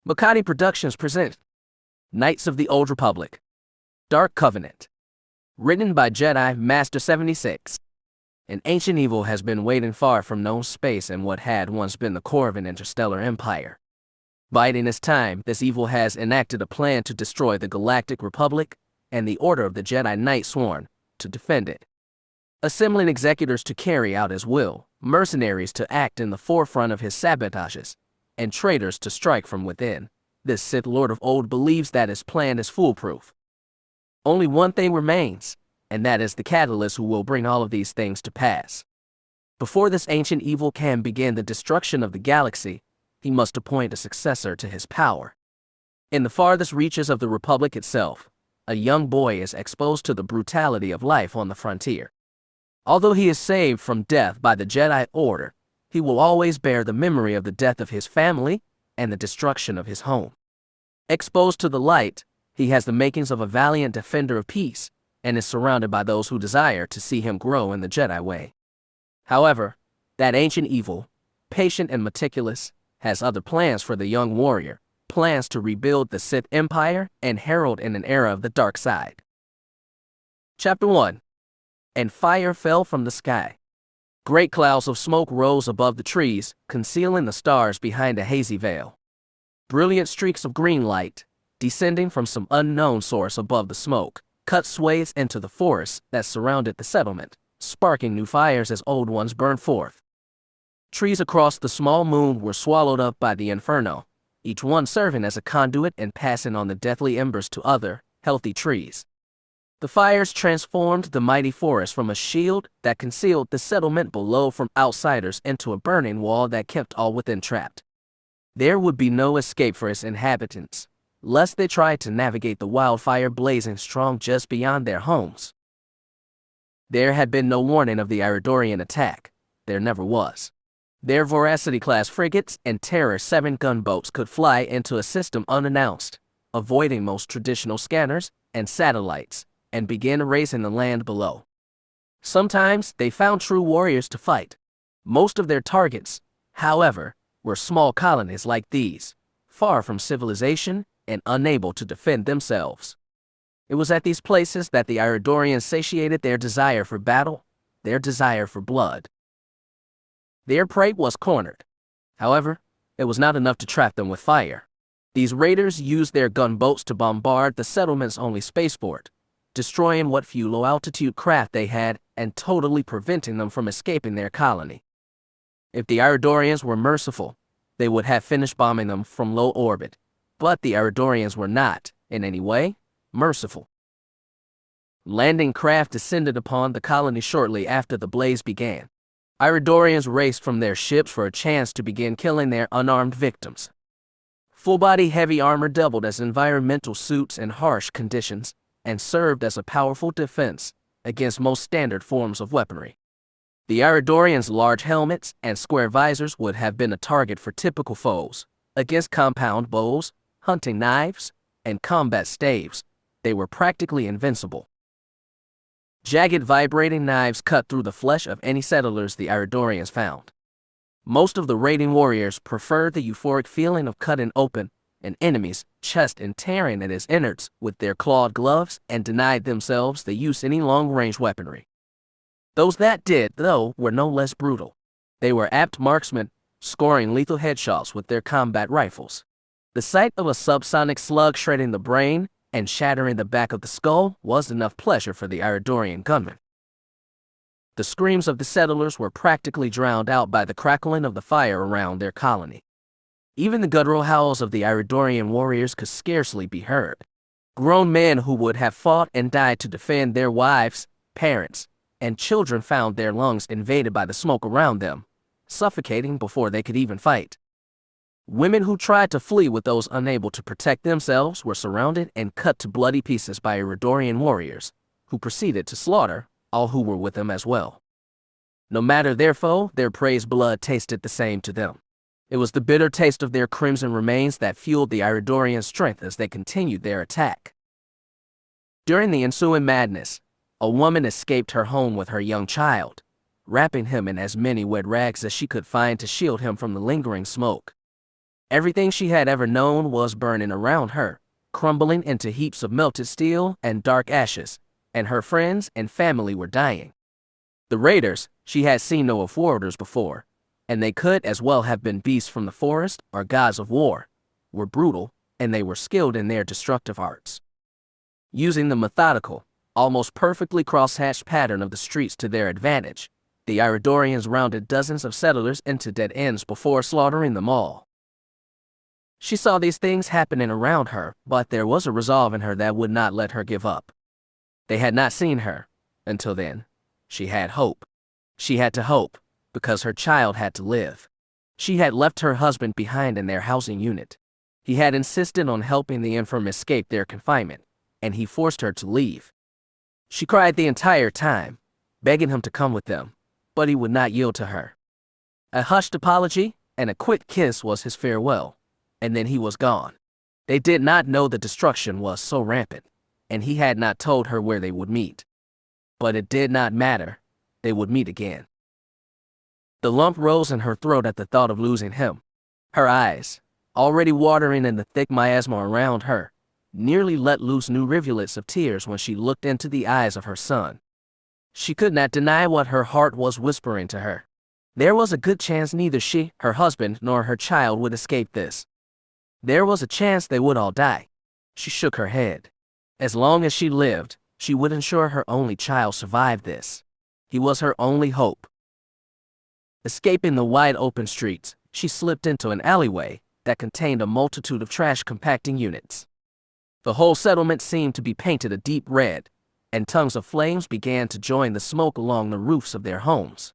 Makati Productions present Knights of the Old Republic, Dark Covenant. Written by Jedi Master 76. An ancient evil has been waiting far from known space in what had once been the core of an interstellar empire. Biding its time, this evil has enacted a plan to destroy the Galactic Republic and the Order of the Jedi Knights sworn to defend it. Assembling executors to carry out his will, mercenaries to act in the forefront of his sabotages, and traitors to strike from within, this Sith Lord of old believes that his plan is foolproof. Only one thing remains, and that is the catalyst who will bring all of these things to pass. Before this ancient evil can begin the destruction of the galaxy, he must appoint a successor to his power. In the farthest reaches of the Republic itself, a young boy is exposed to the brutality of life on the frontier. Although he is saved from death by the Jedi Order, he will always bear the memory of the death of his family and the destruction of his home. Exposed to the light, he has the makings of a valiant defender of peace and is surrounded by those who desire to see him grow in the Jedi way. However, that ancient evil, patient and meticulous, has other plans for the young warrior, plans to rebuild the Sith Empire and herald in an era of the dark side. Chapter 1. And fire fell from the sky. Great clouds of smoke rose above the trees, concealing the stars behind a hazy veil. Brilliant streaks of green light, descending from some unknown source above the smoke, cut swathes into the forests that surrounded the settlement, sparking new fires as old ones burned forth. Trees across the small moon were swallowed up by the inferno, each one serving as a conduit and passing on the deathly embers to other, healthy trees. The fires transformed the mighty forest from a shield that concealed the settlement below from outsiders into a burning wall that kept all within trapped. There would be no escape for its inhabitants, lest they tried to navigate the wildfire blazing strong just beyond their homes. There had been no warning of the Iridorian attack. There never was. Their Voracity-class frigates and Terror 7 gunboats could fly into a system unannounced, avoiding most traditional scanners and satellites, and begin erasing the land below. Sometimes they found true warriors to fight. Most of their targets, however, were small colonies like these, far from civilization and unable to defend themselves. It was at these places that the Iridorians satiated their desire for battle, their desire for blood. Their prey was cornered. However, it was not enough to trap them with fire. These raiders used their gunboats to bombard the settlement's only spaceport, destroying what few low-altitude craft they had and totally preventing them from escaping their colony. If the Iridorians were merciful, they would have finished bombing them from low orbit, but the Iridorians were not, in any way, merciful. Landing craft descended upon the colony shortly after the blaze began. Iridorians raced from their ships for a chance to begin killing their unarmed victims. Full-body heavy armor doubled as environmental suits in harsh conditions, and served as a powerful defense against most standard forms of weaponry. The Iridorians' large helmets and square visors would have been a target for typical foes. Against compound bows, hunting knives, and combat staves, they were practically invincible. Jagged vibrating knives cut through the flesh of any settlers the Iridorians found. Most of the raiding warriors preferred the euphoric feeling of cutting open an enemy's chest and tearing at his innards with their clawed gloves and denied themselves the use of any long-range weaponry. Those that did, though, were no less brutal. They were apt marksmen, scoring lethal headshots with their combat rifles. The sight of a subsonic slug shredding the brain and shattering the back of the skull was enough pleasure for the Iridorian gunmen. The screams of the settlers were practically drowned out by the crackling of the fire around their colony. Even the guttural howls of the Iridorian warriors could scarcely be heard. Grown men who would have fought and died to defend their wives, parents, and children found their lungs invaded by the smoke around them, suffocating before they could even fight. Women who tried to flee with those unable to protect themselves were surrounded and cut to bloody pieces by Iridorian warriors, who proceeded to slaughter all who were with them as well. No matter their foe, their prey's blood tasted the same to them. It was the bitter taste of their crimson remains that fueled the Iridorian strength as they continued their attack. During the ensuing madness, a woman escaped her home with her young child, wrapping him in as many wet rags as she could find to shield him from the lingering smoke. Everything she had ever known was burning around her, crumbling into heaps of melted steel and dark ashes, and her friends and family were dying. The raiders, she had seen no forwarders before, and they could as well have been beasts from the forest or gods of war, were brutal, and they were skilled in their destructive arts. Using the methodical, almost perfectly cross-hatched pattern of the streets to their advantage, the Iridorians rounded dozens of settlers into dead ends before slaughtering them all. She saw these things happening around her, but there was a resolve in her that would not let her give up. They had not seen her. Until then, she had hope. She had to hope, because her child had to live. She had left her husband behind in their housing unit. He had insisted on helping the infirm escape their confinement, and he forced her to leave. She cried the entire time, begging him to come with them, but he would not yield to her. A hushed apology and a quick kiss was his farewell, and then he was gone. They did not know the destruction was so rampant, and he had not told her where they would meet. But it did not matter. They would meet again. The lump rose in her throat at the thought of losing him. Her eyes, already watering in the thick miasma around her, nearly let loose new rivulets of tears when she looked into the eyes of her son. She could not deny what her heart was whispering to her. There was a good chance neither she, her husband, nor her child would escape this. There was a chance they would all die. She shook her head. As long as she lived, she would ensure her only child survived this. He was her only hope. Escaping the wide open streets, she slipped into an alleyway that contained a multitude of trash compacting units. The whole settlement seemed to be painted a deep red, and tongues of flames began to join the smoke along the roofs of their homes.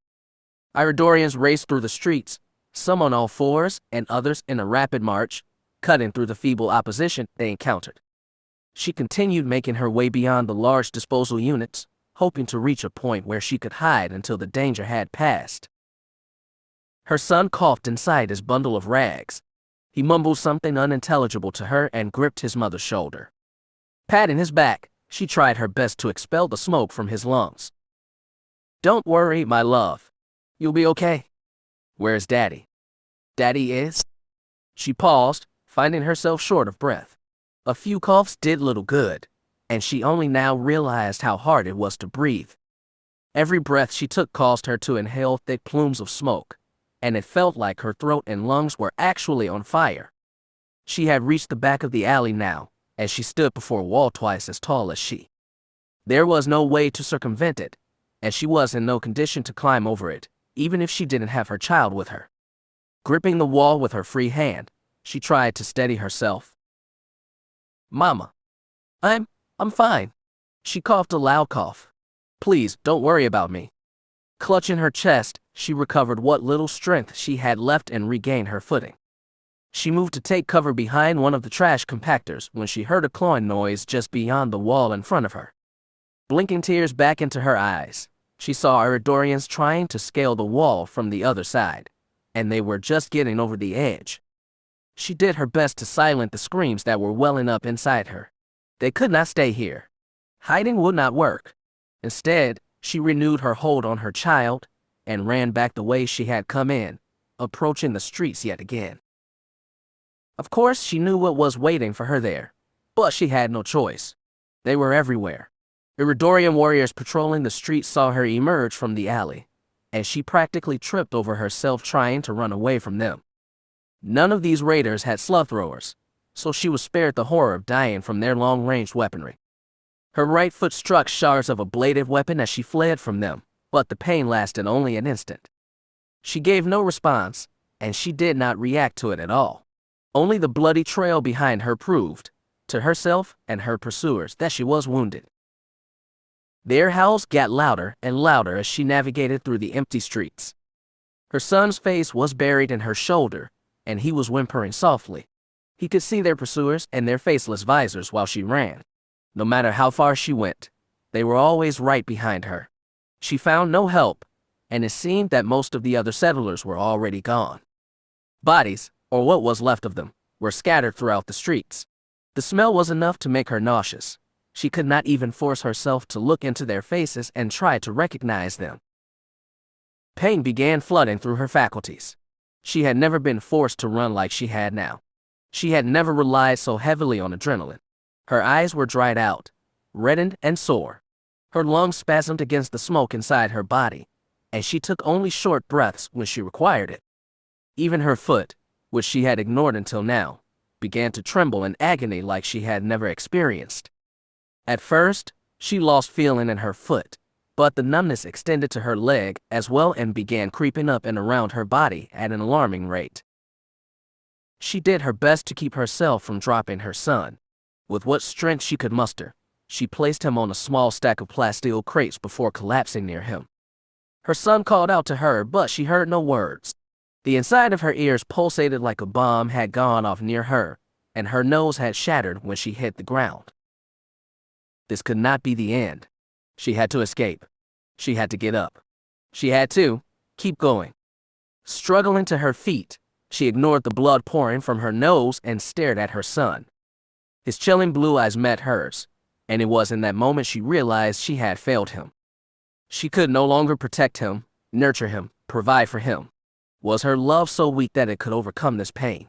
Iridorians raced through the streets, some on all fours and others in a rapid march, cutting through the feeble opposition they encountered. She continued making her way beyond the large disposal units, hoping to reach a point where she could hide until the danger had passed. Her son coughed inside his bundle of rags. He mumbled something unintelligible to her and gripped his mother's shoulder. Patting his back, she tried her best to expel the smoke from his lungs. "Don't worry, my love. You'll be okay. Where's Daddy?" "Daddy is?" She paused, finding herself short of breath. A few coughs did little good, and she only now realized how hard it was to breathe. Every breath she took caused her to inhale thick plumes of smoke, and it felt like her throat and lungs were actually on fire. She had reached the back of the alley now, as she stood before a wall twice as tall as she. There was no way to circumvent it, and she was in no condition to climb over it, even if she didn't have her child with her. Gripping the wall with her free hand, she tried to steady herself. "Mama, I'm fine." She coughed a loud cough. "Please, don't worry about me." Clutching her chest, she recovered what little strength she had left and regained her footing. She moved to take cover behind one of the trash compactors when she heard a clawing noise just beyond the wall in front of her. Blinking tears back into her eyes, she saw Iridorians trying to scale the wall from the other side, and they were just getting over the edge. She did her best to silence the screams that were welling up inside her. They could not stay here. Hiding would not work. Instead, she renewed her hold on her child and ran back the way she had come in, approaching the streets yet again. Of course, she knew what was waiting for her there, but she had no choice. They were everywhere. Iridorian warriors patrolling the streets saw her emerge from the alley, and she practically tripped over herself trying to run away from them. None of these raiders had sloth throwers, so she was spared the horror of dying from their long-range weaponry. Her right foot struck shards of a bladed weapon as she fled from them, but the pain lasted only an instant. She gave no response, and she did not react to it at all. Only the bloody trail behind her proved, to herself and her pursuers, that she was wounded. Their howls got louder and louder as she navigated through the empty streets. Her son's face was buried in her shoulder, and he was whimpering softly. He could see their pursuers and their faceless visors while she ran. No matter how far she went, they were always right behind her. She found no help, and it seemed that most of the other settlers were already gone. Bodies, or what was left of them, were scattered throughout the streets. The smell was enough to make her nauseous. She could not even force herself to look into their faces and try to recognize them. Pain began flooding through her faculties. She had never been forced to run like she had now. She had never relied so heavily on adrenaline. Her eyes were dried out, reddened and sore. Her lungs spasmed against the smoke inside her body, and she took only short breaths when she required it. Even her foot, which she had ignored until now, began to tremble in agony like she had never experienced. At first, she lost feeling in her foot, but the numbness extended to her leg as well and began creeping up and around her body at an alarming rate. She did her best to keep herself from dropping her son. With what strength she could muster, she placed him on a small stack of plasteel crates before collapsing near him. Her son called out to her, but she heard no words. The inside of her ears pulsated like a bomb had gone off near her, and her nose had shattered when she hit the ground. This could not be the end. She had to escape. She had to get up. She had to keep going. Struggling to her feet, she ignored the blood pouring from her nose and stared at her son. His chilling blue eyes met hers, and it was in that moment she realized she had failed him. She could no longer protect him, nurture him, provide for him. Was her love so weak that it could overcome this pain?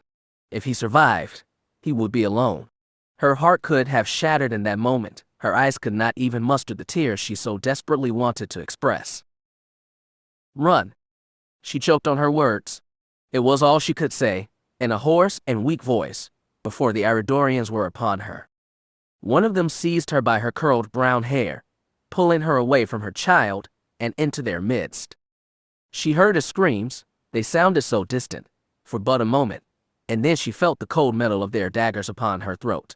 If he survived, he would be alone. Her heart could have shattered in that moment. Her eyes could not even muster the tears she so desperately wanted to express. Run. She choked on her words. It was all she could say, in a hoarse and weak voice, before the Iridorians were upon her. One of them seized her by her curled brown hair, pulling her away from her child and into their midst. She heard his screams. They sounded so distant, for but a moment, and then she felt the cold metal of their daggers upon her throat.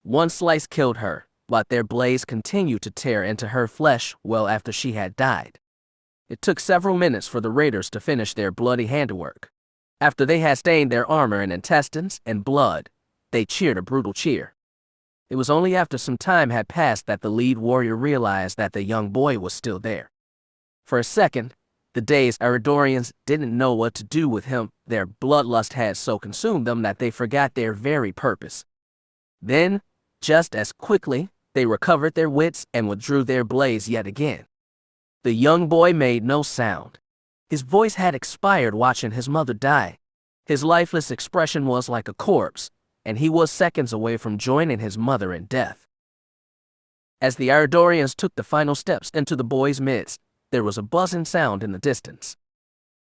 One slice killed her, but their blades continued to tear into her flesh well after she had died. It took several minutes for the raiders to finish their bloody handiwork. After they had stained their armor in intestines and blood, they cheered a brutal cheer. It was only after some time had passed that the lead warrior realized that the young boy was still there. For a second, the dazed Iridorians didn't know what to do with him. Their bloodlust had so consumed them that they forgot their very purpose. Then, just as quickly, they recovered their wits and withdrew their blades yet again. The young boy made no sound. His voice had expired watching his mother die. His lifeless expression was like a corpse, and he was seconds away from joining his mother in death. As the Iridorians took the final steps into the boy's midst, there was a buzzing sound in the distance.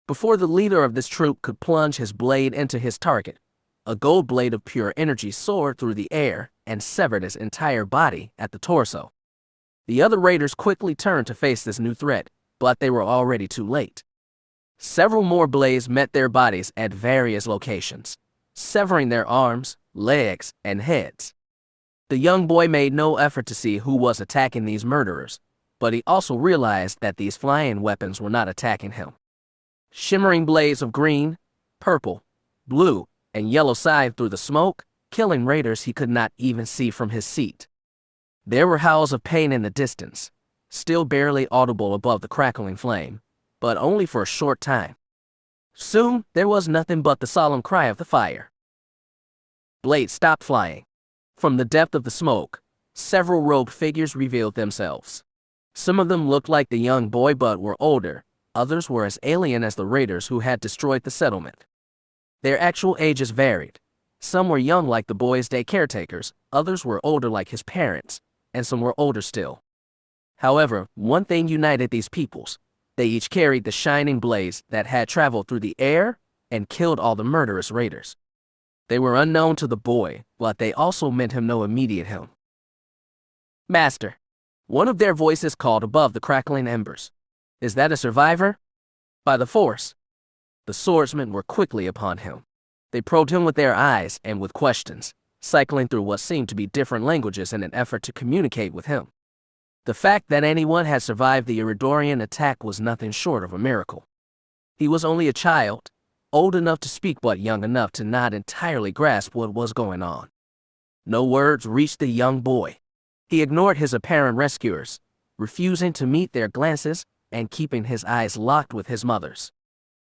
Before the leader of this troop could plunge his blade into his target, a gold blade of pure energy soared through the air and severed his entire body at the torso. The other raiders quickly turned to face this new threat, but they were already too late. Several more blades met their bodies at various locations, severing their arms, legs, and heads. The young boy made no effort to see who was attacking these murderers, but he also realized that these flying weapons were not attacking him. Shimmering blades of green, purple, blue, and yellow scythed through the smoke, killing raiders he could not even see from his seat. There were howls of pain in the distance, still barely audible above the crackling flame, but only for a short time. Soon, there was nothing but the solemn cry of the fire. Blades stopped flying. From the depth of the smoke, several robed figures revealed themselves. Some of them looked like the young boy but were older. Others were as alien as the raiders who had destroyed the settlement. Their actual ages varied. Some were young like the boy's day caretakers, others were older like his parents, and some were older still. However, one thing united these peoples. They each carried the shining blades that had traveled through the air and killed all the murderous raiders. They were unknown to the boy, but they also meant him no immediate harm. Master. One of their voices called above the crackling embers. Is that a survivor? By the Force. The swordsmen were quickly upon him. They probed him with their eyes and with questions, cycling through what seemed to be different languages in an effort to communicate with him. The fact that anyone had survived the Iridorian attack was nothing short of a miracle. He was only a child, old enough to speak but young enough to not entirely grasp what was going on. No words reached the young boy. He ignored his apparent rescuers, refusing to meet their glances and keeping his eyes locked with his mother's.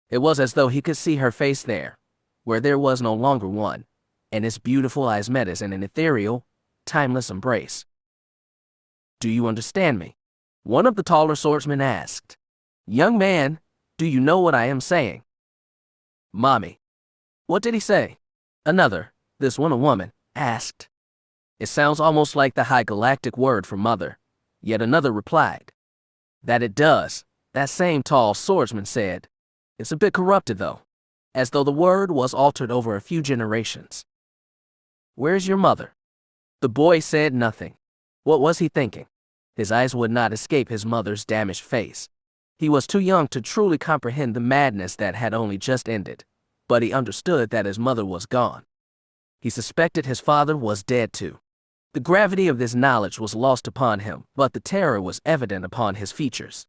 It was as though he could see her face there, where there was no longer one, and his beautiful eyes met his in an ethereal, timeless embrace. Do you understand me? One of the taller swordsmen asked. Young man, do you know what I am saying? Mommy. What did he say? Another, this one a woman, asked. It sounds almost like the high galactic word for mother. Yet another replied. That it does, that same tall swordsman said. It's a bit corrupted though, as though the word was altered over a few generations. Where's your mother? The boy said nothing. What was he thinking? His eyes would not escape his mother's damaged face. He was too young to truly comprehend the madness that had only just ended, but he understood that his mother was gone. He suspected his father was dead too. The gravity of this knowledge was lost upon him, but the terror was evident upon his features.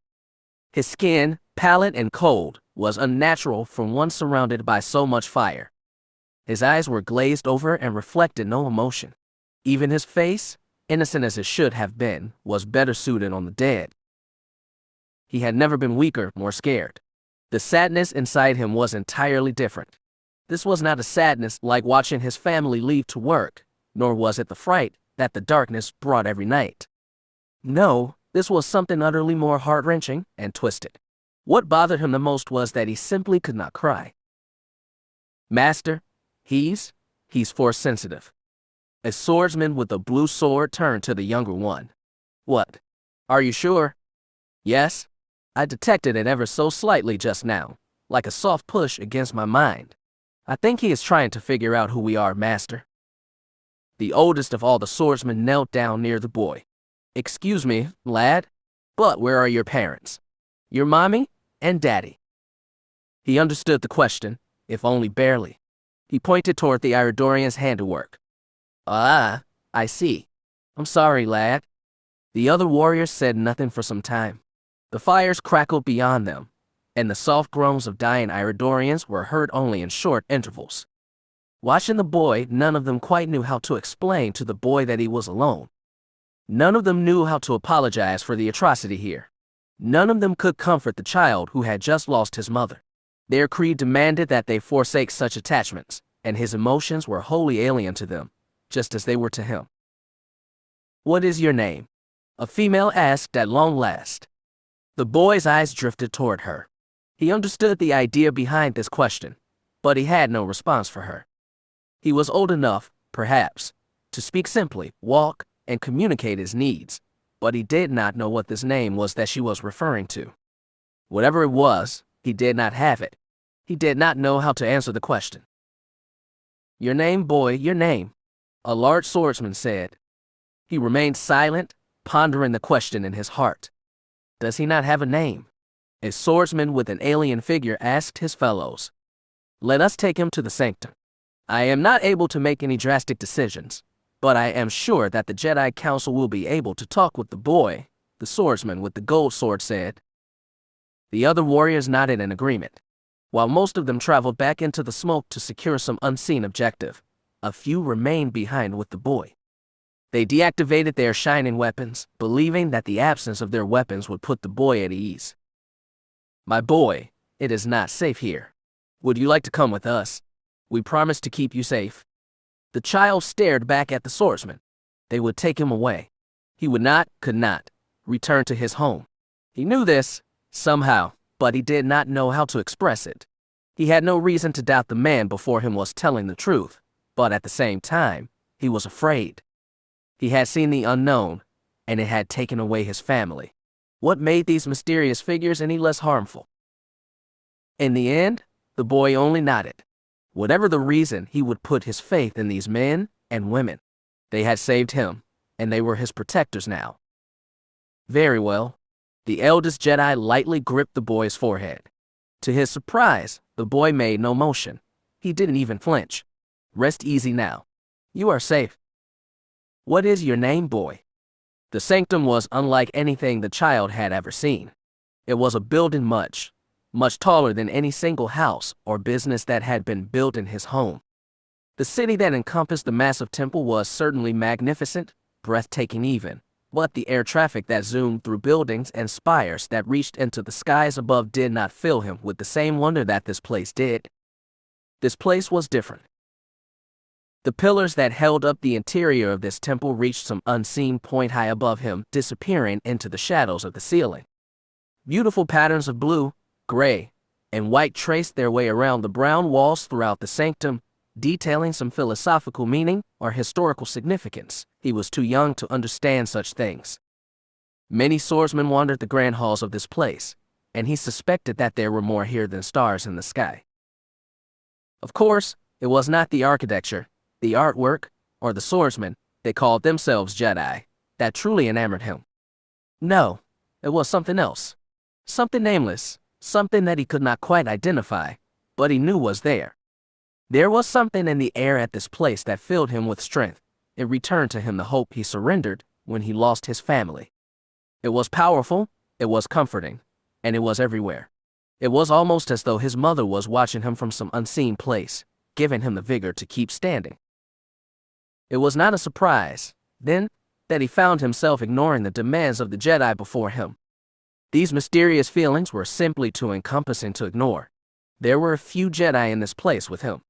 His skin, pallid and cold, was unnatural from one surrounded by so much fire. His eyes were glazed over and reflected no emotion. Even his face, innocent as it should have been, was better suited on the dead. He had never been weaker, more scared. The sadness inside him was entirely different. This was not a sadness like watching his family leave to work, nor was it the fright that the darkness brought every night. No, this was something utterly more heart-wrenching and twisted. What bothered him the most was that he simply could not cry. Master, he's force-sensitive. A swordsman with a blue sword turned to the younger one. What? Are you sure? Yes. I detected it ever so slightly just now, like a soft push against my mind. I think he is trying to figure out who we are, Master. The oldest of all the swordsmen knelt down near the boy. Excuse me, lad, but where are your parents? Your mommy and daddy? He understood the question, if only barely. He pointed toward the Iridorian's handiwork. Ah, I see. I'm sorry, lad. The other warriors said nothing for some time. The fires crackled beyond them, and the soft groans of dying Iridorians were heard only in short intervals. Watching the boy, none of them quite knew how to explain to the boy that he was alone. None of them knew how to apologize for the atrocity here. None of them could comfort the child who had just lost his mother. Their creed demanded that they forsake such attachments, and his emotions were wholly alien to them, just as they were to him. What is your name? A female asked at long last. The boy's eyes drifted toward her. He understood the idea behind this question, but he had no response for her. He was old enough, perhaps, to speak simply, walk, and communicate his needs, but he did not know what this name was that she was referring to. Whatever it was, he did not have it. He did not know how to answer the question. Your name, boy, your name, a large swordsman said. He remained silent, pondering the question in his heart. Does he not have a name? A swordsman with an alien figure asked his fellows. Let us take him to the sanctum. I am not able to make any drastic decisions, but I am sure that the Jedi Council will be able to talk with the boy, the swordsman with the gold sword said. The other warriors nodded in agreement. While most of them traveled back into the smoke to secure some unseen objective, a few remained behind with the boy. They deactivated their shining weapons, believing that the absence of their weapons would put the boy at ease. My boy, it is not safe here. Would you like to come with us? We promise to keep you safe. The child stared back at the swordsman. They would take him away. He would not, could not, return to his home. He knew this, somehow, but he did not know how to express it. He had no reason to doubt the man before him was telling the truth, but at the same time, he was afraid. He had seen the unknown, and it had taken away his family. What made these mysterious figures any less harmful? In the end, the boy only nodded. Whatever the reason, he would put his faith in these men and women. They had saved him, and they were his protectors now. Very well. The eldest Jedi lightly gripped the boy's forehead. To his surprise, the boy made no motion. He didn't even flinch. Rest easy now. You are safe. What is your name, boy? The sanctum was unlike anything the child had ever seen. It was a building much taller than any single house or business that had been built in his home. The city that encompassed the massive temple was certainly magnificent, breathtaking even, but the air traffic that zoomed through buildings and spires that reached into the skies above did not fill him with the same wonder that this place did. This place was different. The pillars that held up the interior of this temple reached some unseen point high above him, disappearing into the shadows of the ceiling. Beautiful patterns of blue, gray, and white traced their way around the brown walls throughout the sanctum, detailing some philosophical meaning or historical significance. He was too young to understand such things. Many swordsmen wandered the grand halls of this place, and he suspected that there were more here than stars in the sky. Of course, it was not the architecture, the artwork, or the swordsmen, they called themselves Jedi, that truly enamored him. No, it was something else. Something nameless, something that he could not quite identify, but he knew was there. There was something in the air at this place that filled him with strength. It returned to him the hope he surrendered when he lost his family. It was powerful, it was comforting, and it was everywhere. It was almost as though his mother was watching him from some unseen place, giving him the vigor to keep standing. It was not a surprise, then, that he found himself ignoring the demands of the Jedi before him. These mysterious feelings were simply too encompassing to ignore. There were a few Jedi in this place with him.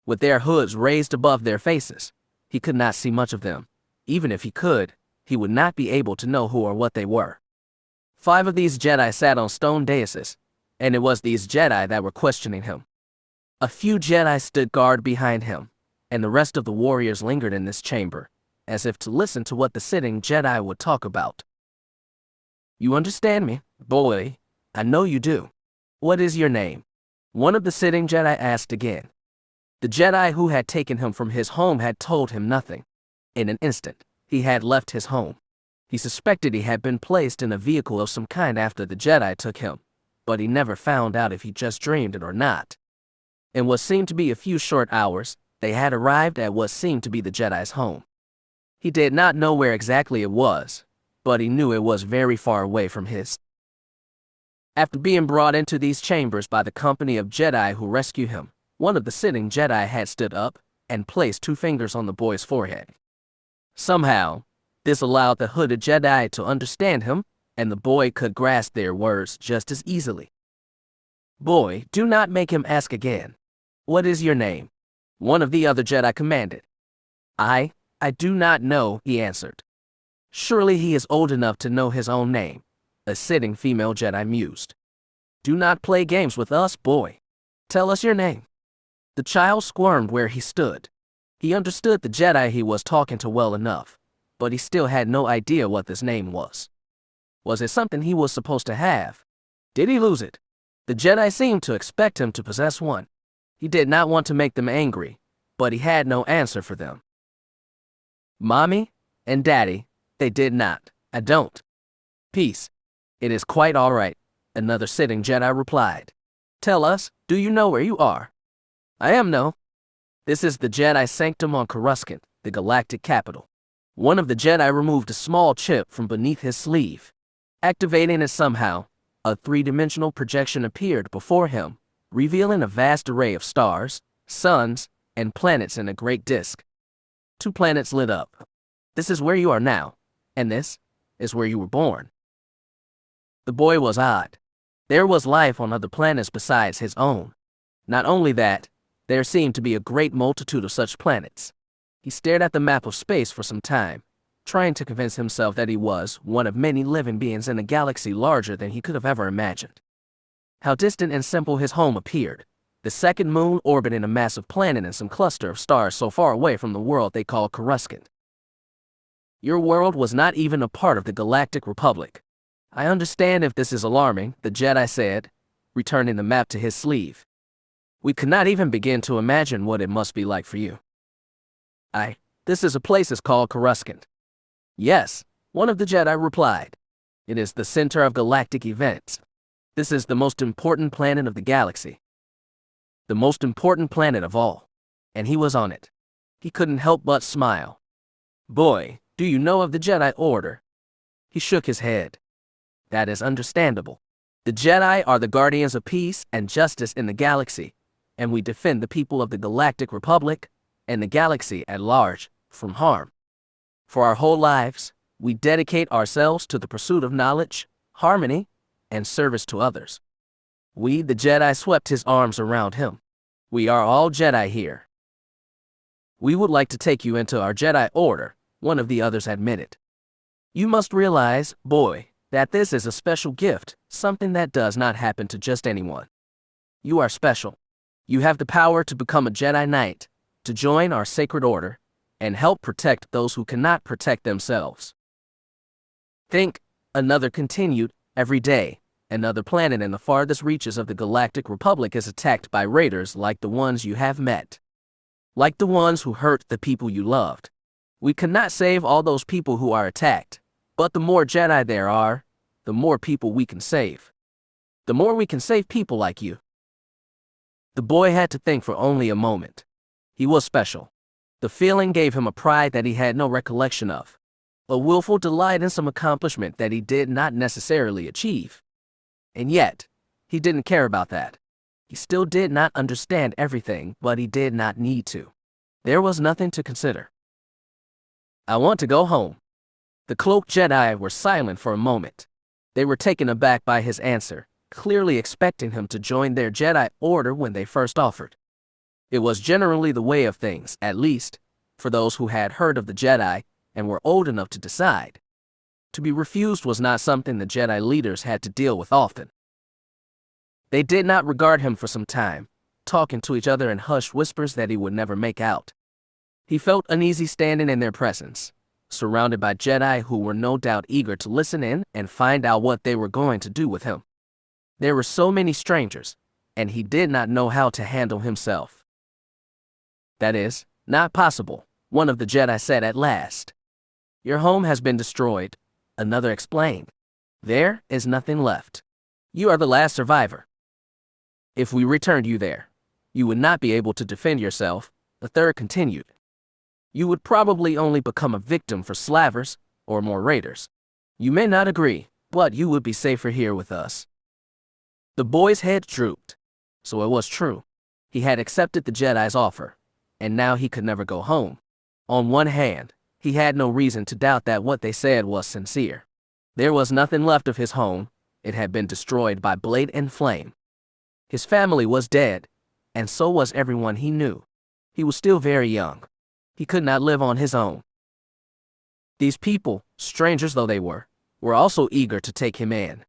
With their hoods raised above their faces, he could not see much of them. Even if he could, he would not be able to know who or what they were. 5 of these Jedi sat on stone daises, and it was these Jedi that were questioning him. A few Jedi stood guard behind him, and the rest of the warriors lingered in this chamber, as if to listen to what the sitting Jedi would talk about. You understand me, boy? I know you do. What is your name? One of the sitting Jedi asked again. The Jedi who had taken him from his home had told him nothing. In an instant, he had left his home. He suspected he had been placed in a vehicle of some kind after the Jedi took him, but he never found out if he just dreamed it or not. In what seemed to be a few short hours, they had arrived at what seemed to be the Jedi's home. He did not know where exactly it was, but he knew it was very far away from his. After being brought into these chambers by the company of Jedi who rescued him, one of the sitting Jedi had stood up and placed 2 fingers on the boy's forehead. Somehow, this allowed the hooded Jedi to understand him, and the boy could grasp their words just as easily. Boy, do not make him ask again. What is your name? One of the other Jedi commanded. I do not know, he answered. Surely he is old enough to know his own name, a sitting female Jedi mused. Do not play games with us, boy. Tell us your name. The child squirmed where he stood. He understood the Jedi he was talking to well enough, but he still had no idea what this name was. Was it something he was supposed to have? Did he lose it? The Jedi seemed to expect him to possess one. He did not want to make them angry, but he had no answer for them. Mommy and Daddy, they did not. I don't. Peace. It is quite all right, another sitting Jedi replied. Tell us, do you know where you are? I am no. This is the Jedi Sanctum on Coruscant, the galactic capital. One of the Jedi removed a small chip from beneath his sleeve. Activating it somehow, a 3-dimensional projection appeared before him, revealing a vast array of stars, suns, and planets in a great disk. 2 planets lit up. This is where you are now, and this is where you were born. The boy was odd. There was life on other planets besides his own. Not only that, there seemed to be a great multitude of such planets. He stared at the map of space for some time, trying to convince himself that he was one of many living beings in a galaxy larger than he could have ever imagined. How distant and simple his home appeared, the second moon orbiting a massive planet and some cluster of stars so far away from the world they called Coruscant. Your world was not even a part of the Galactic Republic. I understand if this is alarming, the Jedi said, returning the map to his sleeve. We could not even begin to imagine what it must be like for you. This is a place is called Coruscant. Yes, one of the Jedi replied. It is the center of galactic events. This is the most important planet of the galaxy. The most important planet of all. And he was on it. He couldn't help but smile. Boy, do you know of the Jedi Order? He shook his head. That is understandable. The Jedi are the guardians of peace and justice in the galaxy, and we defend the people of the Galactic Republic and the galaxy at large from harm. For our whole lives, we dedicate ourselves to the pursuit of knowledge, harmony, and service to others. We, the Jedi, swept his arms around him. We are all Jedi here. We would like to take you into our Jedi Order, one of the others admitted. You must realize, boy, that this is a special gift, something that does not happen to just anyone. You are special. You have the power to become a Jedi Knight, to join our sacred order, and help protect those who cannot protect themselves. Think, another continued, every day, another planet in the farthest reaches of the Galactic Republic is attacked by raiders like the ones you have met. Like the ones who hurt the people you loved. We cannot save all those people who are attacked, but the more Jedi there are, the more people we can save. The more we can save people like you. The boy had to think for only a moment. He was special. The feeling gave him a pride that he had no recollection of. A willful delight in some accomplishment that he did not necessarily achieve. And yet, he didn't care about that. He still did not understand everything, but he did not need to. There was nothing to consider. I want to go home. The cloaked Jedi were silent for a moment. They were taken aback by his answer, clearly expecting him to join their Jedi Order when they first offered. It was generally the way of things, at least, for those who had heard of the Jedi and were old enough to decide. To be refused was not something the Jedi leaders had to deal with often. They did not regard him for some time, talking to each other in hushed whispers that he would never make out. He felt uneasy standing in their presence, surrounded by Jedi who were no doubt eager to listen in and find out what they were going to do with him. There were so many strangers, and he did not know how to handle himself. That is, not possible, one of the Jedi said at last. Your home has been destroyed, another explained. There is nothing left. You are the last survivor. If we returned you there, you would not be able to defend yourself, the third continued. You would probably only become a victim for slavers or more raiders. You may not agree, but you would be safer here with us. The boy's head drooped. So it was true. He had accepted the Jedi's offer, and now he could never go home. On one hand, he had no reason to doubt that what they said was sincere. There was nothing left of his home. It had been destroyed by blade and flame. His family was dead, and so was everyone he knew. He was still very young. He could not live on his own. These people, strangers though they were also eager to take him in.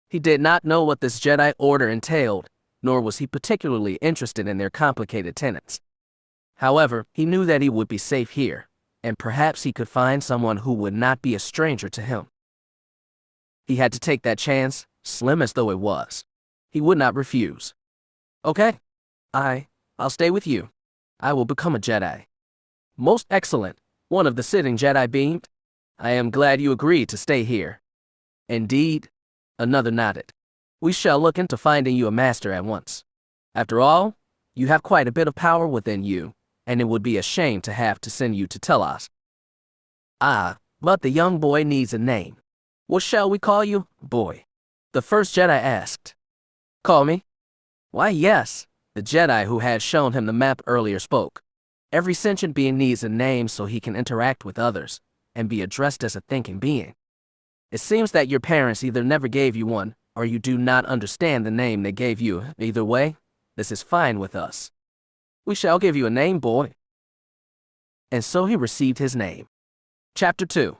He did not know what this Jedi Order entailed, nor was he particularly interested in their complicated tenets. However, he knew that he would be safe here, and perhaps he could find someone who would not be a stranger to him. He had to take that chance, slim as though it was. He would not refuse. Okay. I'll stay with you. I will become a Jedi. Most excellent, one of the sitting Jedi beamed. I am glad you agreed to stay here. Indeed, another nodded. We shall look into finding you a master at once. After all, you have quite a bit of power within you, and it would be a shame to have to send you to Telos. But the young boy needs a name. What shall we call you, boy? The first Jedi asked. Call me? Why, yes, the Jedi who had shown him the map earlier spoke. Every sentient being needs a name so he can interact with others and be addressed as a thinking being. It seems that your parents either never gave you one, or you do not understand the name they gave you. Either way, this is fine with us. We shall give you a name, boy. And so he received his name. Chapter 2.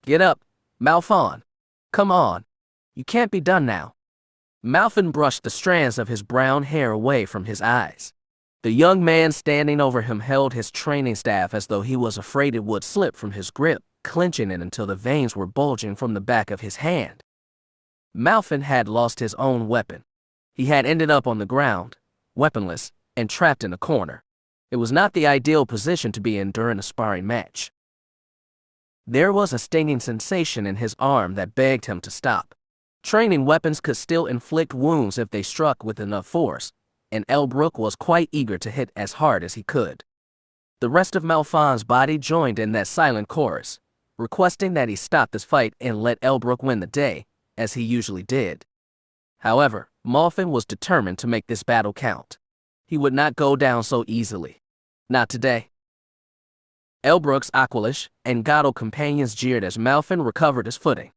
Get up, Malfon. Come on. You can't be done now. Malfon brushed the strands of his brown hair away from his eyes. The young man standing over him held his training staff as though he was afraid it would slip from his grip, clenching it until the veins were bulging from the back of his hand. Malfon had lost his own weapon. He had ended up on the ground, weaponless, and trapped in a corner. It was not the ideal position to be in during a sparring match. There was a stinging sensation in his arm that begged him to stop. Training weapons could still inflict wounds if they struck with enough force, and Elbrook was quite eager to hit as hard as he could. The rest of Malfon's body joined in that silent chorus, requesting that he stop this fight and let Elbrook win the day, as he usually did. However, Malfon was determined to make this battle count. He would not go down so easily. Not today. Elbrook's Aqualish and Godel companions jeered as Malfon recovered his footing.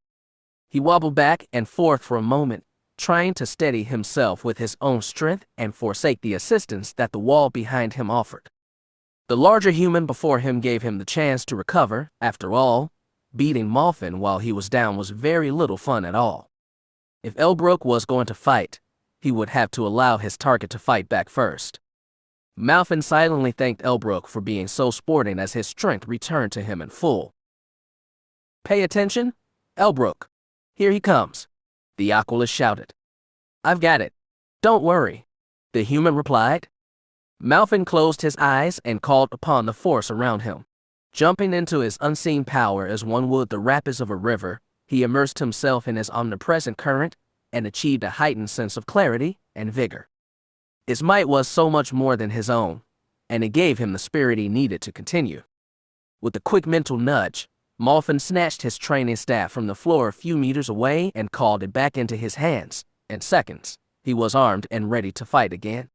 He wobbled back and forth for a moment, trying to steady himself with his own strength and forsake the assistance that the wall behind him offered. The larger human before him gave him the chance to recover. After all, beating Malfon while he was down was very little fun at all. If Elbrook was going to fight, he would have to allow his target to fight back first. Malfin silently thanked Elbrook for being so sporting as his strength returned to him in full. "Pay attention, Elbrook. Here he comes," the oculist shouted. "I've got it. Don't worry," the human replied. Malfin closed his eyes and called upon the force around him. Jumping into his unseen power as one would the rapids of a river, he immersed himself in his omnipresent current and achieved a heightened sense of clarity and vigor. His might was so much more than his own, and it gave him the spirit he needed to continue. With a quick mental nudge, Malfin snatched his training staff from the floor a few meters away and called it back into his hands. In seconds, he was armed and ready to fight again.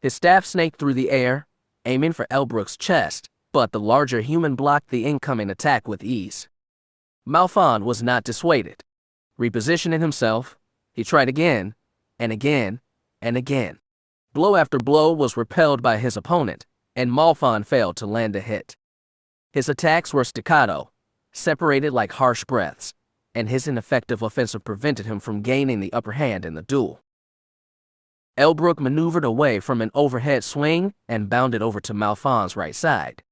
His staff snaked through the air, aiming for Elbrook's chest, but the larger human blocked the incoming attack with ease. Malfin was not dissuaded. Repositioning himself, he tried again, and again, and again. Blow after blow was repelled by his opponent, and Malfin failed to land a hit. His attacks were staccato, separated like harsh breaths, and his ineffective offensive prevented him from gaining the upper hand in the duel. Elbrook maneuvered away from an overhead swing and bounded over to Malfin's right side.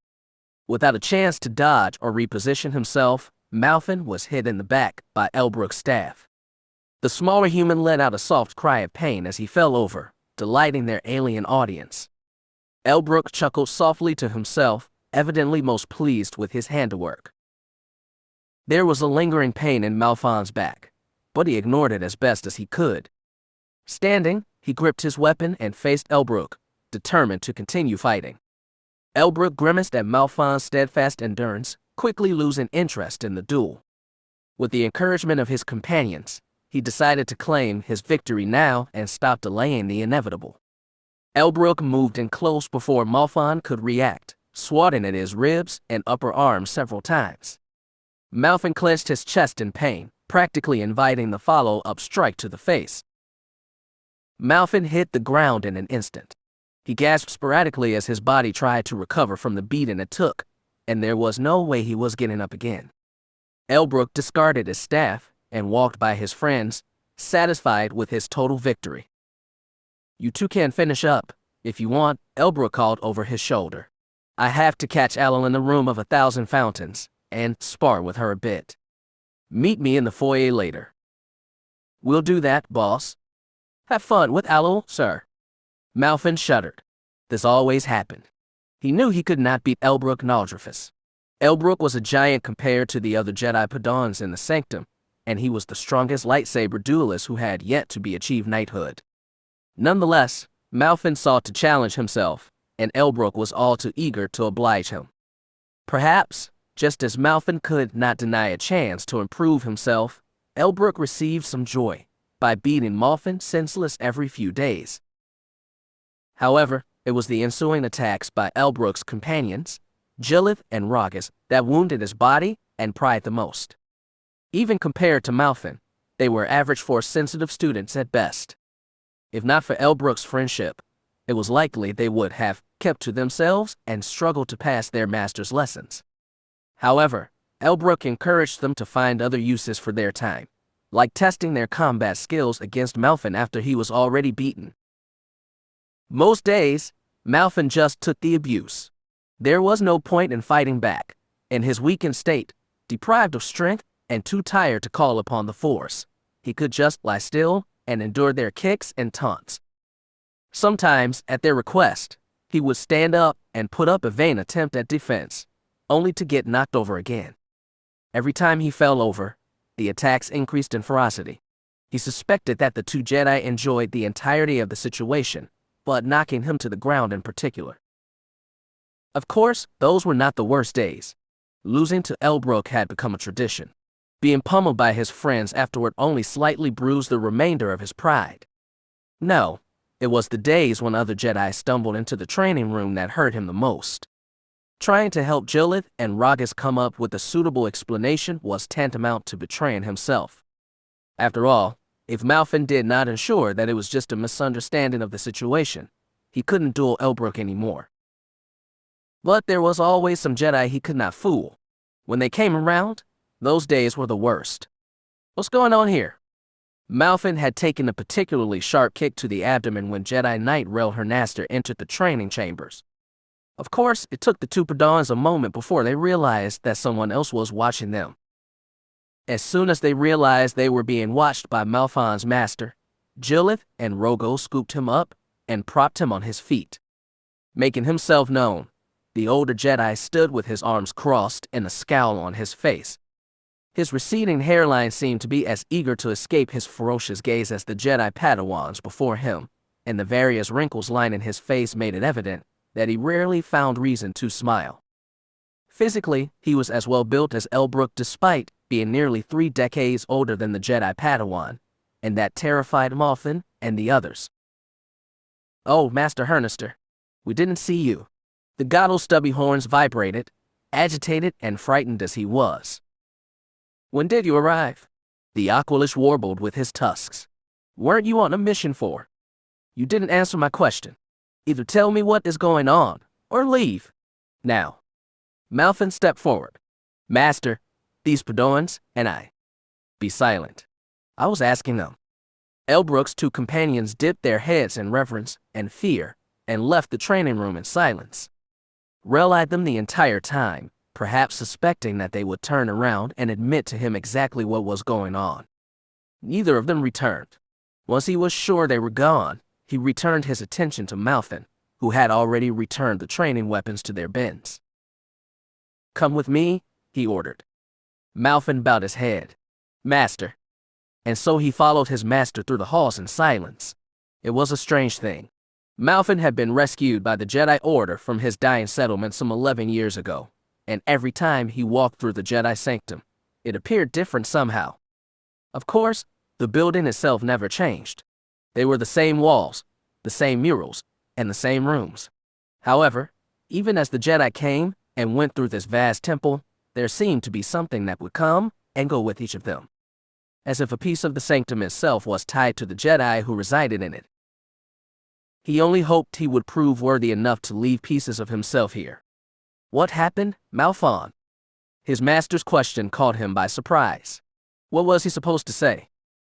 Without a chance to dodge or reposition himself, Malfin was hit in the back by Elbrook's staff. The smaller human let out a soft cry of pain as he fell over, delighting their alien audience. Elbrook chuckled softly to himself, evidently most pleased with his handiwork. There was a lingering pain in Malfin's back, but he ignored it as best as he could. Standing, he gripped his weapon and faced Elbrook, determined to continue fighting. Elbrook grimaced at Malfin's steadfast endurance, quickly losing interest in the duel. With the encouragement of his companions, he decided to claim his victory now and stop delaying the inevitable. Elbrook moved in close before Malfin could react, swatting at his ribs and upper arm several times. Malfin clenched his chest in pain, practically inviting the follow-up strike to the face. Malfin hit the ground in an instant. He gasped sporadically as his body tried to recover from the beating it took, and there was no way he was getting up again. Elbrook discarded his staff and walked by his friends, satisfied with his total victory. "You two can finish up, if you want," Elbrook called over his shoulder. "I have to catch Aloe in the room of 1,000 fountains and spar with her a bit. Meet me in the foyer later." "We'll do that, boss." "Have fun with Aloe, sir." Malfin shuddered. This always happened. He knew he could not beat Elbrook Naldrifus. Elbrook was a giant compared to the other Jedi Padawans in the Sanctum, and he was the strongest lightsaber duelist who had yet to be achieved knighthood. Nonetheless, Malfin sought to challenge himself, and Elbrook was all too eager to oblige him. Perhaps, just as Malfin could not deny a chance to improve himself, Elbrook received some joy by beating Malfin senseless every few days. However, it was the ensuing attacks by Elbrook's companions, Jillith and Ragas, that wounded his body and pride the most. Even compared to Malfin, they were average Force-sensitive students at best. If not for Elbrook's friendship, it was likely they would have kept to themselves and struggled to pass their master's lessons. However, Elbrook encouraged them to find other uses for their time, like testing their combat skills against Malfin after he was already beaten. Most days, Malfin just took the abuse. There was no point in fighting back. In his weakened state, deprived of strength, and too tired to call upon the Force, he could just lie still and endure their kicks and taunts. Sometimes, at their request, he would stand up and put up a vain attempt at defense, only to get knocked over again. Every time he fell over, the attacks increased in ferocity. He suspected that the two Jedi enjoyed the entirety of the situation, but knocking him to the ground in particular. Of course, those were not the worst days. Losing to Elbrook had become a tradition. Being pummeled by his friends afterward only slightly bruised the remainder of his pride. No, it was the days when other Jedi stumbled into the training room that hurt him the most. Trying to help Jillith and Ragas come up with a suitable explanation was tantamount to betraying himself. After all, if Malfin did not ensure that it was just a misunderstanding of the situation, he couldn't duel Elbrook anymore. But there was always some Jedi he could not fool. When they came around, those days were the worst. "What's going on here?" Malfin had taken a particularly sharp kick to the abdomen when Jedi Knight Rel Hernaster entered the training chambers. Of course, it took the two Padawans a moment before they realized that someone else was watching them. As soon as they realized they were being watched by Malfin's master, Jillith and Rogo scooped him up and propped him on his feet. Making himself known, the older Jedi stood with his arms crossed and a scowl on his face. His receding hairline seemed to be as eager to escape his ferocious gaze as the Jedi Padawans before him, and the various wrinkles lining his face made it evident that he rarely found reason to smile. Physically, he was as well built as Elbrook despite being nearly 3 decades older than the Jedi Padawan, and that terrified Malfin and the others. "Oh, Master Hernaster, we didn't see you." The Goddle's stubby horns vibrated, agitated and frightened as he was. "When did you arrive?" The Aqualish warbled with his tusks. "Weren't you on a mission for?" "You didn't answer my question. Either tell me what is going on, or leave. Now." Malfin stepped forward. "Master, these Padawans and I." "Be silent. I was asking them." Elbrook's 2 companions dipped their heads in reverence and fear and left the training room in silence. Rel eyed them the entire time, perhaps suspecting that they would turn around and admit to him exactly what was going on. Neither of them returned. Once he was sure they were gone, he returned his attention to Malfin, who had already returned the training weapons to their bins. "Come with me," he ordered. Malfin bowed his head. "Master." And so he followed his master through the halls in silence. It was a strange thing. Malfin had been rescued by the Jedi Order from his dying settlement some 11 years ago, and every time he walked through the Jedi Sanctum, it appeared different somehow. Of course, the building itself never changed. They were the same walls, the same murals, and the same rooms. However, even as the Jedi came and went through this vast temple, there seemed to be something that would come and go with each of them, as if a piece of the sanctum itself was tied to the Jedi who resided in it. He only hoped he would prove worthy enough to leave pieces of himself here. "What happened, Malfin?" His master's question caught him by surprise. What was he supposed to say?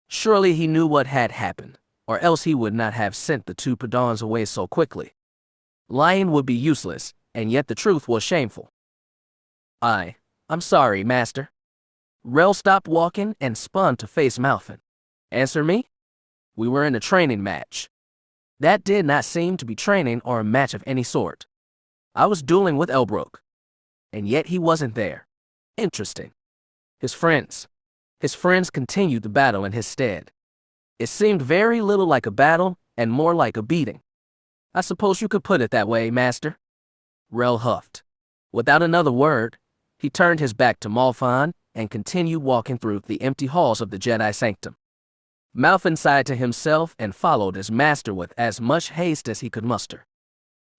Surely he knew what had happened, or else he would not have sent the 2 Padawans away so quickly. Lying would be useless, and yet the truth was shameful. I'm sorry, Master." Rel stopped walking and spun to face Malfin. "Answer me?" "We were in a training match." That did not seem to be training or a match of any sort. "I was dueling with Elbrook. And yet he wasn't there. Interesting." His friends continued the battle in his stead. It seemed very little like a battle and more like a beating. "I suppose you could put it that way, Master." Rel huffed. Without another word, he turned his back to Malfin and continued walking through the empty halls of the Jedi Sanctum. Malfin sighed to himself and followed his master with as much haste as he could muster.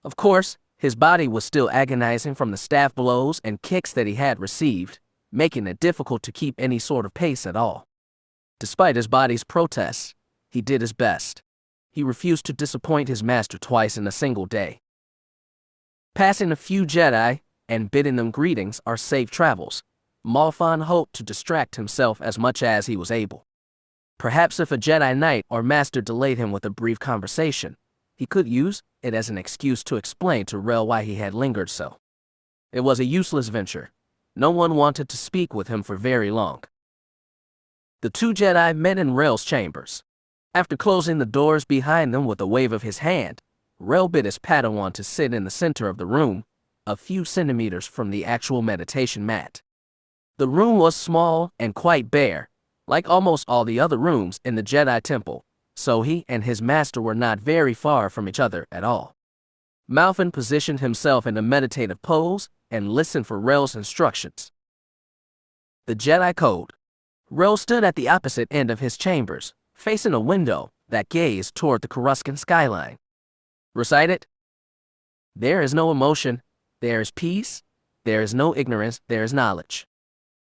Of course, his body was still agonizing from the staff blows and kicks that he had received, making it difficult to keep any sort of pace at all. Despite his body's protests, he did his best. He refused to disappoint his master twice in a single day. Passing a few Jedi and bidding them greetings or safe travels, Malfin hoped to distract himself as much as he was able. Perhaps if a Jedi Knight or Master delayed him with a brief conversation, he could use it as an excuse to explain to Rel why he had lingered so. It was a useless venture. No one wanted to speak with him for very long. The 2 Jedi met in Rel's chambers. After closing the doors behind them with a wave of his hand, Rel bid his Padawan to sit in the center of the room, a few centimeters from the actual meditation mat. The room was small and quite bare, like almost all the other rooms in the Jedi Temple, so he and his master were not very far from each other at all. Malfin positioned himself in a meditative pose and listened for Rel's instructions. The Jedi Code. Rel stood at the opposite end of his chambers, facing a window that gazed toward the Coruscant skyline. Recite it. "There is no emotion, there is peace. There is no ignorance, there is knowledge.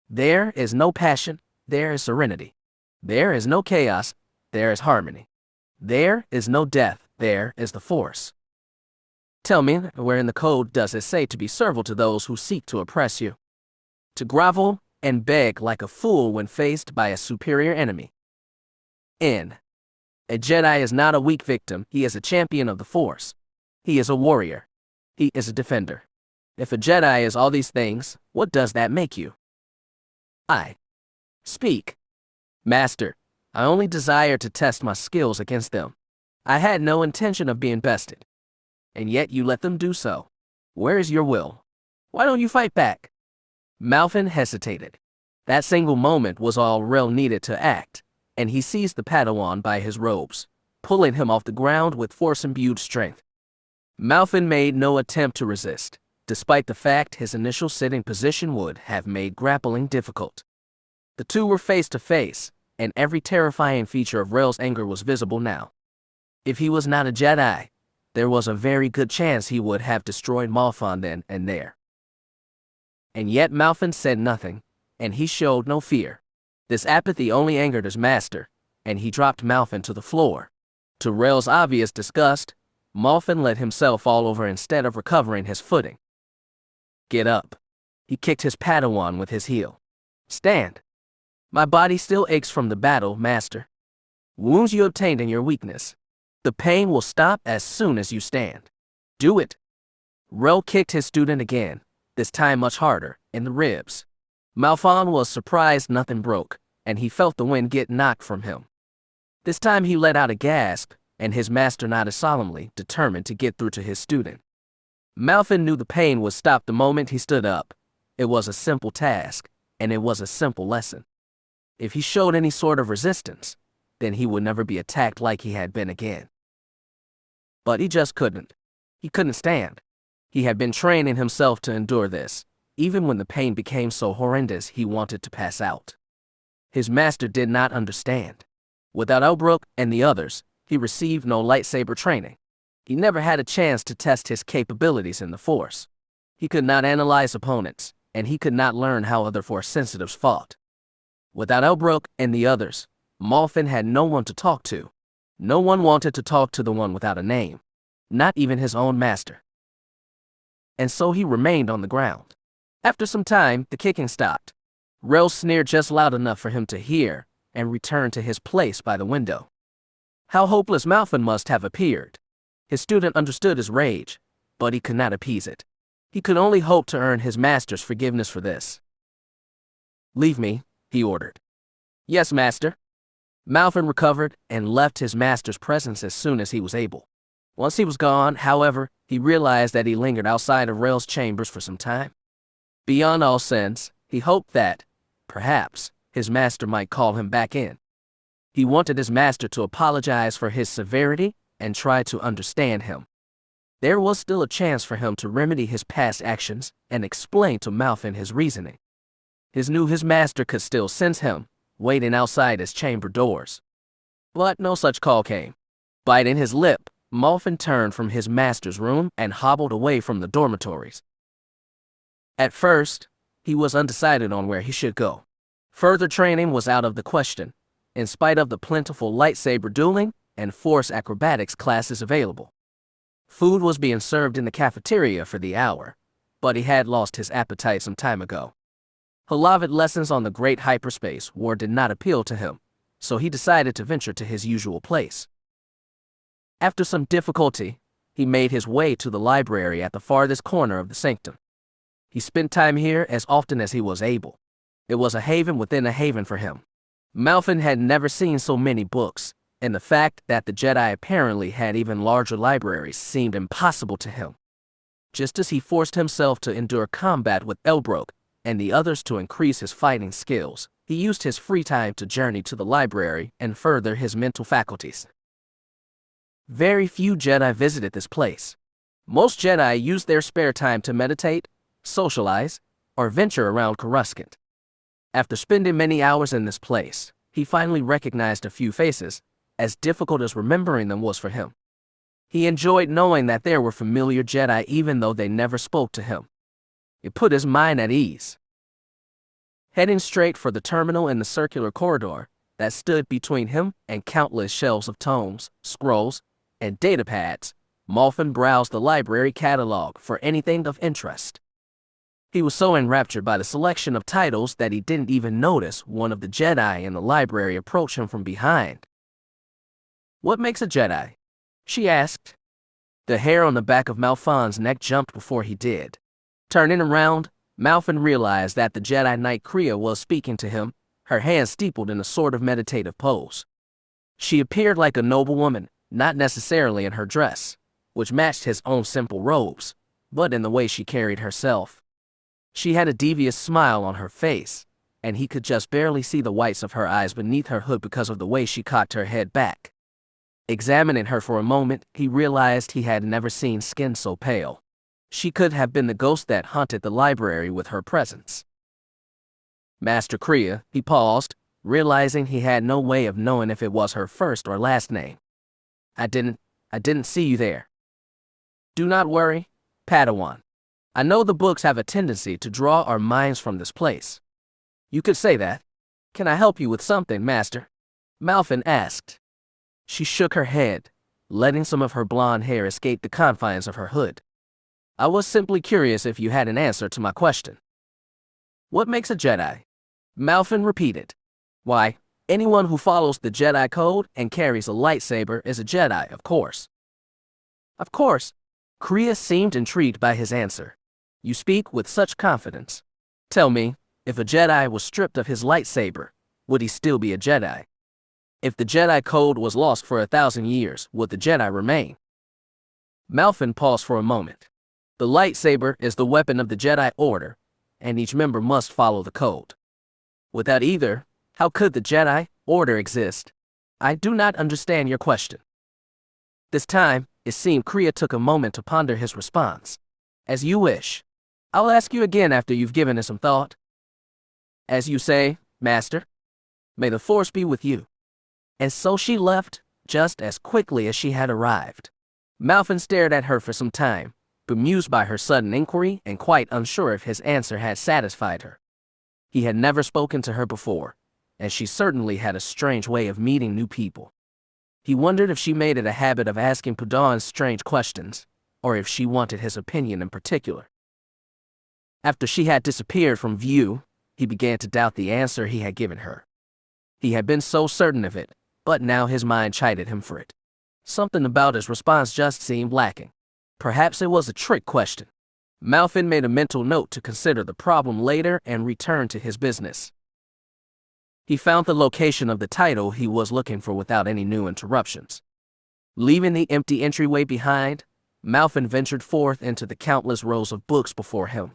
There is no passion, there is serenity. There is no chaos, there is harmony. There is no death, there is the Force." Tell me, where in the code does it say to be servile to those who seek to oppress you? To grovel and beg like a fool when faced by a superior enemy? N. A Jedi is not a weak victim, he is a champion of the Force. He is a warrior. He is a defender. If a Jedi is all these things, what does that make you? I. Speak. Master, I only desire to test my skills against them. I had no intention of being bested. And yet you let them do so. Where is your will? Why don't you fight back? Malfin hesitated. That single moment was all Rel needed to act, and he seized the Padawan by his robes, pulling him off the ground with force-imbued strength. Malfin made no attempt to resist, despite the fact his initial sitting position would have made grappling difficult. The two were face to face, and every terrifying feature of Rel's anger was visible now. If he was not a Jedi, there was a very good chance he would have destroyed Malfin then and there. And yet Malfin said nothing, and he showed no fear. This apathy only angered his master, and he dropped Malfin to the floor. To Rel's obvious disgust, Malfin let himself fall over instead of recovering his footing. Get up. He kicked his Padawan with his heel. Stand. My body still aches from the battle, master. Wounds you obtained in your weakness. The pain will stop as soon as you stand. Do it. Rel kicked his student again, this time much harder, in the ribs. Malfin was surprised nothing broke, and he felt the wind get knocked from him. This time he let out a gasp, and his master nodded solemnly, determined to get through to his student. Malfin knew the pain would stop the moment he stood up. It was a simple task, and it was a simple lesson. If he showed any sort of resistance, then he would never be attacked like he had been again. But he just couldn't. He couldn't stand. He had been training himself to endure this, even when the pain became so horrendous he wanted to pass out. His master did not understand. Without Elbrook and the others, he received no lightsaber training. He never had a chance to test his capabilities in the Force. He could not analyze opponents, and he could not learn how other Force sensitives fought. Without Elbrook and the others, Malfin had no one to talk to. No one wanted to talk to the one without a name, not even his own master. And so he remained on the ground. After some time, the kicking stopped. Rel sneered just loud enough for him to hear, and returned to his place by the window. How hopeless Malfin must have appeared. His student understood his rage, but he could not appease it. He could only hope to earn his master's forgiveness for this. Leave me, he ordered. Yes, master. Malfin recovered and left his master's presence as soon as he was able. Once he was gone, however, he realized that he lingered outside of Rel's chambers for some time. Beyond all sense, he hoped that, perhaps, his master might call him back in. He wanted his master to apologize for his severity and try to understand him. There was still a chance for him to remedy his past actions and explain to Malfin his reasoning. He knew his master could still sense him, waiting outside his chamber doors. But no such call came. Biting his lip, Malfin turned from his master's room and hobbled away from the dormitories. At first, he was undecided on where he should go. Further training was out of the question, in spite of the plentiful lightsaber dueling and force acrobatics classes available. Food was being served in the cafeteria for the hour, but he had lost his appetite some time ago. Halavid lessons on the great hyperspace war did not appeal to him, so he decided to venture to his usual place. After some difficulty, he made his way to the library at the farthest corner of the sanctum. He spent time here as often as he was able. It was a haven within a haven for him. Malfin had never seen so many books, and the fact that the Jedi apparently had even larger libraries seemed impossible to him. Just as he forced himself to endure combat with Elbrook and the others to increase his fighting skills, he used his free time to journey to the library and further his mental faculties. Very few Jedi visited this place. Most Jedi used their spare time to meditate, socialize, or venture around Coruscant. After spending many hours in this place, he finally recognized a few faces, as difficult as remembering them was for him. He enjoyed knowing that there were familiar Jedi even though they never spoke to him. It put his mind at ease. Heading straight for the terminal in the circular corridor that stood between him and countless shelves of tomes, scrolls, and datapads, Malfin browsed the library catalog for anything of interest. He was so enraptured by the selection of titles that he didn't even notice one of the Jedi in the library approach him from behind, What makes a Jedi? She asked. The hair on the back of Malfon's neck jumped before he did. Turning around, Malfon realized that the Jedi Knight Kreia was speaking to him, her hands steepled in a sort of meditative pose. She appeared like a noble woman, not necessarily in her dress, which matched his own simple robes, but in the way she carried herself. She had a devious smile on her face, and he could just barely see the whites of her eyes beneath her hood because of the way she cocked her head back. Examining her for a moment, he realized he had never seen skin so pale. She could have been the ghost that haunted the library with her presence. Master Kreia, he paused, realizing he had no way of knowing if it was her first or last name. I didn't see you there. Do not worry, Padawan. I know the books have a tendency to draw our minds from this place. You could say that. Can I help you with something, Master? Malfon asked. She shook her head, letting some of her blonde hair escape the confines of her hood. I was simply curious if you had an answer to my question. What makes a Jedi? Malfon repeated. Why, anyone who follows the Jedi Code and carries a lightsaber is a Jedi, of course. Of course. Kreia seemed intrigued by his answer. You speak with such confidence. Tell me, if a Jedi was stripped of his lightsaber, would he still be a Jedi? If the Jedi Code was lost for 1,000 years, would the Jedi remain? Malfon paused for a moment. The lightsaber is the weapon of the Jedi Order, and each member must follow the code. Without either, how could the Jedi Order exist? I do not understand your question. This time, it seemed Kreia took a moment to ponder his response. As you wish. I'll ask you again after you've given it some thought. As you say, Master. May the Force be with you. And so she left, just as quickly as she had arrived. Malfon stared at her for some time, bemused by her sudden inquiry and quite unsure if his answer had satisfied her. He had never spoken to her before, and she certainly had a strange way of meeting new people. He wondered if she made it a habit of asking Padawan strange questions, or if she wanted his opinion in particular. After she had disappeared from view, he began to doubt the answer he had given her. He had been so certain of it, but now his mind chided him for it. Something about his response just seemed lacking. Perhaps it was a trick question. Malfon made a mental note to consider the problem later and returned to his business. He found the location of the title he was looking for without any new interruptions. Leaving the empty entryway behind, Malfon ventured forth into the countless rows of books before him.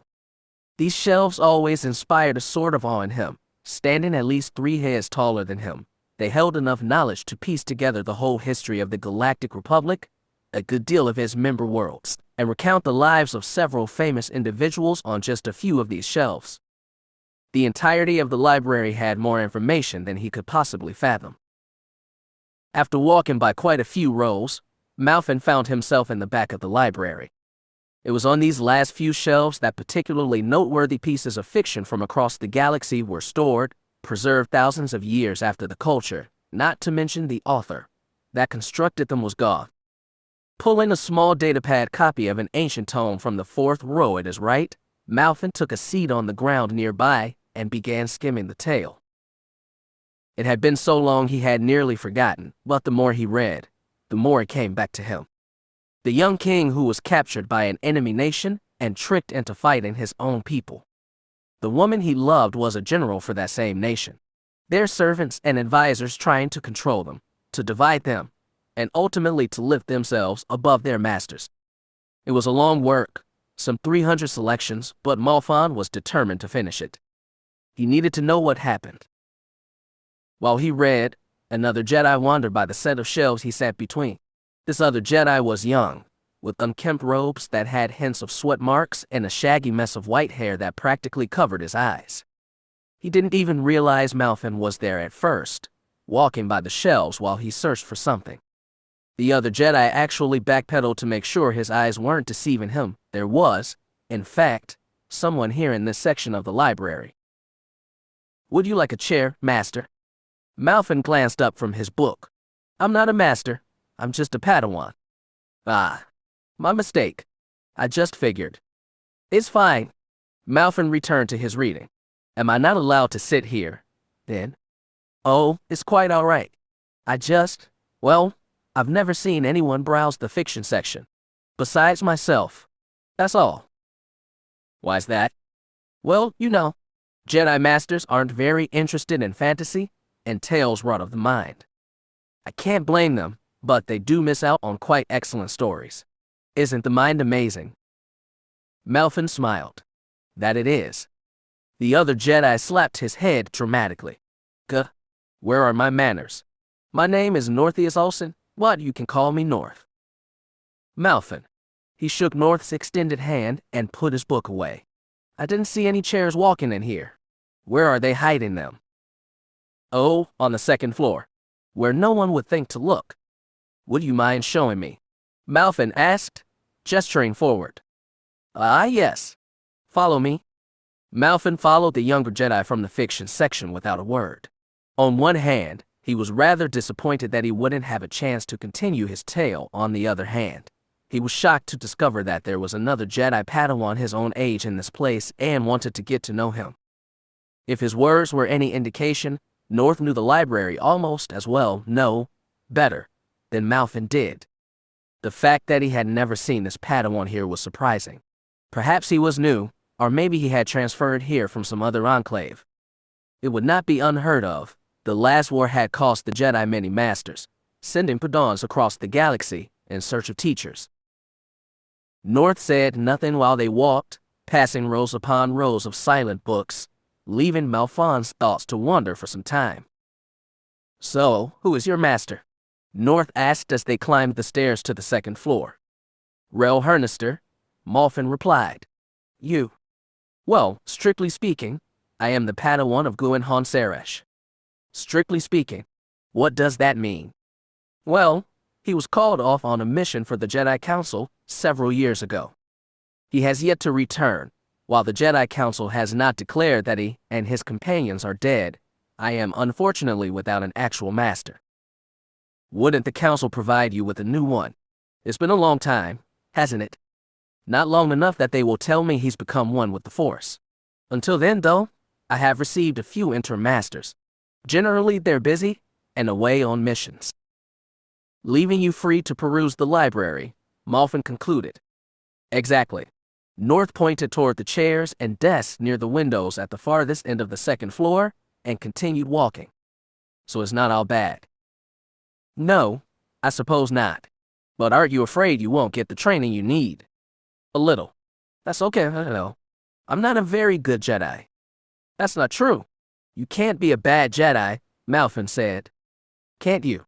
These shelves always inspired a sort of awe in him. Standing at least 3 heads taller than him, they held enough knowledge to piece together the whole history of the Galactic Republic, a good deal of its member worlds, and recount the lives of several famous individuals on just a few of these shelves. The entirety of the library had more information than he could possibly fathom. After walking by quite a few rows, Malfon found himself in the back of the library. It was on these last few shelves that particularly noteworthy pieces of fiction from across the galaxy were stored, preserved thousands of years after the culture, not to mention the author that constructed them was gone. Pulling a small datapad copy of an ancient tome from the 4th row at his right, Malfon took a seat on the ground nearby and began skimming the tale. It had been so long he had nearly forgotten, but the more he read, the more it came back to him. The young king who was captured by an enemy nation and tricked into fighting his own people. The woman he loved was a general for that same nation. Their servants and advisors trying to control them, to divide them, and ultimately to lift themselves above their masters. It was a long work, some 300 selections, but Malfon was determined to finish it. He needed to know what happened. While he read, another Jedi wandered by the set of shelves he sat between. This other Jedi was young, with unkempt robes that had hints of sweat marks and a shaggy mess of white hair that practically covered his eyes. He didn't even realize Malfon was there at first, walking by the shelves while he searched for something. The other Jedi actually backpedaled to make sure his eyes weren't deceiving him. There was, in fact, someone here in this section of the library. Would you like a chair, Master? Malfon glanced up from his book. I'm not a master. I'm just a Padawan. Ah, my mistake. I just figured. It's fine. Malfon returned to his reading. Am I not allowed to sit here, then? Oh, it's quite all right. Well, I've never seen anyone browse the fiction section. Besides myself. That's all. Why's that? Well, you know, Jedi Masters aren't very interested in fantasy and tales wrought of the mind. I can't blame them, but they do miss out on quite excellent stories. Isn't the mind amazing? Malfin smiled. That it is. The other Jedi slapped his head dramatically. Where are my manners? My name is Northeus Olsen, but you can call me North. Malfin. He shook North's extended hand and put his book away. I didn't see any chairs walking in here. Where are they hiding them? Oh, on the second floor, where no one would think to look. Would you mind showing me? Malfin asked, gesturing forward. Yes. Follow me. Malfin followed the younger Jedi from the fiction section without a word. On one hand, he was rather disappointed that he wouldn't have a chance to continue his tale. On the other hand, he was shocked to discover that there was another Jedi Padawan his own age in this place and wanted to get to know him. If his words were any indication, North knew the library almost as well, no, better, than Malfin did. The fact that he had never seen this Padawan here was surprising. Perhaps he was new, or maybe he had transferred here from some other enclave. It would not be unheard of. The last war had cost the Jedi many masters, sending Padawans across the galaxy in search of teachers. North said nothing while they walked, passing rows upon rows of silent books, leaving Malfin's thoughts to wander for some time. So, who is your master? North asked as they climbed the stairs to the second floor. Rel Hernister, Malfin replied. You. Well, strictly speaking, I am the Padawan of Guin Han Seresh. Strictly speaking, what does that mean? Well, he was called off on a mission for the Jedi Council several years ago. He has yet to return. While the Jedi Council has not declared that he and his companions are dead, I am unfortunately without an actual master. Wouldn't the Council provide you with a new one? It's been a long time, hasn't it? Not long enough that they will tell me he's become one with the Force. Until then, though, I have received a few interim masters. Generally, they're busy and away on missions. Leaving you free to peruse the library, Malfin concluded. Exactly. North pointed toward the chairs and desks near the windows at the farthest end of the second floor and continued walking. So it's not all bad. No, I suppose not. But aren't you afraid you won't get the training you need? A little. That's okay, I know. I'm not a very good Jedi. That's not true. You can't be a bad Jedi, Malfin said. Can't you?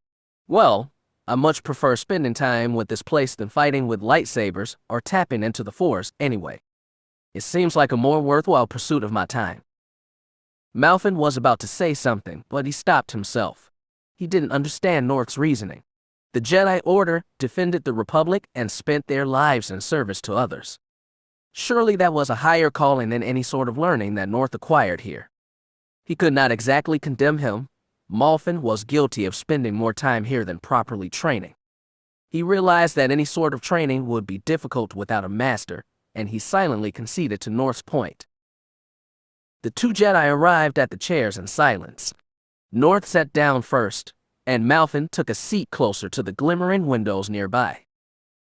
Well, I much prefer spending time with this place than fighting with lightsabers or tapping into the Force anyway. It seems like a more worthwhile pursuit of my time. Malfin was about to say something, but he stopped himself. He didn't understand North's reasoning. The Jedi Order defended the Republic and spent their lives in service to others. Surely that was a higher calling than any sort of learning that North acquired here. He could not exactly condemn him. Malfin was guilty of spending more time here than properly training. He realized that any sort of training would be difficult without a master, and he silently conceded to North's point. The two Jedi arrived at the chairs in silence. North sat down first, and Malfin took a seat closer to the glimmering windows nearby.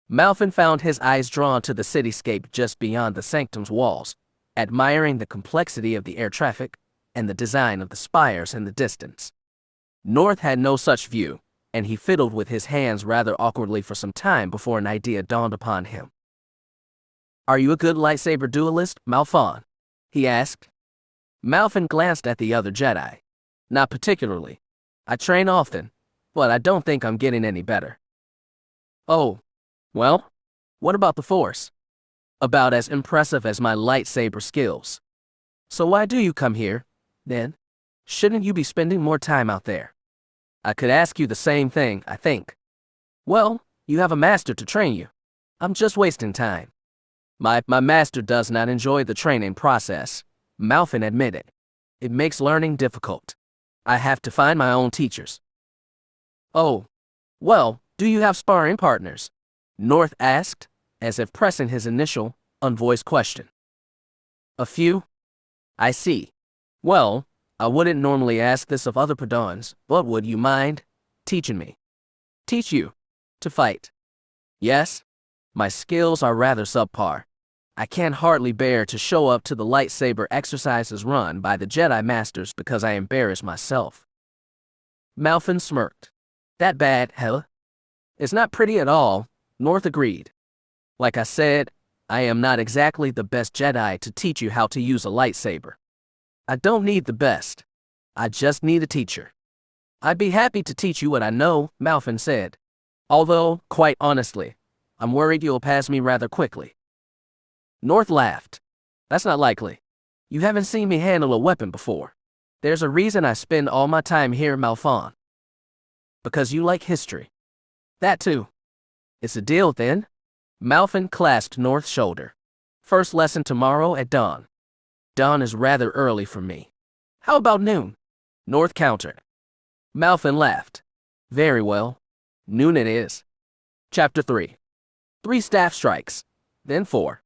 Malfin found his eyes drawn to the cityscape just beyond the sanctum's walls, admiring the complexity of the air traffic and the design of the spires in the distance. North had no such view, and he fiddled with his hands rather awkwardly for some time before an idea dawned upon him. Are you a good lightsaber duelist, Malfin? He asked. Malfin glanced at the other Jedi. Not particularly. I train often, but I don't think I'm getting any better. Oh, well, what about the Force? About as impressive as my lightsaber skills. So why do you come here, then? Shouldn't you be spending more time out there? I could ask you the same thing, I think. Well, you have a master to train you. I'm just wasting time. My master does not enjoy the training process, Malfin admitted. It makes learning difficult. I have to find my own teachers. Oh, well, do you have sparring partners? North asked, as if pressing his initial, unvoiced question. A few? I see. Well, I wouldn't normally ask this of other Padawans, but would you mind teaching me? Teach you? To fight. Yes, my skills are rather subpar. I can hardly bear to show up to the lightsaber exercises run by the Jedi Masters because I embarrass myself. Malfin smirked. That bad, huh? It's not pretty at all, North agreed. Like I said, I am not exactly the best Jedi to teach you how to use a lightsaber. I don't need the best. I just need a teacher. I'd be happy to teach you what I know, Malfin said. Although, quite honestly, I'm worried you'll pass me rather quickly. North laughed. That's not likely. You haven't seen me handle a weapon before. There's a reason I spend all my time here, Malfon. Because you like history. That too. It's a deal then? Malfin clasped North's shoulder. First lesson tomorrow at dawn. Dawn is rather early for me. How about noon? North countered. Malfin laughed. Very well. Noon it is. Chapter 3. 3 staff strikes. Then 4.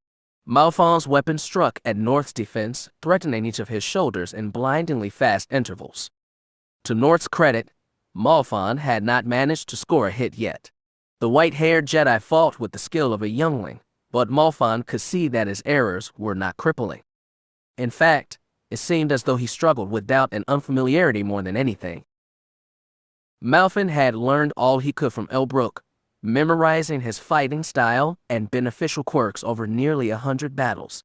Malfon's weapon struck at North's defense, threatening each of his shoulders in blindingly fast intervals. To North's credit, Malfon had not managed to score a hit yet. The white-haired Jedi fought with the skill of a youngling, but Malfon could see that his errors were not crippling. In fact, it seemed as though he struggled with doubt and unfamiliarity more than anything. Malfin had learned all he could from Elbrook, memorizing his fighting style and beneficial quirks over nearly 100 battles.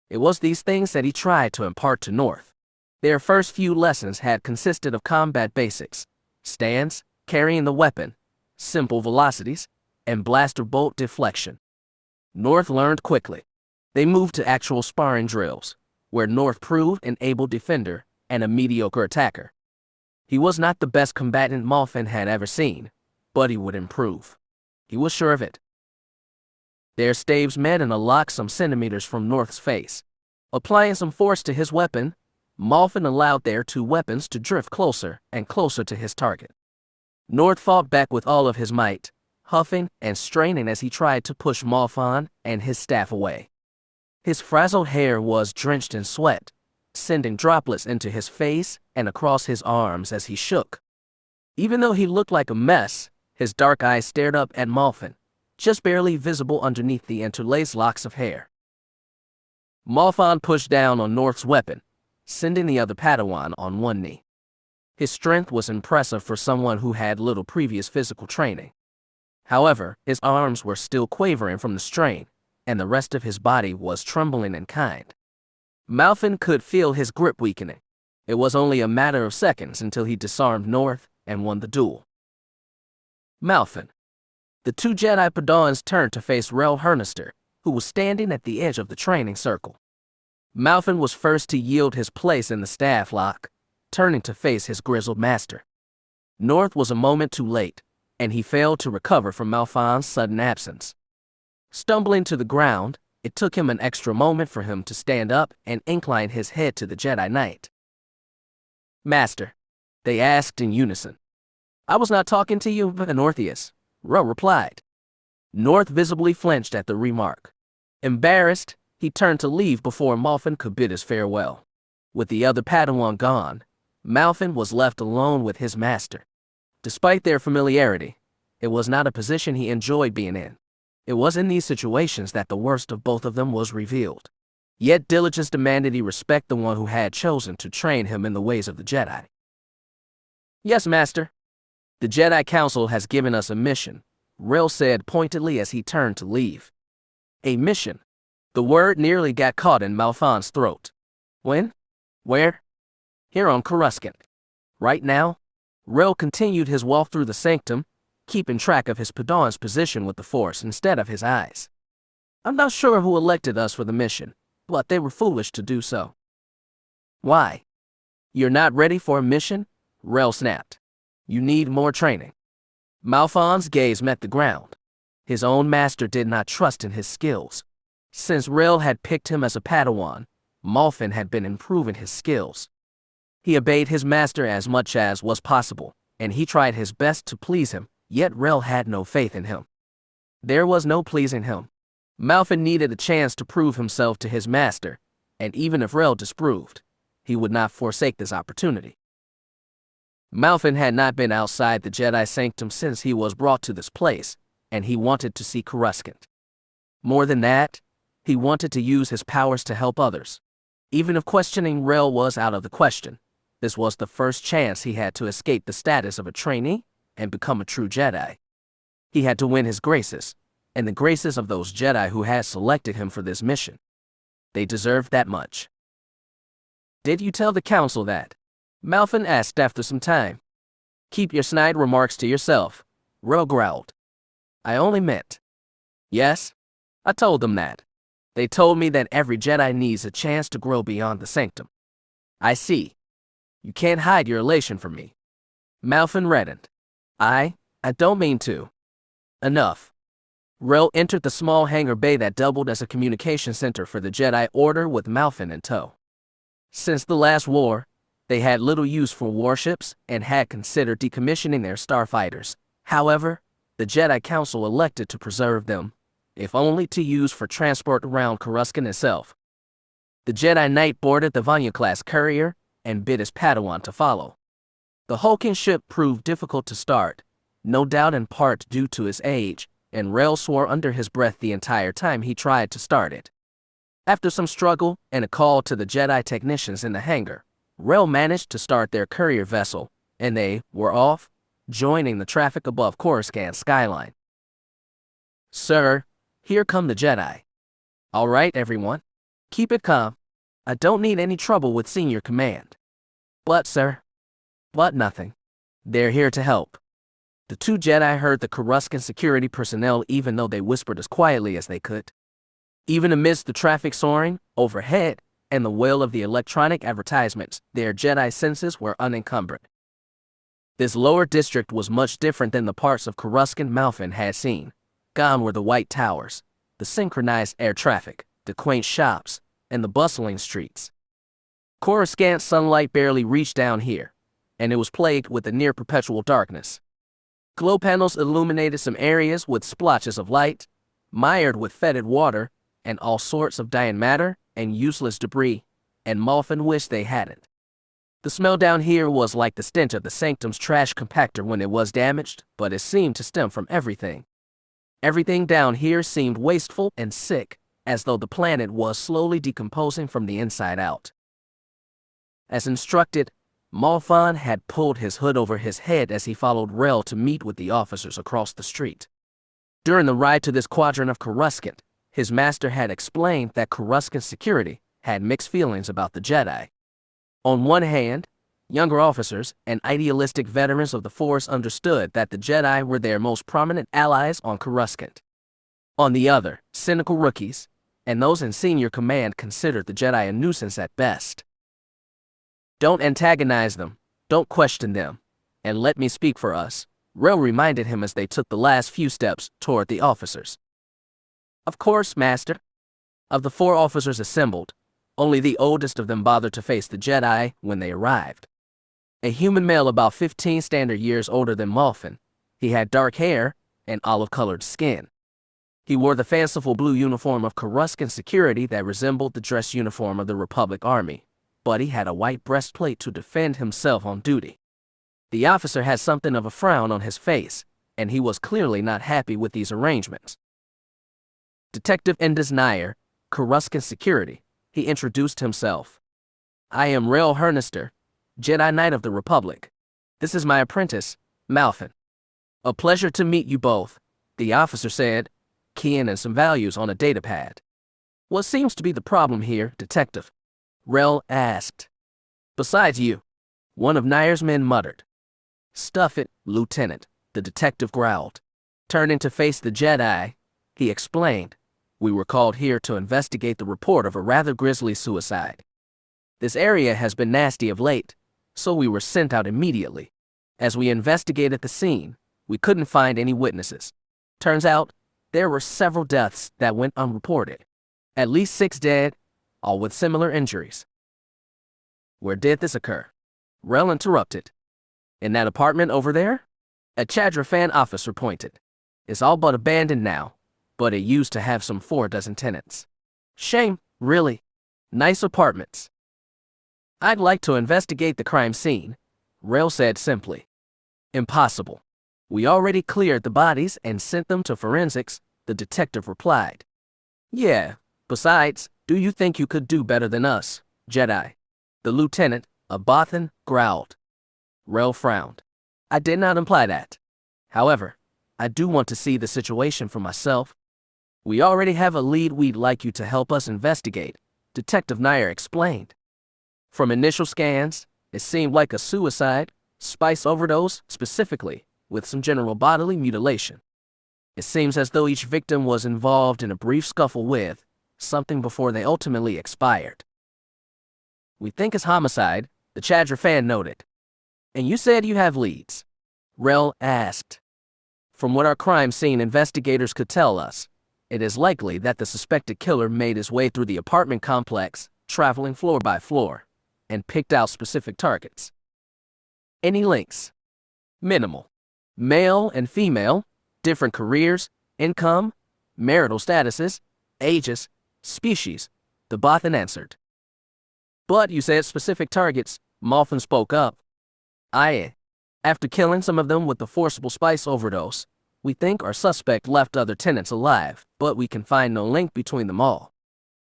It was these things that he tried to impart to North. Their first few lessons had consisted of combat basics, stance, carrying the weapon, simple velocities, and blaster bolt deflection. North learned quickly. They moved to actual sparring drills, where North proved an able defender and a mediocre attacker. He was not the best combatant Malfin had ever seen, but he would improve. He was sure of it. Their staves met in a lock some centimeters from North's face. Applying some force to his weapon, Malfin allowed their 2 weapons to drift closer and closer to his target. North fought back with all of his might, huffing and straining as he tried to push Malfon and his staff away. His frazzled hair was drenched in sweat, sending droplets into his face and across his arms as he shook. Even though he looked like a mess, his dark eyes stared up at Malfin, just barely visible underneath the interlaced locks of hair. Malfon pushed down on North's weapon, sending the other Padawan on one knee. His strength was impressive for someone who had little previous physical training. However, his arms were still quavering from the strain, and the rest of his body was trembling in kind. Malfin could feel his grip weakening. It was only a matter of seconds until he disarmed North and won the duel. Malfin. The 2 Jedi Padawans turned to face Rel Hernister, who was standing at the edge of the training circle. Malfin was first to yield his place in the staff lock, turning to face his grizzled master. North was a moment too late, and he failed to recover from Malfon's sudden absence. Stumbling to the ground, it took him an extra moment for him to stand up and incline his head to the Jedi Knight. Master, they asked in unison. I was not talking to you, Northeus, Rel replied. North visibly flinched at the remark. Embarrassed, he turned to leave before Malfin could bid his farewell. With the other Padawan gone, Malfin was left alone with his master. Despite their familiarity, it was not a position he enjoyed being in. It was in these situations that the worst of both of them was revealed. Yet diligence demanded he respect the one who had chosen to train him in the ways of the Jedi. Yes, Master. The Jedi Council has given us a mission, Rel said pointedly as he turned to leave. A mission. The word nearly got caught in Malfon's throat. When? Where? Here on Coruscant. Right now? Rel continued his walk through the sanctum, keeping track of his Padawan's position with the Force instead of his eyes. I'm not sure who elected us for the mission, but they were foolish to do so. Why? You're not ready for a mission? Rel snapped. You need more training. Malfon's gaze met the ground. His own master did not trust in his skills. Since Rel had picked him as a Padawan, Malfin had been improving his skills. He obeyed his master as much as was possible, and he tried his best to please him, yet Rel had no faith in him. There was no pleasing him. Malfin needed a chance to prove himself to his master, and even if Rel disproved, he would not forsake this opportunity. Malfin had not been outside the Jedi Sanctum since he was brought to this place, and he wanted to see Coruscant. More than that, he wanted to use his powers to help others. Even if questioning Rel was out of the question, this was the first chance he had to escape the status of a trainee and become a true Jedi. He had to win his graces, and the graces of those Jedi who had selected him for this mission. They deserved that much. "Did you tell the council that?" Malfin asked after some time. "Keep your snide remarks to yourself," Rel growled. "I only meant." "Yes, I told them that. They told me that every Jedi needs a chance to grow beyond the sanctum." "I see. You can't hide your elation from me." Malfin reddened. I don't mean to." "Enough." Rel entered the small hangar bay that doubled as a communication center for the Jedi Order with Malfin in tow. Since the last war, they had little use for warships and had considered decommissioning their starfighters. However, the Jedi Council elected to preserve them, if only to use for transport around Coruscant itself. The Jedi Knight boarded the Valiant-class courier and bid his Padawan to follow. The hulking ship proved difficult to start, no doubt in part due to his age, and Rel swore under his breath the entire time he tried to start it. After some struggle and a call to the Jedi technicians in the hangar, Rel managed to start their courier vessel, and they were off, joining the traffic above Coruscant's skyline. "Sir, here come the Jedi." "All right, everyone. Keep it calm. I don't need any trouble with senior command." "But, sir." "But nothing. They're here to help." The two Jedi heard the Coruscant security personnel even though they whispered as quietly as they could. Even amidst the traffic soaring overhead and the wail of the electronic advertisements, their Jedi senses were unencumbered. This lower district was much different than the parts of Coruscant Malfin had seen. Gone were the white towers, the synchronized air traffic, the quaint shops, and the bustling streets. Coruscant's sunlight barely reached down here, and it was plagued with a near-perpetual darkness. Glow panels illuminated some areas with splotches of light, mired with fetid water, and all sorts of dying matter and useless debris, and Malfin wished they hadn't. The smell down here was like the stench of the Sanctum's trash compactor when it was damaged, but it seemed to stem from everything. Everything down here seemed wasteful and sick, as though the planet was slowly decomposing from the inside out. As instructed, Malfin had pulled his hood over his head as he followed Rel to meet with the officers across the street. During the ride to this quadrant of Coruscant, his master had explained that Coruscant security had mixed feelings about the Jedi. On one hand, younger officers and idealistic veterans of the Force understood that the Jedi were their most prominent allies on Coruscant. On the other, cynical rookies, and those in senior command considered the Jedi a nuisance at best. "Don't antagonize them, don't question them, and let me speak for us," Rel reminded him as they took the last few steps toward the officers. "Of course, Master." Of the 4 officers assembled, only the oldest of them bothered to face the Jedi when they arrived. A human male about 15 standard years older than Malfin, he had dark hair and olive-colored skin. He wore the fanciful blue uniform of Coruscant security that resembled the dress uniform of the Republic Army, but he had a white breastplate to defend himself on duty. The officer had something of a frown on his face, and he was clearly not happy with these arrangements. "Detective Endis Nair, Coruscant security," he introduced himself. "I am Rel Hernister, Jedi Knight of the Republic. This is my apprentice, Malfin." "A pleasure to meet you both," the officer said, keying in some values on a datapad. "What seems to be the problem here, Detective?" Rel asked. "Besides you," one of Nair's men muttered. "Stuff it, Lieutenant," the detective growled. Turning to face the Jedi, he explained, "We were called here to investigate the report of a rather grisly suicide. This area has been nasty of late, so we were sent out immediately. As we investigated the scene, we couldn't find any witnesses. Turns out, there were several deaths that went unreported. At least 6 dead, all with similar injuries." "Where did this occur?" Rel interrupted. "In that apartment over there?" A Chadrafan officer pointed. "It's all but abandoned now, but it used to have some 4 dozen tenants. Shame, really. Nice apartments." "I'd like to investigate the crime scene," Rel said simply. Impossible. We already cleared the bodies and sent them to forensics, the detective replied. Yeah, besides, do you think you could do better than us, Jedi? The lieutenant, a Bothan, growled. Rel frowned. I did not imply that. However, I do want to see the situation for myself. We already have a lead we'd like you to help us investigate, Detective Nair explained. From initial scans, it seemed like a suicide, spice overdose specifically, with some general bodily mutilation. It seems as though each victim was involved in a brief scuffle with something before they ultimately expired. We think it's homicide, the Chadra fan noted. And you said you have leads? Rel asked. From what our crime scene investigators could tell us, it is likely that the suspected killer made his way through the apartment complex, traveling floor by floor, and picked out specific targets. Any links? Minimal. Male and female, different careers, income, marital statuses, ages, species, the Bothan answered. But you said specific targets, Malfin spoke up. Aye. After killing some of them with the forcible spice overdose, we think our suspect left other tenants alive, but we can find no link between them all.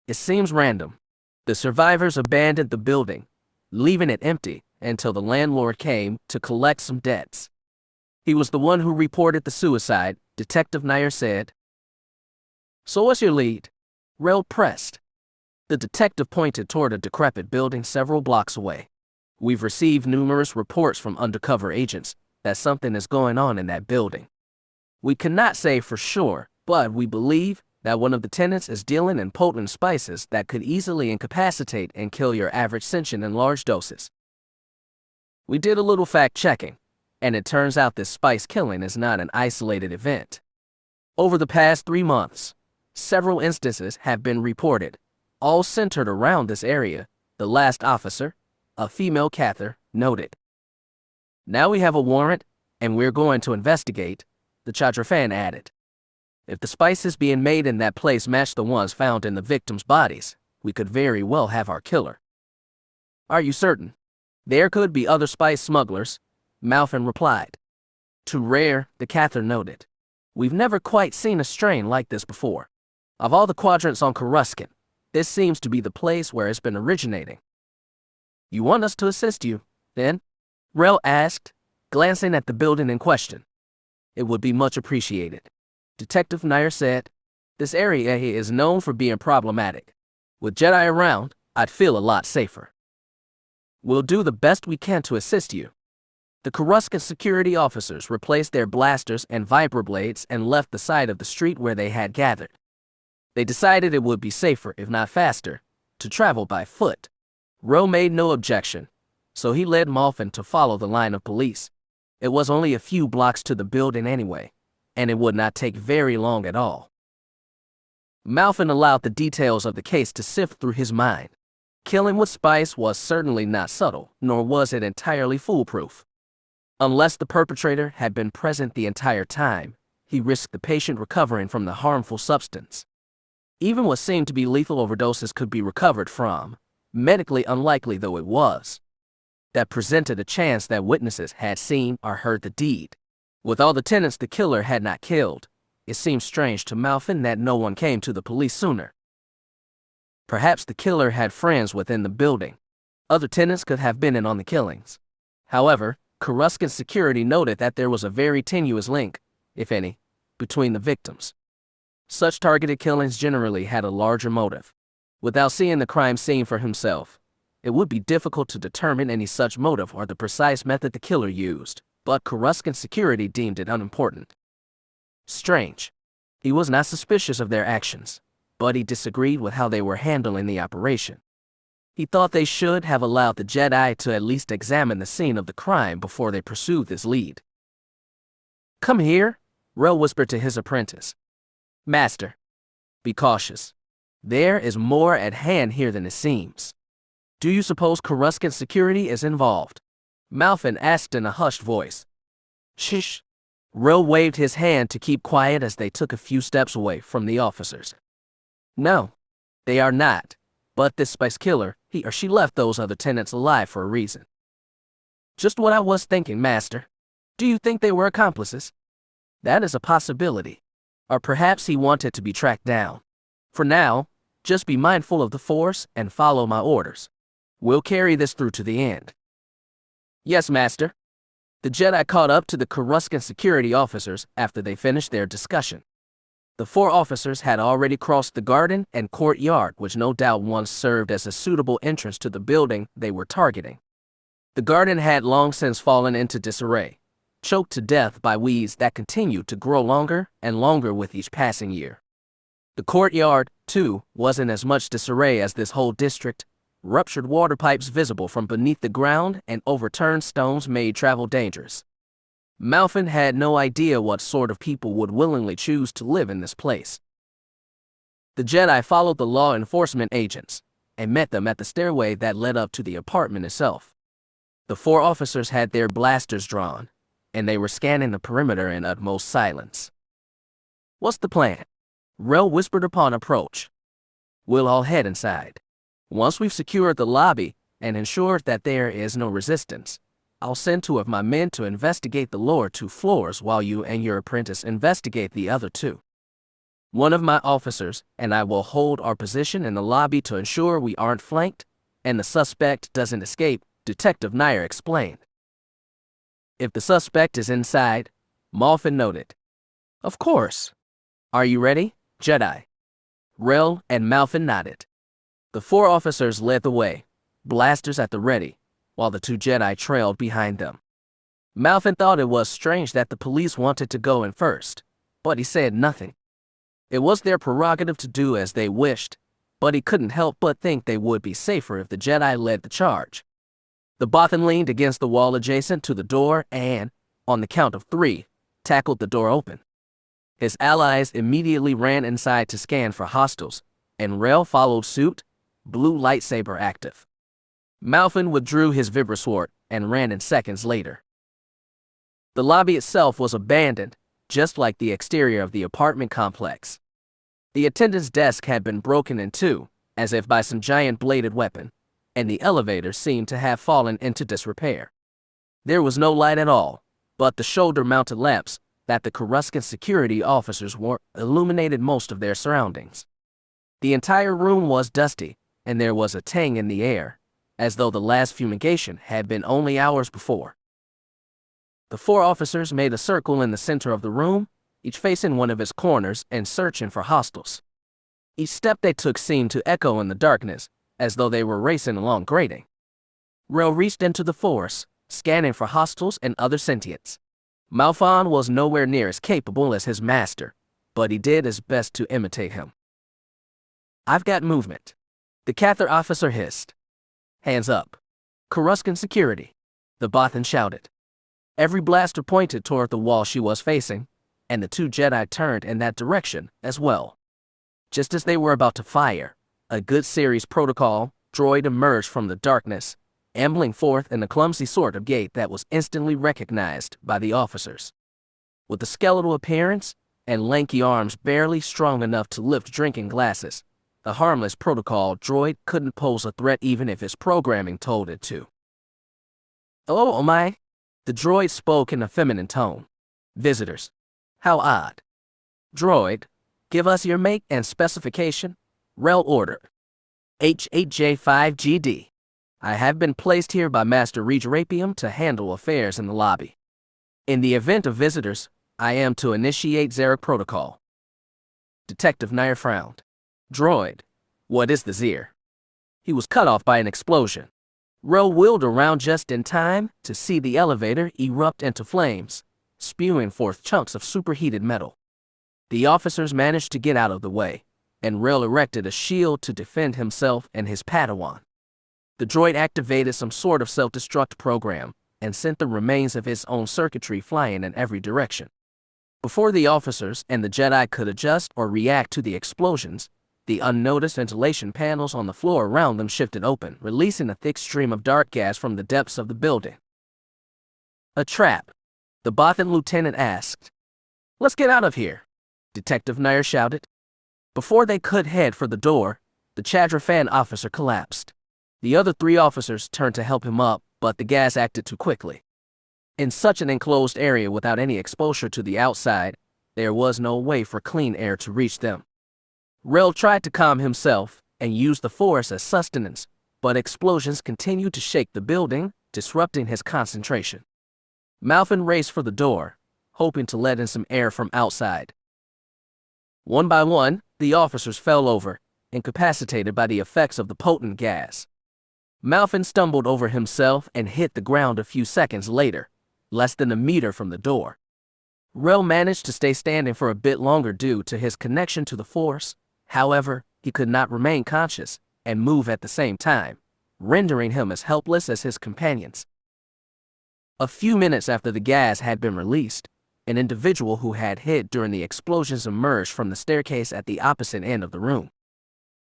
It seems random. The survivors abandoned the building, leaving it empty until the landlord came to collect some debts. He was the one who reported the suicide, Detective Nair said. So what's your lead? Rel pressed. The detective pointed toward a decrepit building several blocks away. We've received numerous reports from undercover agents that something is going on in that building. We cannot say for sure, but we believe that one of the tenants is dealing in potent spices that could easily incapacitate and kill your average sentient in large doses. We did a little fact-checking, and it turns out this spice killing is not an isolated event. Over the past 3 months, several instances have been reported, all centered around this area, the last officer, a female Cather, noted. Now we have a warrant, and we're going to investigate, the Chadrafan added. If the spices being made in that place match the ones found in the victims' bodies, we could very well have our killer. Are you certain? There could be other spice smugglers, Malfin replied. Too rare, the Cather noted. We've never quite seen a strain like this before. Of all the quadrants on Coruscant, this seems to be the place where it's been originating. You want us to assist you, then? Rel asked, glancing at the building in question. It would be much appreciated. Detective Nair said, this area here is known for being problematic. With Jedi around, I'd feel a lot safer. We'll do the best we can to assist you. The Coruscant security officers replaced their blasters and vibroblades and left the side of the street where they had gathered. They decided it would be safer, if not faster, to travel by foot. Rel made no objection, so he led Malfin to follow the line of police. It was only a few blocks to the building anyway, and it would not take very long at all. Malfin allowed the details of the case to sift through his mind. Killing with spice was certainly not subtle, nor was it entirely foolproof. Unless the perpetrator had been present the entire time, he risked the patient recovering from the harmful substance. Even what seemed to be lethal overdoses could be recovered from, medically unlikely though it was. That presented a chance that witnesses had seen or heard the deed. With all the tenants the killer had not killed, it seemed strange to Malfin that no one came to the police sooner. Perhaps the killer had friends within the building. Other tenants could have been in on the killings. However, Coruscant security noted that there was a very tenuous link, if any, between the victims. Such targeted killings generally had a larger motive. Without seeing the crime scene for himself, it would be difficult to determine any such motive or the precise method the killer used, but Coruscant security deemed it unimportant. Strange. He was not suspicious of their actions, but he disagreed with how they were handling the operation. He thought they should have allowed the Jedi to at least examine the scene of the crime before they pursued this lead. Come here, Rel whispered to his apprentice. Master, be cautious. There is more at hand here than it seems. Do you suppose Coruscant security is involved? Malfin asked in a hushed voice. Shh. Rel waved his hand to keep quiet as they took a few steps away from the officers. No, they are not. But this spice killer, he or she left those other tenants alive for a reason. Just what I was thinking, Master. Do you think they were accomplices? That is a possibility. Or perhaps he wanted to be tracked down. For now, just be mindful of the Force and follow my orders. We'll carry this through to the end. Yes, Master. The Jedi caught up to the Coruscant security officers after they finished their discussion. The 4 officers had already crossed the garden and courtyard, which no doubt once served as a suitable entrance to the building they were targeting. The garden had long since fallen into disarray, choked to death by weeds that continued to grow longer and longer with each passing year. The courtyard, too, was in as much disarray as this whole district. Ruptured water pipes visible from beneath the ground and overturned stones made travel dangerous. Malfin had no idea what sort of people would willingly choose to live in this place. The Jedi followed the law enforcement agents and met them at the stairway that led up to the apartment itself. The 4 officers had their blasters drawn, and they were scanning the perimeter in utmost silence. What's the plan? Rel whispered upon approach. We'll all head inside. Once we've secured the lobby and ensured that there is no resistance, I'll send 2 of my men to investigate the lower 2 floors while you and your apprentice investigate the other 2. One of my officers and I will hold our position in the lobby to ensure we aren't flanked and the suspect doesn't escape, Detective Nair explained. If the suspect is inside, Malfin noted. Of course. Are you ready, Jedi? Rel and Malfin nodded. The 4 officers led the way, blasters at the ready, while the 2 Jedi trailed behind them. Malfin thought it was strange that the police wanted to go in first, but he said nothing. It was their prerogative to do as they wished, but he couldn't help but think they would be safer if the Jedi led the charge. The Bothan leaned against the wall adjacent to the door and, on the count of 3, tackled the door open. His allies immediately ran inside to scan for hostiles, and Rel followed suit, blue lightsaber active. Malfin withdrew his vibrasword and ran in seconds later. The lobby itself was abandoned, just like the exterior of the apartment complex. The attendant's desk had been broken in 2, as if by some giant bladed weapon, and the elevator seemed to have fallen into disrepair. There was no light at all, but the shoulder-mounted lamps that the Coruscant security officers wore illuminated most of their surroundings. The entire room was dusty, and there was a tang in the air, as though the last fumigation had been only hours before. The 4 officers made a circle in the center of the room, each facing one of its corners and searching for hostiles. Each step they took seemed to echo in the darkness, as though they were racing along grating. Rel reached into the Force, scanning for hostiles and other sentients. Malfin was nowhere near as capable as his master, but he did his best to imitate him. I've got movement, the Cathar officer hissed. Hands up. Coruscant security, the Bothan shouted. Every blaster pointed toward the wall she was facing, and the 2 Jedi turned in that direction as well. Just as they were about to fire, a good series protocol droid emerged from the darkness, ambling forth in a clumsy sort of gait that was instantly recognized by the officers. With a skeletal appearance and lanky arms barely strong enough to lift drinking glasses, the harmless protocol droid couldn't pose a threat even if his programming told it to. Oh my, the droid spoke in a feminine tone. Visitors. How odd. Droid, give us your make and specification. Rel order. H8J5GD. I have been placed here by Master Redrapium to handle affairs in the lobby. In the event of visitors, I am to initiate Zarek protocol. Detective Nair frowned. Droid, what is the Zir? He was cut off by an explosion. Rel wheeled around just in time to see the elevator erupt into flames, spewing forth chunks of superheated metal. The officers managed to get out of the way, and Rel erected a shield to defend himself and his Padawan. The droid activated some sort of self-destruct program and sent the remains of his own circuitry flying in every direction. Before the officers and the Jedi could adjust or react to the explosions, the unnoticed ventilation panels on the floor around them shifted open, releasing a thick stream of dark gas from the depths of the building. A trap, the Bothan lieutenant asked. Let's get out of here, Detective Nair shouted. Before they could head for the door, the Chadrafan officer collapsed. The other 3 officers turned to help him up, but the gas acted too quickly. In such an enclosed area without any exposure to the outside, there was no way for clean air to reach them. Rel tried to calm himself and use the force as sustenance, but explosions continued to shake the building, disrupting his concentration. Malfin raced for the door, hoping to let in some air from outside. One by one, the officers fell over, incapacitated by the effects of the potent gas. Malfin stumbled over himself and hit the ground a few seconds later, less than a meter from the door. Rel managed to stay standing for a bit longer due to his connection to the Force. However, he could not remain conscious and move at the same time, rendering him as helpless as his companions. A few minutes after the gas had been released, an individual who had hid during the explosions emerged from the staircase at the opposite end of the room.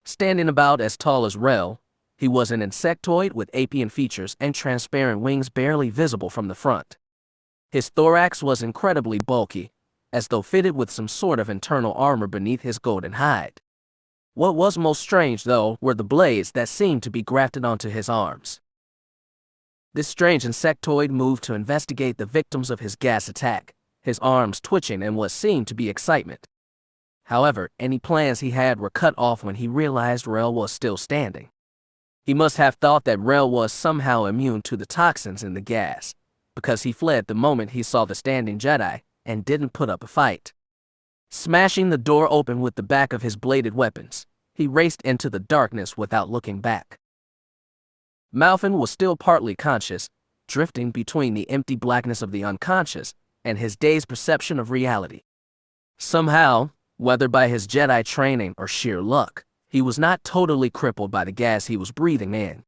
Standing about as tall as Rel, he was an insectoid with apian features and transparent wings barely visible from the front. His thorax was incredibly bulky, as though fitted with some sort of internal armor beneath his golden hide. What was most strange, though, were the blades that seemed to be grafted onto his arms. This strange insectoid moved to investigate the victims of his gas attack, his arms twitching in what seemed to be excitement. However, any plans he had were cut off when he realized Rel was still standing. He must have thought that Rel was somehow immune to the toxins in the gas, because he fled the moment he saw the standing Jedi and didn't put up a fight. Smashing the door open with the back of his bladed weapons, he raced into the darkness without looking back. Malfin was still partly conscious, drifting between the empty blackness of the unconscious and his dazed perception of reality. Somehow, whether by his Jedi training or sheer luck, he was not totally crippled by the gas he was breathing in.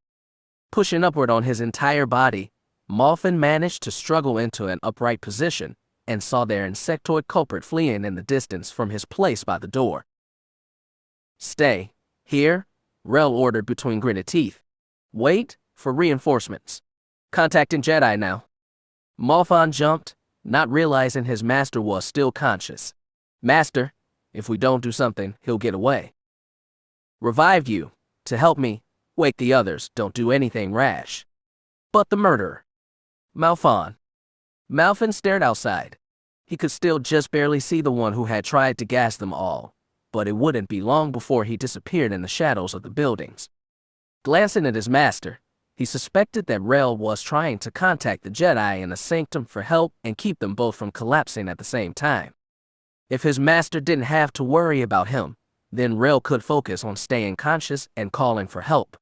Pushing upward on his entire body, Malfin managed to struggle into an upright position and saw their insectoid culprit fleeing in the distance from his place by the door. "Stay here," Rel ordered between gritted teeth. "Wait for reinforcements. Contacting Jedi now." Malfin jumped, not realizing his master was still conscious. "Master, if we don't do something, he'll get away." "Revived you, to help me. Wake the others, don't do anything rash." "But the murderer." Malfin stared outside. He could still just barely see the one who had tried to gas them all, but it wouldn't be long before he disappeared in the shadows of the buildings. Glancing at his master, he suspected that Rel was trying to contact the Jedi in the sanctum for help and keep them both from collapsing at the same time. If his master didn't have to worry about him, then Rel could focus on staying conscious and calling for help.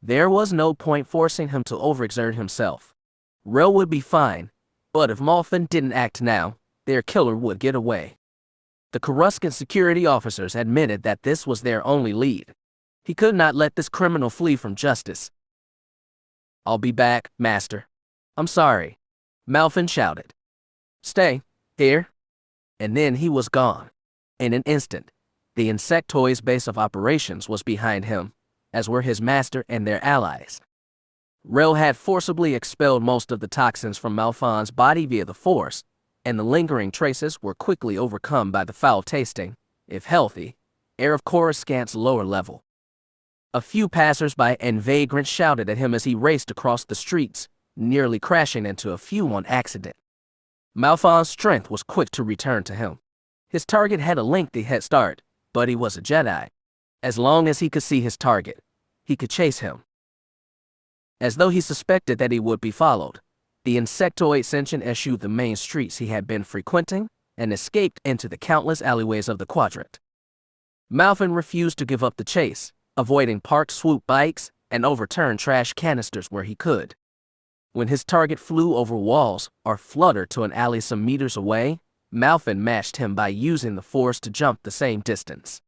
There was no point forcing him to overexert himself. Rel would be fine, but if Malfin didn't act now, their killer would get away. The Coruscant security officers admitted that this was their only lead. He could not let this criminal flee from justice. "I'll be back, Master." "I'm sorry," Malfin shouted. "Stay here." And then he was gone. In an instant, the insectoid's base of operations was behind him, as were his master and their allies. Rel had forcibly expelled most of the toxins from Malfin's body via the Force, and the lingering traces were quickly overcome by the foul-tasting, if healthy, air of Coruscant's lower level. A few passers-by and vagrants shouted at him as he raced across the streets, nearly crashing into a few on accident. Malfin's strength was quick to return to him. His target had a lengthy head start, but he was a Jedi. As long as he could see his target, he could chase him. As though he suspected that he would be followed, the insectoid sentient eschewed the main streets he had been frequenting and escaped into the countless alleyways of the quadrant. Malfin refused to give up the chase, avoiding parked swoop bikes and overturned trash canisters where he could. When his target flew over walls or fluttered to an alley some meters away, Malfin matched him by using the Force to jump the same distance.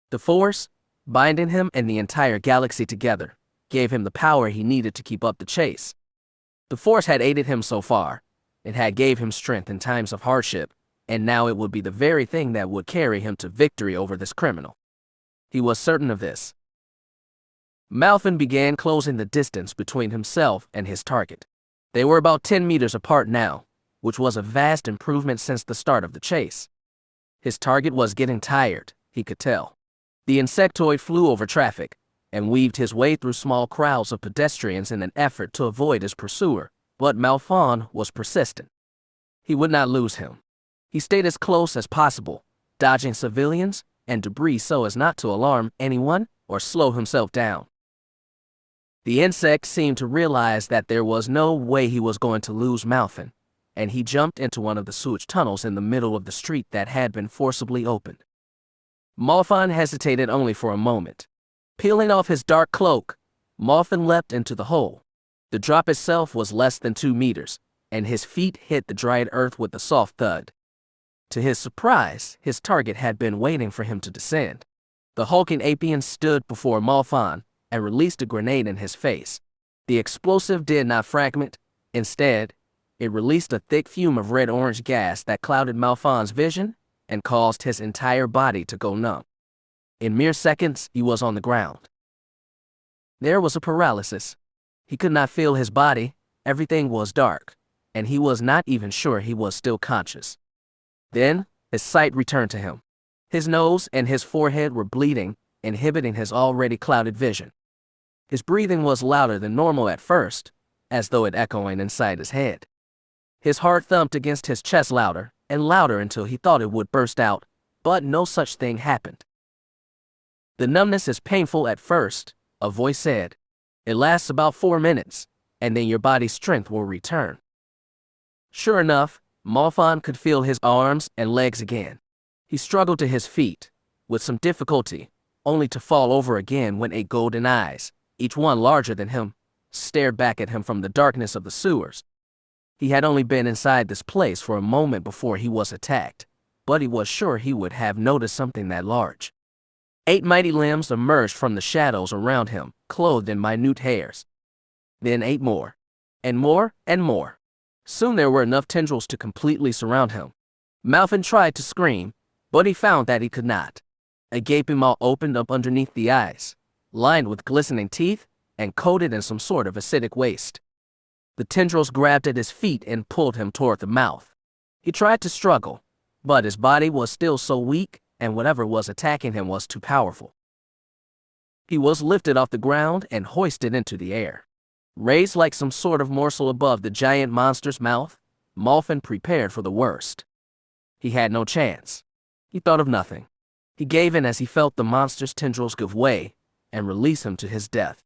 The Force, binding him and the entire galaxy together, gave him the power he needed to keep up the chase. The Force had aided him so far. It had gave him strength in times of hardship, and now it would be the very thing that would carry him to victory over this criminal. He was certain of this. Malfin began closing the distance between himself and his target. They were about 10 meters apart now, which was a vast improvement since the start of the chase. His target was getting tired, he could tell. The insectoid flew over traffic, and weaved his way through small crowds of pedestrians in an effort to avoid his pursuer, but Malphon was persistent. He would not lose him. He stayed as close as possible, dodging civilians and debris so as not to alarm anyone or slow himself down. The insect seemed to realize that there was no way he was going to lose Malphon, and he jumped into one of the sewage tunnels in the middle of the street that had been forcibly opened. Malphon hesitated only for a moment. Peeling off his dark cloak, Malphon leapt into the hole. The drop itself was less than 2 meters, and his feet hit the dried earth with a soft thud. To his surprise, his target had been waiting for him to descend. The hulking Apian stood before Malphon and released a grenade in his face. The explosive did not fragment. Instead, it released a thick fume of red-orange gas that clouded Malphon's vision and caused his entire body to go numb. In mere seconds, he was on the ground. There was a paralysis. He could not feel his body, everything was dark, and he was not even sure he was still conscious. Then, his sight returned to him. His nose and his forehead were bleeding, inhibiting his already clouded vision. His breathing was louder than normal at first, as though it echoing inside his head. His heart thumped against his chest louder and louder until he thought it would burst out, but no such thing happened. The numbness is painful at first, a voice said. It lasts about 4 minutes, and then your body's strength will return. Sure enough, Malphon could feel his arms and legs again. He struggled to his feet, with some difficulty, only to fall over again when 8 golden eyes, each one larger than him, stared back at him from the darkness of the sewers. He had only been inside this place for a moment before he was attacked, but he was sure he would have noticed something that large. 8 mighty limbs emerged from the shadows around him, clothed in minute hairs. Then 8 more, and more, and more. Soon there were enough tendrils to completely surround him. Malphon tried to scream, but he found that he could not. A gaping maw opened up underneath the eyes, lined with glistening teeth and coated in some sort of acidic waste. The tendrils grabbed at his feet and pulled him toward the mouth. He tried to struggle, but his body was still so weak, and whatever was attacking him was too powerful. He was lifted off the ground and hoisted into the air. Raised like some sort of morsel above the giant monster's mouth, Malphon prepared for the worst. He had no chance. He thought of nothing. He gave in as he felt the monster's tendrils give way and release him to his death.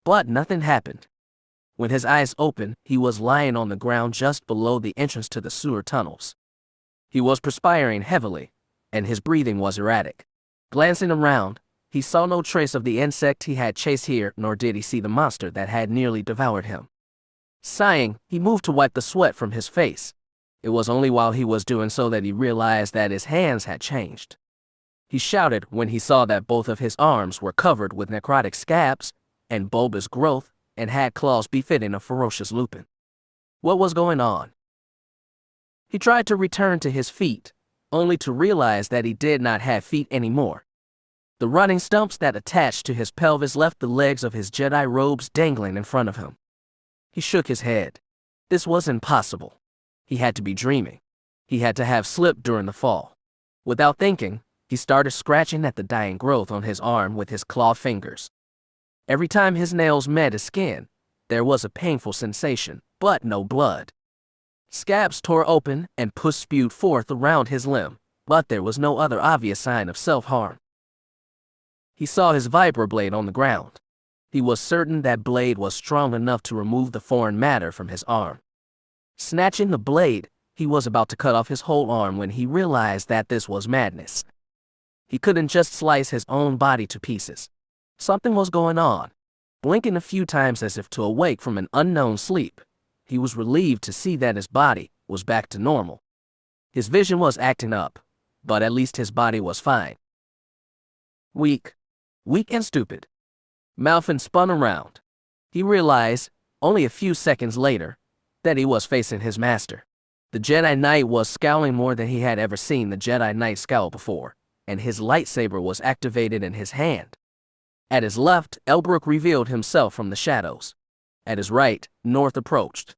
But nothing happened. When his eyes opened, he was lying on the ground just below the entrance to the sewer tunnels. He was perspiring heavily, and his breathing was erratic. Glancing around, he saw no trace of the insect he had chased here, nor did he see the monster that had nearly devoured him. Sighing, he moved to wipe the sweat from his face. It was only while he was doing so that he realized that his hands had changed. He shouted when he saw that both of his arms were covered with necrotic scabs and bulbous growth and had claws befitting a ferocious lupin. What was going on? He tried to return to his feet, only to realize that he did not have feet anymore. The rotting stumps that attached to his pelvis left the legs of his Jedi robes dangling in front of him. He shook his head. This was impossible. He had to be dreaming. He had to have slipped during the fall. Without thinking, he started scratching at the dying growth on his arm with his clawed fingers. Every time his nails met his skin, there was a painful sensation, but no blood. Scabs tore open and pus spewed forth around his limb, but there was no other obvious sign of self-harm. He saw his viper blade on the ground. He was certain that blade was strong enough to remove the foreign matter from his arm. Snatching the blade, he was about to cut off his whole arm when he realized that this was madness. He couldn't just slice his own body to pieces. Something was going on. Blinking a few times as if to awake from an unknown sleep, he was relieved to see that his body was back to normal. His vision was acting up, but at least his body was fine. Weak and stupid. Malphon spun around. He realized, only a few seconds later, that he was facing his master. The Jedi Knight was scowling more than he had ever seen the Jedi Knight scowl before, and his lightsaber was activated in his hand. At his left, Elbrook revealed himself from the shadows. At his right, North approached.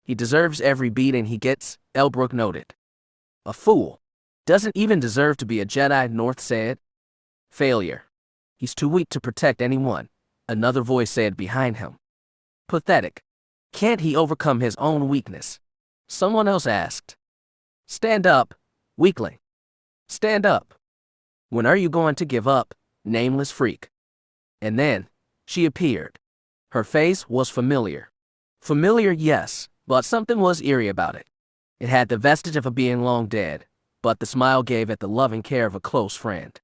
He deserves every beating he gets, Elbrook noted. A fool. Doesn't even deserve to be a Jedi, North said. Failure. He's too weak to protect anyone, another voice said behind him. Pathetic. Can't he overcome his own weakness? Someone else asked. Stand up, weakling. Stand up. When are you going to give up, nameless freak? And then, she appeared. Her face was familiar. Familiar, yes, but something was eerie about it. It had the vestige of a being long dead, but the smile gave it the loving care of a close friend.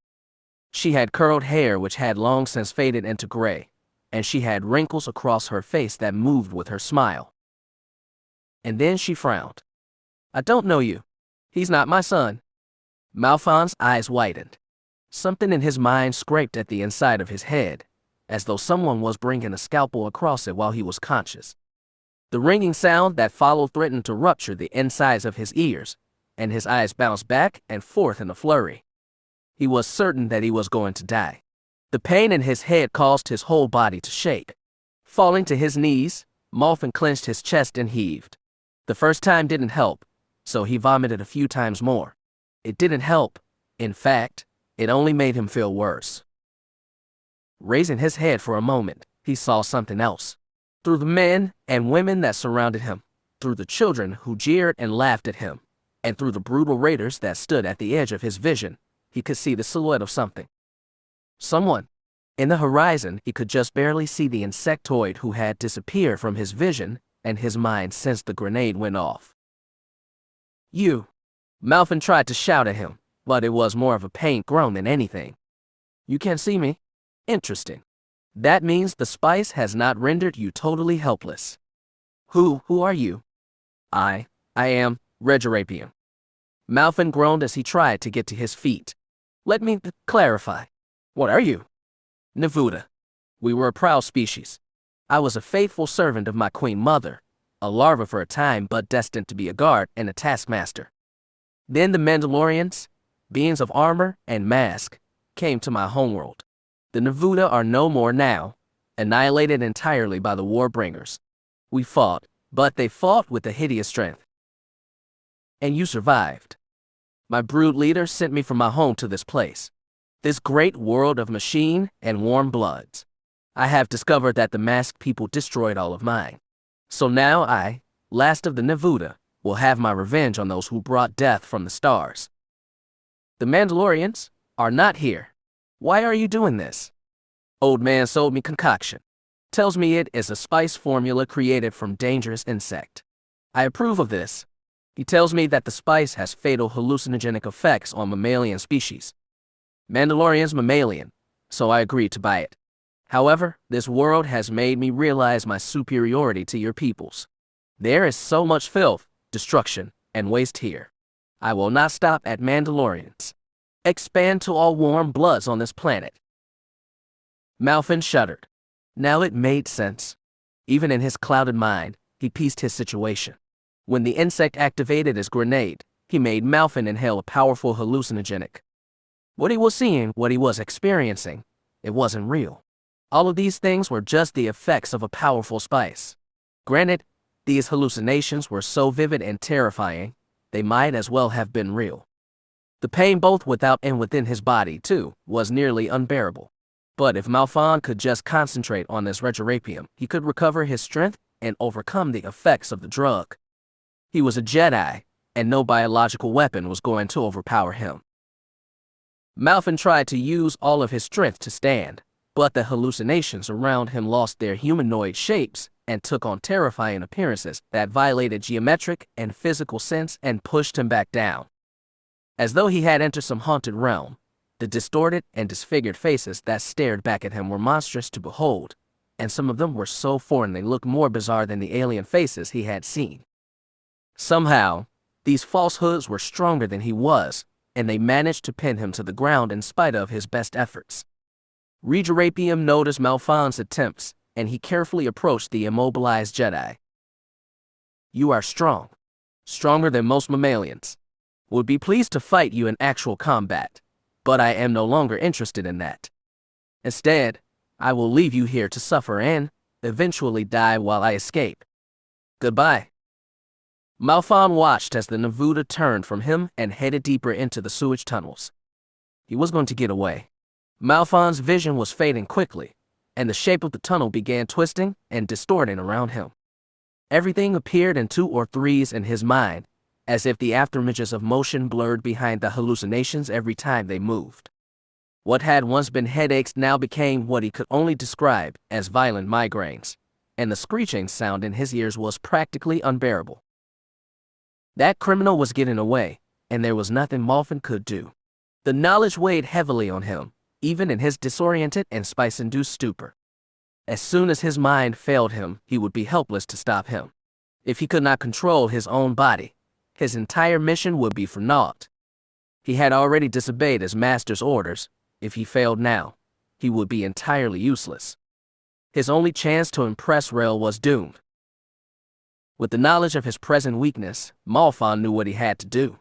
She had curled hair which had long since faded into gray, and she had wrinkles across her face that moved with her smile. And then she frowned. I don't know you. He's not my son. Malfon's eyes widened. Something in his mind scraped at the inside of his head, as though someone was bringing a scalpel across it while he was conscious. The ringing sound that followed threatened to rupture the insides of his ears, and his eyes bounced back and forth in a flurry. He was certain that he was going to die. The pain in his head caused his whole body to shake. Falling to his knees, Malfon clenched his chest and heaved. The first time didn't help, so he vomited a few times more. It didn't help. In fact, it only made him feel worse. Raising his head for a moment, he saw something else. Through the men and women that surrounded him, through the children who jeered and laughed at him, and through the brutal raiders that stood at the edge of his vision, he could see the silhouette of something. Someone. In the horizon, he could just barely see the insectoid who had disappeared from his vision and his mind since the grenade went off. You. Malfon tried to shout at him, but it was more of a pained groan than anything. You can't see me? Interesting. That means the spice has not rendered you totally helpless. Who are you? I am Regerapium. Malfon groaned as he tried to get to his feet. Let me clarify. What are you? Nevuda. We were a proud species. I was a faithful servant of my queen mother, a larva for a time but destined to be a guard and a taskmaster. Then the Mandalorians, beings of armor and mask, came to my homeworld. The Nevuda are no more now, annihilated entirely by the Warbringers. We fought, but they fought with a hideous strength. And you survived. My brood leader sent me from my home to this place, this great world of machine and warm bloods. I have discovered that the masked people destroyed all of mine. So now I, last of the Nevuda, will have my revenge on those who brought death from the stars. The Mandalorians are not here. Why are you doing this? Old man sold me concoction. Tells me it is a spice formula created from dangerous insect. I approve of this. He tells me that the spice has fatal hallucinogenic effects on mammalian species. Mandalorian's mammalian, so I agreed to buy it. However, this world has made me realize my superiority to your peoples. There is so much filth, destruction, and waste here. I will not stop at Mandalorians. Expand to all warm bloods on this planet. Malfon shuddered. Now it made sense. Even in his clouded mind, he pieced his situation. When the insect activated his grenade, he made Malfon inhale a powerful hallucinogenic. What he was seeing, what he was experiencing, it wasn't real. All of these things were just the effects of a powerful spice. Granted, these hallucinations were so vivid and terrifying, they might as well have been real. The pain both without and within his body, too, was nearly unbearable. But if Malfon could just concentrate on this Regerapium, he could recover his strength and overcome the effects of the drug. He was a Jedi, and no biological weapon was going to overpower him. Malfon tried to use all of his strength to stand, but the hallucinations around him lost their humanoid shapes and took on terrifying appearances that violated geometric and physical sense and pushed him back down. As though he had entered some haunted realm, the distorted and disfigured faces that stared back at him were monstrous to behold, and some of them were so foreign they looked more bizarre than the alien faces he had seen. Somehow, these falsehoods were stronger than he was, and they managed to pin him to the ground in spite of his best efforts. Regerapium noticed Malfon's attempts, and he carefully approached the immobilized Jedi. You are strong. Stronger than most mammalians. Would be pleased to fight you in actual combat, but I am no longer interested in that. Instead, I will leave you here to suffer and, eventually die while I escape. Goodbye. Malfon watched as the Nevuda turned from him and headed deeper into the sewage tunnels. He was going to get away. Malfon's vision was fading quickly, and the shape of the tunnel began twisting and distorting around him. Everything appeared in 2 or 3s in his mind, as if the afterimages of motion blurred behind the hallucinations every time they moved. What had once been headaches now became what he could only describe as violent migraines, and the screeching sound in his ears was practically unbearable. That criminal was getting away, and there was nothing Malfon could do. The knowledge weighed heavily on him, even in his disoriented and spice-induced stupor. As soon as his mind failed him, he would be helpless to stop him. If he could not control his own body, his entire mission would be for naught. He had already disobeyed his master's orders. If he failed now, he would be entirely useless. His only chance to impress Rel was doomed. With the knowledge of his present weakness, Malfon knew what he had to do.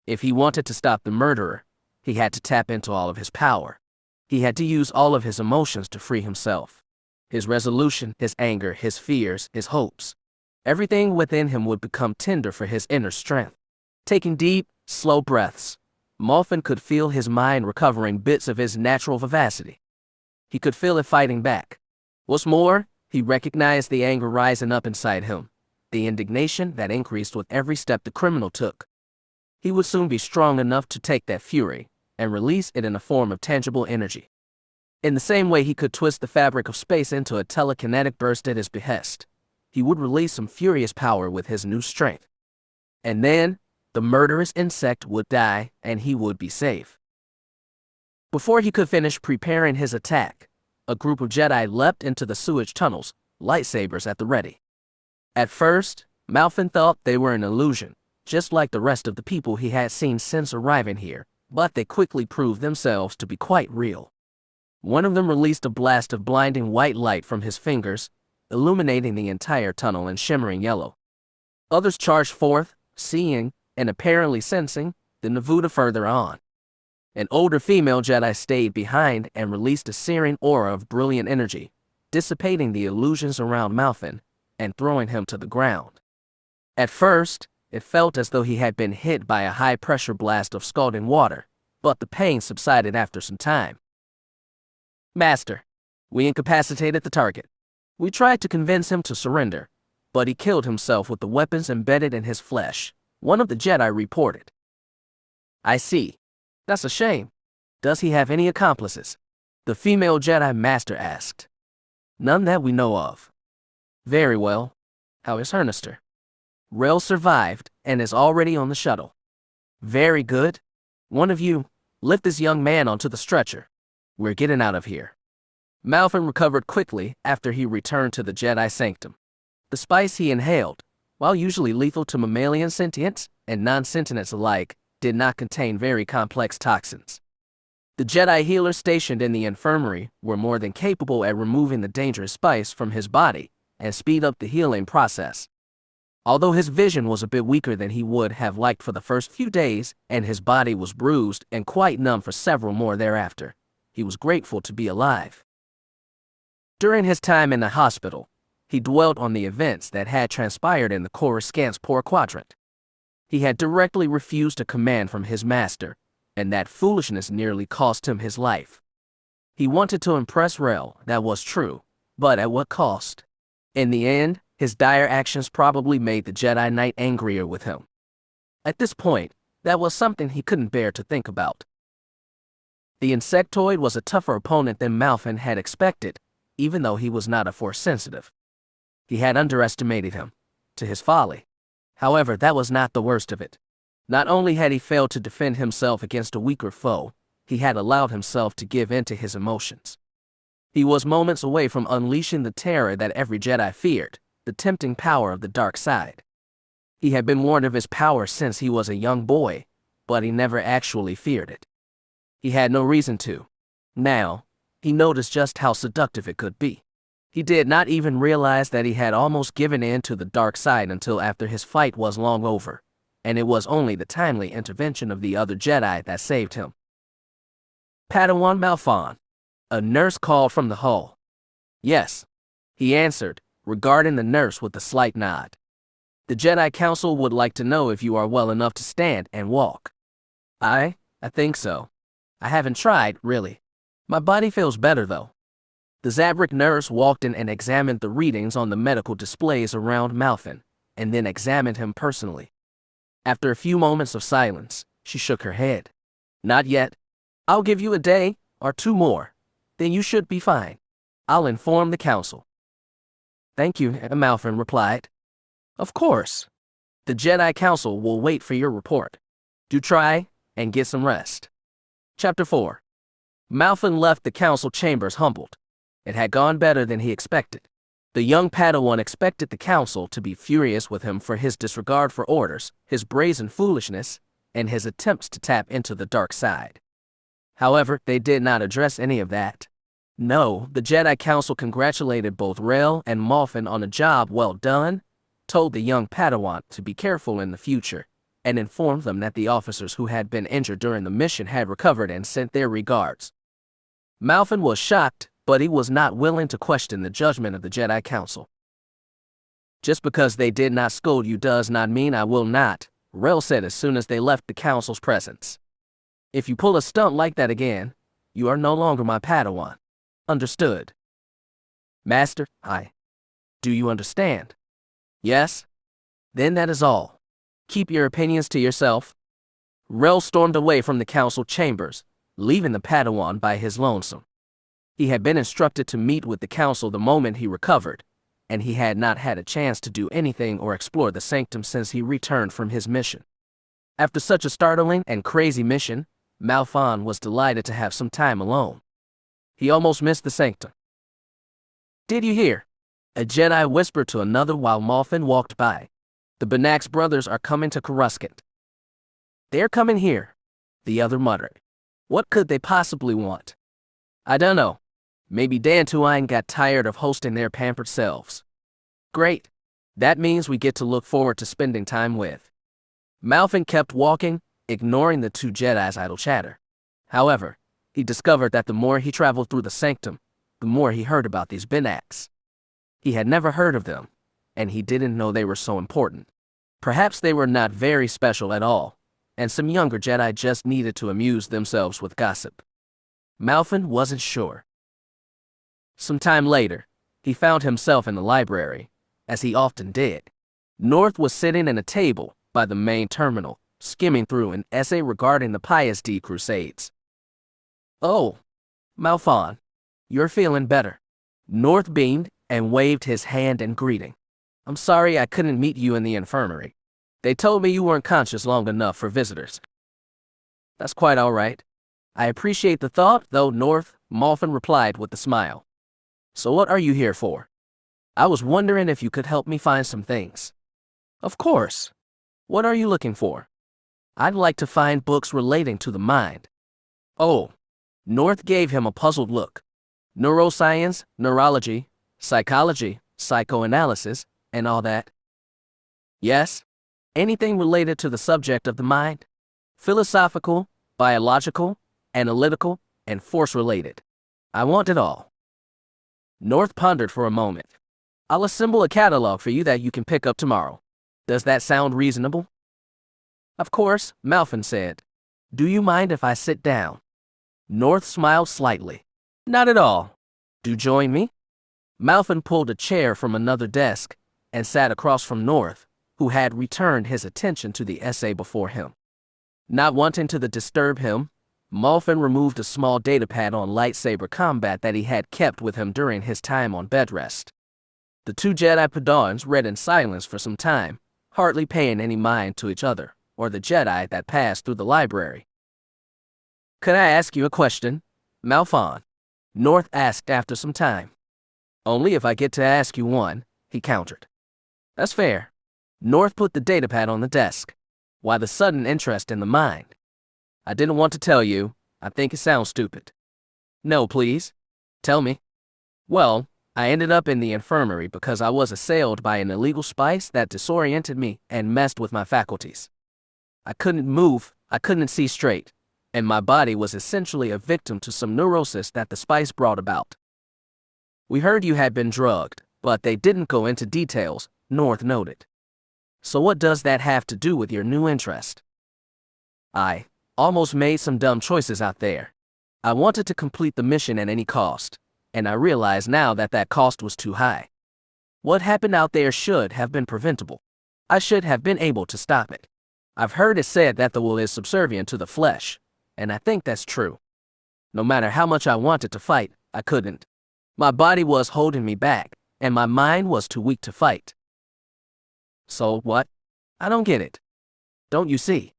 If he wanted to stop the murderer, he had to tap into all of his power. He had to use all of his emotions to free himself. His resolution, his anger, his fears, his hopes. Everything within him would become tender for his inner strength. Taking deep, slow breaths, Malfon could feel his mind recovering bits of his natural vivacity. He could feel it fighting back. What's more, he recognized the anger rising up inside him, the indignation that increased with every step the criminal took. He would soon be strong enough to take that fury and release it in a form of tangible energy. In the same way he could twist the fabric of space into a telekinetic burst at his behest, he would release some furious power with his new strength. And then, the murderous insect would die, and he would be safe. Before he could finish preparing his attack, a group of Jedi leapt into the sewage tunnels, lightsabers at the ready. At first, Malfon thought they were an illusion, just like the rest of the people he had seen since arriving here, but they quickly proved themselves to be quite real. One of them released a blast of blinding white light from his fingers, illuminating the entire tunnel in shimmering yellow. Others charged forth, seeing, and apparently sensing, the Navuta further on. An older female Jedi stayed behind and released a searing aura of brilliant energy, dissipating the illusions around Malfon and throwing him to the ground. At first, it felt as though he had been hit by a high-pressure blast of scalding water, but the pain subsided after some time. "Master, we incapacitated the target. We tried to convince him to surrender, but he killed himself with the weapons embedded in his flesh," one of the Jedi reported. "I see. That's a shame. Does he have any accomplices?" the female Jedi Master asked. "None that we know of." "Very well. How is Hernister?" "Rel survived and is already on the shuttle." "Very good. One of you, lift this young man onto the stretcher. We're getting out of here." Malfon recovered quickly after he returned to the Jedi Sanctum. The spice he inhaled, while usually lethal to mammalian sentients and non-sentients alike, did not contain very complex toxins. The Jedi healers stationed in the infirmary were more than capable at removing the dangerous spice from his body and speed up the healing process. Although his vision was a bit weaker than he would have liked for the first few days, and his body was bruised and quite numb for several more thereafter, he was grateful to be alive. During his time in the hospital, he dwelt on the events that had transpired in the Coruscant's Poor Quadrant. He had directly refused a command from his master, and that foolishness nearly cost him his life. He wanted to impress Rel, that was true, but at what cost? In the end, his dire actions probably made the Jedi Knight angrier with him. At this point, that was something he couldn't bear to think about. The insectoid was a tougher opponent than Malfon had expected, even though he was not a Force sensitive. He had underestimated him, to his folly. However, that was not the worst of it. Not only had he failed to defend himself against a weaker foe, he had allowed himself to give in to his emotions. He was moments away from unleashing the terror that every Jedi feared, the tempting power of the dark side. He had been warned of his power since he was a young boy, but he never actually feared it. He had no reason to. Now, he noticed just how seductive it could be. He did not even realize that he had almost given in to the dark side until after his fight was long over, and it was only the timely intervention of the other Jedi that saved him. "Padawan Malfon," a nurse called from the hall. "Yes," he answered, regarding the nurse with a slight nod. "The Jedi Council would like to know if you are well enough to stand and walk." I think so. I haven't tried, really." My body feels better, though. The Zabrak nurse walked in and examined the readings on the medical displays around Malfin, and then examined him personally. After a few moments of silence, she shook her head. Not yet. I'll give you a day, or 2 more. Then you should be fine. I'll inform the council. Thank you, Malfin replied. Of course. The Jedi Council will wait for your report. Do try and get some rest. Chapter 4. Malfin left the council chambers humbled. It had gone better than he expected. The young Padawan expected the council to be furious with him for his disregard for orders, his brazen foolishness, and his attempts to tap into the dark side. However, they did not address any of that. No, the Jedi Council congratulated both Rel and Malfin on a job well done, told the young Padawan to be careful in the future, and informed them that the officers who had been injured during the mission had recovered and sent their regards. Malfin was shocked, but he was not willing to question the judgment of the Jedi Council. Just because they did not scold you does not mean I will not, Rel said as soon as they left the council's presence. If you pull a stunt like that again, you are no longer my Padawan. Understood? Master, do you understand? Yes? Then that is all. Keep your opinions to yourself. Rel stormed away from the council chambers, leaving the Padawan by his lonesome. He had been instructed to meet with the council the moment he recovered, and he had not had a chance to do anything or explore the sanctum since he returned from his mission. After such a startling and crazy mission, Malfin was delighted to have some time alone. He almost missed the sanctum. Did you hear? A Jedi whispered to another while Malfin walked by. The Benax brothers are coming to Coruscant. They're coming here, the other muttered. What could they possibly want? I don't know. Maybe Dantooine got tired of hosting their pampered selves. Great. That means we get to look forward to spending time with. Malfin kept walking, ignoring the 2 Jedi's idle chatter. However, he discovered that the more he traveled through the sanctum, the more he heard about these Benax. He had never heard of them, and he didn't know they were so important. Perhaps they were not very special at all, and some younger Jedi just needed to amuse themselves with gossip. Malfin wasn't sure. Some time later, he found himself in the library, as he often did. North was sitting at a table by the main terminal, skimming through an essay regarding the Pious D Crusades. Oh, Malfin, you're feeling better. North beamed and waved his hand in greeting. I'm sorry I couldn't meet you in the infirmary. They told me you weren't conscious long enough for visitors. That's quite all right. I appreciate the thought, though, North, Malfin replied with a smile. So what are you here for? I was wondering if you could help me find some things. Of course. What are you looking for? I'd like to find books relating to the mind. Oh. North gave him a puzzled look. Neuroscience, neurology, psychology, psychoanalysis, and all that. Yes? Anything related to the subject of the mind? Philosophical, biological, analytical, and force-related. I want it all. North pondered for a moment. I'll assemble a catalog for you that you can pick up tomorrow. Does that sound reasonable? Of course, Malfin said. Do you mind if I sit down? North smiled slightly. Not at all. Do join me? Malfin pulled a chair from another desk and sat across from North, who had returned his attention to the essay before him. Not wanting to disturb him, Malfin removed a small datapad on lightsaber combat that he had kept with him during his time on bed rest. The 2 Jedi Padawans read in silence for some time, hardly paying any mind to each other or the Jedi that passed through the library. Could I ask you a question, Malfin? North asked after some time. Only if I get to ask you one, he countered. That's fair. North put the datapad on the desk. Why the sudden interest in the mind? I didn't want to tell you. I think it sounds stupid. No, please. Tell me. Well, I ended up in the infirmary because I was assailed by an illegal spice that disoriented me and messed with my faculties. I couldn't move, I couldn't see straight, and my body was essentially a victim to some neurosis that the spice brought about. We heard you had been drugged, but they didn't go into details, North noted. So what does that have to do with your new interest? I almost made some dumb choices out there. I wanted to complete the mission at any cost, and I realize now that that cost was too high. What happened out there should have been preventable. I should have been able to stop it. I've heard it said that the will is subservient to the flesh, and I think that's true. No matter how much I wanted to fight, I couldn't. My body was holding me back, and my mind was too weak to fight. So what? I don't get it. Don't you see?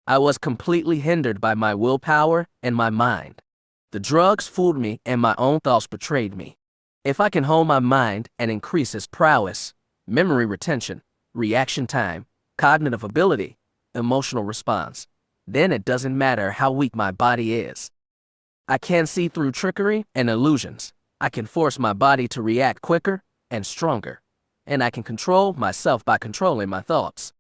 I was completely hindered by my willpower and my mind. The drugs fooled me and my own thoughts betrayed me. If I can hold my mind and increase its prowess, memory retention, reaction time, cognitive ability, emotional response, then it doesn't matter how weak my body is. I can see through trickery and illusions. I can force my body to react quicker and stronger, and I can control myself by controlling my thoughts.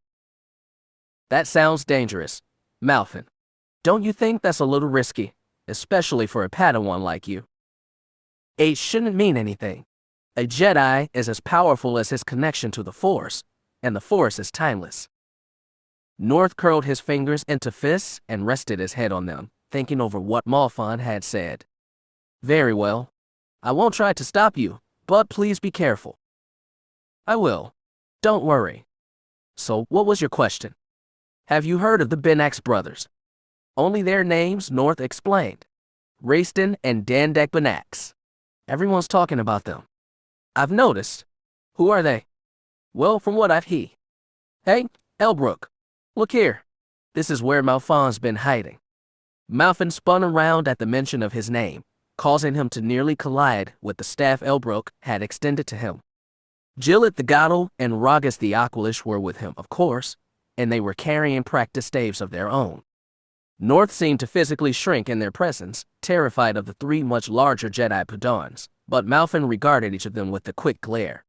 That sounds dangerous, Malfin. Don't you think that's a little risky, especially for a Padawan like you? Age shouldn't mean anything. A Jedi is as powerful as his connection to the Force, and the Force is timeless. North curled his fingers into fists and rested his head on them, thinking over what Malfin had said. Very well. I won't try to stop you, but please be careful. I will. Don't worry. So, what was your question? Have you heard of the Benax brothers? Only their names, North explained. Rayston and Dandek Benax. Everyone's talking about them. I've noticed. Who are they? Well, from what I've heard. Hey, Elbrook. Look here. This is where Malfin's been hiding. Malfin spun around at the mention of his name, causing him to nearly collide with the staff Elbrook had extended to him. Gillet the Gottle and Ragus the Aquilish were with him, of course, and they were carrying practice staves of their own. North seemed to physically shrink in their presence, terrified of the three much larger Jedi Padawans, but Malfin regarded each of them with a quick glare.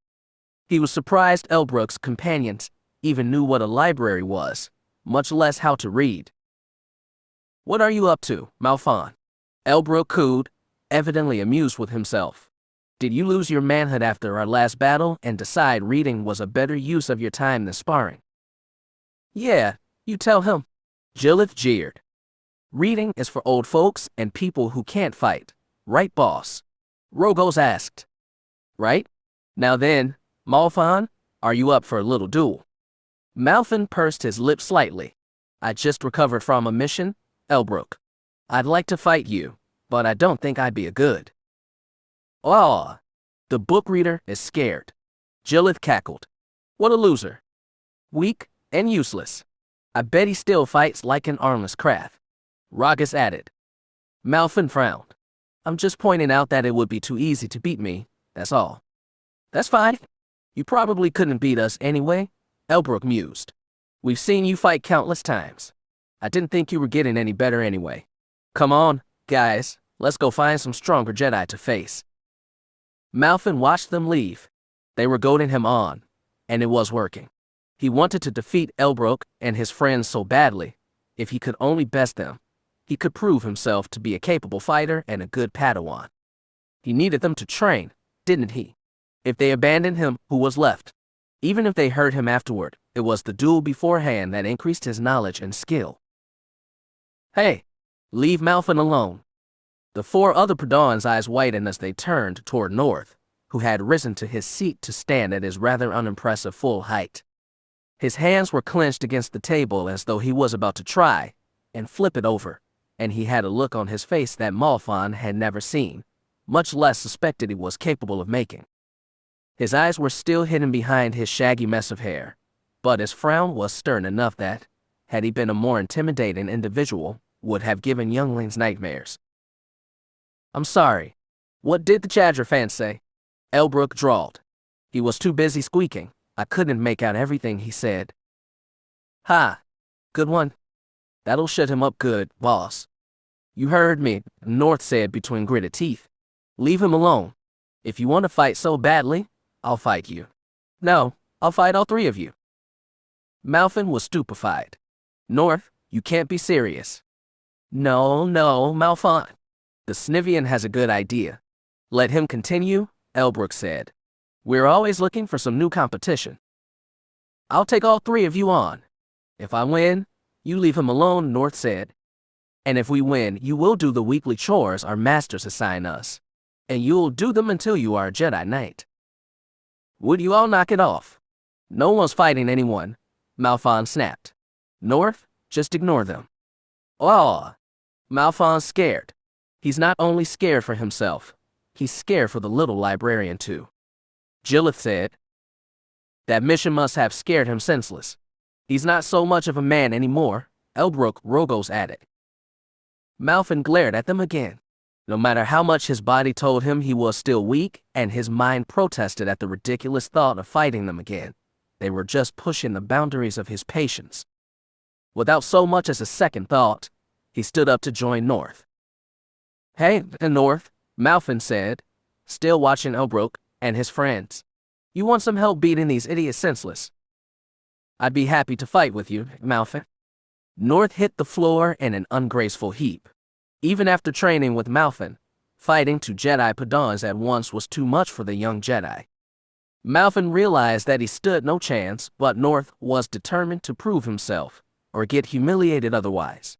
He was surprised Elbrook's companions even knew what a library was, much less how to read. What are you up to, Malfin? Elbrook cooed, evidently amused with himself. Did you lose your manhood after our last battle and decide reading was a better use of your time than sparring? Yeah, you tell him. Gillet jeered. Reading is for old folks and people who can't fight, right, boss? Rogos asked. Right? Now then, Malfin, are you up for a little duel? Malfin pursed his lips slightly. I just recovered from a mission, Elbrook. I'd like to fight you, but I don't think I'd be a good. Oh, the book reader is scared. Gillet cackled. What a loser. Weak and useless. I bet he still fights like an armless craft. Ragus added. Malfin frowned. I'm just pointing out that it would be too easy to beat me, that's all. That's fine. You probably couldn't beat us anyway, Elbrook mused. We've seen you fight countless times. I didn't think you were getting any better anyway. Come on, guys, let's go find some stronger Jedi to face. Malfin watched them leave. They were goading him on, and it was working. He wanted to defeat Elbrook and his friends so badly. If he could only best them, he could prove himself to be a capable fighter and a good Padawan. He needed them to train, didn't he? If they abandoned him, who was left? Even if they hurt him afterward, it was the duel beforehand that increased his knowledge and skill. Hey, leave Malfin alone. The four other Padawans' eyes widened as they turned toward North, who had risen to his seat to stand at his rather unimpressive full height. His hands were clenched against the table as though he was about to try and flip it over, and he had a look on his face that Malfin had never seen, much less suspected he was capable of making. His eyes were still hidden behind his shaggy mess of hair, but his frown was stern enough that, had he been a more intimidating individual, would have given younglings nightmares. I'm sorry. What did the Chadra fan say? Elbrook drawled. He was too busy squeaking. I couldn't make out everything he said. Ha! Good one. That'll shut him up good, boss. You heard me, North said between gritted teeth. Leave him alone. If you want to fight so badly, I'll fight you. No, I'll fight all three of you. Malfin was stupefied. North, you can't be serious. No, Malfin. The Snivian has a good idea. Let him continue, Elbrook said. We're always looking for some new competition. I'll take all three of you on. If I win, you leave him alone, North said. And if we win, you will do the weekly chores our masters assign us. And you'll do them until you are a Jedi Knight. Would you all knock it off? No one's fighting anyone, Malphon snapped. North, just ignore them. Oh, Malphon's scared. He's not only scared for himself, he's scared for the little librarian too. Jillith said. That mission must have scared him senseless. He's not so much of a man anymore, Elbrook Rogos added. Malphon glared at them again. No matter how much his body told him he was still weak, and his mind protested at the ridiculous thought of fighting them again, they were just pushing the boundaries of his patience. Without so much as a second thought, he stood up to join North. Hey, North, Malphon said, still watching Elbrook and his friends. You want some help beating these idiots senseless? I'd be happy to fight with you, Malphon. North hit the floor in an ungraceful heap. Even after training with Malphon, fighting two Jedi Padawans at once was too much for the young Jedi. Malphon realized that he stood no chance, but North was determined to prove himself, or get humiliated otherwise.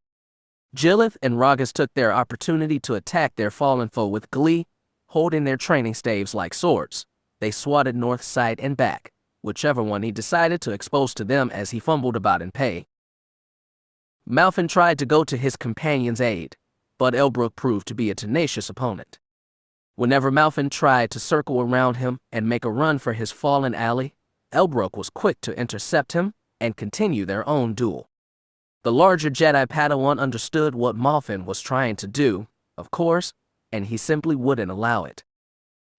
Jillith and Ragas took their opportunity to attack their fallen foe with glee, holding their training staves like swords. They swatted North side and back, whichever one he decided to expose to them as he fumbled about in pay. Malphon tried to go to his companion's aid, but Elbrook proved to be a tenacious opponent. Whenever Malphon tried to circle around him and make a run for his fallen ally, Elbrook was quick to intercept him and continue their own duel. The larger Jedi Padawan understood what Malphon was trying to do, of course, and he simply wouldn't allow it.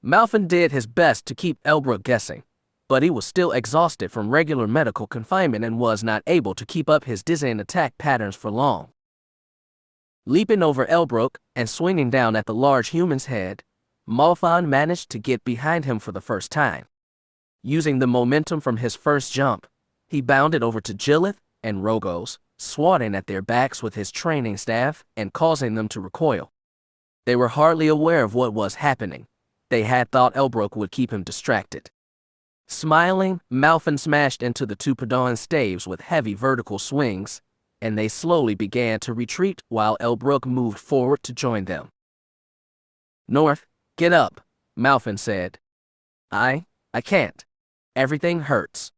Malphon did his best to keep Elbrook guessing, but he was still exhausted from regular medical confinement and was not able to keep up his dizzying attack patterns for long. Leaping over Elbrook and swinging down at the large human's head, Malphon managed to get behind him for the first time. Using the momentum from his first jump, he bounded over to Jillith and Rogos, swatting at their backs with his training staff and causing them to recoil. They were hardly aware of what was happening. They had thought Elbrook would keep him distracted. Smiling, Malphon smashed into the two Padawan staves with heavy vertical swings, and they slowly began to retreat while Elbrook moved forward to join them. North, get up, Malphon said. I can't. Everything hurts.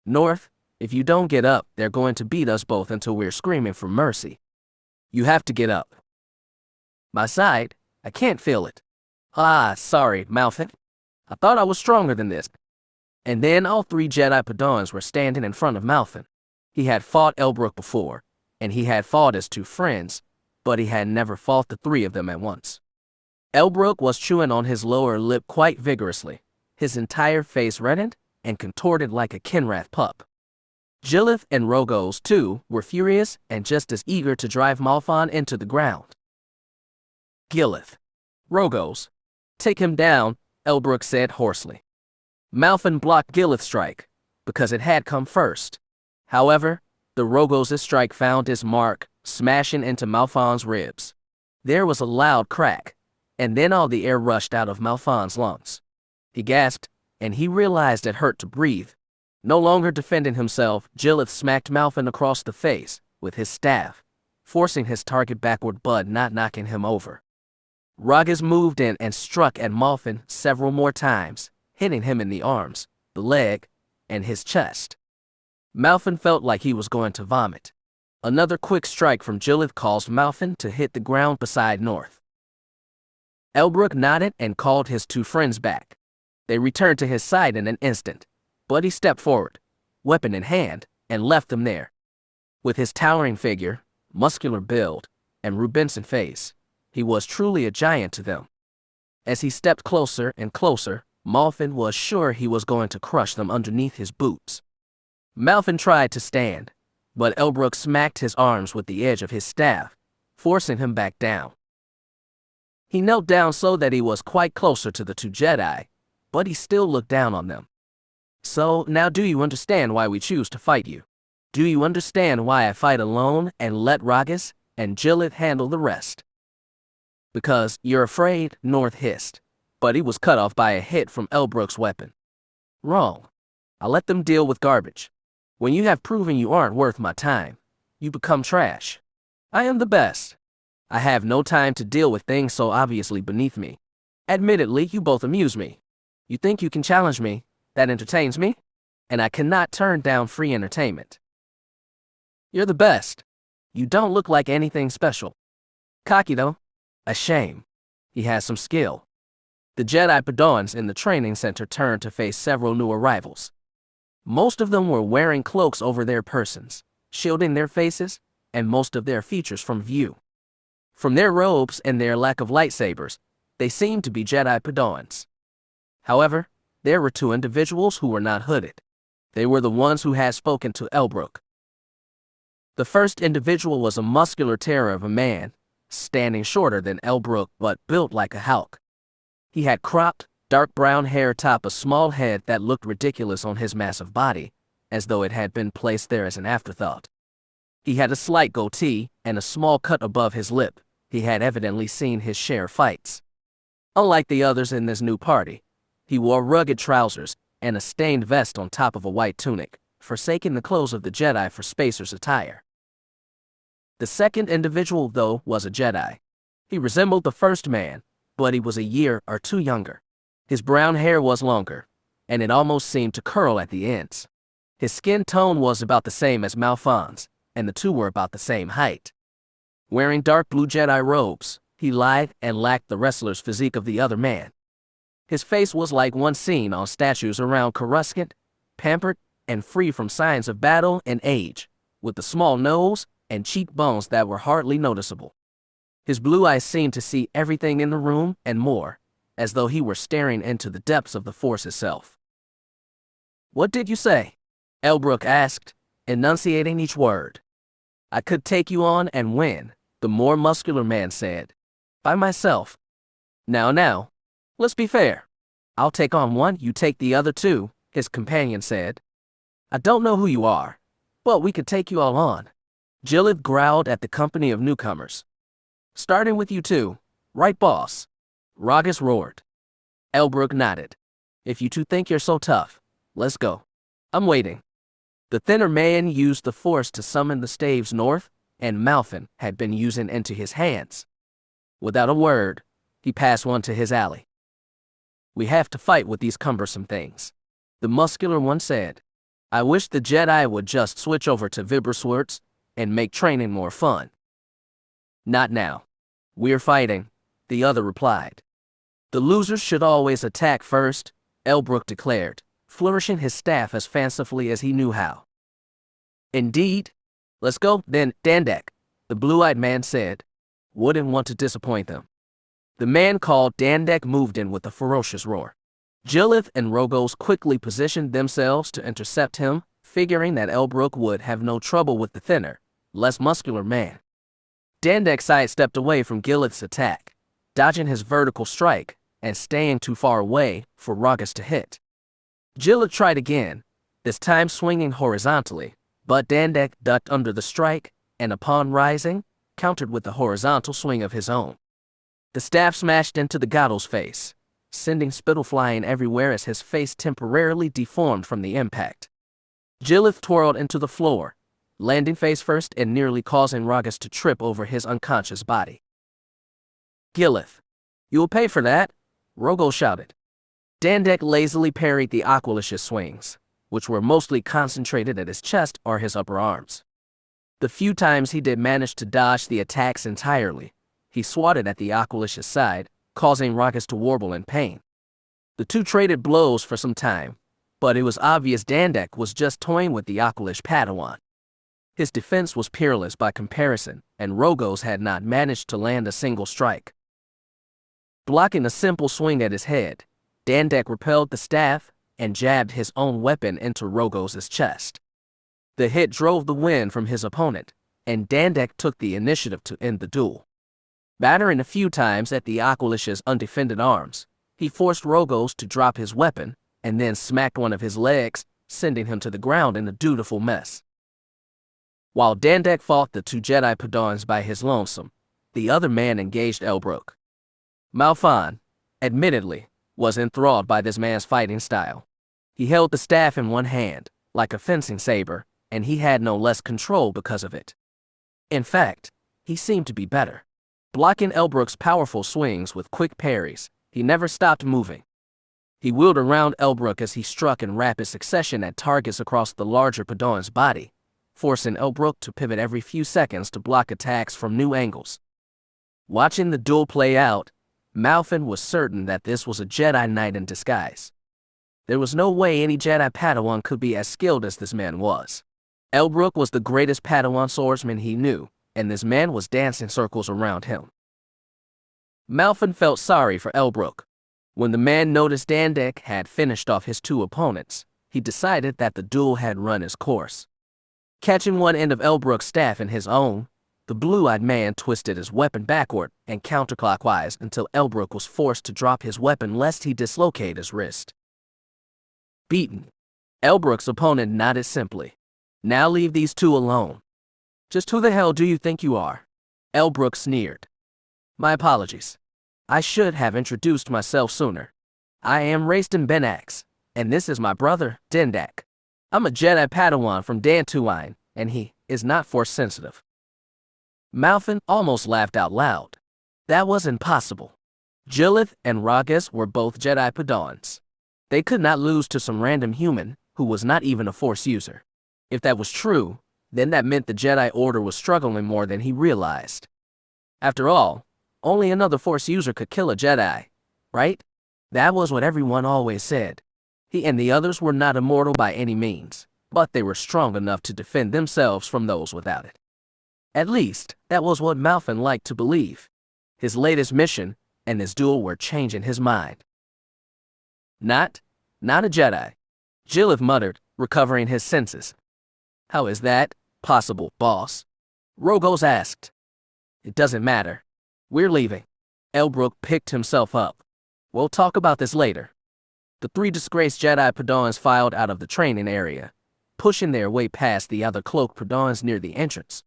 North, if you don't get up, they're going to beat us both until we're screaming for mercy. You have to get up. My side, I can't feel it. Sorry, Malphon. I thought I was stronger than this. And then all three Jedi Padawans were standing in front of Malphon. He had fought Elbrook before, and he had fought his two friends, but he had never fought the three of them at once. Elbrook was chewing on his lower lip quite vigorously, his entire face reddened and contorted like a Kinrath pup. Jillith and Rogos, too, were furious and just as eager to drive Malphon into the ground. Gillith. Rogos. Take him down, Elbrook said hoarsely. Malphon blocked Gillith's strike, because it had come first. However, the Rogos' strike found its mark, smashing into Malphon's ribs. There was a loud crack, and then all the air rushed out of Malphon's lungs. He gasped, and he realized it hurt to breathe. No longer defending himself, Jillith smacked Malphon across the face with his staff, forcing his target backward but not knocking him over. Ragas moved in and struck at Malphon several more times, hitting him in the arms, the leg, and his chest. Malphon felt like he was going to vomit. Another quick strike from Jillith caused Malphon to hit the ground beside North. Elbrook nodded and called his two friends back. They returned to his side in an instant, but he stepped forward, weapon in hand, and left them there. With his towering figure, muscular build, and rubicund face, he was truly a giant to them. As he stepped closer and closer, Malphon was sure he was going to crush them underneath his boots. Malphon tried to stand, but Elbrook smacked his arms with the edge of his staff, forcing him back down. He knelt down so that he was quite closer to the two Jedi, but he still looked down on them. So, now do you understand why we choose to fight you? Do you understand why I fight alone and let Ragas and Jillith handle the rest? Because you're afraid, North hissed, but he was cut off by a hit from Elbrook's weapon. Wrong. I let them deal with garbage. When you have proven you aren't worth my time, you become trash. I am the best, I have no time to deal with things so obviously beneath me. Admittedly, you both amuse me. You think you can challenge me? That entertains me? And I cannot turn down free entertainment. You're the best. You don't look like anything special. Cocky though. A shame. He has some skill. The Jedi Padawans in the training center turned to face several new arrivals. Most of them were wearing cloaks over their persons, shielding their faces and most of their features from view. From their robes and their lack of lightsabers, they seemed to be Jedi Padawans. However, there were two individuals who were not hooded. They were the ones who had spoken to Elbrook. The first individual was a muscular terror of a man, standing shorter than Elbrook but built like a Hulk. He had cropped, dark brown hair atop a small head that looked ridiculous on his massive body, as though it had been placed there as an afterthought. He had a slight goatee and a small cut above his lip. He had evidently seen his share of fights. Unlike the others in this new party, he wore rugged trousers and a stained vest on top of a white tunic, forsaking the clothes of the Jedi for spacer's attire. The second individual, though, was a Jedi. He resembled the first man, but he was a year or two younger. His brown hair was longer, and it almost seemed to curl at the ends. His skin tone was about the same as Malfon's, and the two were about the same height. Wearing dark blue Jedi robes, he lied and lacked the wrestler's physique of the other man. His face was like one seen on statues around Coruscant, pampered and free from signs of battle and age, with a small nose and cheekbones that were hardly noticeable. His blue eyes seemed to see everything in the room and more, as though he were staring into the depths of the Force itself. "What did you say?" Elbrook asked, enunciating each word. "I could take you on and win," the more muscular man said. "By myself." Now, let's be fair. I'll take on one, you take the other two," his companion said. "I don't know who you are, but we could take you all on." Jillith growled at the company of newcomers. "Starting with you two, right, boss?" Ragas roared. Elbrook nodded. "If you two think you're so tough, let's go. I'm waiting." The thinner man used the Force to summon the staves north, and Malfin had been using into his hands. Without a word, he passed one to his ally. "We have to fight with these cumbersome things," the muscular one said. "I wish the Jedi would just switch over to Vibraswords and make training more fun." "Not now. We're fighting," the other replied. "The losers should always attack first," Elbrook declared, flourishing his staff as fancifully as he knew how. "Indeed. Let's go, then, Dandek," the blue-eyed man said. "Wouldn't want to disappoint them." The man called Dandek moved in with a ferocious roar. Jillith and Rogos quickly positioned themselves to intercept him, figuring that Elbrook would have no trouble with the thinner, less muscular man. Dandek sidestepped away from Gillith's attack, dodging his vertical strike and staying too far away for Ragas to hit. Jillith tried again, this time swinging horizontally, but Dandek ducked under the strike and upon rising, countered with a horizontal swing of his own. The staff smashed into the Gado's face, sending spittle flying everywhere as his face temporarily deformed from the impact. Jillith twirled into the floor, landing face first and nearly causing Ragas to trip over his unconscious body. "Gillith, you'll pay for that," Rogo shouted. Dandek lazily parried the Aqualish's swings, which were mostly concentrated at his chest or his upper arms. The few times he did manage to dodge the attacks entirely, he swatted at the Aqualish's side, causing Ragas to warble in pain. The two traded blows for some time, but it was obvious Dandek was just toying with the Aqualish Padawan. His defense was peerless by comparison, and Rogos had not managed to land a single strike. Blocking a simple swing at his head, Dandek repelled the staff and jabbed his own weapon into Rogos' chest. The hit drove the wind from his opponent, and Dandek took the initiative to end the duel. Battering a few times at the Aqualish's undefended arms, he forced Rogos to drop his weapon and then smacked one of his legs, sending him to the ground in a dutiful mess. While Dandek fought the two Jedi Padawans by his lonesome, the other man engaged Elbrook. Malfon, admittedly, was enthralled by this man's fighting style. He held the staff in one hand, like a fencing saber, and he had no less control because of it. In fact, he seemed to be better. blocking Elbrook's powerful swings with quick parries. He never stopped moving. He wheeled around Elbrook as he struck in rapid succession at targets across the larger Padawan's body, forcing Elbrook to pivot every few seconds to block attacks from new angles. Watching the duel play out, Malfin was certain that this was a Jedi Knight in disguise. There was no way any Jedi Padawan could be as skilled as this man was. Elbrook was the greatest Padawan swordsman he knew, and this man was dancing circles around him. Malfin felt sorry for Elbrook. When the man noticed Dandek had finished off his two opponents, he decided that the duel had run its course. Catching one end of Elbrook's staff in his own, the blue-eyed man twisted his weapon backward and counterclockwise until Elbrook was forced to drop his weapon lest he dislocate his wrist. Beaten, Elbrook's opponent nodded simply. Now leave these two alone. Just who the hell do you think you are? Elbrook sneered. My apologies. I should have introduced myself sooner. I am Raistin Benax, and this is my brother, Dendak. I'm a Jedi Padawan from Dantooine, and he is not force-sensitive. Malfin almost laughed out loud. That was impossible. Jillith and Ragas were both Jedi Padawans. They could not lose to some random human who was not even a Force user. If that was true, then that meant the Jedi Order was struggling more than he realized. After all, only another Force user could kill a Jedi, right? That was what everyone always said. He and the others were not immortal by any means, but they were strong enough to defend themselves from those without it. At least, that was what Malfin liked to believe. His latest mission and this duel were changing his mind. Not a Jedi, Jillith muttered, recovering his senses. How is that possible, boss? Rogos asked. It doesn't matter. We're leaving. Elbrook picked himself up. We'll talk about this later. The three disgraced Jedi Padawans filed out of the training area, pushing their way past the other cloaked Padawans near the entrance.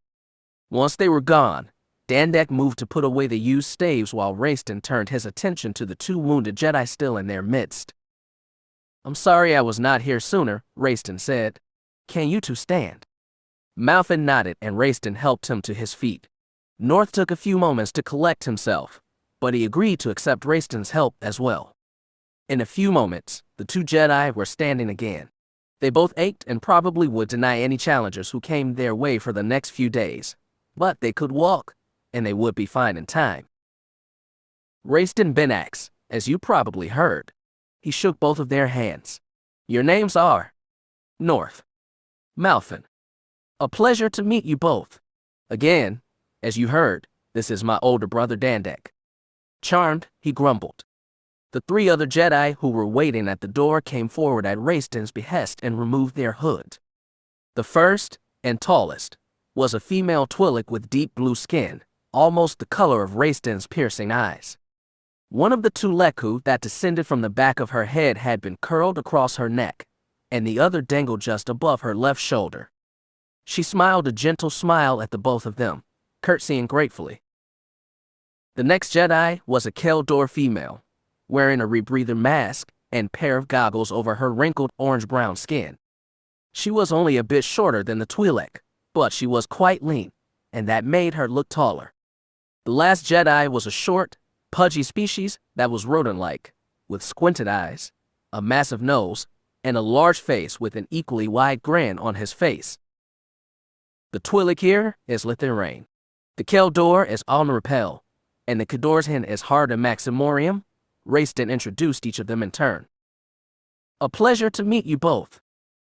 Once they were gone, Dandek moved to put away the used staves while Raistin turned his attention to the two wounded Jedi still in their midst. I'm sorry I was not here sooner, Raistin said. Can you two stand? Malfin nodded and Raistin helped him to his feet. North took a few moments to collect himself, but he agreed to accept Raistin's help as well. In a few moments, the two Jedi were standing again. They both ached and probably would deny any challengers who came their way for the next few days, but they could walk, and they would be fine in time. Raistin Benax, as you probably heard. He shook both of their hands. Your names are North. Malfin. A pleasure to meet you both. Again, as you heard, this is my older brother Dandek. Charmed, he grumbled. The three other Jedi who were waiting at the door came forward at Raistin's behest and removed their hood. The first, and tallest, was a female Twi'lek with deep blue skin, almost the color of Raistin's piercing eyes. One of the two Leku that descended from the back of her head had been curled across her neck, and the other dangled just above her left shoulder. She smiled a gentle smile at the both of them, curtsying gratefully. The next Jedi was a Keldor female, wearing a rebreather mask and pair of goggles over her wrinkled orange-brown skin. She was only a bit shorter than the Twi'lek, but she was quite lean, and that made her look taller. The last Jedi was a short, pudgy species that was rodent-like, with squinted eyes, a massive nose, and a large face with an equally wide grin on his face. The Twi'lek here is Lithirain. The Keldor is Alnarapel, and the Cadorsian is Harda Maximorium. Raistin introduced each of them in turn. A pleasure to meet you both.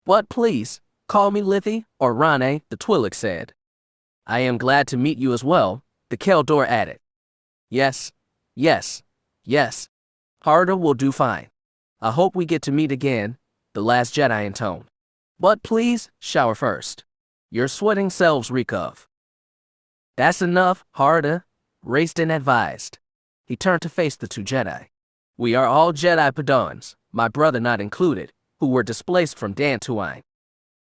But please, call me Lithi or Rane, the Twi'lek said. I am glad to meet you as well, the Keldor added. Yes, yes, yes. Harda will do fine. I hope we get to meet again, the last Jedi intoned. But please, shower first. Your sweating selves reek of. That's enough, Harda, Raistin advised. He turned to face the two Jedi. We are all Jedi Padawans, my brother not included, who were displaced from Dantooine.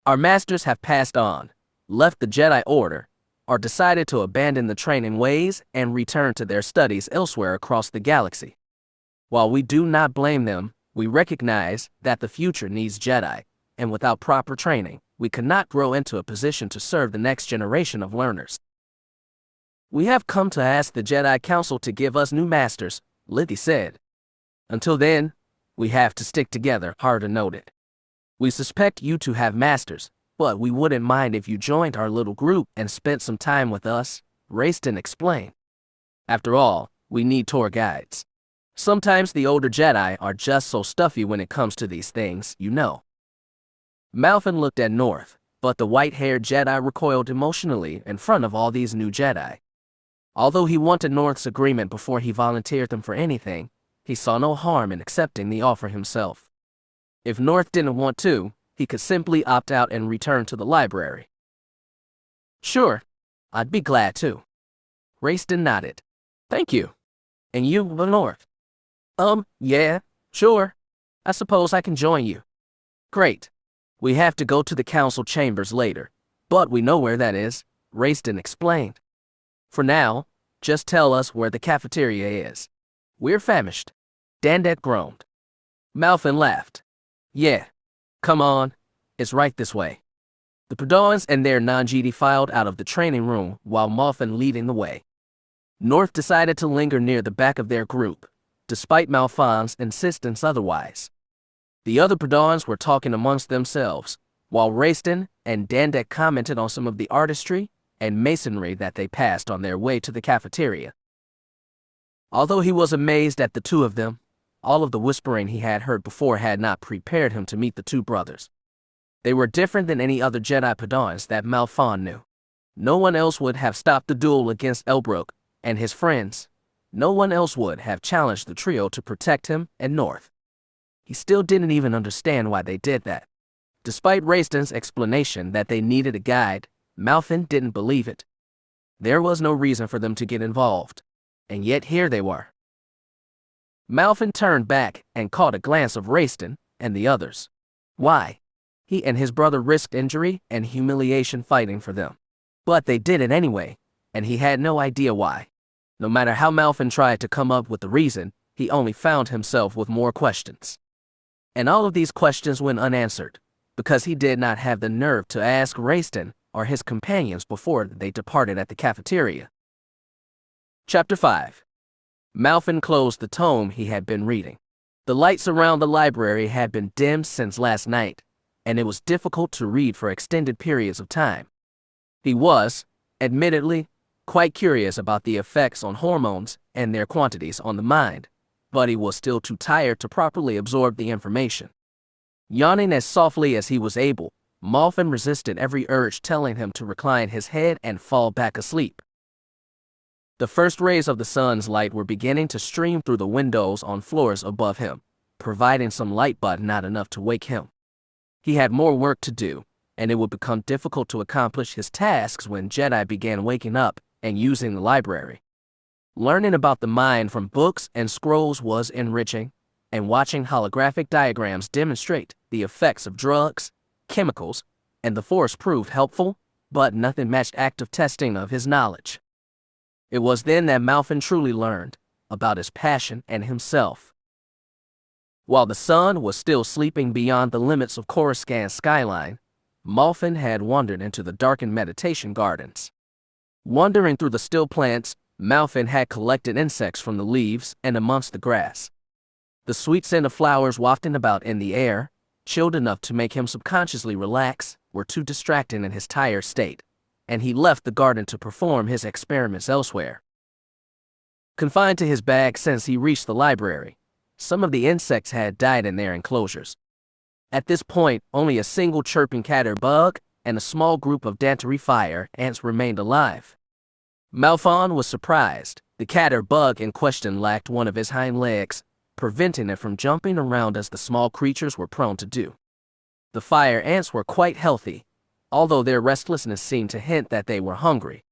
Our masters have passed on, left the Jedi Order, or decided to abandon the training ways and return to their studies elsewhere across the galaxy. While we do not blame them, we recognize that the future needs Jedi, and without proper training, we cannot grow into a position to serve the next generation of learners. We have come to ask the Jedi Council to give us new masters, Lithy said. Until then, we have to stick together, Harder noted. We suspect you to have masters, but we wouldn't mind if you joined our little group and spent some time with us, Raiston explained. After all, we need tour guides. Sometimes the older Jedi are just so stuffy when it comes to these things, you know. Malfin looked at North, but the white-haired Jedi recoiled emotionally in front of all these new Jedi. Although he wanted North's agreement before he volunteered them for anything, he saw no harm in accepting the offer himself. If North didn't want to, he could simply opt out and return to the library. Sure, I'd be glad to. Raiston nodded. Thank you. And you, North? Yeah, sure. I suppose I can join you. Great. We have to go to the council chambers later, but we know where that is, Raiston explained. For now, just tell us where the cafeteria is. We're famished. Dandet groaned. Malfin laughed. Yeah. Come on. It's right this way. The Padawans and their non-Jedi filed out of the training room while Malfin leading the way. North decided to linger near the back of their group, despite Malfin's insistence otherwise. The other Padawans were talking amongst themselves, while Raiston and Dandet commented on some of the artistry and masonry that they passed on their way to the cafeteria. Although he was amazed at the two of them, all of the whispering he had heard before had not prepared him to meet the two brothers. They were different than any other Jedi Padawans that Malfin knew. No one else would have stopped the duel against Elbrook and his friends. No one else would have challenged the trio to protect him and North. He still didn't even understand why they did that. Despite Raiston's explanation that they needed a guide, Malfin didn't believe it. There was no reason for them to get involved, and yet here they were. Malfin turned back and caught a glance of Raiston and the others. Why? He and his brother risked injury and humiliation fighting for them. But they did it anyway, and he had no idea why. No matter how Malfin tried to come up with the reason, he only found himself with more questions. And all of these questions went unanswered, because he did not have the nerve to ask Raiston or his companions before they departed at the cafeteria. Chapter 5. Malfin closed the tome he had been reading. The lights around the library had been dimmed since last night, and it was difficult to read for extended periods of time. He was, admittedly, quite curious about the effects on hormones and their quantities on the mind, but he was still too tired to properly absorb the information. Yawning as softly as he was able, Malfin resisted every urge telling him to recline his head and fall back asleep. The first rays of the sun's light were beginning to stream through the windows on floors above him, providing some light but not enough to wake him. He had more work to do, and it would become difficult to accomplish his tasks when Jedi began waking up and using the library. Learning about the mind from books and scrolls was enriching, and watching holographic diagrams demonstrate the effects of drugs, chemicals, and the Force proved helpful, but nothing matched active testing of his knowledge. It was then that Malfin truly learned about his passion and himself. While the sun was still sleeping beyond the limits of Coruscant's skyline, Malfin had wandered into the darkened meditation gardens. Wandering through the still plants, Malfin had collected insects from the leaves and amongst the grass. The sweet scent of flowers wafting about in the air, chilled enough to make him subconsciously relax, were too distracting in his tired state, and he left the garden to perform his experiments elsewhere. Confined to his bag since he reached the library, some of the insects had died in their enclosures. At this point, only a single chirping catter bug and a small group of dantary fire ants remained alive. Malfin was surprised. The catter bug in question lacked one of his hind legs, preventing it from jumping around as the small creatures were prone to do. The fire ants were quite healthy, although their restlessness seemed to hint that they were hungry.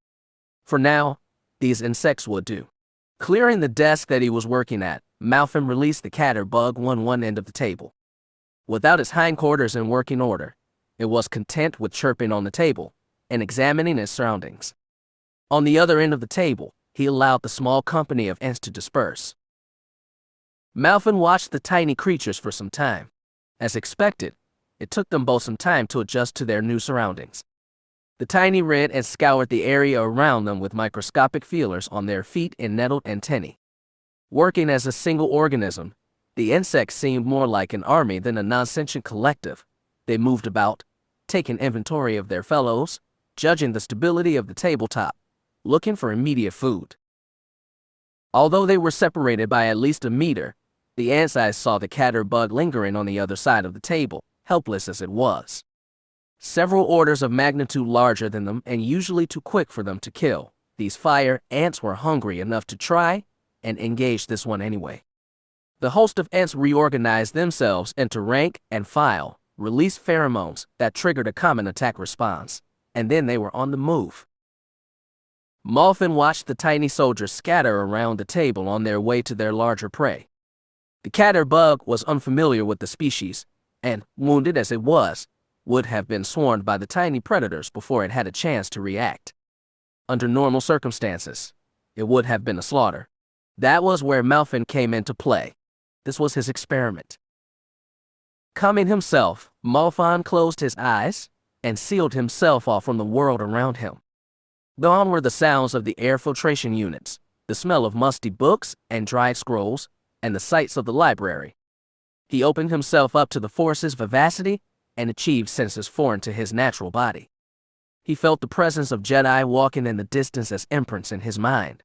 For now, these insects would do. Clearing the desk that he was working at, Malfin released the catter bug on one end of the table. Without its hindquarters in working order, it was content with chirping on the table and examining its surroundings. On the other end of the table, he allowed the small company of ants to disperse. Malfin watched the tiny creatures for some time. As expected, it took them both some time to adjust to their new surroundings. The tiny red ants scoured the area around them with microscopic feelers on their feet and nettled antennae. Working as a single organism, the insects seemed more like an army than a non-sentient collective. They moved about, taking inventory of their fellows, judging the stability of the tabletop, looking for immediate food. Although they were separated by at least a meter, the ants' eyes saw the catter bug lingering on the other side of the table, helpless as it was. Several orders of magnitude larger than them and usually too quick for them to kill, these fire ants were hungry enough to try and engage this one anyway. The host of ants reorganized themselves into rank and file, released pheromones that triggered a common attack response, and then they were on the move. Malfin watched the tiny soldiers scatter around the table on their way to their larger prey. The catter bug was unfamiliar with the species, and, wounded as it was, would have been swarmed by the tiny predators before it had a chance to react. Under normal circumstances, it would have been a slaughter. That was where Malfin came into play. This was his experiment. Calming himself, Malfin closed his eyes and sealed himself off from the world around him. Gone were the sounds of the air filtration units, the smell of musty books and dried scrolls, and the sights of the library. He opened himself up to the Force's vivacity and achieved senses foreign to his natural body. He felt the presence of Jedi walking in the distance as imprints in his mind.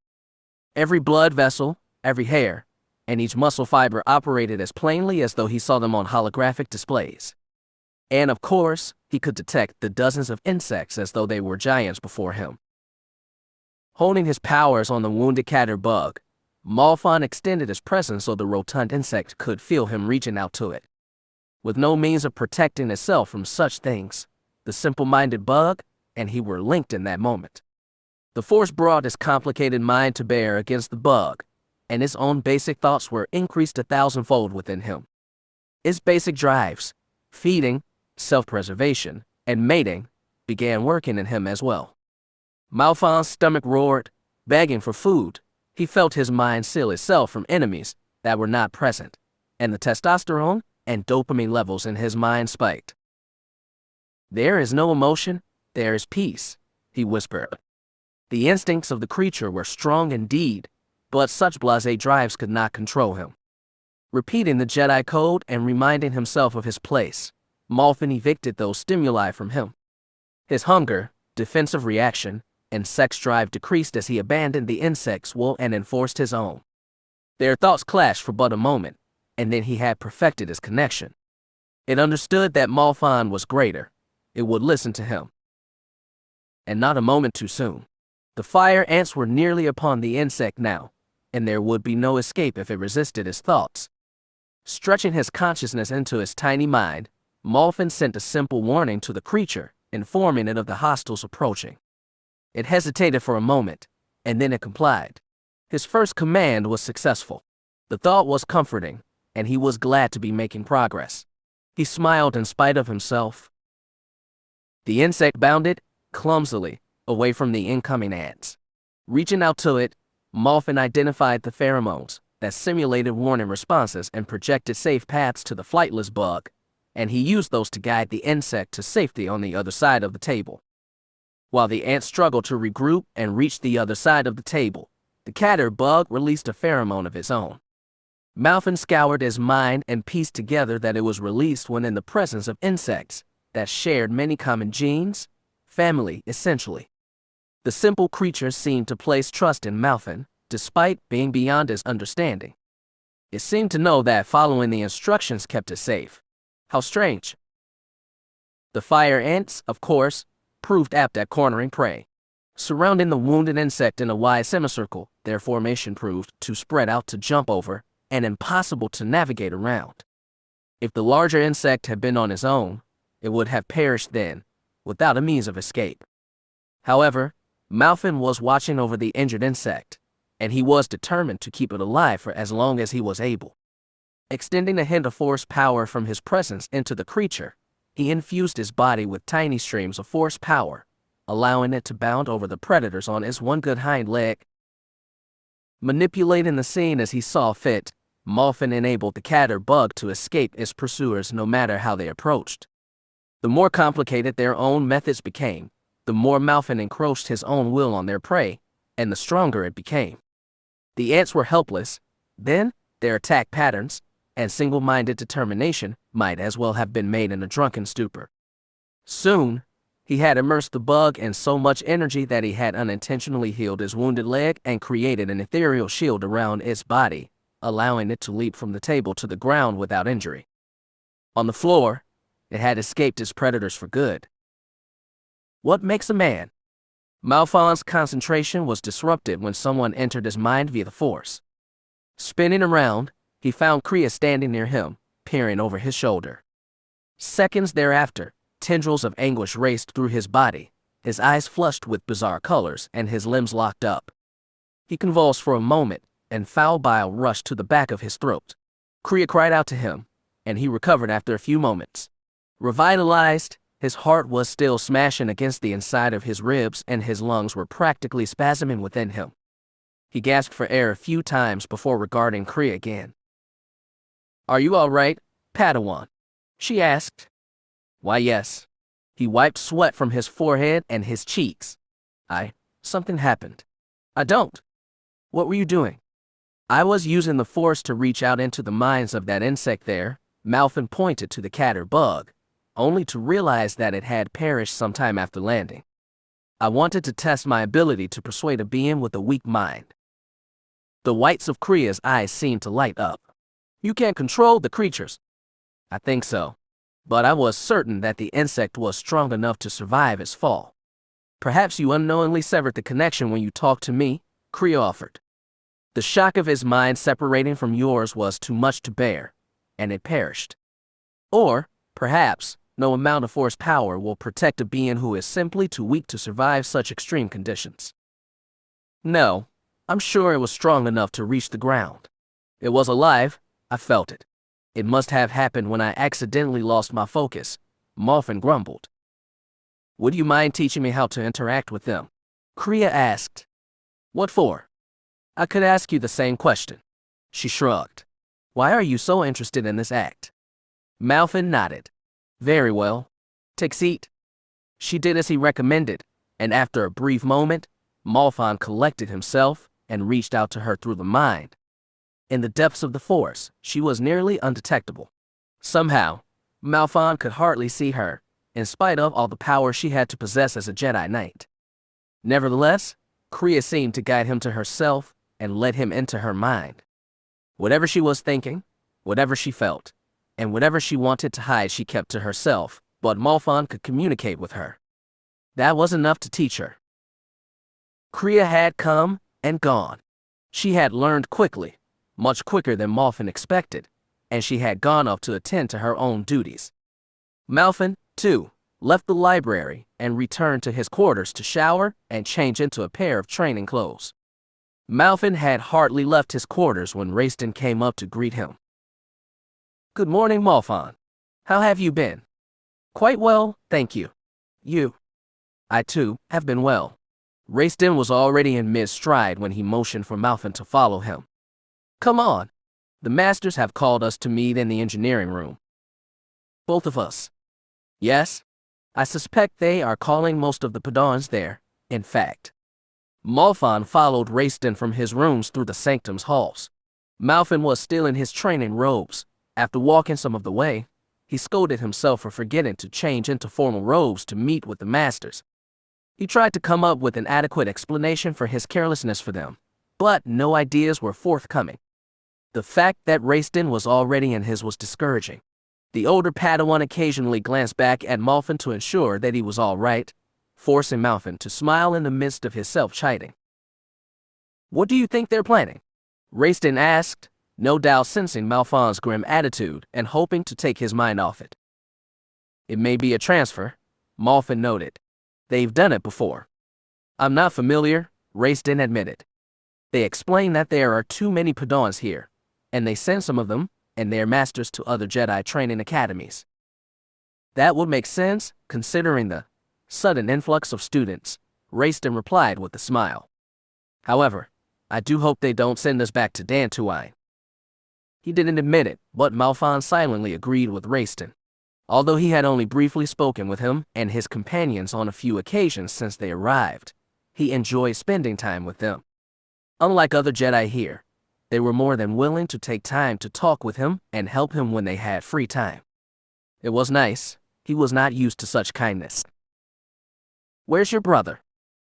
Every blood vessel, every hair, and each muscle fiber operated as plainly as though he saw them on holographic displays. And of course, he could detect the dozens of insects as though they were giants before him. Holding his powers on the wounded catter bug, Malfin extended his presence so the rotund insect could feel him reaching out to it. With no means of protecting itself from such things, the simple-minded bug and he were linked in that moment. The Force brought his complicated mind to bear against the bug, and his own basic thoughts were increased 1,000-fold within him. His basic drives, feeding, self-preservation, and mating, began working in him as well. Malfin's stomach roared, begging for food. He felt his mind seal itself from enemies that were not present, and the testosterone and dopamine levels in his mind spiked. "There is no emotion, there is peace," he whispered. The instincts of the creature were strong indeed, but such blasé drives could not control him. Repeating the Jedi code and reminding himself of his place, Malfin evicted those stimuli from him. His hunger, defensive reaction, and sex drive decreased as he abandoned the insect's will and enforced his own. Their thoughts clashed for but a moment, and then he had perfected his connection. It understood that Malfin was greater. It would listen to him. And not a moment too soon. The fire ants were nearly upon the insect now, and there would be no escape if it resisted his thoughts. Stretching his consciousness into his tiny mind, Malfin sent a simple warning to the creature, informing it of the hostiles approaching. It hesitated for a moment, and then it complied. His first command was successful. The thought was comforting, and he was glad to be making progress. He smiled in spite of himself. The insect bounded, clumsily, away from the incoming ants. Reaching out to it, Malfin identified the pheromones that simulated warning responses and projected safe paths to the flightless bug, and he used those to guide the insect to safety on the other side of the table. While the ant struggled to regroup and reach the other side of the table, the catter bug released a pheromone of its own. Malfin scoured his mind and pieced together that it was released when in the presence of insects that shared many common genes, family essentially. The simple creature seemed to place trust in Malfin, despite being beyond his understanding. It seemed to know that following the instructions kept it safe. How strange. The fire ants, of course, proved apt at cornering prey. Surrounding the wounded insect in a wide semicircle, their formation proved too spread out to jump over and impossible to navigate around. If the larger insect had been on his own, it would have perished then, without a means of escape. However, Malfin was watching over the injured insect, and he was determined to keep it alive for as long as he was able. Extending a hint of force power from his presence into the creature, he infused his body with tiny streams of force power, allowing it to bound over the predators on its one good hind leg. Manipulating the scene as he saw fit, Malfin enabled the catter bug to escape its pursuers no matter how they approached. The more complicated their own methods became, the more Malfin encroached his own will on their prey, and the stronger it became. The ants were helpless, then their attack patterns and single-minded determination might as well have been made in a drunken stupor. Soon, he had immersed the bug in so much energy that he had unintentionally healed his wounded leg and created an ethereal shield around its body, allowing it to leap from the table to the ground without injury. On the floor, it had escaped its predators for good. What makes a man? Malfin's concentration was disrupted when someone entered his mind via the Force. Spinning around, he found Kriya standing near him, peering over his shoulder. Seconds thereafter, tendrils of anguish raced through his body, his eyes flushed with bizarre colors and his limbs locked up. He convulsed for a moment, and foul bile rushed to the back of his throat. Kriya cried out to him, and he recovered after a few moments. Revitalized, his heart was still smashing against the inside of his ribs and his lungs were practically spasming within him. He gasped for air a few times before regarding Kriya again. "Are you all right, Padawan?" she asked. "Why, yes." He wiped sweat from his forehead and his cheeks. Something happened." "I don't." "What were you doing?" "I was using the Force to reach out into the minds of that insect there." Malfin pointed to the catter bug, only to realize that it had perished sometime after landing. "I wanted to test my ability to persuade a being with a weak mind." The whites of Kriya's eyes seemed to light up. "You can't control the creatures." "I think so. But I was certain that the insect was strong enough to survive its fall." "Perhaps you unknowingly severed the connection when you talked to me," Kriya offered. "The shock of his mind separating from yours was too much to bear, and it perished. Or, perhaps, no amount of Force power will protect a being who is simply too weak to survive such extreme conditions." "No, I'm sure it was strong enough to reach the ground. It was alive, I felt it. It must have happened when I accidentally lost my focus," Malfin grumbled. "Would you mind teaching me how to interact with them?" Kriya asked. "What for?" "I could ask you the same question." She shrugged. "Why are you so interested in this act?" Malfin nodded. "Very well. Take a seat." She did as he recommended, and after a brief moment, Malfin collected himself and reached out to her through the mind. In the depths of the Force, she was nearly undetectable. Somehow, Malfin could hardly see her, in spite of all the power she had to possess as a Jedi Knight. Nevertheless, Kriya seemed to guide him to herself and led him into her mind. Whatever she was thinking, whatever she felt, and whatever she wanted to hide she kept to herself, but Malfin could communicate with her. That was enough to teach her. Kriya had come and gone. She had learned quickly, much quicker than Malfin expected, and she had gone off to attend to her own duties. Malfin, too, left the library and returned to his quarters to shower and change into a pair of training clothes. Malfin had hardly left his quarters when Raistin came up to greet him. "Good morning, Malfin. How have you been?" "Quite well, thank you." "You?" "I too have been well." Raistin was already in mid-stride when he motioned for Malfin to follow him. "Come on. The masters have called us to meet in the engineering room." "Both of us?" "Yes. I suspect they are calling most of the Padawans there, in fact." Malfin followed Raistin from his rooms through the sanctum's halls. Malfin was still in his training robes. After walking some of the way, he scolded himself for forgetting to change into formal robes to meet with the masters. He tried to come up with an adequate explanation for his carelessness for them, but no ideas were forthcoming. The fact that Raistin was already in his was discouraging. The older Padawan occasionally glanced back at Malfin to ensure that he was all right, forcing Malfin to smile in the midst of his self-chiding. "What do you think they're planning?" Raistin asked, no doubt sensing Malfin's grim attitude and hoping to take his mind off it. "It may be a transfer," Malfin noted. "They've done it before." "I'm not familiar," Raistin admitted. "They explain that there are too many Padawans here, and they send some of them and their masters to other Jedi training academies." "That would make sense, considering the sudden influx of students," Raistin replied with a smile. "However, I do hope they don't send us back to Dantooine." He didn't admit it, but Malfin silently agreed with Raistin. Although he had only briefly spoken with him and his companions on a few occasions since they arrived, he enjoyed spending time with them. Unlike other Jedi here, they were more than willing to take time to talk with him and help him when they had free time. It was nice. He was not used to such kindness. "Where's your brother?"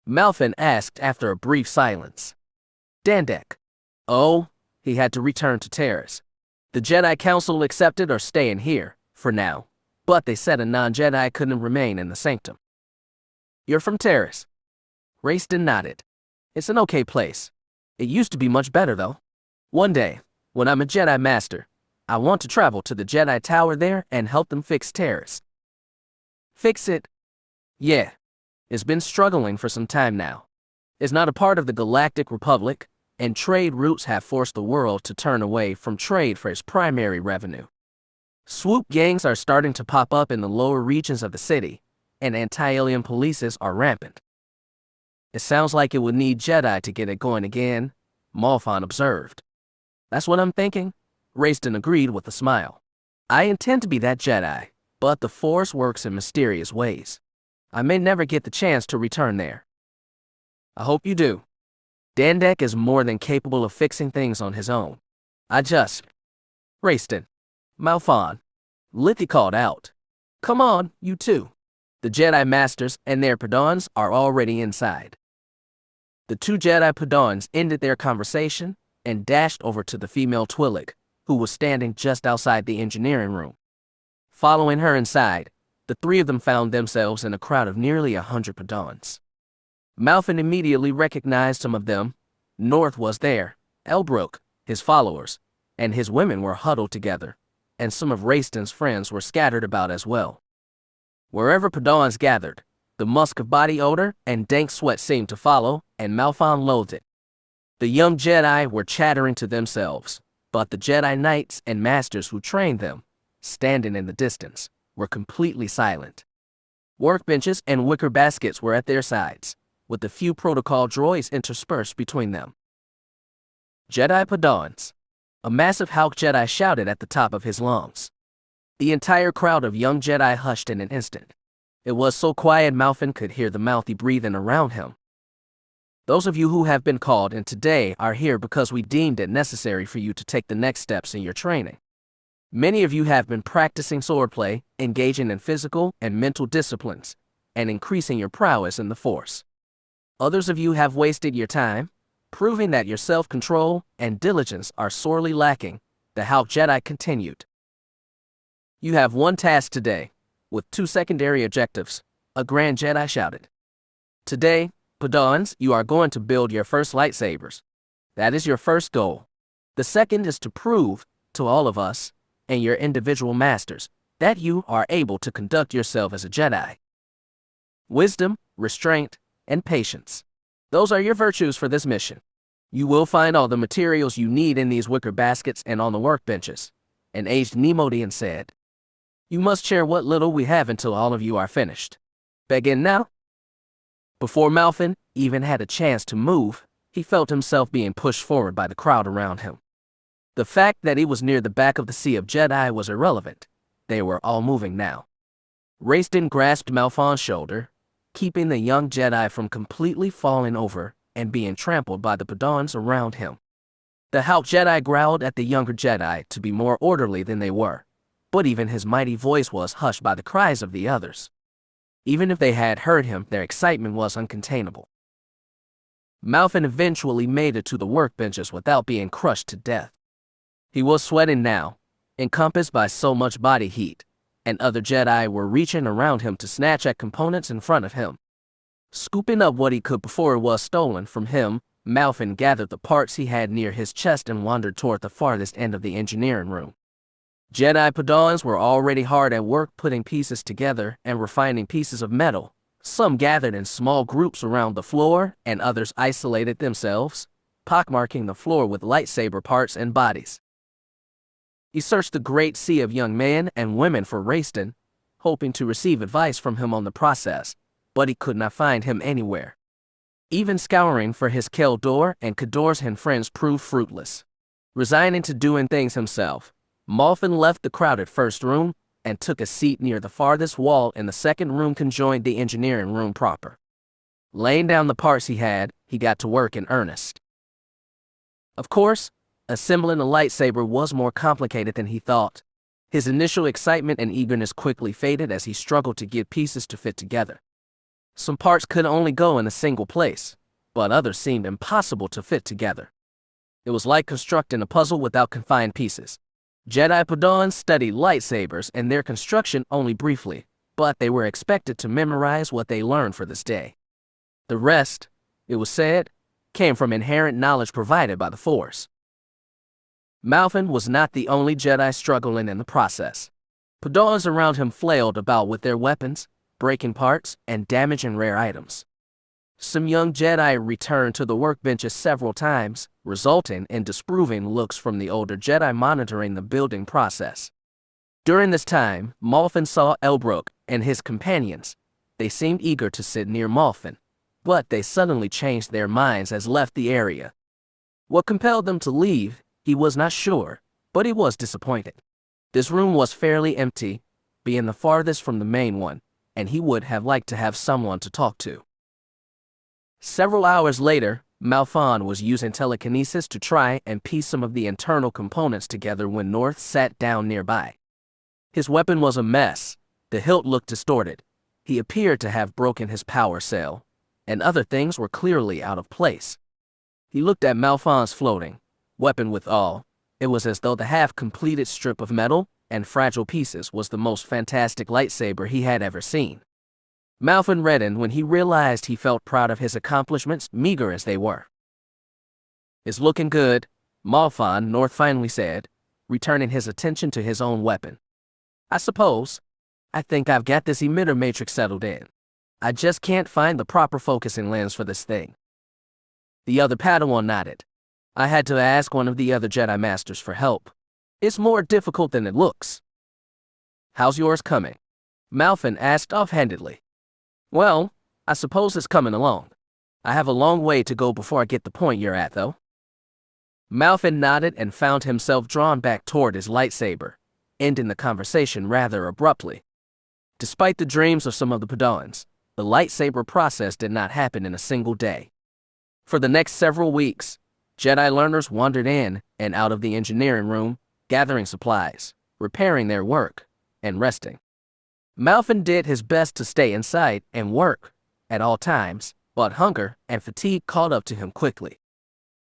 Malfin asked after a brief silence. "Dandek." "Oh, he had to return to Terrace. The Jedi Council accepted or staying here, for now, but they said a non-Jedi couldn't remain in the sanctum." "You're from Terrace?" Raiston nodded. "It's an okay place. It used to be much better, though. One day, when I'm a Jedi Master, I want to travel to the Jedi Tower there and help them fix Terrace." "Fix it?" "Yeah. It's been struggling for some time now. It's not a part of the Galactic Republic, and trade routes have forced the world to turn away from trade for its primary revenue. Swoop gangs are starting to pop up in the lower regions of the city, and anti-alien polices are rampant." "It sounds like it would need Jedi to get it going again," Malfon observed. "That's what I'm thinking," Raiston agreed with a smile. "I intend to be that Jedi, but the Force works in mysterious ways. I may never get the chance to return there." "I hope you do. Dandek is more than capable of fixing things on his own. Raiston." "Malfon," Lithy called out. "Come on, you two. The Jedi Masters and their Padawans are already inside." The two Jedi Padawans ended their conversation and dashed over to the female Twi'lek, who was standing just outside the engineering room. Following her inside, the three of them found themselves in a crowd of nearly 100 Padawans. Malfin immediately recognized some of them. North was there, Elbrook, his followers, and his women were huddled together, and some of Raiston's friends were scattered about as well. Wherever Padawans gathered, the musk of body odor and dank sweat seemed to follow, and Malfon loathed it. The young Jedi were chattering to themselves, but the Jedi Knights and Masters who trained them, standing in the distance, were completely silent. Workbenches and wicker baskets were at their sides, with a few protocol droids interspersed between them. "Jedi Padawans," a massive Hulk Jedi shouted at the top of his lungs. The entire crowd of young Jedi hushed in an instant. It was so quiet Malfin could hear the mouthy breathing around him. "Those of you who have been called in today are here because we deemed it necessary for you to take the next steps in your training. Many of you have been practicing swordplay, engaging in physical and mental disciplines, and increasing your prowess in the Force. Others of you have wasted your time, proving that your self-control and diligence are sorely lacking," the Hulk Jedi continued. "You have one task today, with 2 secondary objectives," a Grand Jedi shouted. "Today, Padawans, you are going to build your first lightsabers. That is your first goal. The second is to prove, to all of us, and your individual masters, that you are able to conduct yourself as a Jedi. Wisdom, restraint, and patience. Those are your virtues for this mission. You will find all the materials you need in these wicker baskets and on the workbenches," an aged Nemodian said. "You must share what little we have until all of you are finished. Begin now." Before Malfin even had a chance to move, he felt himself being pushed forward by the crowd around him. The fact that he was near the back of the Sea of Jedi was irrelevant. They were all moving now. Raiston grasped Malfon's shoulder, keeping the young Jedi from completely falling over and being trampled by the Padawans around him. The Hulk Jedi growled at the younger Jedi to be more orderly than they were, but even his mighty voice was hushed by the cries of the others. Even if they had heard him, their excitement was uncontainable. Malfin eventually made it to the workbenches without being crushed to death. He was sweating now, encompassed by so much body heat, and other Jedi were reaching around him to snatch at components in front of him. Scooping up what he could before it was stolen from him, Malfin gathered the parts he had near his chest and wandered toward the farthest end of the engineering room. Jedi Padawans were already hard at work putting pieces together and refining pieces of metal. Some gathered in small groups around the floor, and others isolated themselves, pockmarking the floor with lightsaber parts and bodies. He searched the great sea of young men and women for Raiston, hoping to receive advice from him on the process, but he could not find him anywhere. Even scouring for his Keldor and Kadorsian friends proved fruitless. Resigning to doing things himself, Malfin left the crowded first room and took a seat near the farthest wall in the second room conjoined the engineering room proper. Laying down the parts he had, he got to work in earnest. Of course, assembling a lightsaber was more complicated than he thought. His initial excitement and eagerness quickly faded as he struggled to get pieces to fit together. Some parts could only go in a single place, but others seemed impossible to fit together. It was like constructing a puzzle without confined pieces. Jedi Padawans studied lightsabers and their construction only briefly, but they were expected to memorize what they learned for this day. The rest, it was said, came from inherent knowledge provided by the Force. Malfin was not the only Jedi struggling in the process. Padawans around him flailed about with their weapons, breaking parts, and damaging rare items. Some young Jedi returned to the workbenches several times, resulting in disapproving looks from the older Jedi monitoring the building process. During this time, Malfin saw Elbrook and his companions. They seemed eager to sit near Malfin, but they suddenly changed their minds as left the area. What compelled them to leave, he was not sure, but he was disappointed. This room was fairly empty, being the farthest from the main one, and he would have liked to have someone to talk to. Several hours later, Malfin was using telekinesis to try and piece some of the internal components together when North sat down nearby. His weapon was a mess. The hilt looked distorted. He appeared to have broken his power cell, and other things were clearly out of place. He looked at Malfin's floating weapon with awe. It was as though the half-completed strip of metal and fragile pieces was the most fantastic lightsaber he had ever seen. Malfin reddened when he realized he felt proud of his accomplishments, meager as they were. "It's looking good," Malfin, North finally said, returning his attention to his own weapon. "I suppose. I think I've got this emitter matrix settled in. I just can't find the proper focusing lens for this thing." The other Padawan nodded. "I had to ask one of the other Jedi Masters for help. It's more difficult than it looks." "How's yours coming?" Malfin asked offhandedly. "Well, I suppose it's coming along. I have a long way to go before I get the point you're at, though." Malfin nodded and found himself drawn back toward his lightsaber, ending the conversation rather abruptly. Despite the dreams of some of the Padawans, the lightsaber process did not happen in a single day. For the next several weeks, Jedi learners wandered in and out of the engineering room, gathering supplies, repairing their work, and resting. Malfin did his best to stay inside and work at all times, but hunger and fatigue caught up to him quickly.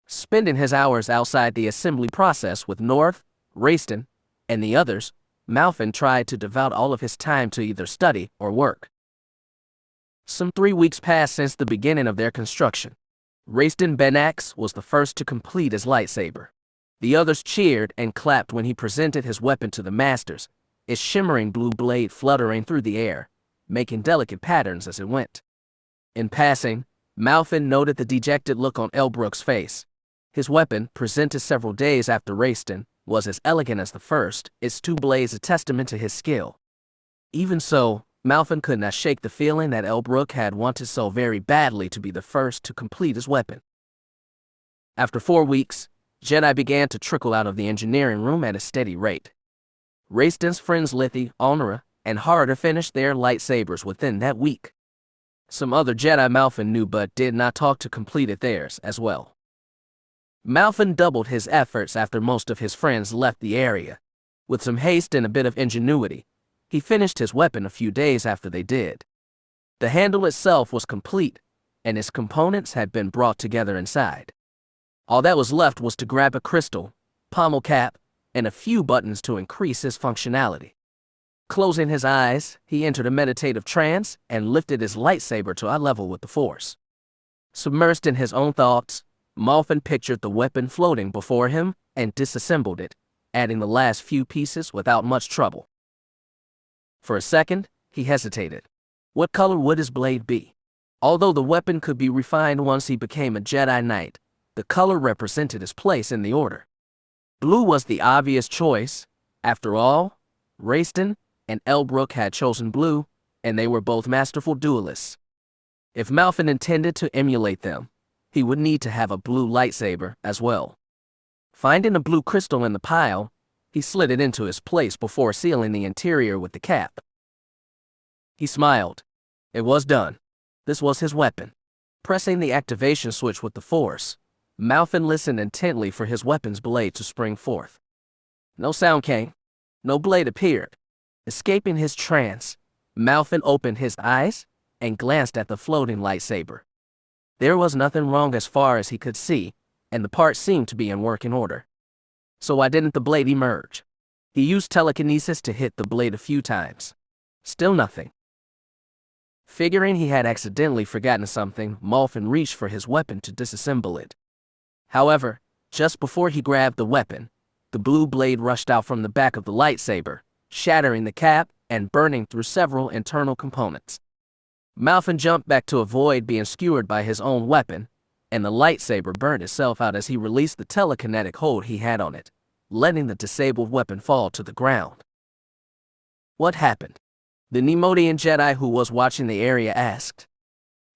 Spending his hours outside the assembly process with North, Rayston, and the others, Malfin tried to devote all of his time to either study or work. Some 3 weeks passed since the beginning of their construction. Rayston Benax was the first to complete his lightsaber. The others cheered and clapped when he presented his weapon to the masters, its shimmering blue blade fluttering through the air, making delicate patterns as it went. In passing, Malfin noted the dejected look on Elbrook's face. His weapon, presented several days after Rayston, was as elegant as the first, its 2 blades a testament to his skill. Even so, Malfin could not shake the feeling that Elbrook had wanted so very badly to be the first to complete his weapon. After 4 weeks, Jedi began to trickle out of the engineering room at a steady rate. Rayston's friends Lithi, Alnara, and Harder finished their lightsabers within that week. Some other Jedi Malfin knew but did not talk to completed theirs as well. Malfin doubled his efforts after most of his friends left the area. With some haste and a bit of ingenuity, he finished his weapon a few days after they did. The handle itself was complete, and its components had been brought together inside. All that was left was to grab a crystal, pommel cap, and a few buttons to increase his functionality. Closing his eyes, he entered a meditative trance and lifted his lightsaber to eye level with the Force. Submersed in his own thoughts, Malfin pictured the weapon floating before him and disassembled it, adding the last few pieces without much trouble. For a second, he hesitated. What color would his blade be? Although the weapon could be refined once he became a Jedi Knight, the color represented his place in the Order. Blue was the obvious choice. After all, Rayston and Elbrook had chosen blue, and they were both masterful duelists. If Malfin intended to emulate them, he would need to have a blue lightsaber as well. Finding a blue crystal in the pile, He slid it into its place before sealing the interior with the cap. He smiled. It was done. This was his weapon. Pressing the activation switch with the force, Malfin listened intently for his weapon's blade to spring forth. No sound came. No blade appeared. Escaping his trance, Malfin opened his eyes and glanced at the floating lightsaber. There was nothing wrong as far as he could see, and the part seemed to be in working order. So why didn't the blade emerge? He used telekinesis to hit the blade a few times. Still nothing. Figuring he had accidentally forgotten something, Malfin reached for his weapon to disassemble it. However, just before he grabbed the weapon, the blue blade rushed out from the back of the lightsaber, shattering the cap and burning through several internal components. Malfin jumped back to avoid being skewered by his own weapon, and the lightsaber burned itself out as he released the telekinetic hold he had on it, letting the disabled weapon fall to the ground. What happened? The Neimoidian Jedi who was watching the area asked.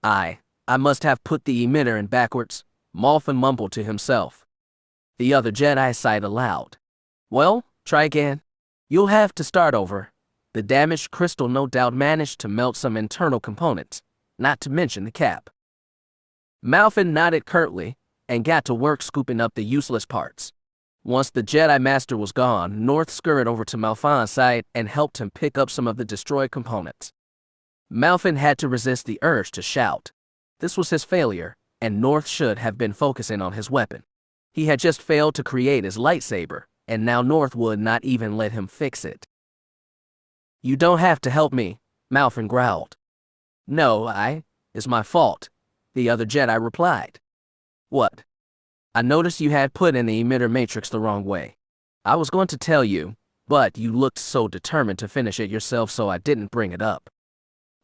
I must have put the emitter in backwards, Malfin mumbled to himself. The other Jedi sighed aloud. Well, try again. You'll have to start over. The damaged crystal no doubt managed to melt some internal components, not to mention the cap. Malfin nodded curtly and got to work scooping up the useless parts. Once the Jedi Master was gone, North scurried over to Malfin's side and helped him pick up some of the destroyed components. Malfin had to resist the urge to shout. This was his failure, and North should have been focusing on his weapon. He had just failed to create his lightsaber, and now North would not even let him fix it. You don't have to help me, Malfin growled. No, it's my fault, the other Jedi replied. What? I noticed you had put in the emitter matrix the wrong way. I was going to tell you, but you looked so determined to finish it yourself, so I didn't bring it up.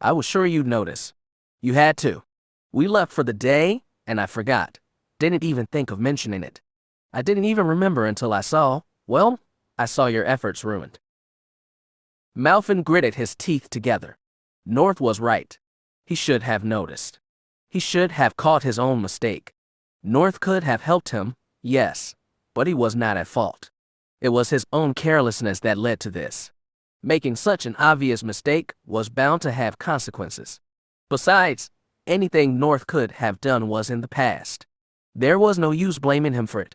I was sure you'd notice. You had to. We left for the day, and I forgot. Didn't even think of mentioning it. I didn't even remember until I saw your efforts ruined. Malfin gritted his teeth together. North was right. He should have noticed. He should have caught his own mistake. North could have helped him, yes, but he was not at fault. It was his own carelessness that led to this. Making such an obvious mistake was bound to have consequences. Besides, anything North could have done was in the past. There was no use blaming him for it.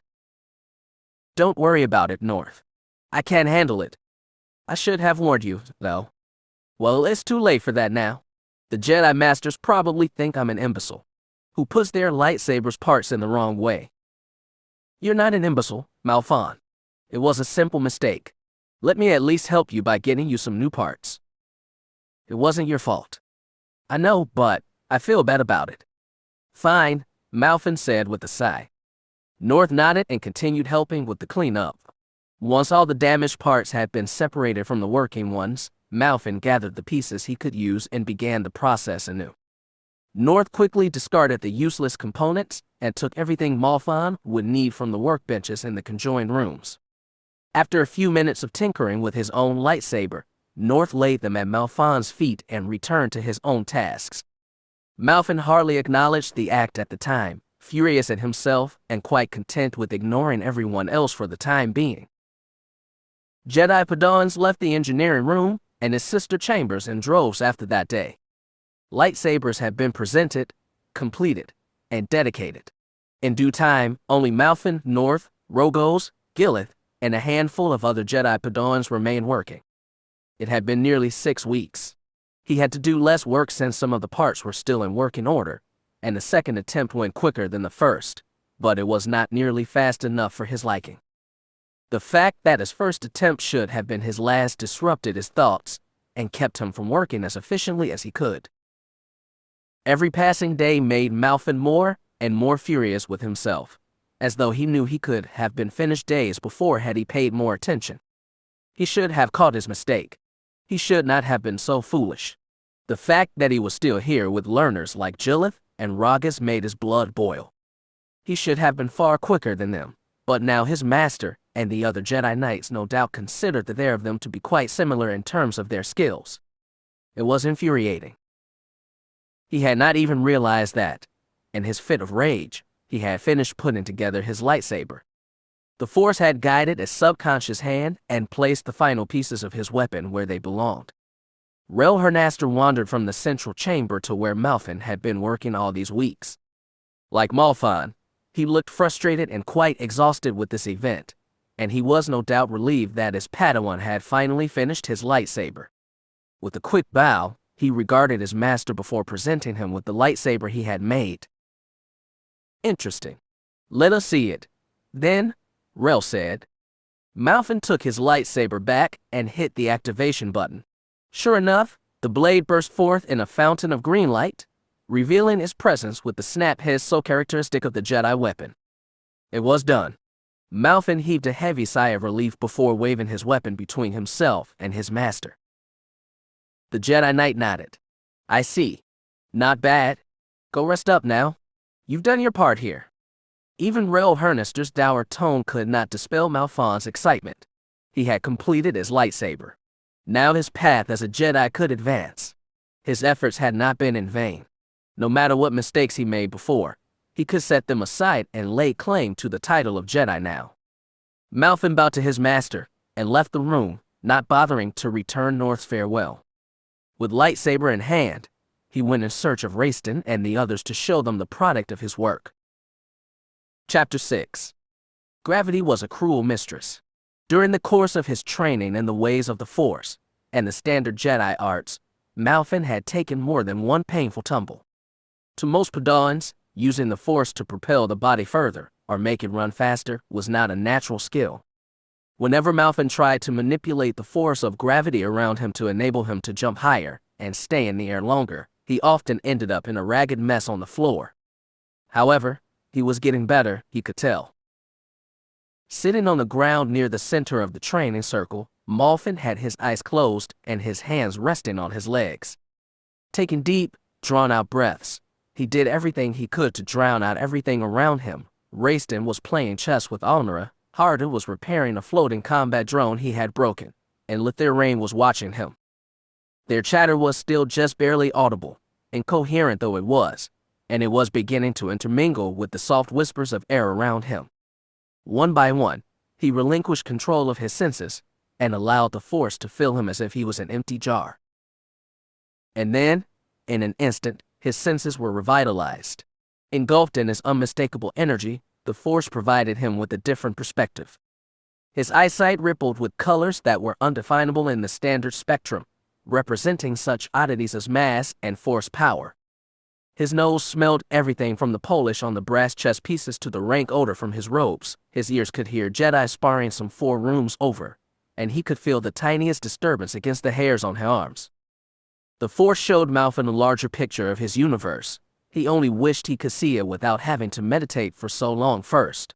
Don't worry about it, North. I can't handle it. I should have warned you, though. Well, it's too late for that now. The Jedi Masters probably think I'm an imbecile who puts their lightsabers parts in the wrong way. You're not an imbecile, Malfin. It was a simple mistake. Let me at least help you by getting you some new parts. It wasn't your fault. I know, but I feel bad about it. Fine, Malfin said with a sigh. North nodded and continued helping with the cleanup. Once all the damaged parts had been separated from the working ones, Malfin gathered the pieces he could use and began the process anew. North quickly discarded the useless components and took everything Malfin would need from the workbenches in the conjoined rooms. After a few minutes of tinkering with his own lightsaber, North laid them at Malfin's feet and returned to his own tasks. Malfin hardly acknowledged the act at the time, furious at himself and quite content with ignoring everyone else for the time being. Jedi Padawans left the engineering room and his sister chambers in droves after that day. Lightsabers had been presented, completed, and dedicated. In due time, only Malfin, North, Rogos, Gillith, and a handful of other Jedi Padawans remained working. It had been nearly 6 weeks. He had to do less work since some of the parts were still in working order, and the second attempt went quicker than the first, but it was not nearly fast enough for his liking. The fact that his first attempt should have been his last disrupted his thoughts and kept him from working as efficiently as he could. Every passing day made Malfin more and more furious with himself, as though he knew he could have been finished days before had he paid more attention. He should have caught his mistake. He should not have been so foolish. The fact that he was still here with learners like Gillith and Ragas made his blood boil. He should have been far quicker than them, but now his master and the other Jedi Knights no doubt considered the pair of them to be quite similar in terms of their skills. It was infuriating. He had not even realized that, in his fit of rage, he had finished putting together his lightsaber. The Force had guided a subconscious hand and placed the final pieces of his weapon where they belonged. Rel Hernaster wandered from the central chamber to where Malfin had been working all these weeks. Like Malfin, he looked frustrated and quite exhausted with this event, and he was no doubt relieved that his Padawan had finally finished his lightsaber. With a quick bow, he regarded his master before presenting him with the lightsaber he had made. Interesting. Let us see it. Then, Rel said. Malfin took his lightsaber back and hit the activation button. Sure enough, the blade burst forth in a fountain of green light, revealing its presence with the snap hiss so characteristic of the Jedi weapon. It was done. Malfin heaved a heavy sigh of relief before waving his weapon between himself and his master. The Jedi Knight nodded. I see. Not bad. Go rest up now. You've done your part here. Even Rel Hernaster's dour tone could not dispel Malfin's excitement. He had completed his lightsaber. Now his path as a Jedi could advance. His efforts had not been in vain. No matter what mistakes he made before, he could set them aside and lay claim to the title of Jedi now. Malfin bowed to his master and left the room, not bothering to return North's farewell. With lightsaber in hand, he went in search of Raistin and the others to show them the product of his work. Chapter 6. Gravity was a cruel mistress. During the course of his training in the ways of the Force and the standard Jedi arts, Malfin had taken more than one painful tumble. To most Padawans, using the Force to propel the body further or make it run faster was not a natural skill. Whenever Malfin tried to manipulate the force of gravity around him to enable him to jump higher and stay in the air longer, he often ended up in a ragged mess on the floor. However, he was getting better, he could tell. Sitting on the ground near the center of the training circle, Malfin had his eyes closed and his hands resting on his legs. Taking deep, drawn-out breaths, he did everything he could to drown out everything around him. Raistin was playing chess with Alnara, Harda was repairing a floating combat drone he had broken, and Lithirain was watching him. Their chatter was still just barely audible, incoherent though it was, and it was beginning to intermingle with the soft whispers of air around him. One by one, he relinquished control of his senses and allowed the Force to fill him as if he was an empty jar. And then, in an instant, his senses were revitalized. Engulfed in his unmistakable energy, the Force provided him with a different perspective. His eyesight rippled with colors that were undefinable in the standard spectrum, representing such oddities as mass and Force power. His nose smelled everything from the polish on the brass chess pieces to the rank odor from his robes. His ears could hear Jedi sparring some 4 rooms over, and he could feel the tiniest disturbance against the hairs on his arms. The Force showed Malfin a larger picture of his universe. He only wished he could see it without having to meditate for so long first.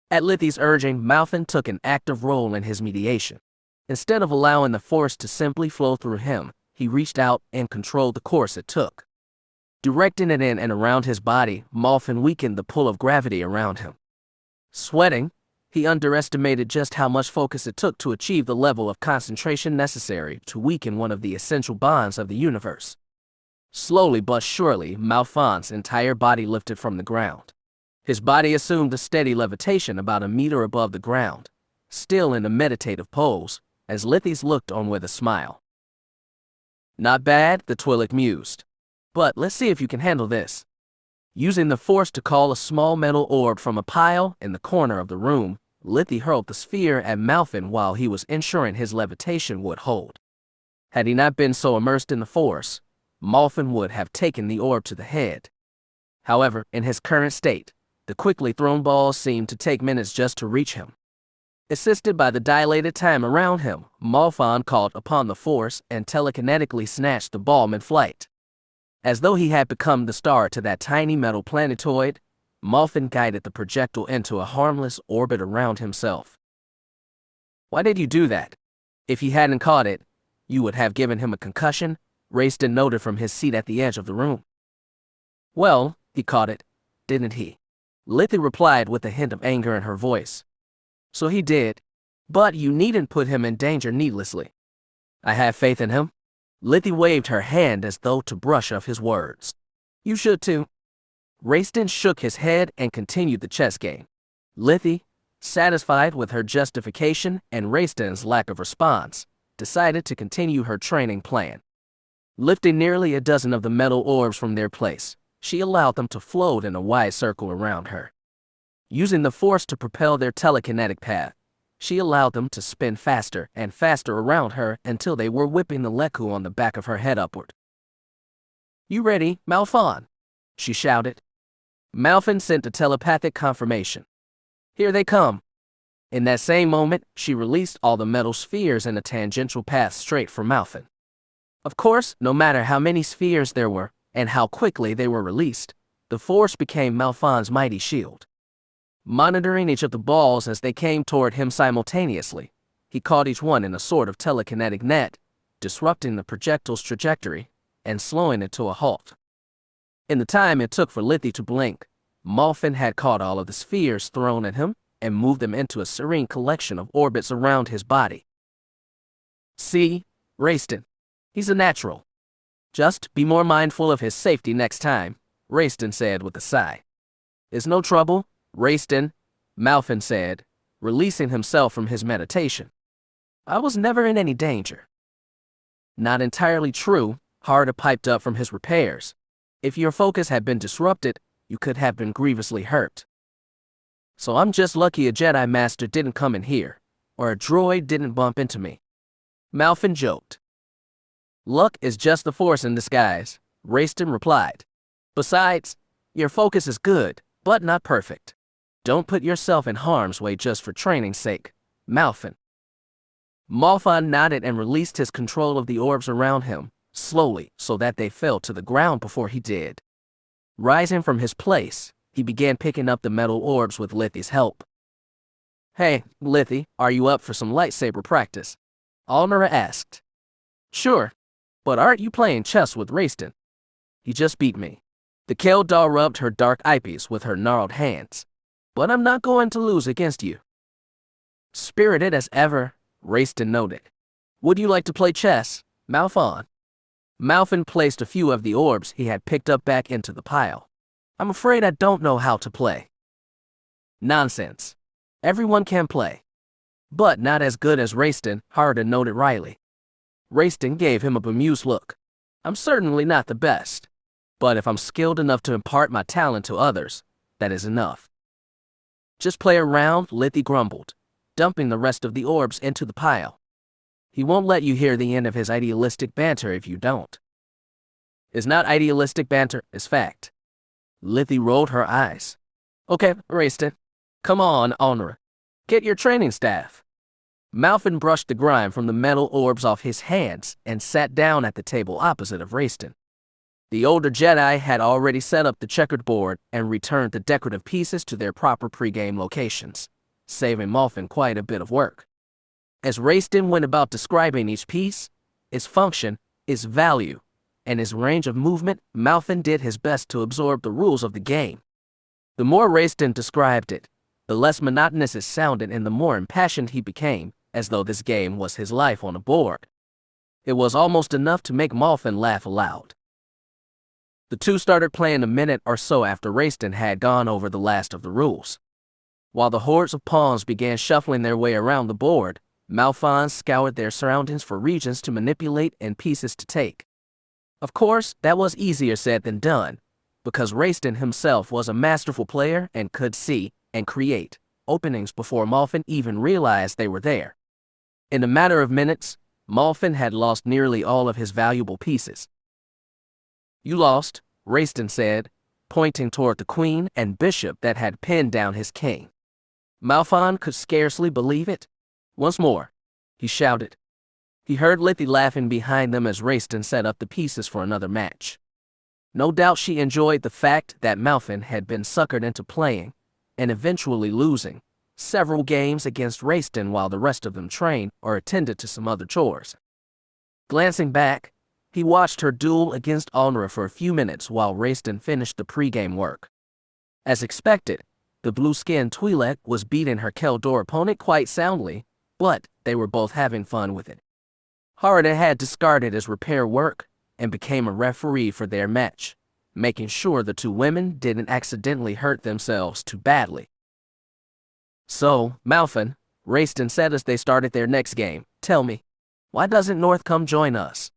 At Lithi's urging, Malfin took an active role in his mediation. Instead of allowing the Force to simply flow through him, he reached out and controlled the course it took. Directing it in and around his body, Malfin weakened the pull of gravity around him. Sweating, he underestimated just how much focus it took to achieve the level of concentration necessary to weaken one of the essential bonds of the universe. Slowly but surely, Malfin's entire body lifted from the ground. His body assumed a steady levitation about a meter above the ground, still in a meditative pose, as Lithis looked on with a smile. Not bad, the Twi'lek mused. But let's see if you can handle this. Using the Force to call a small metal orb from a pile in the corner of the room, Lithi hurled the sphere at Malfin while he was ensuring his levitation would hold. Had he not been so immersed in the Force, Malfin would have taken the orb to the head. However, in his current state, the quickly thrown balls seemed to take minutes just to reach him. Assisted by the dilated time around him, Malfin called upon the Force and telekinetically snatched the ball mid-flight. As though he had become the star to that tiny metal planetoid, Malfin guided the projectile into a harmless orbit around himself. Why did you do that? If he hadn't caught it, you would have given him a concussion, Raistin noted from his seat at the edge of the room. Well, he caught it, didn't he? Lithi replied with a hint of anger in her voice. So he did, but you needn't put him in danger needlessly. I have faith in him. Lithi waved her hand as though to brush off his words. You should too. Raistin shook his head and continued the chess game. Lithi, satisfied with her justification and Rayston's lack of response, decided to continue her training plan. Lifting nearly a dozen of the metal orbs from their place, she allowed them to float in a wide circle around her. Using the force to propel their telekinetic path, she allowed them to spin faster and faster around her until they were whipping the Leku on the back of her head upward. "You ready, Malfon?" she shouted. Malfon sent a telepathic confirmation. "Here they come." In that same moment, she released all the metal spheres in a tangential path straight for Malfon. Of course, no matter how many spheres there were, and how quickly they were released, the force became Malfon's mighty shield. Monitoring each of the balls as they came toward him simultaneously, he caught each one in a sort of telekinetic net, disrupting the projectile's trajectory and slowing it to a halt. In the time it took for Lithy to blink, Malfon had caught all of the spheres thrown at him and moved them into a serene collection of orbits around his body. "See, Rayston, he's a natural. Just be more mindful of his safety next time," Rayston said with a sigh. "It's no trouble, Rayston," Malfon said, releasing himself from his meditation. "I was never in any danger." "Not entirely true," Harda piped up from his repairs. "If your focus had been disrupted, you could have been grievously hurt. So I'm just lucky a Jedi Master didn't come in here, or a droid didn't bump into me," Malfon joked. "Luck is just the force in disguise," Rayston replied. "Besides, your focus is good, but not perfect. Don't put yourself in harm's way just for training's sake, Malfon." Malfon nodded and released his control of the orbs around him, slowly so that they fell to the ground before he did. Rising from his place, he began picking up the metal orbs with Lithy's help. "Hey, Lithy, are you up for some lightsaber practice?" Alnora asked. "Sure, but aren't you playing chess with Rayston? He just beat me." The Keldar rubbed her dark eyepiece with her gnarled hands. "But I'm not going to lose against you." "Spirited as ever," Rayston noted. "Would you like to play chess, Malfon?" Malfon placed a few of the orbs he had picked up back into the pile. "I'm afraid I don't know how to play." "Nonsense. Everyone can play. But not as good as Rayston," Harda noted wryly. Rayston gave him a bemused look. "I'm certainly not the best. But if I'm skilled enough to impart my talent to others, that is enough." "Just play around," Lithy grumbled, dumping the rest of the orbs into the pile. "He won't let you hear the end of his idealistic banter if you don't." "It's not idealistic banter, it's fact." Lithy rolled her eyes. "Okay, Rayston. Come on, Alnora. Get your training staff." Malfon brushed the grime from the metal orbs off his hands and sat down at the table opposite of Rayston. The older Jedi had already set up the checkered board and returned the decorative pieces to their proper pregame locations, saving Malfon quite a bit of work. As Rayston went about describing each piece, its function, its value, and its range of movement, Malfon did his best to absorb the rules of the game. The more Rayston described it, the less monotonous it sounded and the more impassioned he became, as though this game was his life on a board. It was almost enough to make Malfon laugh aloud. The two started playing a minute or so after Rayston had gone over the last of the rules. While the hordes of pawns began shuffling their way around the board, Malfon scoured their surroundings for regions to manipulate and pieces to take. Of course, that was easier said than done, because Rayston himself was a masterful player and could see and create openings before Malfon even realized they were there. In a matter of minutes, Malfon had lost nearly all of his valuable pieces. "You lost," Rayston said, pointing toward the queen and bishop that had pinned down his king. Malfon could scarcely believe it. "Once more," he shouted. He heard Lithy laughing behind them as Rayston set up the pieces for another match. No doubt she enjoyed the fact that Malfon had been suckered into playing, and eventually losing, several games against Rayston while the rest of them trained or attended to some other chores. Glancing back, he watched her duel against Alnora for a few minutes while Rayston finished the pregame work. As expected, the blue-skinned Twi'lek was beating her Keldor opponent quite soundly, but they were both having fun with it. Harda had discarded his repair work and became a referee for their match, making sure the two women didn't accidentally hurt themselves too badly. So, Malfin, Raiston said as they started their next game, tell me, why doesn't North come join us?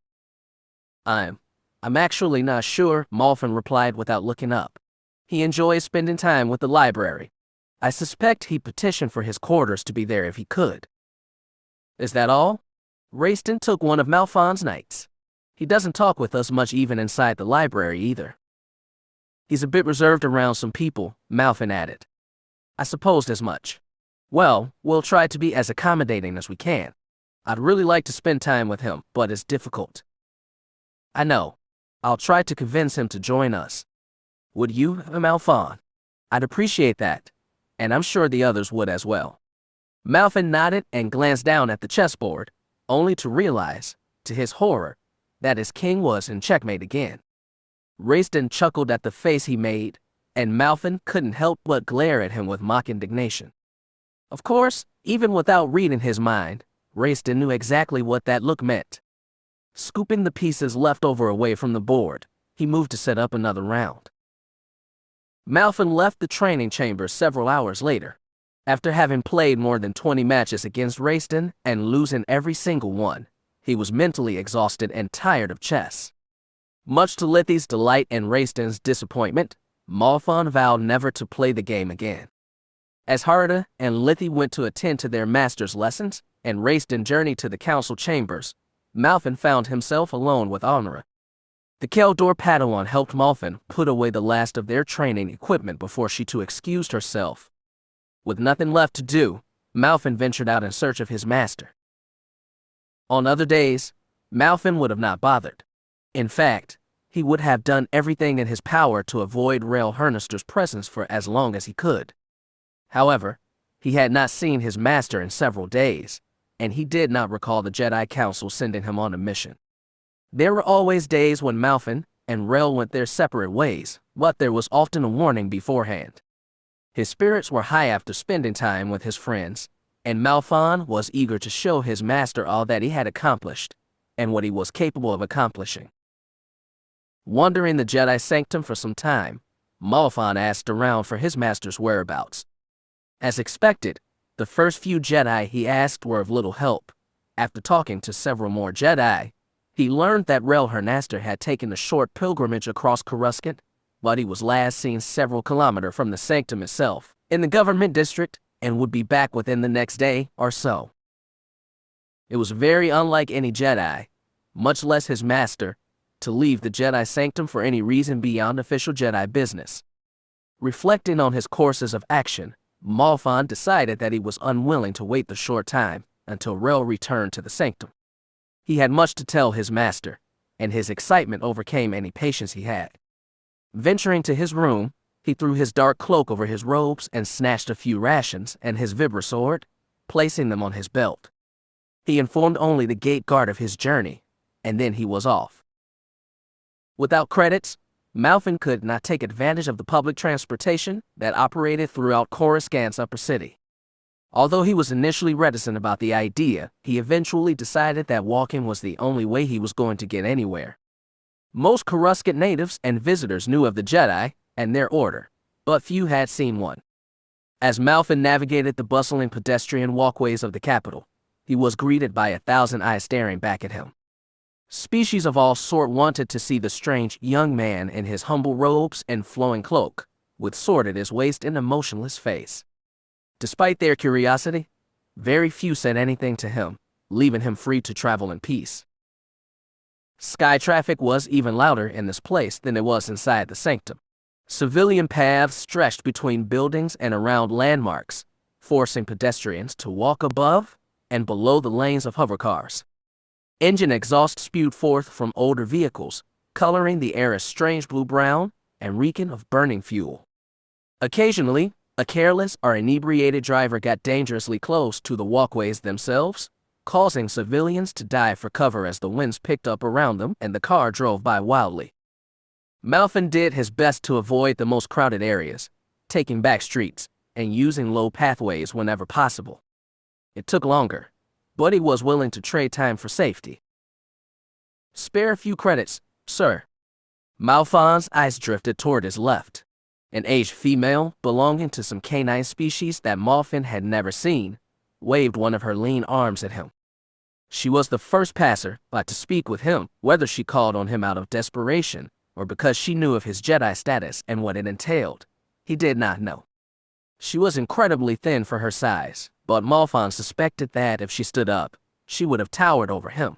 I'm actually not sure, Malfin replied without looking up. He enjoys spending time with the library. I suspect he petitioned for his quarters to be there if he could. Is that all? Raiston took one of Malfon's knights. He doesn't talk with us much even inside the library either. He's a bit reserved around some people, Malfin added. I supposed as much. Well, we'll try to be as accommodating as we can. I'd really like to spend time with him, but it's difficult. I know. I'll try to convince him to join us. Would you, Malfon? I'd appreciate that, and I'm sure the others would as well. Malfin nodded and glanced down at the chessboard, only to realize, to his horror, that his king was in checkmate again. Raiston chuckled at the face he made, and Malfin couldn't help but glare at him with mock indignation. Of course, even without reading his mind, Raiston knew exactly what that look meant. Scooping the pieces left over away from the board, he moved to set up another round. Malfin left the training chamber several hours later, after having played more than 20 matches against Raiston and losing every single one. He was mentally exhausted and tired of chess. Much to Lithy's delight and Raiston's disappointment, Malfon vowed never to play the game again. As Harada and Lithy went to attend to their master's lessons, and Raiston journeyed to the council chambers, Malfin found himself alone with Honora. The Keldor Padawan helped Malfin put away the last of their training equipment before she too excused herself. With nothing left to do, Malfin ventured out in search of his master. On other days, Malfin would have not bothered. In fact, he would have done everything in his power to avoid Rael Hernister's presence for as long as he could. However, he had not seen his master in several days, and he did not recall the Jedi Council sending him on a mission. There were always days when Malfin and Rael went their separate ways, but there was often a warning beforehand. His spirits were high after spending time with his friends, and Malfon was eager to show his master all that he had accomplished, and what he was capable of accomplishing. Wandering the Jedi Sanctum for some time, Malfon asked around for his master's whereabouts. As expected, the first few Jedi he asked were of little help. After talking to several more Jedi, he learned that Rael Hernister had taken a short pilgrimage across Coruscant, but he was last seen several kilometers from the sanctum itself, in the government district, and would be back within the next day or so. It was very unlike any Jedi, much less his master, to leave the Jedi Sanctum for any reason beyond official Jedi business. Reflecting on his courses of action, Malfon decided that he was unwilling to wait the short time until Rael returned to the sanctum. He had much to tell his master, and his excitement overcame any patience he had. Venturing to his room, he threw his dark cloak over his robes and snatched a few rations and his vibra sword, placing them on his belt. He informed only the gate guard of his journey, and then he was off. Without credits, Malfin could not take advantage of the public transportation that operated throughout Coruscant's upper city. Although he was initially reticent about the idea, he eventually decided that walking was the only way he was going to get anywhere. Most Coruscant natives and visitors knew of the Jedi and their order, but few had seen one. As Malfin navigated the bustling pedestrian walkways of the capital, he was greeted by 1,000 eyes staring back at him. Species of all sort wanted to see the strange young man in his humble robes and flowing cloak, with sword at his waist and a motionless face. Despite their curiosity, very few said anything to him, leaving him free to travel in peace. Sky traffic was even louder in this place than it was inside the sanctum. Civilian paths stretched between buildings and around landmarks, forcing pedestrians to walk above and below the lanes of hovercars. Engine exhaust spewed forth from older vehicles, coloring the air a strange blue-brown and reeking of burning fuel. Occasionally, a careless or inebriated driver got dangerously close to the walkways themselves, causing civilians to dive for cover as the winds picked up around them and the car drove by wildly. Malfin did his best to avoid the most crowded areas, taking back streets and using low pathways whenever possible. It took longer, but he was willing to trade time for safety. Spare a few credits, sir. Malfon's eyes drifted toward his left. An aged female, belonging to some canine species that Malfin had never seen, waved one of her lean arms at him. She was the first passer by to speak with him, whether she called on him out of desperation or because she knew of his Jedi status and what it entailed. He did not know. She was incredibly thin for her size, but Malfin suspected that if she stood up, she would have towered over him.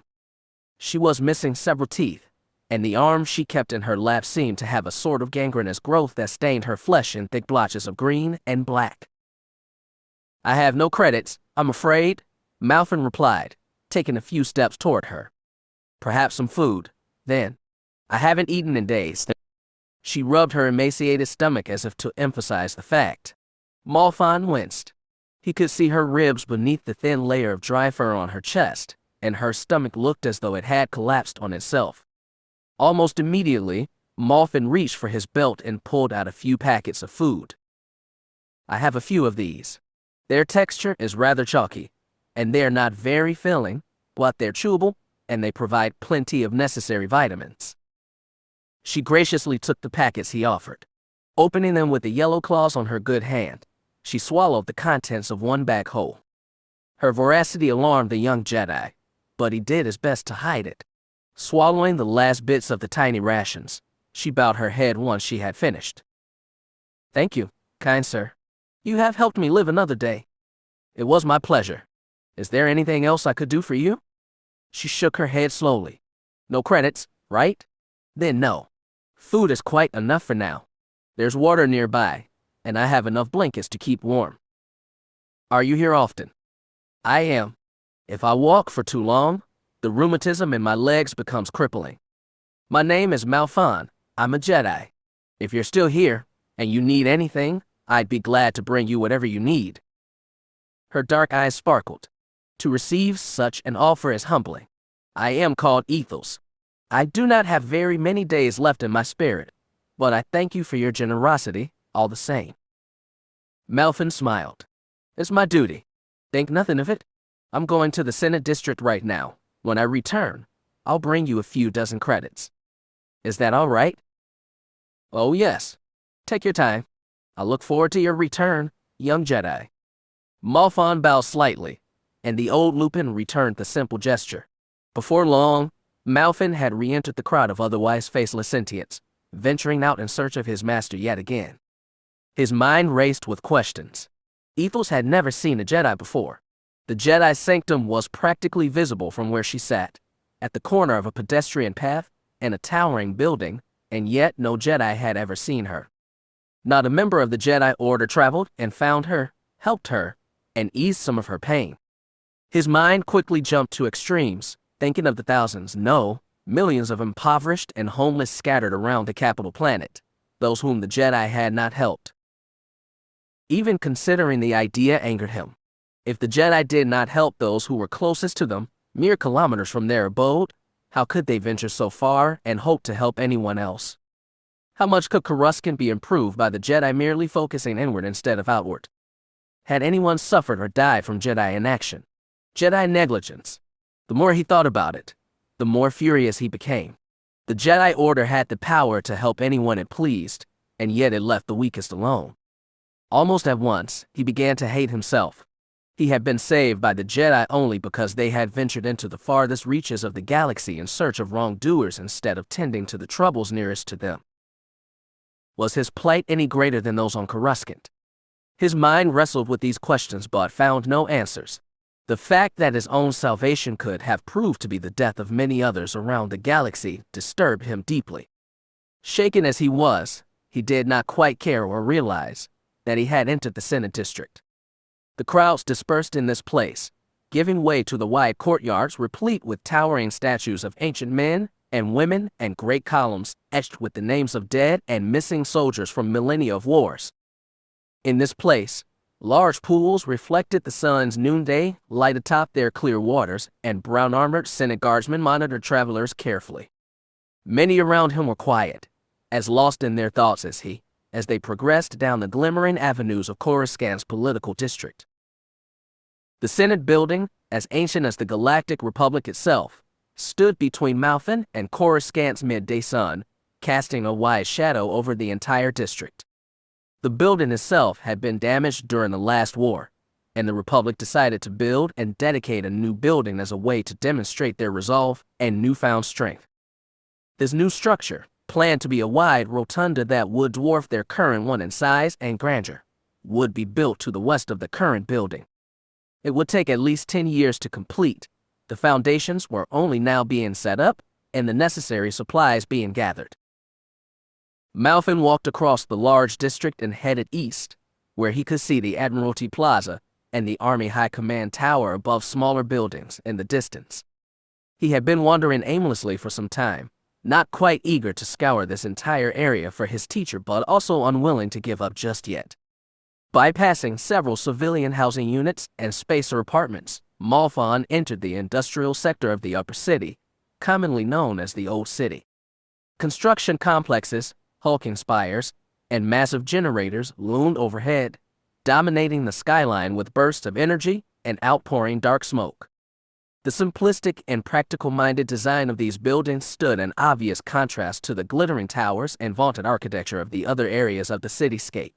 She was missing several teeth, and the arm she kept in her lap seemed to have a sort of gangrenous growth that stained her flesh in thick blotches of green and black. "I have no credits, I'm afraid," Malfin replied, taking a few steps toward her. "Perhaps some food, then. I haven't eaten in days." She rubbed her emaciated stomach as if to emphasize the fact. Malfin winced. He could see her ribs beneath the thin layer of dry fur on her chest, and her stomach looked as though it had collapsed on itself. Almost immediately, Malfin reached for his belt and pulled out a few packets of food. "I have a few of these. Their texture is rather chalky, and they are not very filling, but they're chewable, and they provide plenty of necessary vitamins." She graciously took the packets he offered. Opening them with the yellow claws on her good hand, she swallowed the contents of one bag whole. Her voracity alarmed the young Jedi, but he did his best to hide it. Swallowing the last bits of the tiny rations, she bowed her head once she had finished. "Thank you, kind sir. You have helped me live another day. It was my pleasure. Is there anything else I could do for you?" She shook her head slowly. "No credits, right? Then no. Food is quite enough for now. There's water nearby, and I have enough blankets to keep warm." "Are you here often?" "I am. If I walk for too long, the rheumatism in my legs becomes crippling. My name is Malfin. I'm a Jedi. If you're still here, and you need anything, I'd be glad to bring you whatever you need." Her dark eyes sparkled. To receive such an offer is humbling. "I am called Ethos. I do not have very many days left in my spirit, but I thank you for your generosity, all the same." Malfin smiled. "It's my duty. Think nothing of it. I'm going to the Senate District right now. When I return, I'll bring you a few dozen credits. Is that all right?" "Oh yes. Take your time. I look forward to your return, young Jedi." Malfin bowed slightly, and the old Lupin returned the simple gesture. Before long, Malfin had re-entered the crowd of otherwise faceless sentients, venturing out in search of his master yet again. His mind raced with questions. Ethos had never seen a Jedi before. The Jedi sanctum was practically visible from where she sat, at the corner of a pedestrian path and a towering building, and yet no Jedi had ever seen her. Not a member of the Jedi Order traveled and found her, helped her, and eased some of her pain. His mind quickly jumped to extremes, thinking of the thousands, no, millions of impoverished and homeless scattered around the capital planet, those whom the Jedi had not helped. Even considering the idea angered him. If the Jedi did not help those who were closest to them, mere kilometers from their abode, how could they venture so far and hope to help anyone else? How much could Coruscant be improved by the Jedi merely focusing inward instead of outward? Had anyone suffered or died from Jedi inaction? Jedi negligence? The more he thought about it, the more furious he became. The Jedi Order had the power to help anyone it pleased, and yet it left the weakest alone. Almost at once, he began to hate himself. He had been saved by the Jedi only because they had ventured into the farthest reaches of the galaxy in search of wrongdoers instead of tending to the troubles nearest to them. Was his plight any greater than those on Coruscant? His mind wrestled with these questions but found no answers. The fact that his own salvation could have proved to be the death of many others around the galaxy disturbed him deeply. Shaken as he was, he did not quite care or realize that he had entered the Senate District. The crowds dispersed in this place, giving way to the wide courtyards replete with towering statues of ancient men and women and great columns etched with the names of dead and missing soldiers from millennia of wars. In this place, large pools reflected the sun's noonday light atop their clear waters, and brown-armored Senate guardsmen monitored travelers carefully. Many around him were quiet, as lost in their thoughts as he, as they progressed down the glimmering avenues of Coruscant's political district. The Senate building, as ancient as the Galactic Republic itself, stood between Malfin and Coruscant's midday sun, casting a wide shadow over the entire district. The building itself had been damaged during the last war, and the Republic decided to build and dedicate a new building as a way to demonstrate their resolve and newfound strength. This new structure, planned to be a wide rotunda that would dwarf their current one in size and grandeur, would be built to the west of the current building. It would take at least 10 years to complete. The foundations were only now being set up and the necessary supplies being gathered. Malfin walked across the large district and headed east, where he could see the Admiralty Plaza and the Army High Command Tower above smaller buildings in the distance. He had been wandering aimlessly for some time, not quite eager to scour this entire area for his teacher, but also unwilling to give up just yet. Bypassing several civilian housing units and spacer apartments, Malfin entered the industrial sector of the upper city, commonly known as the Old City. Construction complexes, hulking spires, and massive generators loomed overhead, dominating the skyline with bursts of energy and outpouring dark smoke. The simplistic and practical-minded design of these buildings stood in obvious contrast to the glittering towers and vaunted architecture of the other areas of the cityscape.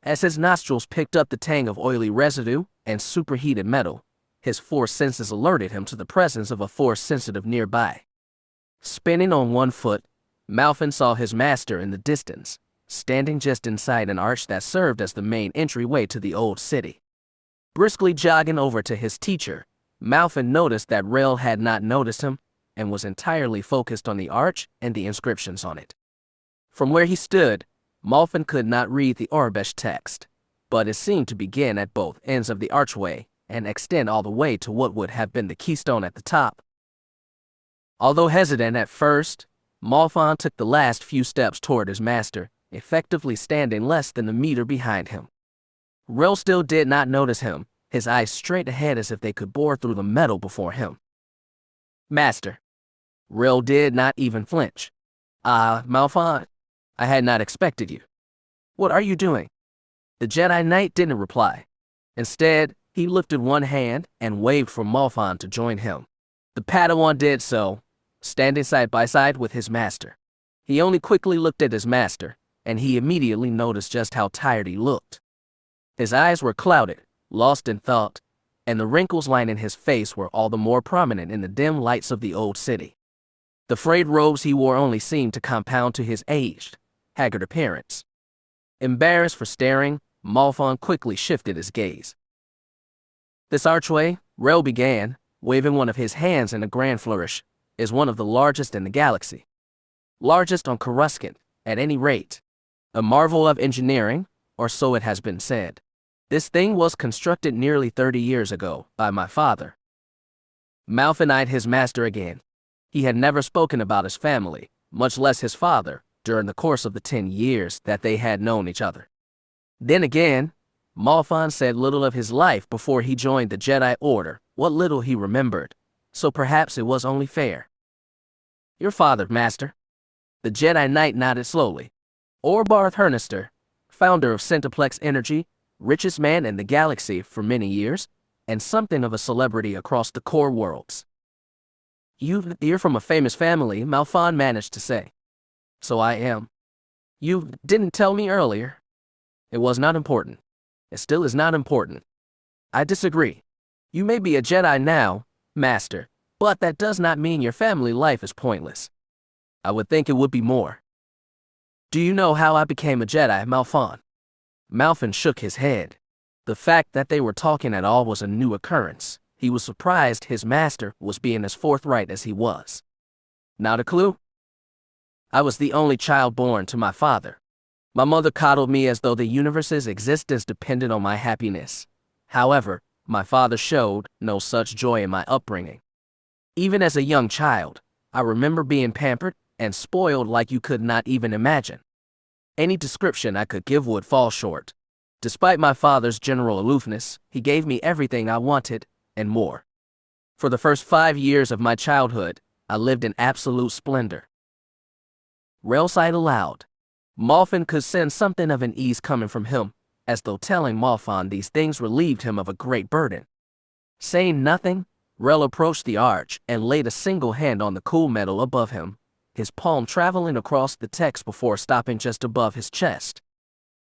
As his nostrils picked up the tang of oily residue and superheated metal, his four senses alerted him to the presence of a force-sensitive nearby. Spinning on one foot, Malfin saw his master in the distance, standing just inside an arch that served as the main entryway to the Old City. Briskly jogging over to his teacher, Malfin noticed that Rel had not noticed him and was entirely focused on the arch and the inscriptions on it. From where he stood, Malfin could not read the Aurebesh text, but it seemed to begin at both ends of the archway and extend all the way to what would have been the keystone at the top. Although hesitant at first, Malfin took the last few steps toward his master, effectively standing less than a meter behind him. Rel still did not notice him, his eyes straight ahead as if they could bore through the metal before him. "Master." Rel did not even flinch. Malfin, I had not expected you. What are you doing?" The Jedi Knight didn't reply. Instead, he lifted one hand and waved for Malfin to join him. The Padawan did so, standing side by side with his master. He only quickly looked at his master, and he immediately noticed just how tired he looked. His eyes were clouded, lost in thought, and the wrinkles lining his face were all the more prominent in the dim lights of the Old City. The frayed robes he wore only seemed to compound to his aged, haggard appearance. Embarrassed for staring, Malfin quickly shifted his gaze. "This archway," Rel began, waving one of his hands in a grand flourish, "is one of the largest in the galaxy. Largest on Coruscant, at any rate. A marvel of engineering, or so it has been said. This thing was constructed nearly 30 years ago by my father." Malfin eyed his master again. He had never spoken about his family, much less his father, during the course of the 10 years that they had known each other. Then again, Malfin said little of his life before he joined the Jedi Order, what little he remembered, so perhaps it was only fair. "Your father, master." The Jedi Knight nodded slowly. Orbarth Hernister, founder of Centiplex Energy, richest man in the galaxy for many years, and something of a celebrity across the core worlds. You're from a famous family," Malfin managed to say. "So I am. You didn't tell me earlier." "It was not important. It still is not important." "I disagree. You may be a Jedi now, master, but that does not mean your family life is pointless. I would think it would be more." "Do you know how I became a Jedi, Malfin?" Malfin shook his head. The fact that they were talking at all was a new occurrence. He was surprised his master was being as forthright as he was. "Not a clue. I was the only child born to my father. My mother coddled me as though the universe's existence depended on my happiness. However, my father showed no such joy in my upbringing. Even as a young child, I remember being pampered and spoiled like you could not even imagine. Any description I could give would fall short. Despite my father's general aloofness, he gave me everything I wanted, and more. For the first 5 years of my childhood, I lived in absolute splendor." Rel sighed aloud. Malfin could sense something of an ease coming from him, as though telling Malfin these things relieved him of a great burden. Saying nothing, Rel approached the arch and laid a single hand on the cool metal above him, his palm traveling across the text before stopping just above his chest.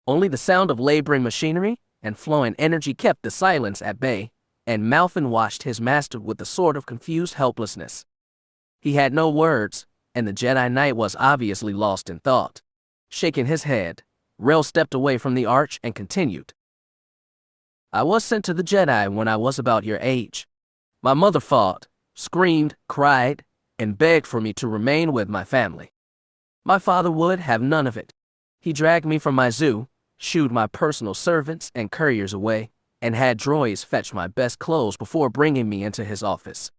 Only the sound of laboring machinery and flowing energy kept the silence at bay, and Malfin watched his master with a sort of confused helplessness. He had no words, and the Jedi Knight was obviously lost in thought. Shaking his head, Rel stepped away from the arch and continued. I was sent to the Jedi when I was about your age. My mother fought, screamed, cried, and begged for me to remain with my family. My father would have none of it. He dragged me from my zoo, shooed my personal servants and couriers away, and had droids fetch my best clothes before bringing me into his office.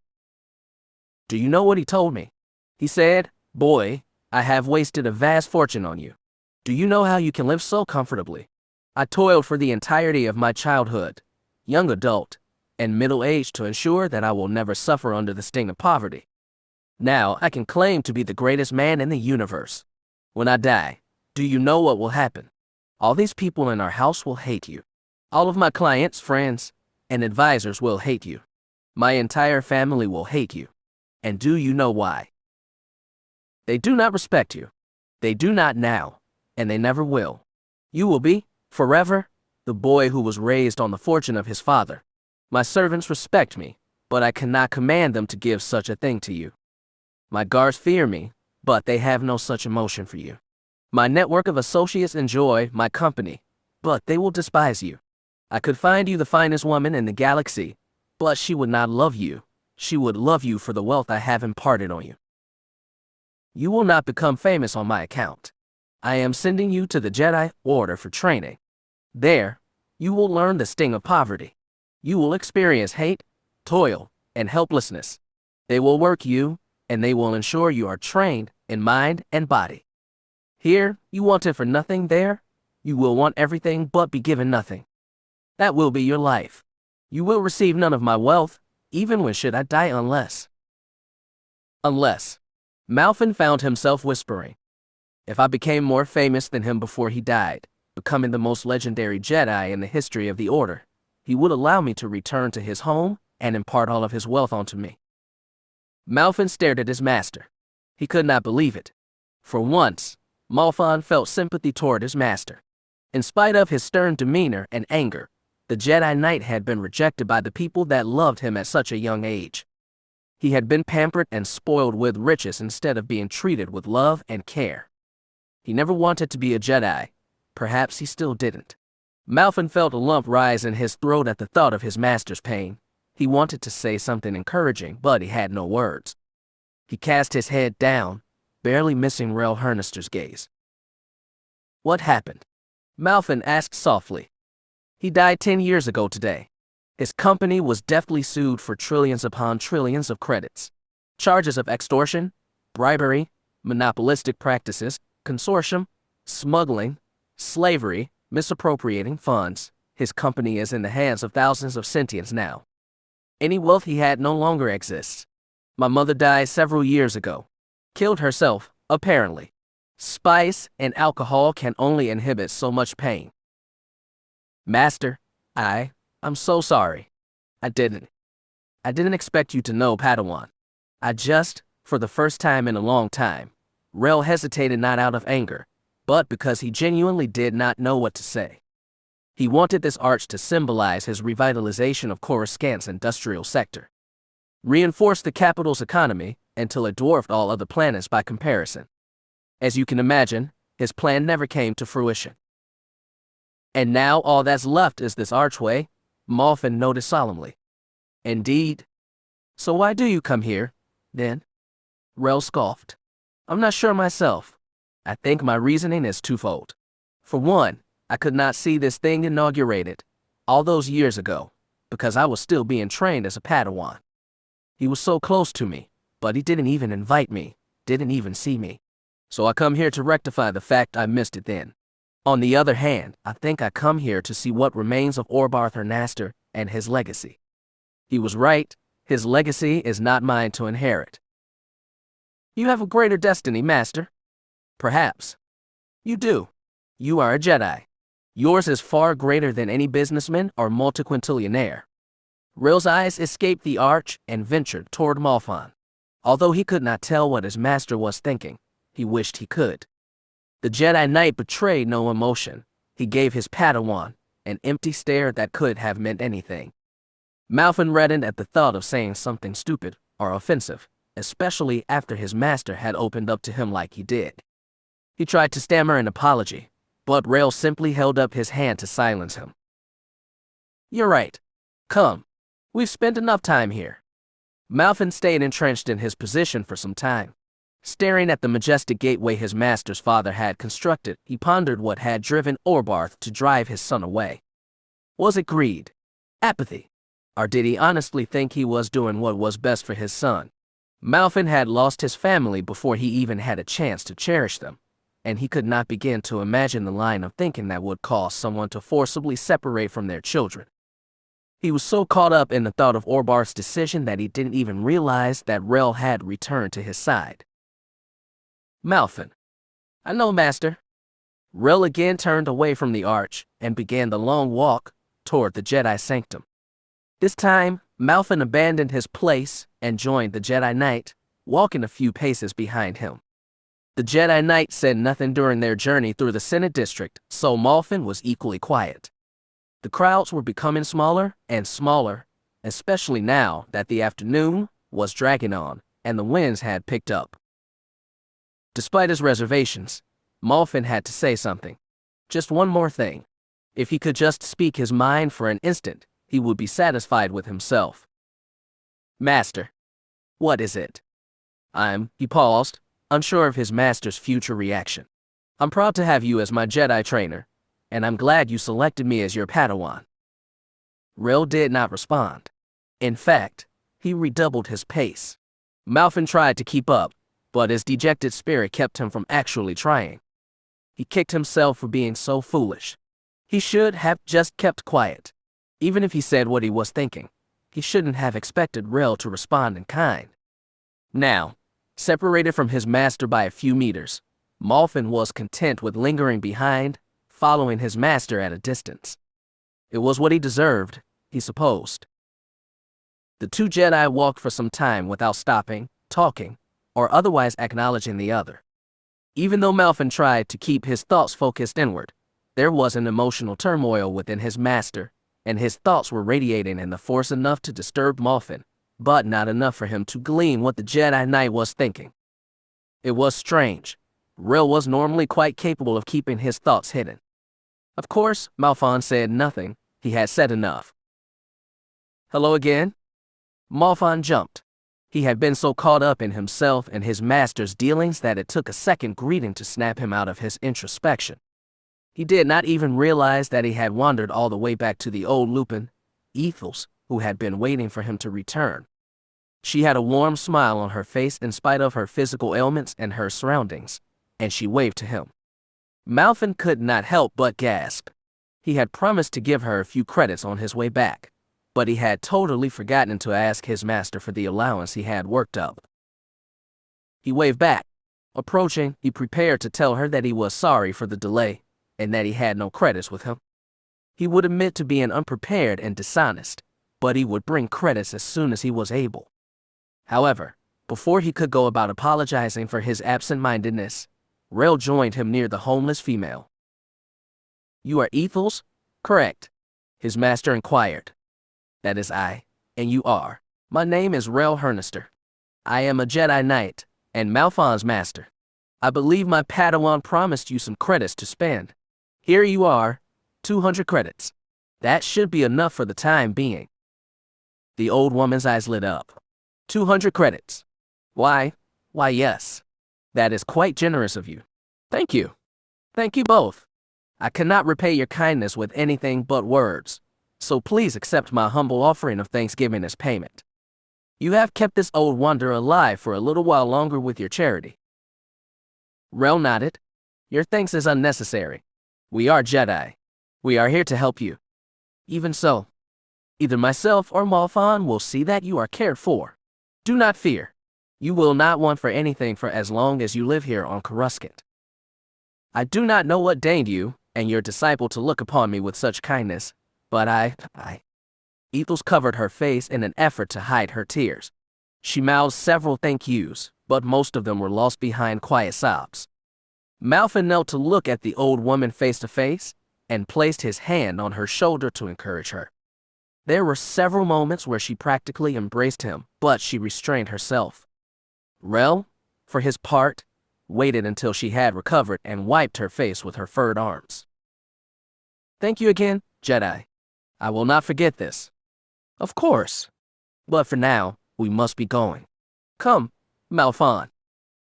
Do you know what he told me? He said, "Boy, I have wasted a vast fortune on you. Do you know how you can live so comfortably? I toiled for the entirety of my childhood, young adult, and middle age to ensure that I will never suffer under the sting of poverty. Now I can claim to be the greatest man in the universe. When I die, do you know what will happen? All these people in our house will hate you. All of my clients, friends, and advisors will hate you. My entire family will hate you. And do you know why? They do not respect you. They do not now, and they never will. You will be, forever, the boy who was raised on the fortune of his father. My servants respect me, but I cannot command them to give such a thing to you. My guards fear me, but they have no such emotion for you. My network of associates enjoy my company, but they will despise you. I could find you the finest woman in the galaxy, but she would not love you. She would love you for the wealth I have imparted on you. You will not become famous on my account. I am sending you to the Jedi Order for training. There, you will learn the sting of poverty. You will experience hate, toil, and helplessness. They will work you, and they will ensure you are trained in mind and body. Here, you wanted for nothing. There, you will want everything but be given nothing. That will be your life. You will receive none of my wealth, even when should I die unless. Malfin found himself whispering. If I became more famous than him before he died, becoming the most legendary Jedi in the history of the Order, he would allow me to return to his home and impart all of his wealth onto me. Malfin stared at his master. He could not believe it. For once, Malfin felt sympathy toward his master. In spite of his stern demeanor and anger, the Jedi Knight had been rejected by the people that loved him at such a young age. He had been pampered and spoiled with riches instead of being treated with love and care. He never wanted to be a Jedi. Perhaps he still didn't. Malfin felt a lump rise in his throat at the thought of his master's pain. He wanted to say something encouraging, but he had no words. He cast his head down, barely missing Rel Hernister's gaze. What happened? Malfin asked softly. He died 10 years ago today. His company was deftly sued for trillions upon trillions of credits. Charges of extortion, bribery, monopolistic practices, consortium, smuggling, slavery, misappropriating funds. His company is in the hands of thousands of sentients now. Any wealth he had no longer exists. My mother died several years ago. Killed herself, apparently. Spice and alcohol can only inhibit so much pain. Master, I'm so sorry. I didn't expect you to know, Padawan. I just, for the first time in a long time, Rel hesitated not out of anger, but because he genuinely did not know what to say. He wanted this arch to symbolize his revitalization of Coruscant's industrial sector. Reinforce the capital's economy until it dwarfed all other planets by comparison. As you can imagine, his plan never came to fruition. And now all that's left is this archway, Malfin noted solemnly. Indeed. So why do you come here, then? Rel scoffed. I'm not sure myself. I think my reasoning is twofold. For one, I could not see this thing inaugurated, all those years ago, because I was still being trained as a Padawan. He was so close to me, but he didn't even invite me, didn't even see me. So I come here to rectify the fact I missed it then. On the other hand, I think I come here to see what remains of Orbarth Hernaster and his legacy. He was right, his legacy is not mine to inherit. You have a greater destiny, Master. Perhaps. You do. You are a Jedi. Yours is far greater than any businessman or multiquintillionaire. Rel's eyes escaped the arch and ventured toward Malfin. Although he could not tell what his master was thinking, he wished he could. The Jedi Knight betrayed no emotion, He gave his Padawan an empty stare that could have meant anything. Malfin reddened at the thought of saying something stupid or offensive, especially after his master had opened up to him like he did. He tried to stammer an apology, but Rail simply held up his hand to silence him. "You're right. Come. We've spent enough time here." Malfin stayed entrenched in his position for some time. Staring at the majestic gateway his master's father had constructed, he pondered what had driven Orbarth to drive his son away. Was it greed? Apathy? Or did he honestly think he was doing what was best for his son? Malfin had lost his family before he even had a chance to cherish them, and he could not begin to imagine the line of thinking that would cause someone to forcibly separate from their children. He was so caught up in the thought of Orbarth's decision that he didn't even realize that Rel had returned to his side. "Malfin." "I know, Master." Rel again turned away from the arch and began the long walk toward the Jedi Sanctum. This time, Malfin abandoned his place and joined the Jedi Knight, walking a few paces behind him. The Jedi Knight said nothing during their journey through the Senate District, so Malfin was equally quiet. The crowds were becoming smaller and smaller, especially now that the afternoon was dragging on and the winds had picked up. Despite his reservations, Malfin had to say something. Just one more thing. If he could just speak his mind for an instant, he would be satisfied with himself. "Master." "What is it?" He paused, unsure of his master's future reaction. "I'm proud to have you as my Jedi trainer, and I'm glad you selected me as your Padawan." Rel did not respond. In fact, he redoubled his pace. Malfin tried to keep up, but his dejected spirit kept him from actually trying. He kicked himself for being so foolish. He should have just kept quiet. Even if he said what he was thinking, he shouldn't have expected Rel to respond in kind. Now, separated from his master by a few meters, Malfin was content with lingering behind, following his master at a distance. It was what he deserved, he supposed. The two Jedi walked for some time without stopping, talking, or otherwise acknowledging the other. Even though Malfin tried to keep his thoughts focused inward, there was an emotional turmoil within his master, and his thoughts were radiating in the force enough to disturb Malfin, but not enough for him to glean what the Jedi Knight was thinking. It was strange. Rel was normally quite capable of keeping his thoughts hidden. Of course, Malfin said nothing. He had said enough. "Hello again?" Malfin jumped. He had been so caught up in himself and his master's dealings that it took a second greeting to snap him out of his introspection. He did not even realize that he had wandered all the way back to the old Lupin, Ethels, who had been waiting for him to return. She had a warm smile on her face in spite of her physical ailments and her surroundings, and she waved to him. Malfin could not help but gasp. He had promised to give her a few credits on his way back, but he had totally forgotten to ask his master for the allowance he had worked up. He waved back. Approaching, he prepared to tell her that he was sorry for the delay, and that he had no credits with him. He would admit to being unprepared and dishonest, but he would bring credits as soon as he was able. However, before he could go about apologizing for his absent-mindedness, Rel joined him near the homeless female. "You are Ethels?" "Correct," his master inquired. "That is I, and you are." "My name is Rel Hernister. I am a Jedi Knight, and Malfin's master. I believe my Padawan promised you some credits to spend. Here you are, 200 credits. That should be enough for the time being." The old woman's eyes lit up. 200 credits. Why yes. That is quite generous of you. Thank you. Thank you both. I cannot repay your kindness with anything but words, so please accept my humble offering of thanksgiving as payment. You have kept this old wanderer alive for a little while longer with your charity. Rel nodded. Your thanks is unnecessary. We are Jedi. We are here to help you. Even so, either myself or Malfin will see that you are cared for. Do not fear. You will not want for anything for as long as you live here on Coruscant. I do not know what deigned you and your disciple to look upon me with such kindness, but I... Ethels covered her face in an effort to hide her tears. She mouthed several thank yous, but most of them were lost behind quiet sobs. Malfin knelt to look at the old woman face to face, and placed his hand on her shoulder to encourage her. There were several moments where she practically embraced him, but she restrained herself. Rel, for his part, waited until she had recovered and wiped her face with her furred arms. "Thank you again, Jedi. I will not forget this." "Of course. But for now, we must be going. Come, Malphon."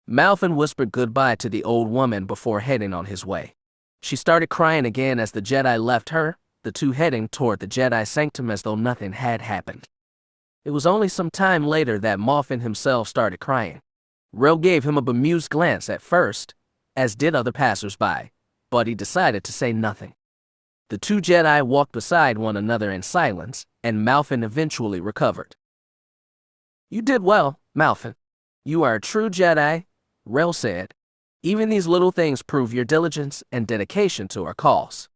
Malphon whispered goodbye to the old woman before heading on his way. She started crying again as the Jedi left her, the two heading toward the Jedi sanctum as though nothing had happened. It was only some time later that Malphon himself started crying. Rel gave him a bemused glance at first, as did other passers-by, but he decided to say nothing. The two Jedi walked beside one another in silence, and Malphon eventually recovered. "You did well, Malphon. You are a true Jedi," Rel said. "Even these little things prove your diligence and dedication to our cause."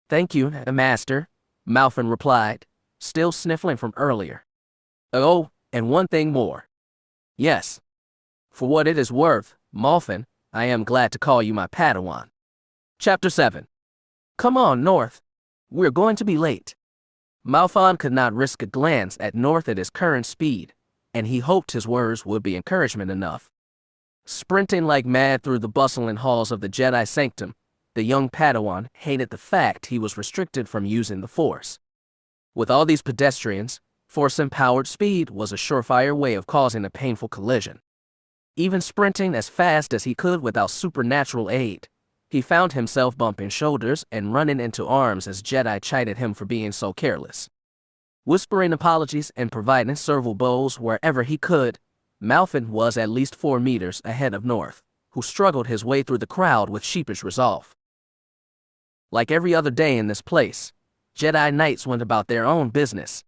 "Thank you, Master," Malphon replied, still sniffling from earlier. "Oh, and one thing more." "Yes. For what it is worth, Malphon, I am glad to call you my Padawan." Chapter 7. "Come on, North. We're going to be late." Malphon could not risk a glance at North at his current speed, and he hoped his words would be encouragement enough. Sprinting like mad through the bustling halls of the Jedi Sanctum, the young Padawan hated the fact he was restricted from using the Force. With all these pedestrians, Force-empowered speed was a surefire way of causing a painful collision. Even sprinting as fast as he could without supernatural aid, he found himself bumping shoulders and running into arms as Jedi chided him for being so careless. Whispering apologies and providing serval blows wherever he could, Malphon was at least 4 meters ahead of North, who struggled his way through the crowd with sheepish resolve. Like every other day in this place, Jedi Knights went about their own business.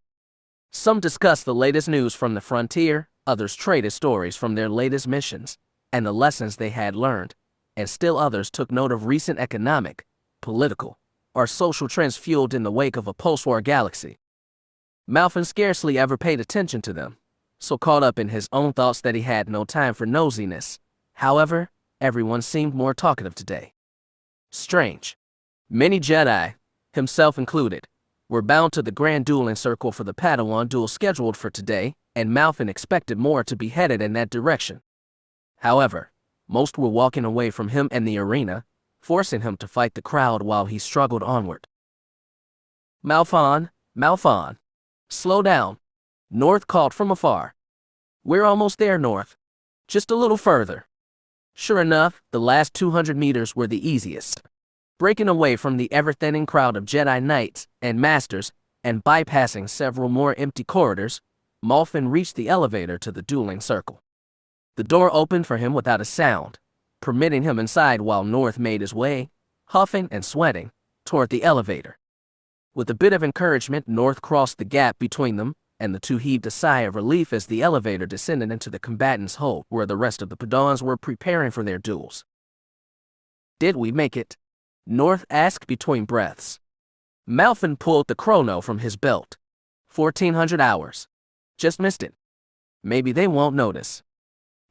Some discussed the latest news from the frontier, others traded stories from their latest missions and the lessons they had learned, and still others took note of recent economic, political, or social trends fueled in the wake of a post-war galaxy. Malphon scarcely ever paid attention to them, so caught up in his own thoughts that he had no time for nosiness. However, everyone seemed more talkative today. Strange. Many Jedi, himself included, were bound to the grand dueling circle for the Padawan duel scheduled for today, and Malphon expected more to be headed in that direction. However, most were walking away from him and the arena, forcing him to fight the crowd while he struggled onward. "Malphon, Malphon, slow down," North called from afar. "We're almost there, North. Just a little further." Sure enough, the last 200 meters were the easiest. Breaking away from the ever-thinning crowd of Jedi Knights and Masters and bypassing several more empty corridors, Malphon reached the elevator to the dueling circle. The door opened for him without a sound, permitting him inside while North made his way, huffing and sweating, toward the elevator. With a bit of encouragement, North crossed the gap between them, and the two heaved a sigh of relief as the elevator descended into the combatants' hold where the rest of the Padawans were preparing for their duels. "Did we make it?" North asked between breaths. Malphon pulled the chrono from his belt. 1400 hours. Just missed it. Maybe they won't notice.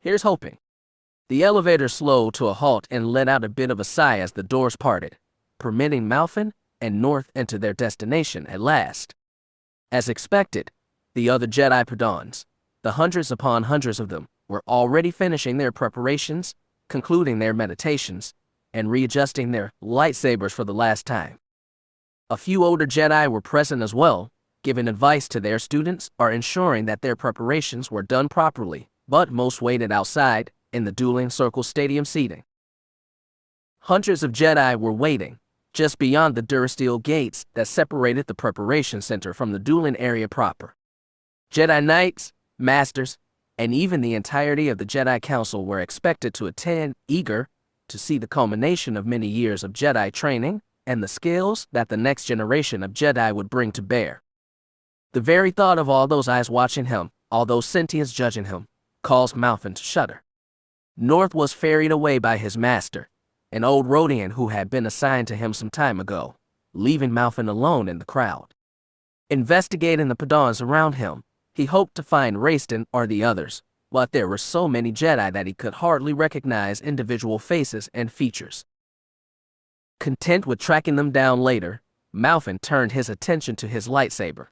Here's hoping. The elevator slowed to a halt and let out a bit of a sigh as the doors parted, permitting Malphon and North enter their destination at last. As expected, the other Jedi Padawans, the hundreds upon hundreds of them, were already finishing their preparations, concluding their meditations, and readjusting their lightsabers for the last time. A few older Jedi were present as well, giving advice to their students or ensuring that their preparations were done properly, but most waited outside, in the dueling circle stadium seating. Hundreds of Jedi were waiting, just beyond the durasteel gates that separated the preparation center from the dueling area proper. Jedi Knights, Masters, and even the entirety of the Jedi Council were expected to attend, eager to see the culmination of many years of Jedi training and the skills that the next generation of Jedi would bring to bear. The very thought of all those eyes watching him, all those sentients judging him, caused Malphon to shudder. North was ferried away by his master, an old Rodian who had been assigned to him some time ago, leaving Malphon alone in the crowd. Investigating the Padawans around him, he hoped to find Raiston or the others, but there were so many Jedi that he could hardly recognize individual faces and features. Content with tracking them down later, Malfin turned his attention to his lightsaber.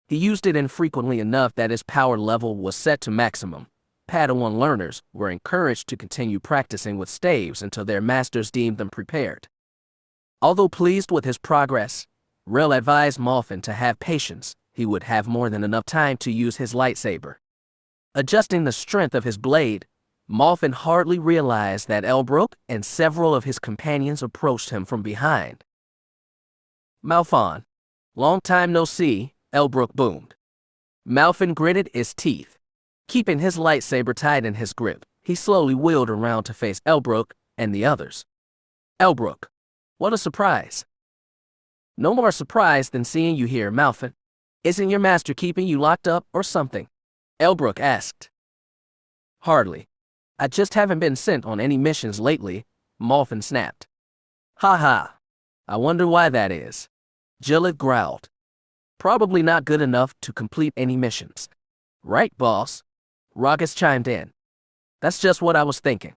He used it infrequently enough that his power level was set to maximum. Padawan learners were encouraged to continue practicing with staves until their masters deemed them prepared. Although pleased with his progress, Rel advised Malfin to have patience. He would have more than enough time to use his lightsaber. Adjusting the strength of his blade, Malfin hardly realized that Elbrook and several of his companions approached him from behind. "Malfon, long time no see," Elbrook boomed. Malfin gritted his teeth. Keeping his lightsaber tight in his grip, he slowly wheeled around to face Elbrook and the others. "Elbrook, what a surprise." "No more surprise than seeing you here, Malfin. Isn't your master keeping you locked up or something?" Elbrook asked. "Hardly. I just haven't been sent on any missions lately," Malfin snapped. "Ha ha. I wonder why that is." Gillett growled. "Probably not good enough to complete any missions." "Right, boss," Ragus chimed in. "That's just what I was thinking."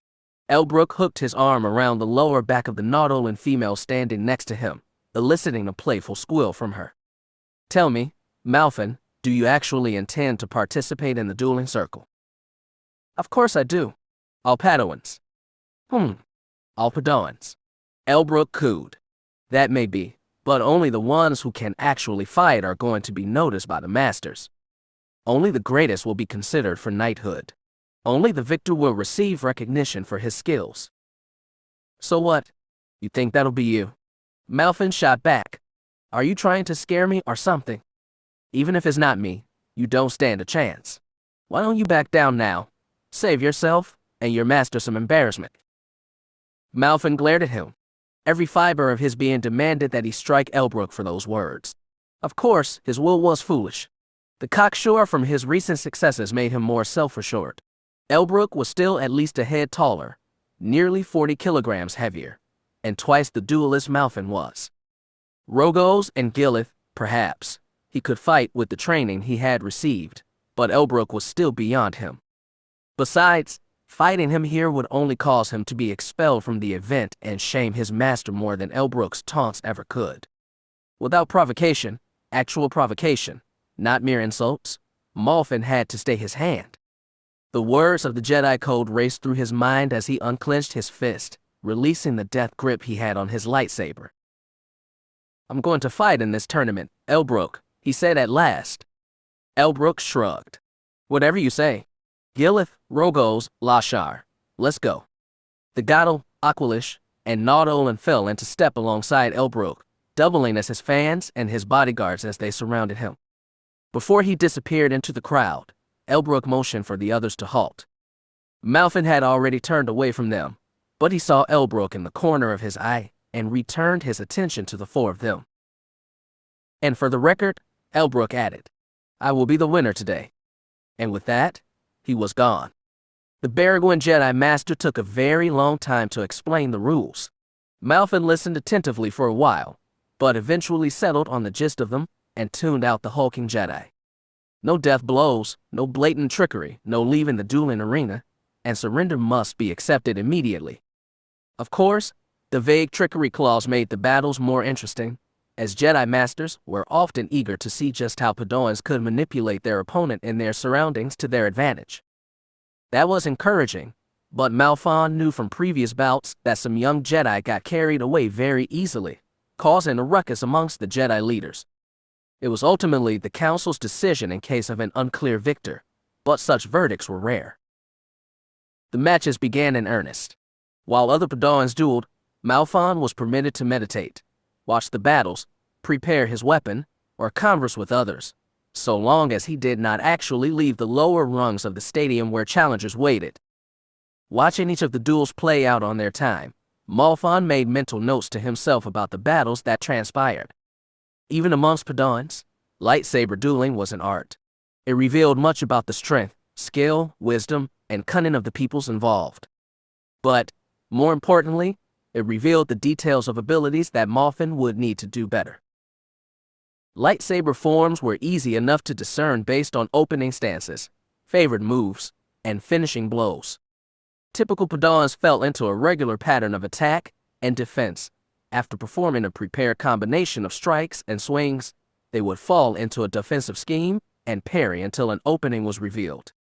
Elbrook hooked his arm around the lower back of the Nautolan female standing next to him, eliciting a playful squeal from her. "Tell me, Malfin, do you actually intend to participate in the dueling circle?" "Of course I do. All Padawans." "All Padawans." Elbrook cooed. "That may be, but only the ones who can actually fight are going to be noticed by the masters. Only the greatest will be considered for knighthood. Only the victor will receive recognition for his skills." "So what? You think that'll be you?" Malfin shot back. "Are you trying to scare me or something? Even if it's not me, you don't stand a chance. Why don't you back down now? Save yourself and your master some embarrassment." Malfin glared at him. Every fiber of his being demanded that he strike Elbrook for those words. Of course, his will was foolish. The cocksure from his recent successes made him more self-assured. Elbrook was still at least a head taller, nearly 40 kilograms heavier, and twice the duelist Malfin was. Rogos and Gillith, perhaps, he could fight with the training he had received, but Elbrook was still beyond him. Besides, fighting him here would only cause him to be expelled from the event and shame his master more than Elbrook's taunts ever could. Without provocation, actual provocation, not mere insults, Malfin had to stay his hand. The words of the Jedi Code raced through his mind as he unclenched his fist, releasing the death grip he had on his lightsaber. "I'm going to fight in this tournament, Elbrook," he said at last. Elbrook shrugged. "Whatever you say. Gillith, Rogos, Lashar. Let's go." The Gaddle, Aqualish, and Nautolan fell into step alongside Elbrook, doubling as his fans and his bodyguards as they surrounded him. Before he disappeared into the crowd, Elbrook motioned for the others to halt. Malfin had already turned away from them, but he saw Elbrook in the corner of his eye and returned his attention to the four of them. "And for the record," Elbrook added, "I will be the winner today." And with that, he was gone. The Baraguan Jedi Master took a very long time to explain the rules. Malfin listened attentively for a while, but eventually settled on the gist of them and tuned out the hulking Jedi. No death blows, no blatant trickery, no leaving the dueling arena, and surrender must be accepted immediately. Of course, the vague trickery clause made the battles more interesting, as Jedi Masters were often eager to see just how Padawans could manipulate their opponent in their surroundings to their advantage. That was encouraging, but Malfin knew from previous bouts that some young Jedi got carried away very easily, causing a ruckus amongst the Jedi leaders. It was ultimately the Council's decision in case of an unclear victor, but such verdicts were rare. The matches began in earnest. While other Padawans dueled, Malfin was permitted to meditate, watch the battles, prepare his weapon, or converse with others, so long as he did not actually leave the lower rungs of the stadium where challengers waited. Watching each of the duels play out on their time, Malfin made mental notes to himself about the battles that transpired. Even amongst Padawans, lightsaber dueling was an art. It revealed much about the strength, skill, wisdom, and cunning of the peoples involved. But, more importantly, it revealed the details of abilities that Malfin would need to do better. Lightsaber forms were easy enough to discern based on opening stances, favored moves, and finishing blows. Typical Padawans fell into a regular pattern of attack and defense, After performing a prepared combination of strikes and swings, they would fall into a defensive scheme and parry until an opening was revealed.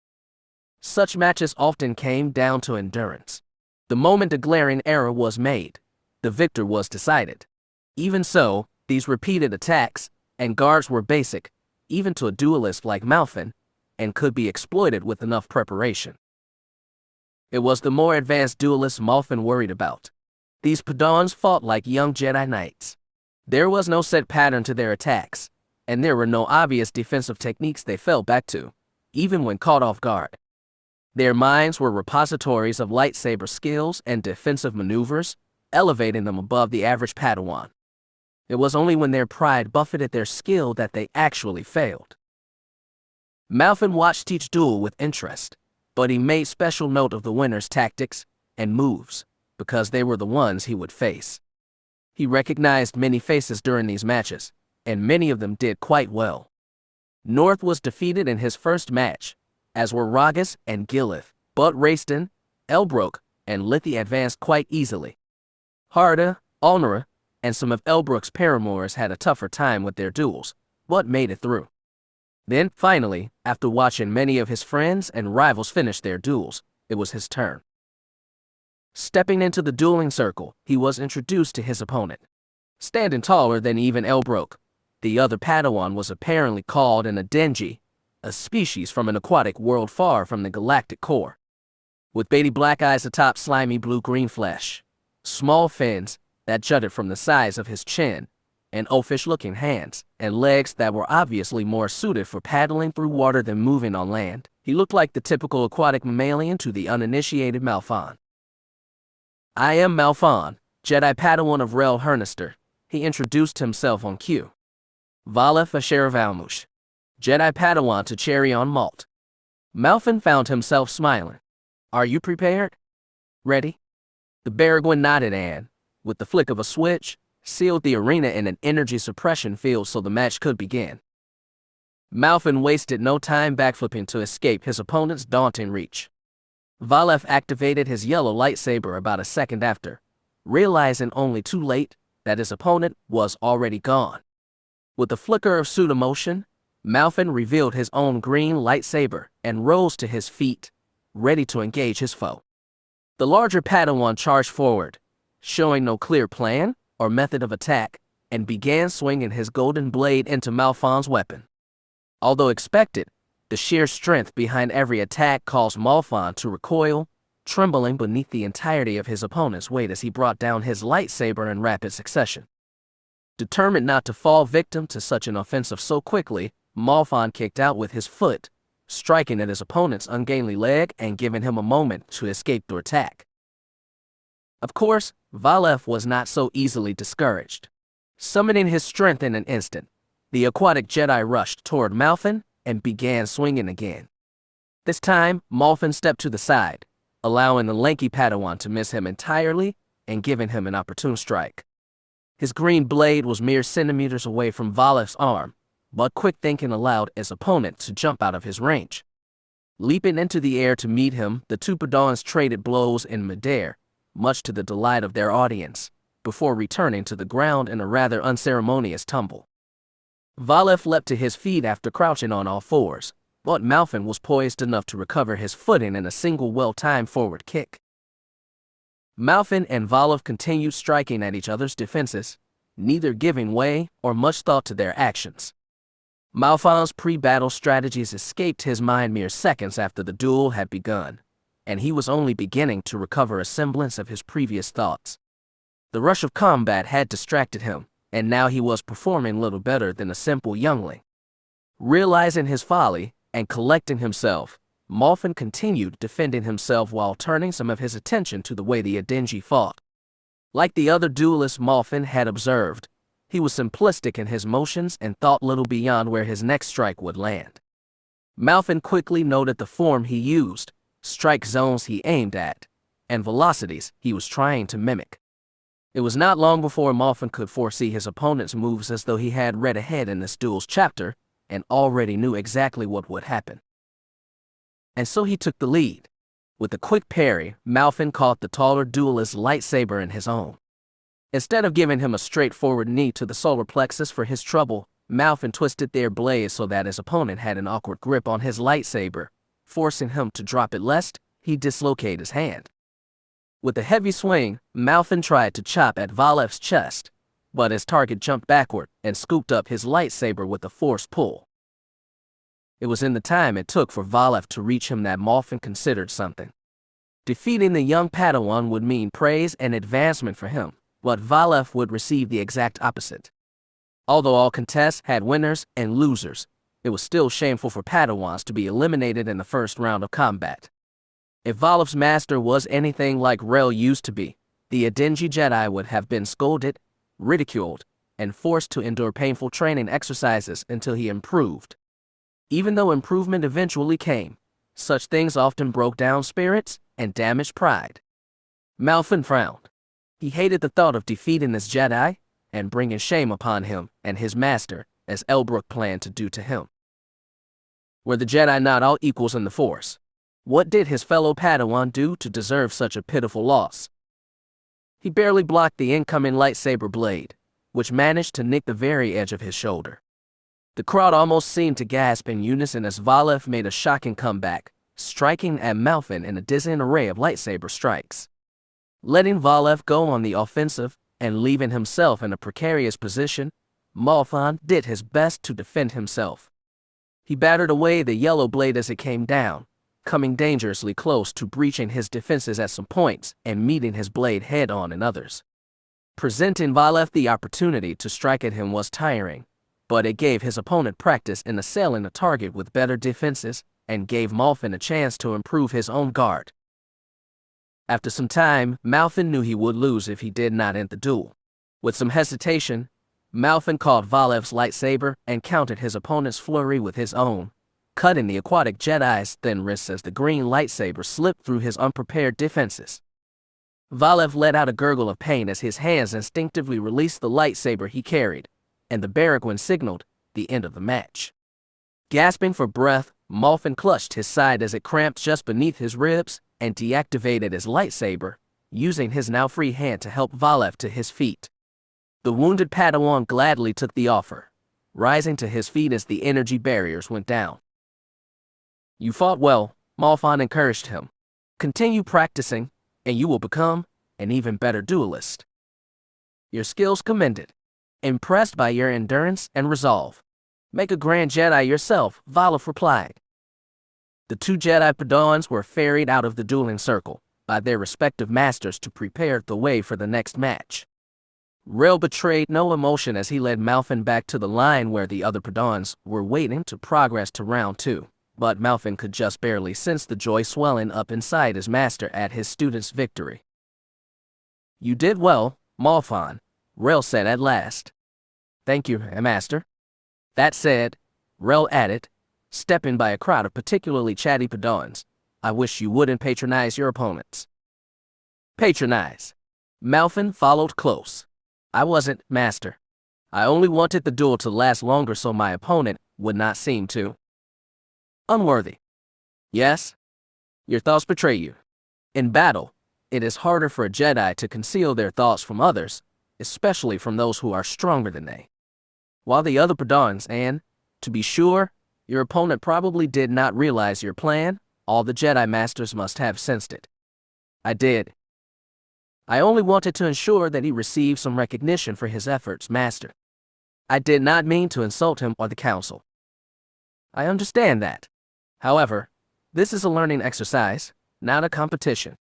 Such matches often came down to endurance. The moment a glaring error was made, the victor was decided. Even so, these repeated attacks and guards were basic, even to a duelist like Malfin, and could be exploited with enough preparation. It was the more advanced duelists Malfin worried about. These Padawans fought like young Jedi Knights. There was no set pattern to their attacks, and there were no obvious defensive techniques they fell back to, even when caught off guard. Their minds were repositories of lightsaber skills and defensive maneuvers, elevating them above the average Padawan. It was only when their pride buffeted their skill that they actually failed. Malfin watched each duel with interest, but he made special note of the winner's tactics and moves, because they were the ones he would face. He recognized many faces during these matches, and many of them did quite well. North was defeated in his first match, as were Ragas and Gilith, but Raiston, Elbrook, and Lithi advanced quite easily. Harda, Alnara, and some of Elbrook's paramours had a tougher time with their duels, but made it through. Then, finally, after watching many of his friends and rivals finish their duels, it was his turn. Stepping into the dueling circle, he was introduced to his opponent. Standing taller than even Elbrook, the other Padawan was apparently called an Adenji, a species from an aquatic world far from the galactic core. With beady black eyes atop slimy blue-green flesh, small fins that jutted from the sides of his chin, and oafish-looking hands and legs that were obviously more suited for paddling through water than moving on land, he looked like the typical aquatic mammalian to the uninitiated Malfon. "I am Malfon, Jedi Padawan of Rel Hernister," he introduced himself on cue. "Valef Asher Valmush, Jedi Padawan to Cherry on Malt." Malfin found himself smiling. "Are you prepared? Ready?" The Baragwin nodded and, with the flick of a switch, sealed the arena in an energy suppression field so the match could begin. Malfin wasted no time backflipping to escape his opponent's daunting reach. Valef activated his yellow lightsaber about a second after, realizing only too late that his opponent was already gone. With a flicker of pseudo-motion, Malfin revealed his own green lightsaber and rose to his feet, ready to engage his foe. The larger Padawan charged forward, showing no clear plan or method of attack, and began swinging his golden blade into Malfon's weapon. Although expected, the sheer strength behind every attack caused Malfon to recoil, trembling beneath the entirety of his opponent's weight as he brought down his lightsaber in rapid succession. Determined not to fall victim to such an offensive so quickly, Malfon kicked out with his foot, striking at his opponent's ungainly leg and giving him a moment to escape the attack. Of course, Valef was not so easily discouraged. Summoning his strength in an instant, the aquatic Jedi rushed toward Malfin and began swinging again. This time, Malfin stepped to the side, allowing the lanky Padawan to miss him entirely and giving him an opportune strike. His green blade was mere centimeters away from Valef's arm, but quick thinking allowed his opponent to jump out of his range. Leaping into the air to meet him, the two Padawans traded blows in midair, much to the delight of their audience, before returning to the ground in a rather unceremonious tumble. Valef leapt to his feet after crouching on all fours, but Malfin was poised enough to recover his footing in a single well-timed forward kick. Malfin and Valef continued striking at each other's defenses, neither giving way or much thought to their actions. Malfon's pre-battle strategies escaped his mind mere seconds after the duel had begun, and he was only beginning to recover a semblance of his previous thoughts. The rush of combat had distracted him, and now he was performing little better than a simple youngling. Realizing his folly and collecting himself, Malfin continued defending himself while turning some of his attention to the way the Adenji fought. Like the other duelists Malfin had observed, he was simplistic in his motions and thought little beyond where his next strike would land. Malfin quickly noted the form he used, strike zones he aimed at, and velocities he was trying to mimic. It was not long before Malfin could foresee his opponent's moves as though he had read ahead in this duel's chapter and already knew exactly what would happen. And so he took the lead. With a quick parry, Malfin caught the taller duelist's lightsaber in his own. Instead of giving him a straightforward knee to the solar plexus for his trouble, Malfin twisted their blades so that his opponent had an awkward grip on his lightsaber, forcing him to drop it lest he dislocate his hand. With a heavy swing, Malfin tried to chop at Valef's chest, but his target jumped backward and scooped up his lightsaber with a forced pull. It was in the time it took for Valef to reach him that Malfin considered something. Defeating the young Padawan would mean praise and advancement for him, but Valef would receive the exact opposite. Although all contests had winners and losers, it was still shameful for Padawans to be eliminated in the first round of combat. If Valef's master was anything like Rel used to be, the Adenji Jedi would have been scolded, ridiculed, and forced to endure painful training exercises until he improved. Even though improvement eventually came, such things often broke down spirits and damaged pride. Malfin frowned. He hated the thought of defeating this Jedi and bringing shame upon him and his master, as Elbrook planned to do to him. Were the Jedi not all equals in the Force? What did his fellow Padawan do to deserve such a pitiful loss? He barely blocked the incoming lightsaber blade, which managed to nick the very edge of his shoulder. The crowd almost seemed to gasp in unison as Valef made a shocking comeback, striking at Malfin in a dizzying array of lightsaber strikes. Letting Valef go on the offensive and leaving himself in a precarious position, Malfin did his best to defend himself. He battered away the yellow blade as it came down, coming dangerously close to breaching his defenses at some points and meeting his blade head-on in others. Presenting Valef the opportunity to strike at him was tiring, but it gave his opponent practice in assailing a target with better defenses and gave Malfin a chance to improve his own guard. After some time, Malfin knew he would lose if he did not end the duel. With some hesitation, Malfin caught Valef's lightsaber and countered his opponent's flurry with his own, cutting the aquatic Jedi's thin wrists as the green lightsaber slipped through his unprepared defenses. Valef let out a gurgle of pain as his hands instinctively released the lightsaber he carried, and the Barraguin signaled the end of the match. Gasping for breath, Malfin clutched his side as it cramped just beneath his ribs and deactivated his lightsaber, using his now free hand to help Valef to his feet. The wounded Padawan gladly took the offer, rising to his feet as the energy barriers went down. "You fought well," Malfin encouraged him. "Continue practicing, and you will become an even better duelist. Your skills commended. Impressed by your endurance and resolve. Make a Grand Jedi yourself," Valef replied. The two Jedi Padawans were ferried out of the dueling circle by their respective masters to prepare the way for the next match. Rel betrayed no emotion as he led Malfin back to the line where the other Padawans were waiting to progress to round 2, but Malfin could just barely sense the joy swelling up inside his master at his student's victory. "You did well, Malfin," Rel said at last. "Thank you, Master." That said, Rel added, stepping by a crowd of particularly chatty Padawans, "I wish you wouldn't patronize your opponents." Patronize. Malfin followed close. "I wasn't, Master. I only wanted the duel to last longer so my opponent would not seem to unworthy." "Yes? Your thoughts betray you. In battle, it is harder for a Jedi to conceal their thoughts from others, especially from those who are stronger than they. While the other Padawans, and, to be sure, your opponent probably did not realize your plan, all the Jedi Masters must have sensed it. I did. I only wanted to ensure that he received some recognition for his efforts, Master. I did not mean to insult him or the Council. I understand that. However, this is a learning exercise, not a competition.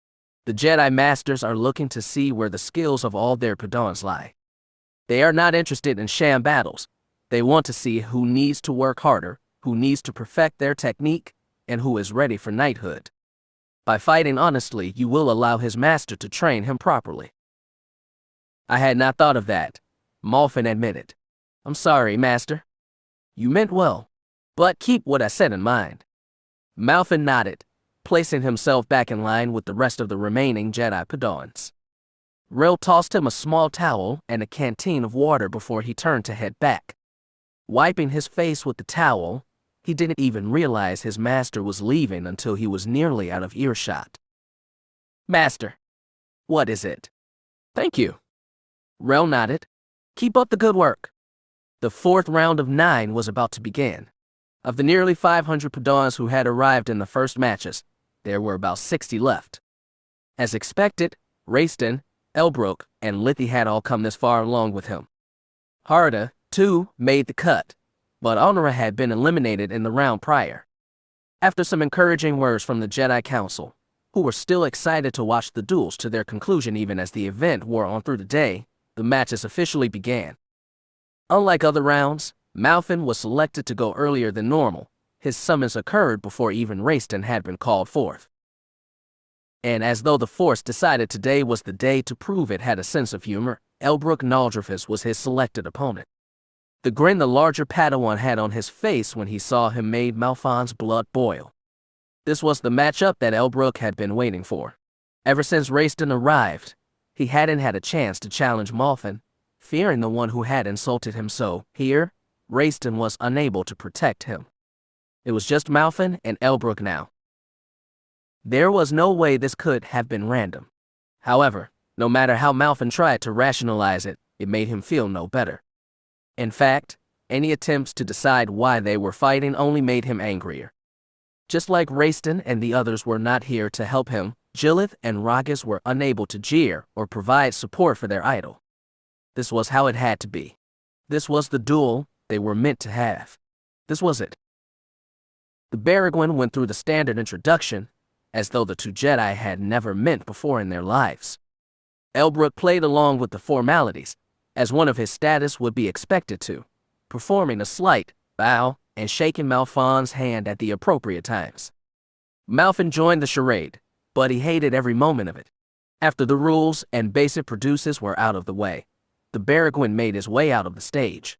The Jedi Masters are looking to see where the skills of all their Padawans lie. They are not interested in sham battles. They want to see who needs to work harder, who needs to perfect their technique, and who is ready for knighthood. By fighting honestly, you will allow his master to train him properly." "I had not thought of that," Malfin admitted. "I'm sorry, Master. You meant well, but keep what I said in mind." Malfin nodded, placing himself back in line with the rest of the remaining Jedi Padawans. Rel tossed him a small towel and a canteen of water before he turned to head back. Wiping his face with the towel, he didn't even realize his master was leaving until he was nearly out of earshot. "Master, what is it?" "Thank you." Rel nodded. Keep up the good work. The fourth round of 9 was about to begin. Of the nearly 500 Padawans who had arrived in the first matches, there were about 60 left. As expected, Raiston, Elbrook, and Lithy had all come this far along with him. Harda, too, made the cut, but Honora had been eliminated in the round prior. After some encouraging words from the Jedi Council, who were still excited to watch the duels to their conclusion even as the event wore on through the day, the matches officially began. Unlike other rounds, Malfin was selected to go earlier than normal. His summons occurred before even Raiston had been called forth. And as though the Force decided today was the day to prove it had a sense of humor, Elbrook Naldrifus was his selected opponent. The grin the larger Padawan had on his face when he saw him made Malfon's blood boil. This was the matchup that Elbrook had been waiting for. Ever since Raiston arrived, he hadn't had a chance to challenge Malfin, fearing the one who had insulted him, so here, Raiston was unable to protect him. It was just Malfin and Elbrook now. There was no way this could have been random. However, no matter how Malfin tried to rationalize it, it made him feel no better. In fact, any attempts to decide why they were fighting only made him angrier. Just like Raiston and the others were not here to help him, Jillith and Ragas were unable to jeer or provide support for their idol. This was how it had to be. This was the duel they were meant to have. This was it. The Baragwin went through the standard introduction, as though the two Jedi had never met before in their lives. Elbrook played along with the formalities, as one of his status would be expected to, performing a slight bow and shaking Malfon's hand at the appropriate times. Malfin joined the charade, but he hated every moment of it. After the rules and basic produces were out of the way, the Baragwin made his way out of the stage.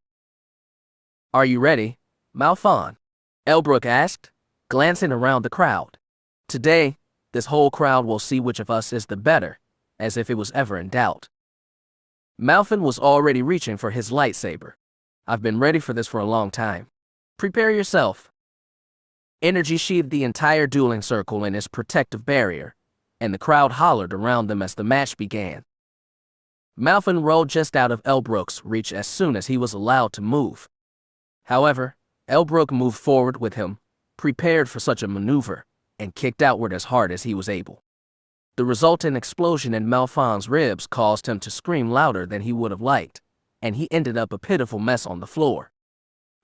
"Are you ready, Malfon?" Elbrook asked, glancing around the crowd. Today, this whole crowd will see which of us is the better, as if it was ever in doubt. Malfin was already reaching for his lightsaber. "I've been ready for this for a long time. Prepare yourself." Energy sheathed the entire dueling circle in its protective barrier, and the crowd hollered around them as the match began. Malfin rolled just out of Elbrook's reach as soon as he was allowed to move. However, Elbrook moved forward with him, prepared for such a maneuver, and kicked outward as hard as he was able. The resultant explosion in Malfon's ribs caused him to scream louder than he would have liked, and he ended up a pitiful mess on the floor.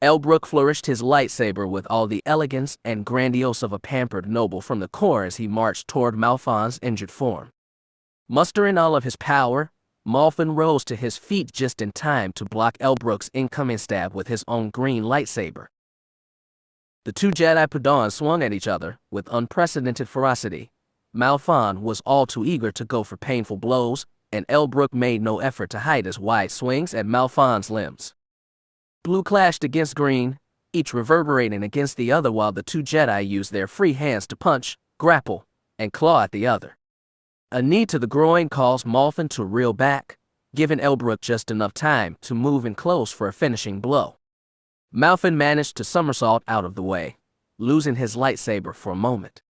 Elbrook flourished his lightsaber with all the elegance and grandiose of a pampered noble from the core as he marched toward Malfon's injured form. Mustering all of his power, Malfin rose to his feet just in time to block Elbrook's incoming stab with his own green lightsaber. The two Jedi Padawans swung at each other with unprecedented ferocity. Malfon was all too eager to go for painful blows, and Elbrook made no effort to hide his wide swings at Malfon's limbs. Blue clashed against green, each reverberating against the other while the two Jedi used their free hands to punch, grapple, and claw at the other. A knee to the groin caused Malfin to reel back, giving Elbrook just enough time to move in close for a finishing blow. Malfin managed to somersault out of the way, losing his lightsaber for a moment.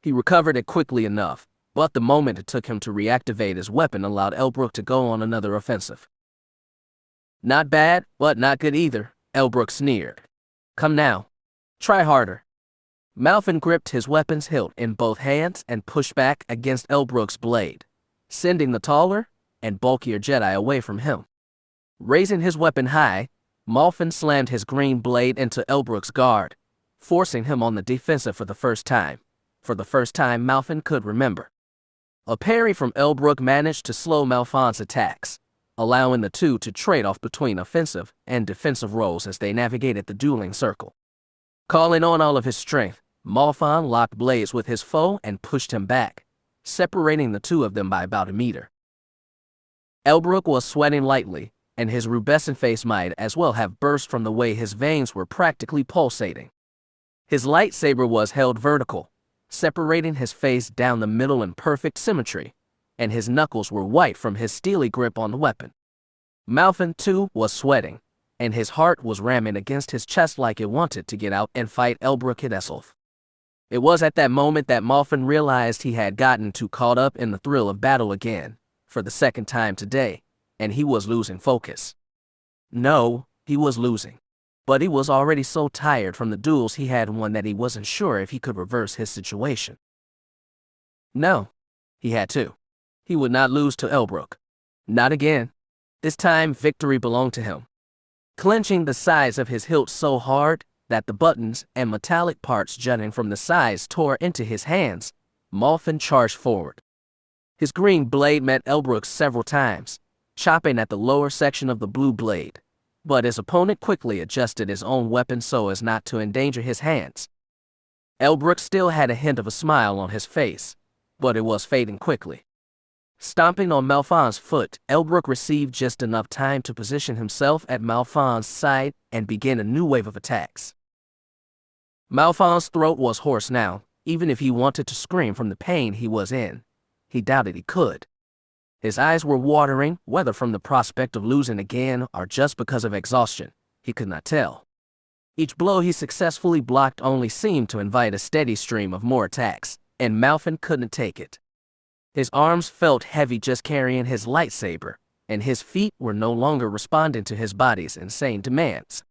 He recovered it quickly enough, but the moment it took him to reactivate his weapon allowed Elbrook to go on another offensive. "Not bad, but not good either," Elbrook sneered. "Come now. Try harder." Malfin gripped his weapon's hilt in both hands and pushed back against Elbrook's blade, sending the taller and bulkier Jedi away from him. Raising his weapon high, Malfin slammed his green blade into Elbrook's guard, forcing him on the defensive for the first time Malfin could remember. A parry from Elbrook managed to slow Malfon's attacks, allowing the two to trade off between offensive and defensive roles as they navigated the dueling circle. Calling on all of his strength, Malfon locked blades with his foe and pushed him back, separating the two of them by about a meter. Elbrook was sweating lightly, and his rubescent face might as well have burst from the way his veins were practically pulsating. His lightsaber was held vertical, separating his face down the middle in perfect symmetry, and his knuckles were white from his steely grip on the weapon. Malfin, too, was sweating, and his heart was ramming against his chest like it wanted to get out and fight Elbrook Hideself. It was at that moment that Malfin realized he had gotten too caught up in the thrill of battle again, for the second time today, and he was losing focus. No, he was losing. But he was already so tired from the duels he had won that he wasn't sure if he could reverse his situation. No, he had to. He would not lose to Elbrook. Not again. This time, victory belonged to him. Clenching the sides of his hilt so hard that the buttons and metallic parts jutting from the sides tore into his hands, Malfin charged forward. His green blade met Elbrook's several times, chopping at the lower section of the blue blade, but his opponent quickly adjusted his own weapon so as not to endanger his hands. Elbrook still had a hint of a smile on his face, but it was fading quickly. Stomping on Malfin's foot, Elbrook received just enough time to position himself at Malfin's side and begin a new wave of attacks. Malfin's throat was hoarse now. Even if he wanted to scream from the pain he was in, he doubted he could. His eyes were watering, whether from the prospect of losing again or just because of exhaustion, he could not tell. Each blow he successfully blocked only seemed to invite a steady stream of more attacks, and Malfin couldn't take it. His arms felt heavy just carrying his lightsaber, and his feet were no longer responding to his body's insane demands.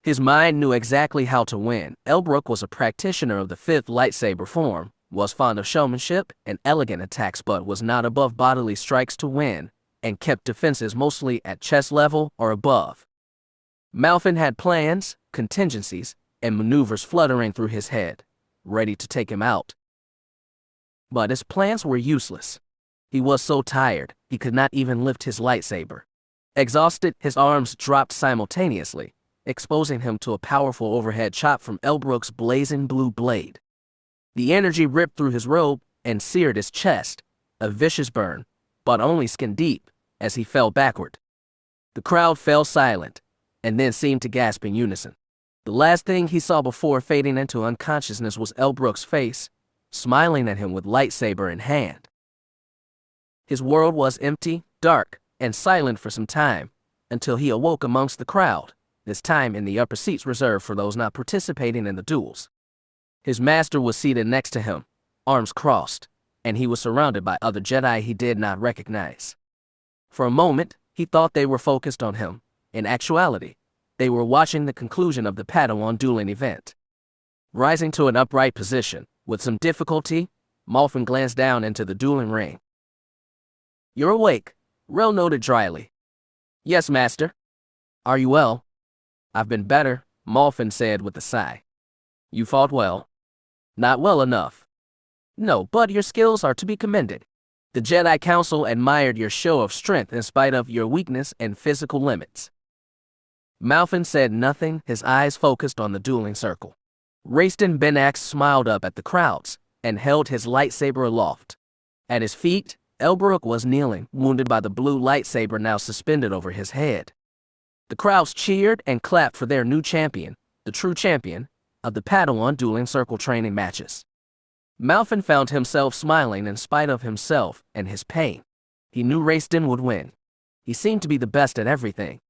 His mind knew exactly how to win. Elbrook was a practitioner of the fifth lightsaber form, was fond of showmanship and elegant attacks but was not above bodily strikes to win, and kept defenses mostly at chest level or above. Malfin had plans, contingencies, and maneuvers fluttering through his head, ready to take him out. But his plans were useless. He was so tired, he could not even lift his lightsaber. Exhausted, his arms dropped simultaneously, exposing him to a powerful overhead chop from Elbrook's blazing blue blade. The energy ripped through his robe and seared his chest, a vicious burn, but only skin deep, as he fell backward. The crowd fell silent, and then seemed to gasp in unison. The last thing he saw before fading into unconsciousness was Elbrook's face, smiling at him with lightsaber in hand. His world was empty, dark, and silent for some time, until he awoke amongst the crowd, this time in the upper seats reserved for those not participating in the duels. His master was seated next to him, arms crossed, and he was surrounded by other Jedi he did not recognize. For a moment, he thought they were focused on him. In actuality, they were watching the conclusion of the Padawan dueling event. Rising to an upright position, with some difficulty, Malfin glanced down into the dueling ring. "You're awake," Rel noted dryly. "Yes, master." "Are you well?" "I've been better," Malfin said with a sigh. "You fought well." "Not well enough." "No, but your skills are to be commended. The Jedi Council admired your show of strength in spite of your weakness and physical limits." Malfin said nothing, his eyes focused on the dueling circle. Raistin Benax smiled up at the crowds and held his lightsaber aloft. At his feet, Elbrook was kneeling, wounded by the blue lightsaber now suspended over his head. The crowds cheered and clapped for their new champion, the true champion, of the Padawan dueling circle training matches. Malfin found himself smiling in spite of himself and his pain. He knew Raistin would win. He seemed to be the best at everything.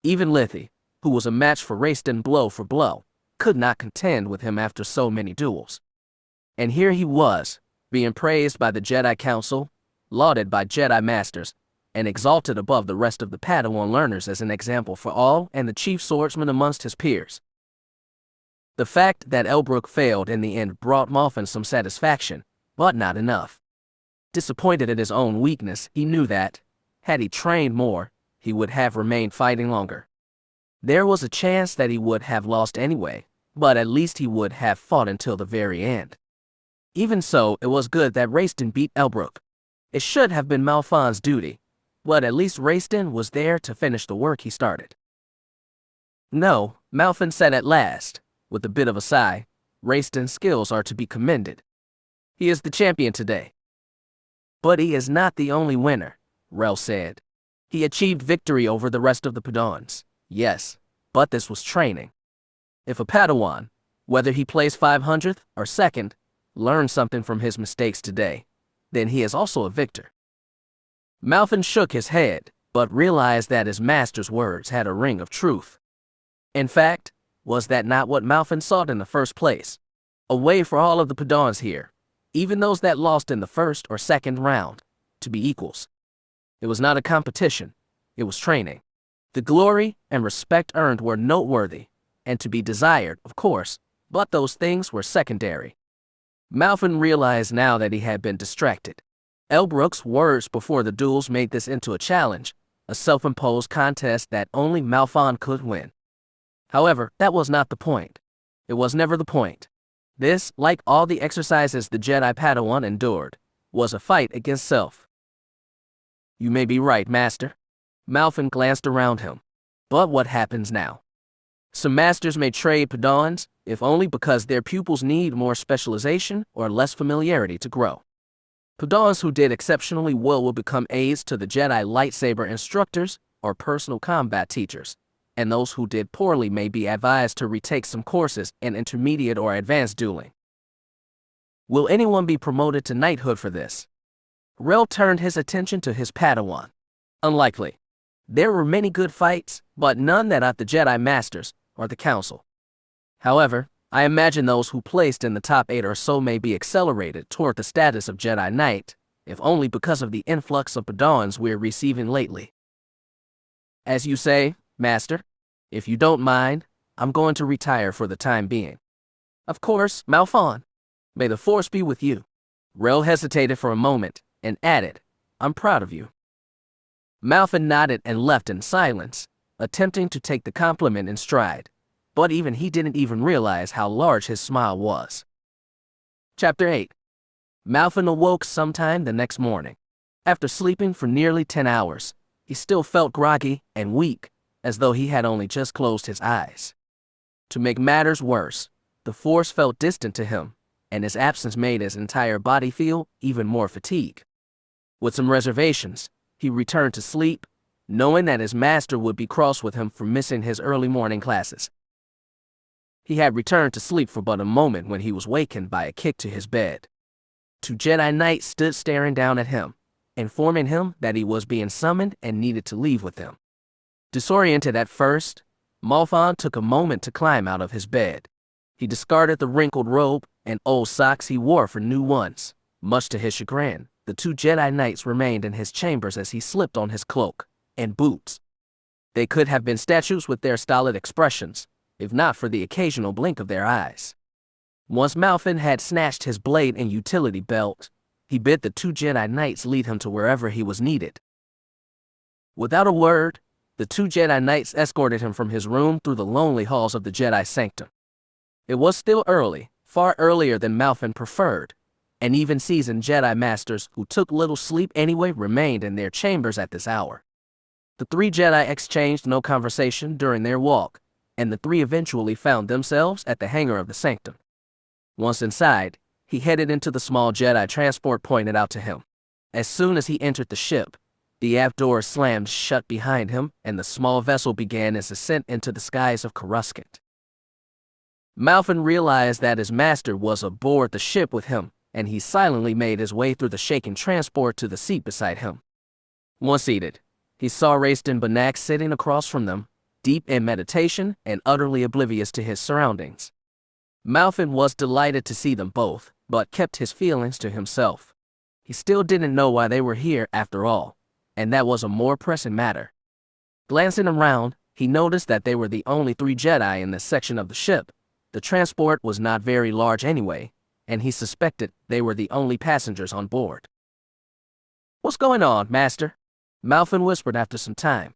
Even Lithy, who was a match for Raistin blow for blow, could not contend with him after so many duels. And here he was, being praised by the Jedi Council, lauded by Jedi Masters, and exalted above the rest of the Padawan learners as an example for all and the chief swordsman amongst his peers. The fact that Elbrook failed in the end brought Malfin some satisfaction, but not enough. Disappointed at his own weakness, he knew that, had he trained more, he would have remained fighting longer. There was a chance that he would have lost anyway, but at least he would have fought until the very end. Even so, it was good that Raistin beat Elbrook. It should have been Malfin's duty, but at least Raistin was there to finish the work he started. "No," Malfin said at last, with a bit of a sigh, "Raistin's skills are to be commended. He is the champion today." "But he is not the only winner," Rel said. "He achieved victory over the rest of the Padawans. Yes, but this was training. If a Padawan, whether he plays 500th or 2nd, learns something from his mistakes today, then he is also a victor." Malfin shook his head, but realized that his master's words had a ring of truth. In fact, was that not what Malfin sought in the first place? A way for all of the Padawans here, even those that lost in the first or second round, to be equals. It was not a competition, it was training. The glory and respect earned were noteworthy, and to be desired, of course, but those things were secondary. Malfin realized now that he had been distracted. Elbrook's words before the duels made this into a challenge, a self-imposed contest that only Malfin could win. However, that was not the point. It was never the point. This, like all the exercises the Jedi Padawan endured, was a fight against self. You may be right, Master. Malfin glanced around him. But what happens now? Some masters may trade Padawans, if only because their pupils need more specialization or less familiarity to grow. Padawans who did exceptionally well will become aides to the Jedi lightsaber instructors or personal combat teachers, and those who did poorly may be advised to retake some courses in intermediate or advanced dueling. Will anyone be promoted to knighthood for this? Rel turned his attention to his Padawan. Unlikely. There were many good fights, but none that at the Jedi Masters or the Council. However, I imagine those who placed in the top 8 or so may be accelerated toward the status of Jedi Knight, if only because of the influx of Padawans we're receiving lately. As you say, Master, if you don't mind, I'm going to retire for the time being. Of course, Malfin. May the Force be with you. Rel hesitated for a moment and added, I'm proud of you. Malfin nodded and left in silence, attempting to take the compliment in stride, but even he didn't even realize how large his smile was. Chapter 8. Malfin awoke sometime the next morning. After sleeping for nearly 10 hours, he still felt groggy and weak, as though he had only just closed his eyes. To make matters worse, the Force felt distant to him, and his absence made his entire body feel even more fatigued. With some reservations, he returned to sleep, knowing that his master would be cross with him for missing his early morning classes. He had returned to sleep for but a moment when he was wakened by a kick to his bed. 2 Jedi Knights stood staring down at him, informing him that he was being summoned and needed to leave with them. Disoriented at first, Malfin took a moment to climb out of his bed. He discarded the wrinkled robe and old socks he wore for new ones. Much to his chagrin, the 2 Jedi Knights remained in his chambers as he slipped on his cloak and boots. They could have been statues with their stolid expressions, if not for the occasional blink of their eyes. Once Malfin had snatched his blade and utility belt, he bid the 2 Jedi Knights lead him to wherever he was needed. Without a word, the 2 Jedi Knights escorted him from his room through the lonely halls of the Jedi Sanctum. It was still early, far earlier than Malfin preferred, and even seasoned Jedi Masters who took little sleep anyway remained in their chambers at this hour. The 3 Jedi exchanged no conversation during their walk, and the 3 eventually found themselves at the hangar of the Sanctum. Once inside, he headed into the small Jedi transport pointed out to him. As soon as he entered the ship, the aft doors slammed shut behind him, and the small vessel began its ascent into the skies of Coruscant. Malfin realized that his master was aboard the ship with him, and he silently made his way through the shaking transport to the seat beside him. Once seated, he saw Raistin Banak sitting across from them, deep in meditation and utterly oblivious to his surroundings. Malfin was delighted to see them both, but kept his feelings to himself. He still didn't know why they were here after all, and that was a more pressing matter. Glancing around, he noticed that they were the only 3 Jedi in this section of the ship. The transport was not very large anyway, and he suspected they were the only passengers on board. What's going on, Master? Malfin whispered after some time.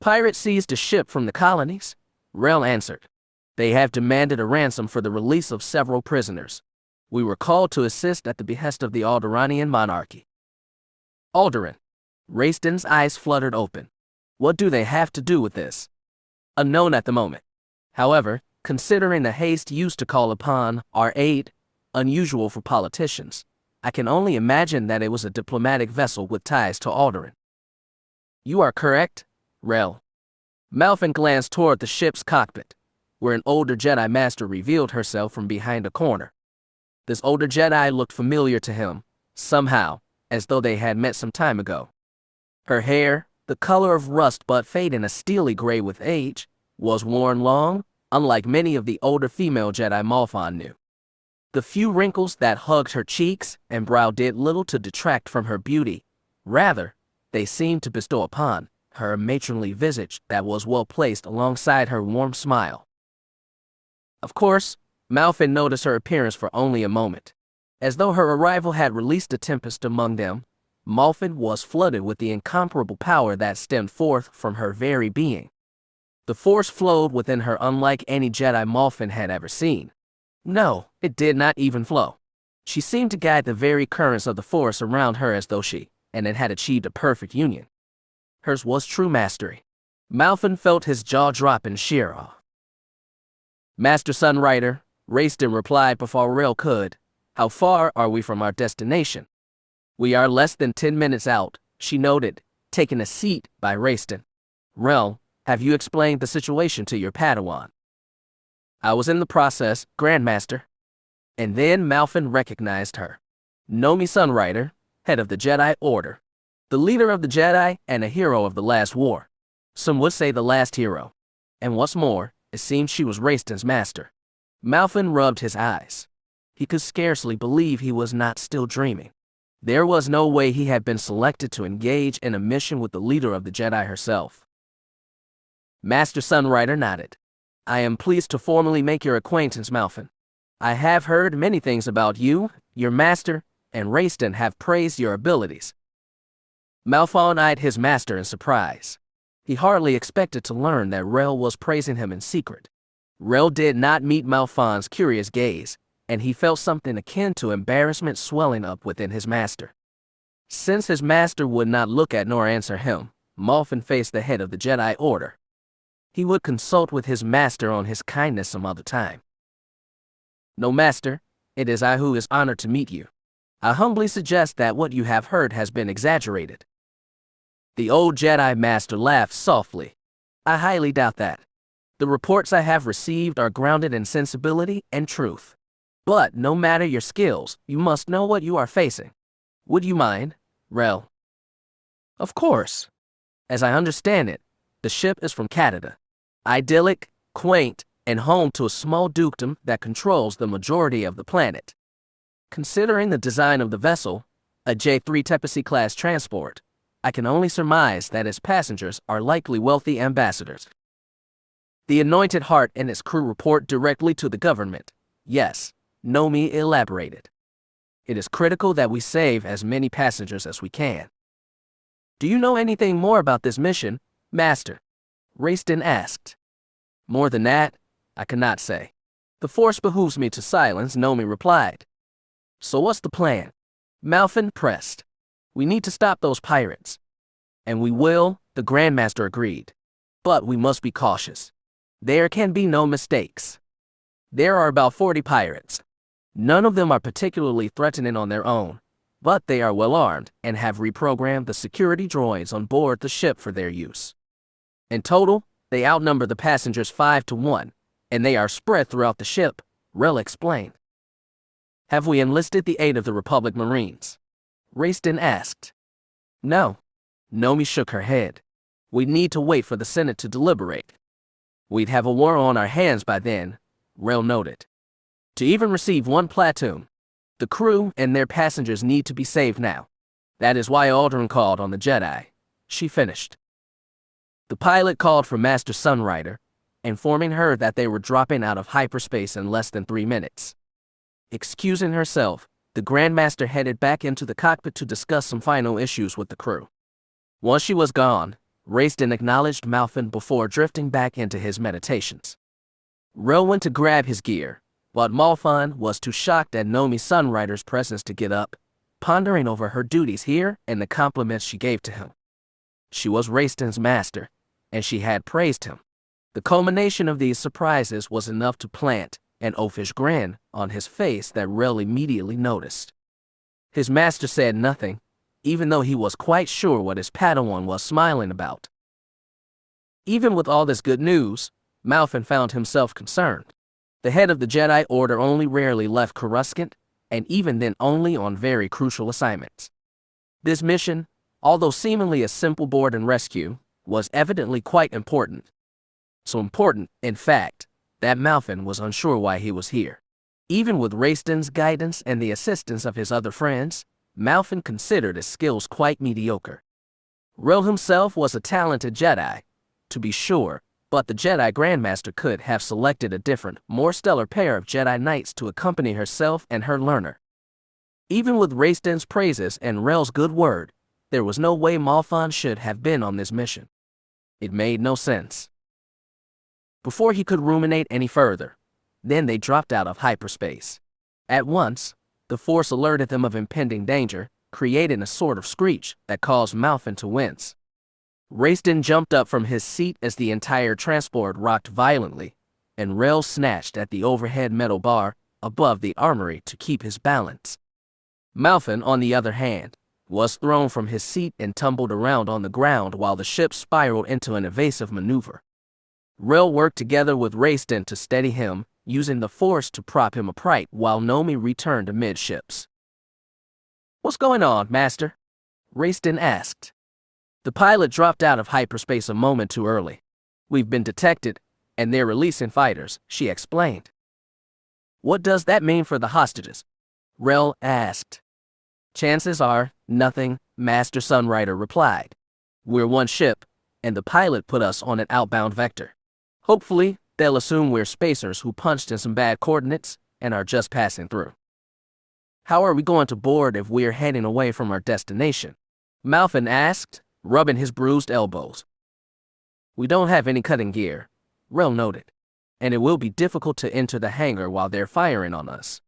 Pirates seized a ship from the colonies, Rel answered. They have demanded a ransom for the release of several prisoners. We were called to assist at the behest of the Alderanian monarchy. Alderaan. Raistin's eyes fluttered open. What do they have to do with this? Unknown at the moment. However, considering the haste used to call upon our aid, unusual for politicians, I can only imagine that it was a diplomatic vessel with ties to Alderaan. You are correct, Rel. Malfin glanced toward the ship's cockpit, where an older Jedi Master revealed herself from behind a corner. This older Jedi looked familiar to him, somehow, as though they had met some time ago. Her hair, the color of rust but fading a steely gray with age, was worn long, unlike many of the older female Jedi Malfin knew. The few wrinkles that hugged her cheeks and brow did little to detract from her beauty. Rather, they seemed to bestow upon her matronly visage that was well placed alongside her warm smile. Of course, Malfin noticed her appearance for only a moment. As though her arrival had released a tempest among them, Malfin was flooded with the incomparable power that stemmed forth from her very being. The Force flowed within her unlike any Jedi Malfin had ever seen. No, it did not even flow. She seemed to guide the very currents of the Force around her as though she and it had achieved a perfect union. Hers was true mastery. Malfin felt his jaw drop in sheer awe. Master Sunrider, Raistin replied before Rel could. How far are we from our destination? We are less than 10 minutes out, she noted, taking a seat by Raistin. Rel, have you explained the situation to your Padawan? I was in the process, Grandmaster. And then Malfin recognized her. Nomi Sunrider, head of the Jedi Order, the leader of the Jedi and a hero of the last war. Some would say the last hero. And what's more, it seemed she was Raistin's master. Malfin rubbed his eyes. He could scarcely believe he was not still dreaming. There was no way he had been selected to engage in a mission with the leader of the Jedi herself. Master Sunrider nodded. I am pleased to formally make your acquaintance, Malfin. I have heard many things about you, your master, and Raistin have praised your abilities. Malfin eyed his master in surprise. He hardly expected to learn that Rel was praising him in secret. Rel did not meet Malfin's curious gaze, and he felt something akin to embarrassment swelling up within his master. Since his master would not look at nor answer him, Malfin faced the head of the Jedi Order. He would consult with his master on his kindness some other time. No, master, it is I who is honored to meet you. I humbly suggest that what you have heard has been exaggerated. The old Jedi Master laughed softly. I highly doubt that. The reports I have received are grounded in sensibility and truth. But no matter your skills, you must know what you are facing. Would you mind, Rel? Of course. As I understand it, the ship is from Canada. Idyllic, quaint, and home to a small dukedom that controls the majority of the planet. Considering the design of the vessel, a J3 Tepesi-class transport, I can only surmise that its passengers are likely wealthy ambassadors. The Anointed Heart and its crew report directly to the government. Yes, Nomi elaborated. It is critical that we save as many passengers as we can. Do you know anything more about this mission, Master? Raistin asked. More than that, I cannot say. The Force behooves me to silence, Nomi replied. So what's the plan? Malfin pressed. We need to stop those pirates. And we will, the Grandmaster agreed. But we must be cautious. There can be no mistakes. There are about 40 pirates. None of them are particularly threatening on their own, but they are well armed and have reprogrammed the security droids on board the ship for their use. In total, they outnumber the passengers 5 to 1, and they are spread throughout the ship, Rel explained. Have we enlisted the aid of the Republic Marines? Raistin asked. No. Nomi shook her head. We'd need to wait for the Senate to deliberate. We'd have a war on our hands by then, Rel noted. To even receive one platoon, the crew and their passengers need to be saved now. That is why Aldrin called on the Jedi, she finished. The pilot called for Master Sunrider, informing her that they were dropping out of hyperspace in less than 3 minutes. Excusing herself, the Grandmaster headed back into the cockpit to discuss some final issues with the crew. Once she was gone, Raistin acknowledged Malfin before drifting back into his meditations. Rel went to grab his gear, but Malfin was too shocked at Nomi Sunrider's presence to get up, pondering over her duties here and the compliments she gave to him. She was Raistin's master, and she had praised him. The culmination of these surprises was enough to plant an oafish grin on his face that Rel immediately noticed. His master said nothing, even though he was quite sure what his Padawan was smiling about. Even with all this good news, Malfin found himself concerned. The head of the Jedi Order only rarely left Coruscant, and even then only on very crucial assignments. This mission, although seemingly a simple board and rescue, was evidently quite important. So important, in fact, that Malfin was unsure why he was here. Even with Raistin's guidance and the assistance of his other friends, Malfin considered his skills quite mediocre. Rel himself was a talented Jedi, to be sure, but the Jedi Grandmaster could have selected a different, more stellar pair of Jedi Knights to accompany herself and her learner. Even with Raistin's praises and Rel's good word, there was no way Malphon should have been on this mission. It made no sense. Before he could ruminate any further, then they dropped out of hyperspace. At once, the Force alerted them of impending danger, creating a sort of screech that caused Malphon to wince. Raistin jumped up from his seat as the entire transport rocked violently, and Rel snatched at the overhead metal bar above the armory to keep his balance. Malphon, on the other hand, was thrown from his seat and tumbled around on the ground while the ship spiraled into an evasive maneuver. Rel worked together with Raistin to steady him, using the Force to prop him upright while Nomi returned amidships. "What's going on, Master?" Raistin asked. "The pilot dropped out of hyperspace a moment too early. We've been detected, and they're releasing fighters," she explained. "What does that mean for the hostages?" Rel asked. "Chances are nothing," Master Sunrider replied. "We're one ship, and the pilot put us on an outbound vector. Hopefully, they'll assume we're spacers who punched in some bad coordinates and are just passing through." "How are we going to board if we're heading away from our destination?" Malphon asked, rubbing his bruised elbows. "We don't have any cutting gear," Rel noted, "and it will be difficult to enter the hangar while they're firing on us."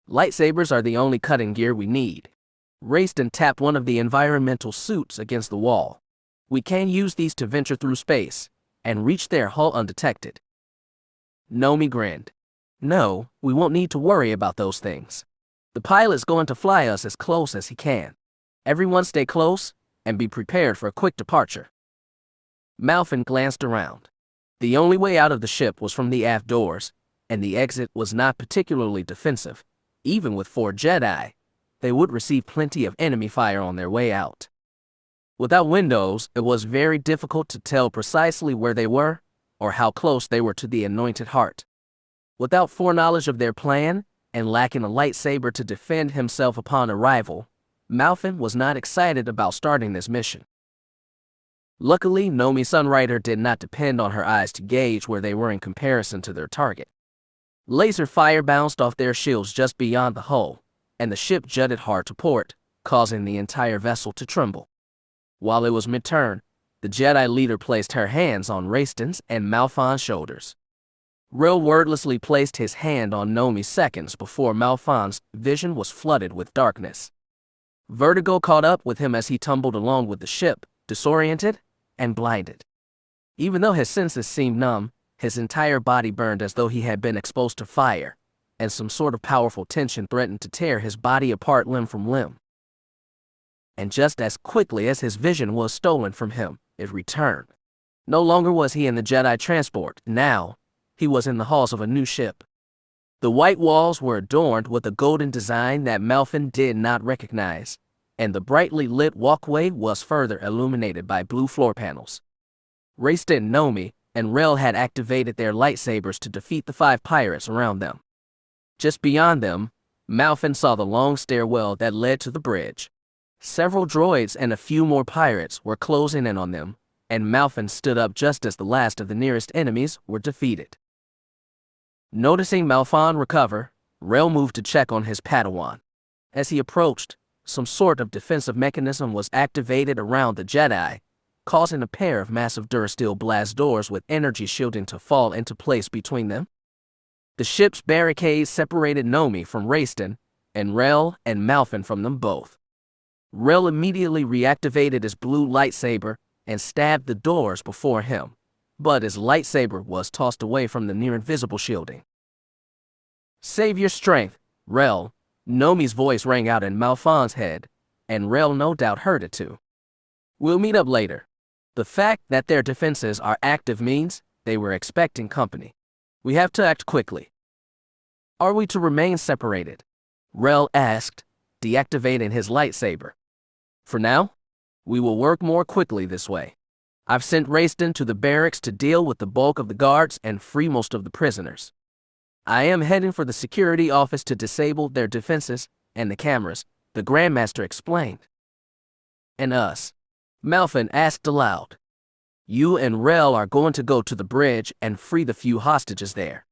"Lightsabers are the only cutting gear we need." Raistin tapped one of the environmental suits against the wall. "We can use these to venture through space and reach their hull undetected." Nomi grinned. "No, we won't need to worry about those things. The pilot's going to fly us as close as he can. Everyone stay close and be prepared for a quick departure." Malphon glanced around. The only way out of the ship was from the aft doors, and the exit was not particularly defensive. Even with 4 Jedi, they would receive plenty of enemy fire on their way out. Without windows, it was very difficult to tell precisely where they were or how close they were to the anointed heart. Without foreknowledge of their plan and lacking a lightsaber to defend himself upon arrival, Malphon was not excited about starting this mission. Luckily, Nomi Sunrider did not depend on her eyes to gauge where they were in comparison to their target. Laser fire bounced off their shields just beyond the hull, and the ship jutted hard to port, causing the entire vessel to tremble. While it was mid-turn, the Jedi leader placed her hands on Raistin's and Malphon's shoulders. Rel wordlessly placed his hand on Nomi's seconds before Malphon's vision was flooded with darkness. Vertigo caught up with him as he tumbled along with the ship, disoriented and blinded. Even though his senses seemed numb, his entire body burned as though he had been exposed to fire, and some sort of powerful tension threatened to tear his body apart limb from limb. And just as quickly as his vision was stolen from him, it returned. No longer was he in the Jedi transport. Now, he was in the halls of a new ship. The white walls were adorned with a golden design that Malphon did not recognize, and the brightly lit walkway was further illuminated by blue floor panels. Raistin, Nomi, and Rel had activated their lightsabers to defeat the 5 pirates around them. Just beyond them, Malphon saw the long stairwell that led to the bridge. Several droids and a few more pirates were closing in on them, and Malphon stood up just as the last of the nearest enemies were defeated. Noticing Malphon recover, Rel moved to check on his Padawan. As he approached, some sort of defensive mechanism was activated around the Jedi, causing a pair of massive durasteel blast doors with energy shielding to fall into place between them. The ship's barricades separated Nomi from Raistin, and Rel and Malphon from them both. Rel immediately reactivated his blue lightsaber and stabbed the doors before him, but his lightsaber was tossed away from the near-invisible shielding. "Save your strength, Rel," Nomi's voice rang out in Malphon's head, and Rel no doubt heard it too. "We'll meet up later." The fact that their defenses are active means they were expecting company. We have to act quickly. "Are we to remain separated?" Rel asked, deactivating his lightsaber. "For now, we will work more quickly this way. I've sent Raistin to the barracks to deal with the bulk of the guards and free most of the prisoners. I am heading for the security office to disable their defenses and the cameras," the Grandmaster explained. "And us," Malfin asked aloud. You and Rel are going to go to the bridge and free the few hostages there.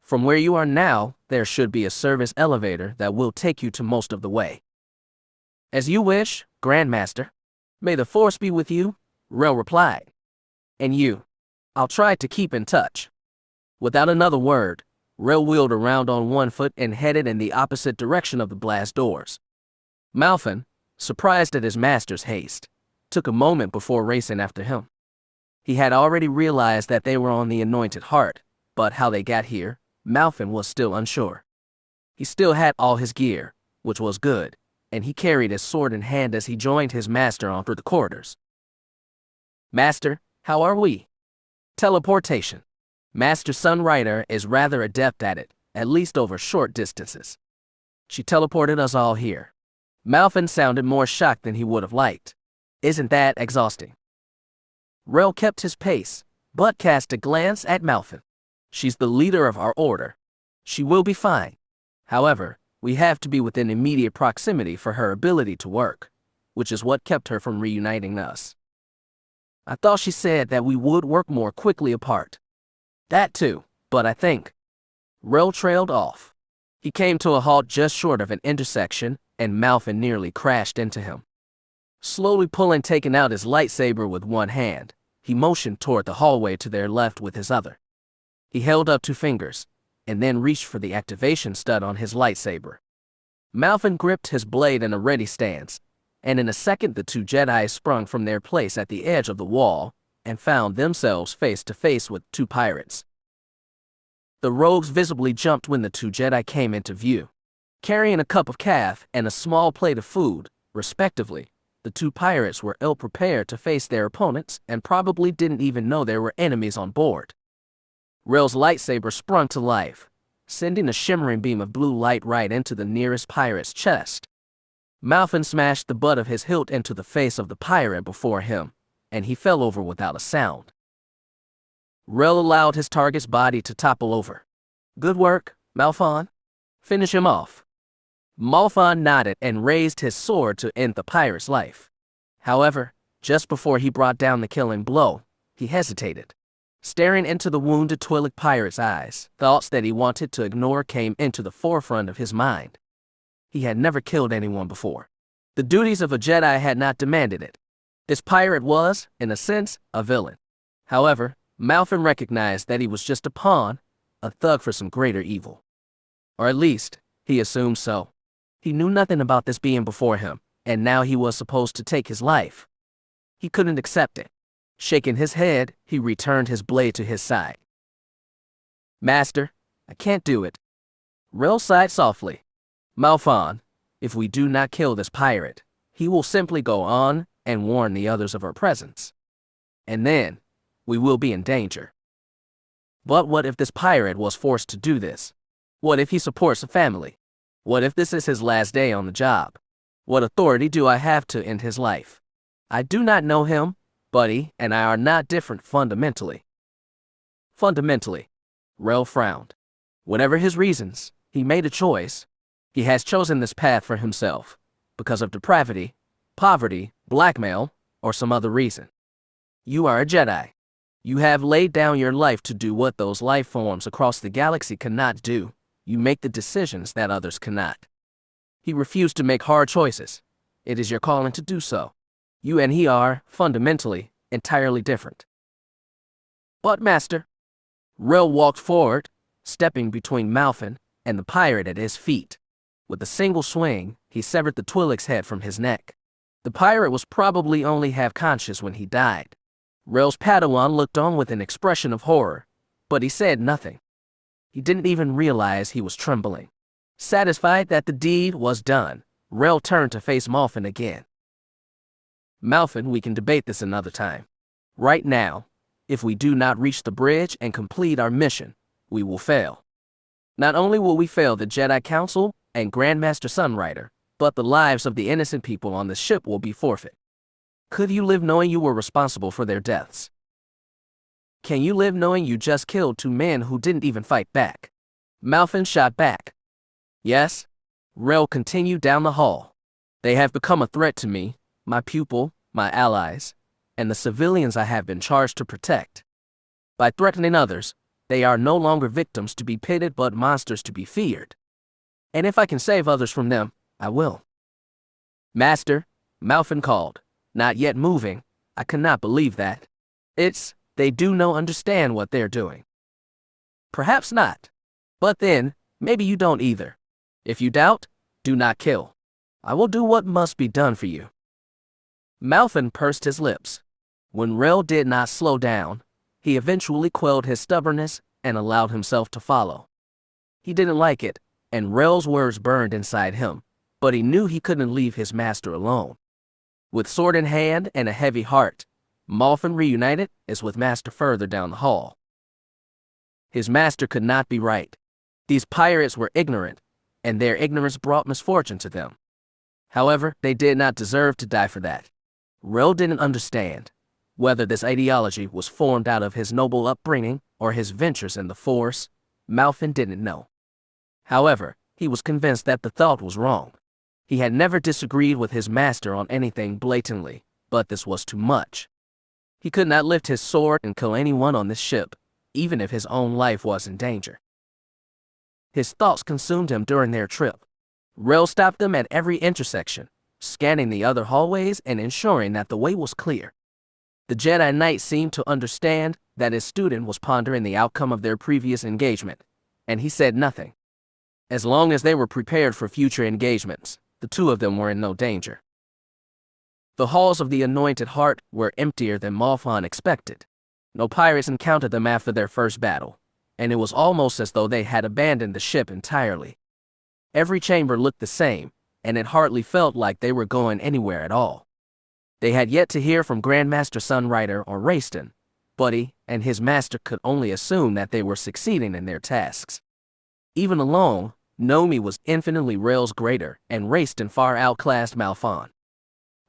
From where you are now, there should be a service elevator that will take you to most of the way. As you wish, Grandmaster. May the Force be with you, Rel replied. And you. I'll try to keep in touch. Without another word, Rel wheeled around on one foot and headed in the opposite direction of the blast doors. Malfin, surprised at his master's haste, took a moment before racing after him. He had already realized that they were on the Anointed Heart, but how they got here, Malfin was still unsure. He still had all his gear, which was good, and he carried his sword in hand as he joined his master on through the corridors. Master, how are we? Teleportation. Master Sunrider is rather adept at it, at least over short distances. She teleported us all here. Malfin sounded more shocked than he would have liked. Isn't that exhausting? Rel kept his pace, but cast a glance at Malfin. She's the leader of our order. She will be fine. However, we have to be within immediate proximity for her ability to work, which is what kept her from reuniting us. I thought she said that we would work more quickly apart. That too, but I think. Rel trailed off. He came to a halt just short of an intersection, and Malfin nearly crashed into him. Slowly taking out his lightsaber with one hand, he motioned toward the hallway to their left with his other. He held up 2 fingers, and then reached for the activation stud on his lightsaber. Malfin gripped his blade in a ready stance, and in a second the 2 Jedi sprung from their place at the edge of the wall and found themselves face to face with 2 pirates. The rogues visibly jumped when the 2 Jedi came into view. Carrying a cup of calf and a small plate of food, respectively, the 2 pirates were ill-prepared to face their opponents and probably didn't even know there were enemies on board. Rel's lightsaber sprung to life, sending a shimmering beam of blue light right into the nearest pirate's chest. Malfin smashed the butt of his hilt into the face of the pirate before him, and he fell over without a sound. Rel allowed his target's body to topple over. Good work, Malfin. Finish him off. Malfin nodded and raised his sword to end the pirate's life. However, just before he brought down the killing blow, he hesitated. Staring into the wounded Twi'lek pirate's eyes, thoughts that he wanted to ignore came into the forefront of his mind. He had never killed anyone before. The duties of a Jedi had not demanded it. This pirate was, in a sense, a villain. However, Malfin recognized that he was just a pawn, a thug for some greater evil. Or at least, he assumed so. He knew nothing about this being before him, and now he was supposed to take his life. He couldn't accept it. Shaking his head, he returned his blade to his side. Master, I can't do it. Rel sighed softly. Malfin, if we do not kill this pirate, he will simply go on and warn the others of our presence. And then, we will be in danger. But what if this pirate was forced to do this? What if he supports a family? What if this is his last day on the job? What authority do I have to end his life? I do not know him, but he and I are not different fundamentally. Fundamentally, Rel frowned. Whatever his reasons, he made a choice. He has chosen this path for himself, because of depravity, poverty, blackmail, or some other reason. You are a Jedi. You have laid down your life to do what those life forms across the galaxy cannot do. You make the decisions that others cannot. He refused to make hard choices. It is your calling to do so. You and he are, fundamentally, entirely different. But, Master, Rel walked forward, stepping between Malfin and the pirate at his feet. With a single swing, he severed the Twi'lek's head from his neck. The pirate was probably only half conscious when he died. Rel's Padawan looked on with an expression of horror, but he said nothing. He didn't even realize he was trembling. Satisfied that the deed was done, Rel turned to face Malfin again. Malfin, we can debate this another time. Right now, if we do not reach the bridge and complete our mission, we will fail. Not only will we fail the Jedi Council and Grandmaster Sunrider, but the lives of the innocent people on the ship will be forfeit. Could you live knowing you were responsible for their deaths? Can you live knowing you just killed 2 men who didn't even fight back? Malfin shot back. Yes, Rel continued down the hall. They have become a threat to me, my pupil, my allies, and the civilians I have been charged to protect. By threatening others, they are no longer victims to be pitied but monsters to be feared. And if I can save others from them, I will. Master, Malfin called, not yet moving. I cannot believe that. They do no understand what they're doing. Perhaps not. But then, maybe you don't either. If you doubt, do not kill. I will do what must be done for you. Malfin pursed his lips. When Rel did not slow down, he eventually quelled his stubbornness and allowed himself to follow. He didn't like it, and Rel's words burned inside him, but he knew he couldn't leave his master alone. With sword in hand and a heavy heart, Malfin reunited as with master further down the hall. His master could not be right. These pirates were ignorant, and their ignorance brought misfortune to them. However, they did not deserve to die for that. Rel didn't understand whether this ideology was formed out of his noble upbringing or his ventures in the Force. Malfin didn't know. However, he was convinced that the thought was wrong. He had never disagreed with his master on anything blatantly, but this was too much. He could not lift his sword and kill anyone on this ship, even if his own life was in danger. His thoughts consumed him during their trip. Rel stopped them at every intersection, scanning the other hallways and ensuring that the way was clear. The Jedi Knight seemed to understand that his student was pondering the outcome of their previous engagement, and he said nothing. As long as they were prepared for future engagements, the two of them were in no danger. The halls of the Anointed Heart were emptier than Malfin expected. No pirates encountered them after their first battle, and it was almost as though they had abandoned the ship entirely. Every chamber looked the same, and it hardly felt like they were going anywhere at all. They had yet to hear from Grandmaster Sunrider or Rayston, but he and his master could only assume that they were succeeding in their tasks. Even alone, Nomi was infinitely Rel's greater, and Rayston far outclassed Malfin.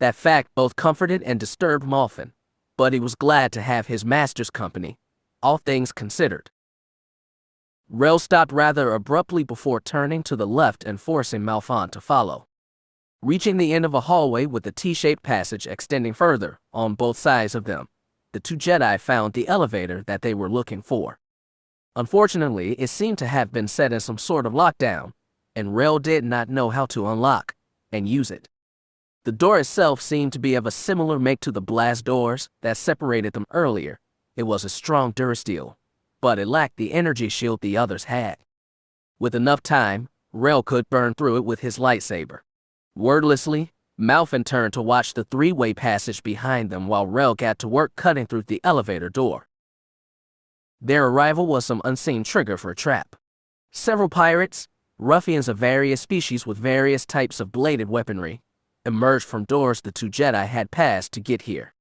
That fact both comforted and disturbed Malfin, but he was glad to have his master's company, all things considered. Rel stopped rather abruptly before turning to the left and forcing Malfin to follow. Reaching the end of a hallway with a T-shaped passage extending further on both sides of them, the two Jedi found the elevator that they were looking for. Unfortunately, it seemed to have been set in some sort of lockdown, and Rel did not know how to unlock and use it. The door itself seemed to be of a similar make to the blast doors that separated them earlier. It was a strong durasteel, but it lacked the energy shield the others had. With enough time, Rel could burn through it with his lightsaber. Wordlessly, Malfin turned to watch the three-way passage behind them while Rel got to work cutting through the elevator door. Their arrival was some unseen trigger for a trap. Several pirates, ruffians of various species with various types of bladed weaponry, emerged from doors the two Jedi had passed to get here.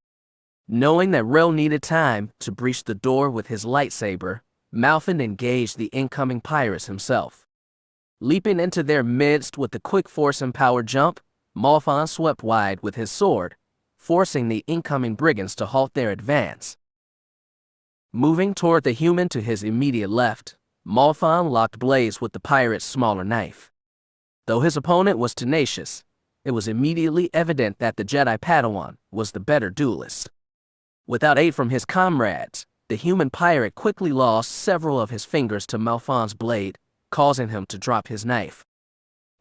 Knowing that Rel needed time to breach the door with his lightsaber, Malfin engaged the incoming pirates himself. Leaping into their midst with a quick force-empowered jump, Malfin swept wide with his sword, forcing the incoming brigands to halt their advance. Moving toward the human to his immediate left, Malfin locked blades with the pirate's smaller knife. Though his opponent was tenacious, it was immediately evident that the Jedi Padawan was the better duelist. Without aid from his comrades, the human pirate quickly lost several of his fingers to Malfin's blade, causing him to drop his knife.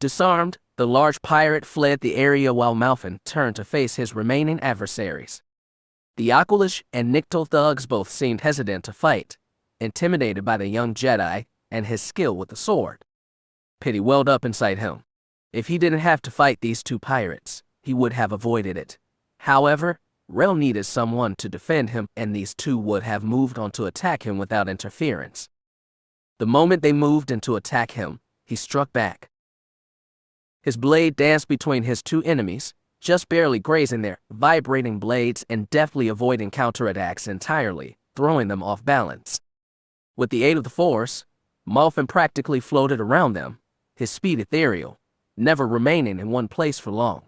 Disarmed, the large pirate fled the area while Malfin turned to face his remaining adversaries. The Aqualish and Nicto thugs both seemed hesitant to fight, intimidated by the young Jedi and his skill with the sword. Pity welled up inside him. If he didn't have to fight these two pirates, he would have avoided it. However, Rel needed someone to defend him, and these two would have moved on to attack him without interference. The moment they moved in to attack him, he struck back. His blade danced between his two enemies, just barely grazing their vibrating blades and deftly avoiding counterattacks entirely, throwing them off balance. With the aid of the Force, Malfin practically floated around them, his speed ethereal, never remaining in one place for long.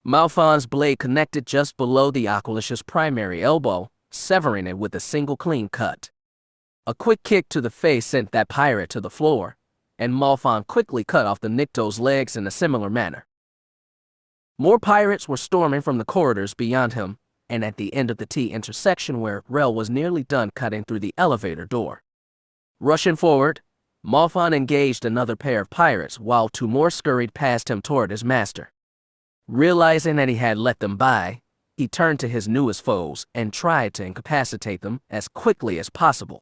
Malfin's blade connected just below the Aqualish's primary elbow, severing it with a single clean cut. A quick kick to the face sent that pirate to the floor, and Malfin quickly cut off the Nicto's legs in a similar manner. More pirates were storming from the corridors beyond him, and at the end of the T intersection where Rel was nearly done cutting through the elevator door. Rushing forward, Malfon engaged another pair of pirates while two more scurried past him toward his master. Realizing that he had let them by, he turned to his newest foes and tried to incapacitate them as quickly as possible.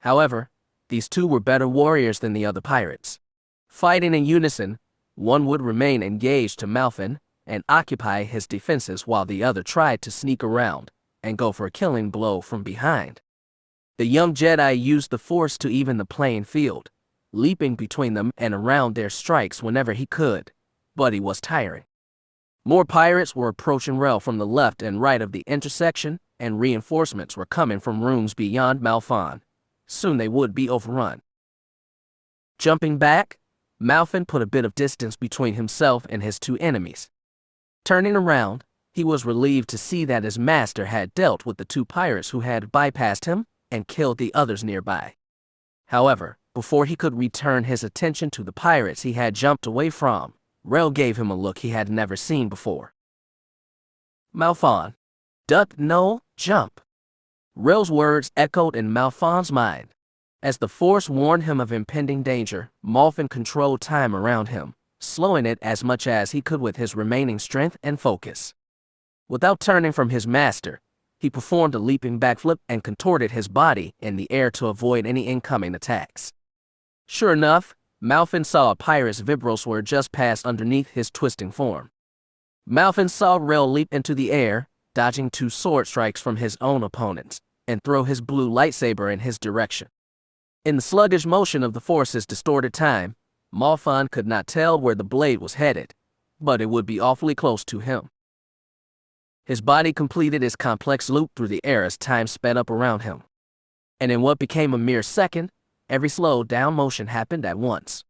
However, these two were better warriors than the other pirates. Fighting in unison, one would remain engaged to Malfon and occupy his defenses while the other tried to sneak around and go for a killing blow from behind. The young Jedi used the Force to even the playing field, leaping between them and around their strikes whenever he could, but he was tiring. More pirates were approaching Rel from the left and right of the intersection, and reinforcements were coming from rooms beyond Malfon. Soon they would be overrun. Jumping back, Malfon put a bit of distance between himself and his two enemies. Turning around, he was relieved to see that his master had dealt with the two pirates who had bypassed him and killed the others nearby. However, before he could return his attention to the pirates he had jumped away from, Rel gave him a look he had never seen before. Malfon. Duck, no, jump. Rel's words echoed in Malfon's mind. As the Force warned him of impending danger, Malfon controlled time around him, slowing it as much as he could with his remaining strength and focus. Without turning from his master, he performed a leaping backflip and contorted his body in the air to avoid any incoming attacks. Sure enough, Malfon saw a pirate's vibrosword just pass underneath his twisting form. Malfon saw Rel leap into the air, dodging two sword strikes from his own opponents, and throw his blue lightsaber in his direction. In the sluggish motion of the Force's distorted time, Malfon could not tell where the blade was headed, but it would be awfully close to him. His body completed its complex loop through the air as time sped up around him. And in what became a mere second, every slowed down motion happened at once.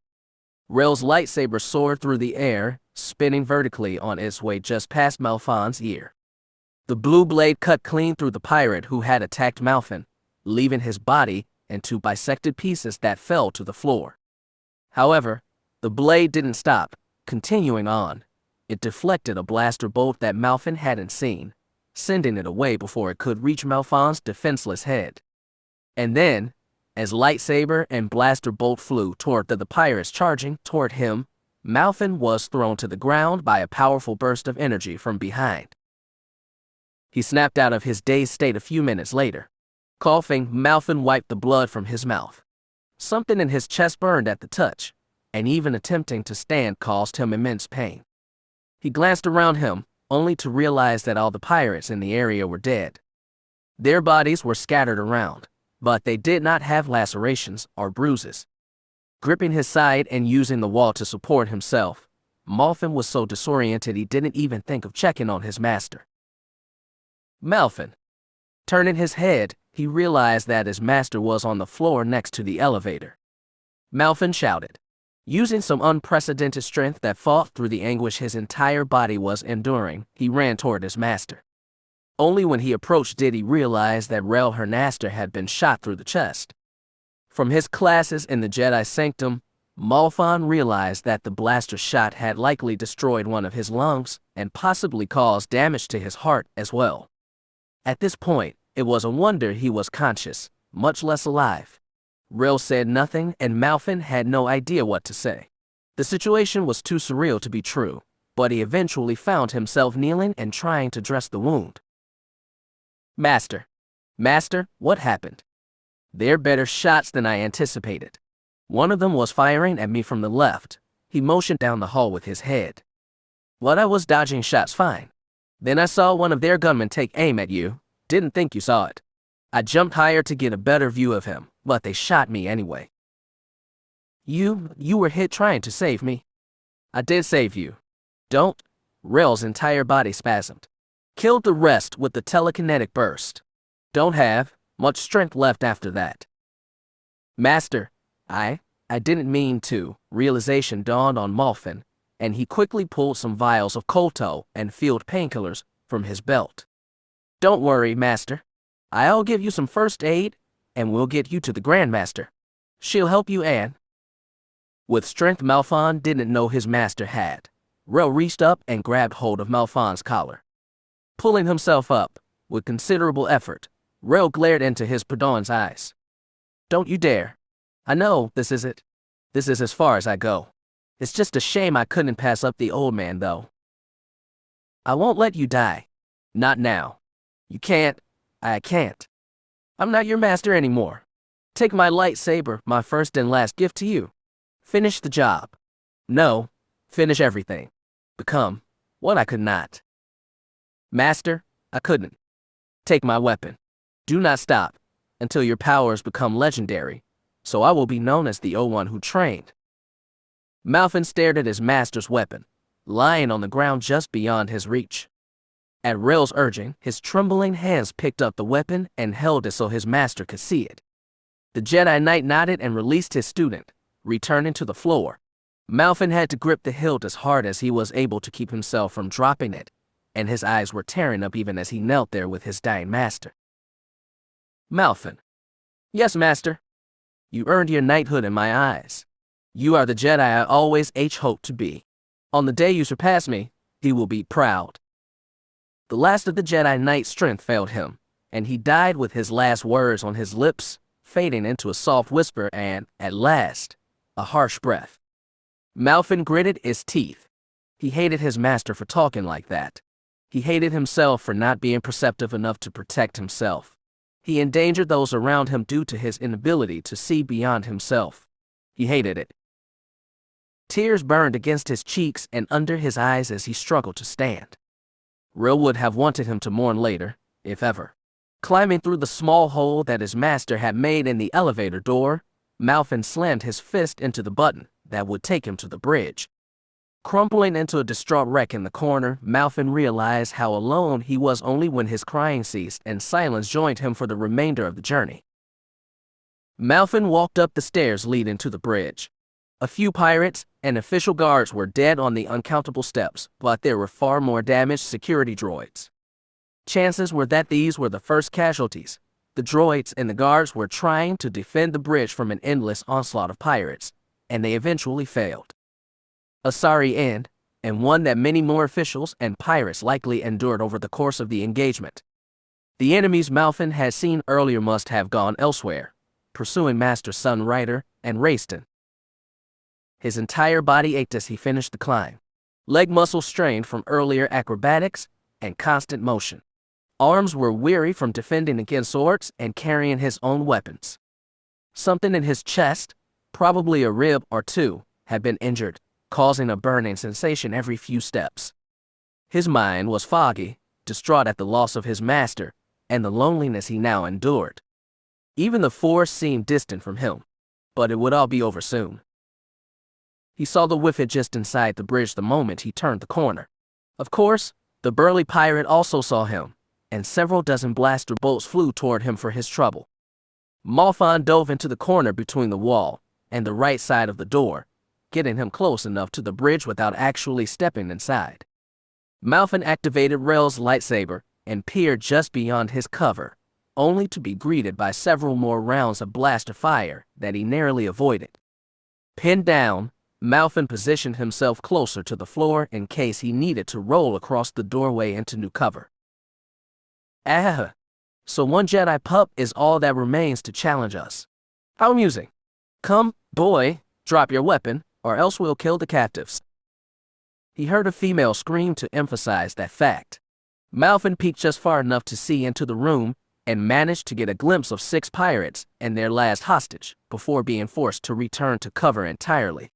Rel's lightsaber soared through the air, spinning vertically on its way just past Malfon's ear. The blue blade cut clean through the pirate who had attacked Malfon, leaving his body in two bisected pieces that fell to the floor. However, the blade didn't stop, continuing on. It deflected a blaster bolt that Malfon hadn't seen, sending it away before it could reach Malfon's defenseless head. And then, as lightsaber and blaster bolt flew toward the pirates charging toward him, Malfon was thrown to the ground by a powerful burst of energy from behind. He snapped out of his dazed state a few minutes later. Coughing, Malfon wiped the blood from his mouth. Something in his chest burned at the touch, and even attempting to stand caused him immense pain. He glanced around him, only to realize that all the pirates in the area were dead. Their bodies were scattered around, but they did not have lacerations or bruises. Gripping his side and using the wall to support himself, Malfon was so disoriented he didn't even think of checking on his master. Malfon. Turning his head, he realized that his master was on the floor next to the elevator. Malfon shouted. Using some unprecedented strength that fought through the anguish his entire body was enduring, he ran toward his master. Only when he approached did he realize that Rel Hernaster had been shot through the chest. From his classes in the Jedi Sanctum, Malfon realized that the blaster shot had likely destroyed one of his lungs and possibly caused damage to his heart as well. At this point, it was a wonder he was conscious, much less alive. Rel said nothing and Malfon had no idea what to say. The situation was too surreal to be true, but he eventually found himself kneeling and trying to dress the wound. Master, what happened? They're better shots than I anticipated. One of them was firing at me from the left. He motioned down the hall with his head. But I was dodging shots fine. Then I saw one of their gunmen take aim at you. Didn't think you saw it. I jumped higher to get a better view of him, but they shot me anyway. You were hit trying to save me. I did save you. Don't. Rel's entire body spasmed. Killed the rest with the telekinetic burst. Don't have much strength left after that. Master, I didn't mean to. Realization dawned on Malfon, and he quickly pulled some vials of Kolto and field painkillers from his belt. Don't worry, Master. I'll give you some first aid, and we'll get you to the Grandmaster. She'll help you, Anne. With strength Malfon didn't know his master had, Rel reached up and grabbed hold of Malfon's collar. Pulling himself up, with considerable effort, Rel glared into his Padawan's eyes. "Don't you dare. I know this is it. This is as far as I go. It's just a shame I couldn't pass up the old man, though. I won't let you die. Not now. You can't. I can't. I'm not your master anymore. Take my lightsaber, my first and last gift to you. Finish the job. No, finish everything. Become what I could not. Master, I couldn't. Take my weapon. Do not stop until your powers become legendary, so I will be known as the one who trained." Malfin stared at his master's weapon, lying on the ground just beyond his reach. At Rel's urging, his trembling hands picked up the weapon and held it so his master could see it. The Jedi Knight nodded and released his student, returning to the floor. Malfin had to grip the hilt as hard as he was able to keep himself from dropping it, and his eyes were tearing up even as he knelt there with his dying master. Malfin. Yes, master. You earned your knighthood in my eyes. You are the Jedi I always hoped to be. On the day you surpass me, he will be proud. The last of the Jedi Knight's strength failed him, and he died with his last words on his lips, fading into a soft whisper and, at last, a harsh breath. Malfin gritted his teeth. He hated his master for talking like that. He hated himself for not being perceptive enough to protect himself. He endangered those around him due to his inability to see beyond himself. He hated it. Tears burned against his cheeks and under his eyes as he struggled to stand. Rel would have wanted him to mourn later, if ever. Climbing through the small hole that his master had made in the elevator door, Malfin slammed his fist into the button that would take him to the bridge. Crumpling into a distraught wreck in the corner, Malfin realized how alone he was only when his crying ceased and silence joined him for the remainder of the journey. Malfin walked up the stairs leading to the bridge. A few pirates and official guards were dead on the uncountable steps, but there were far more damaged security droids. Chances were that these were the first casualties. The droids and the guards were trying to defend the bridge from an endless onslaught of pirates, and they eventually failed. A sorry end, and one that many more officials and pirates likely endured over the course of the engagement. The enemies Malfin had seen earlier must have gone elsewhere, pursuing Master Sun Rider and Rayston. His entire body ached as he finished the climb. Leg muscles strained from earlier acrobatics and constant motion. Arms were weary from defending against swords and carrying his own weapons. Something in his chest, probably a rib or two, had been injured, causing a burning sensation every few steps. His mind was foggy, distraught at the loss of his master and the loneliness he now endured. Even the Force seemed distant from him, but it would all be over soon. He saw the Whiffet just inside the bridge the moment he turned the corner. Of course, the burly pirate also saw him, and several dozen blaster bolts flew toward him for his trouble. Malfin dove into the corner between the wall and the right side of the door, getting him close enough to the bridge without actually stepping inside. Malfin activated Rel's lightsaber and peered just beyond his cover, only to be greeted by several more rounds of blaster fire that he narrowly avoided. Pinned down, Malfin positioned himself closer to the floor in case he needed to roll across the doorway into new cover. Ah, so one Jedi pup is all that remains to challenge us. How amusing. Come, boy, drop your weapon, or else we'll kill the captives. He heard a female scream to emphasize that fact. Malfin peeked just far enough to see into the room and managed to get a glimpse of 6 pirates and their last hostage before being forced to return to cover entirely.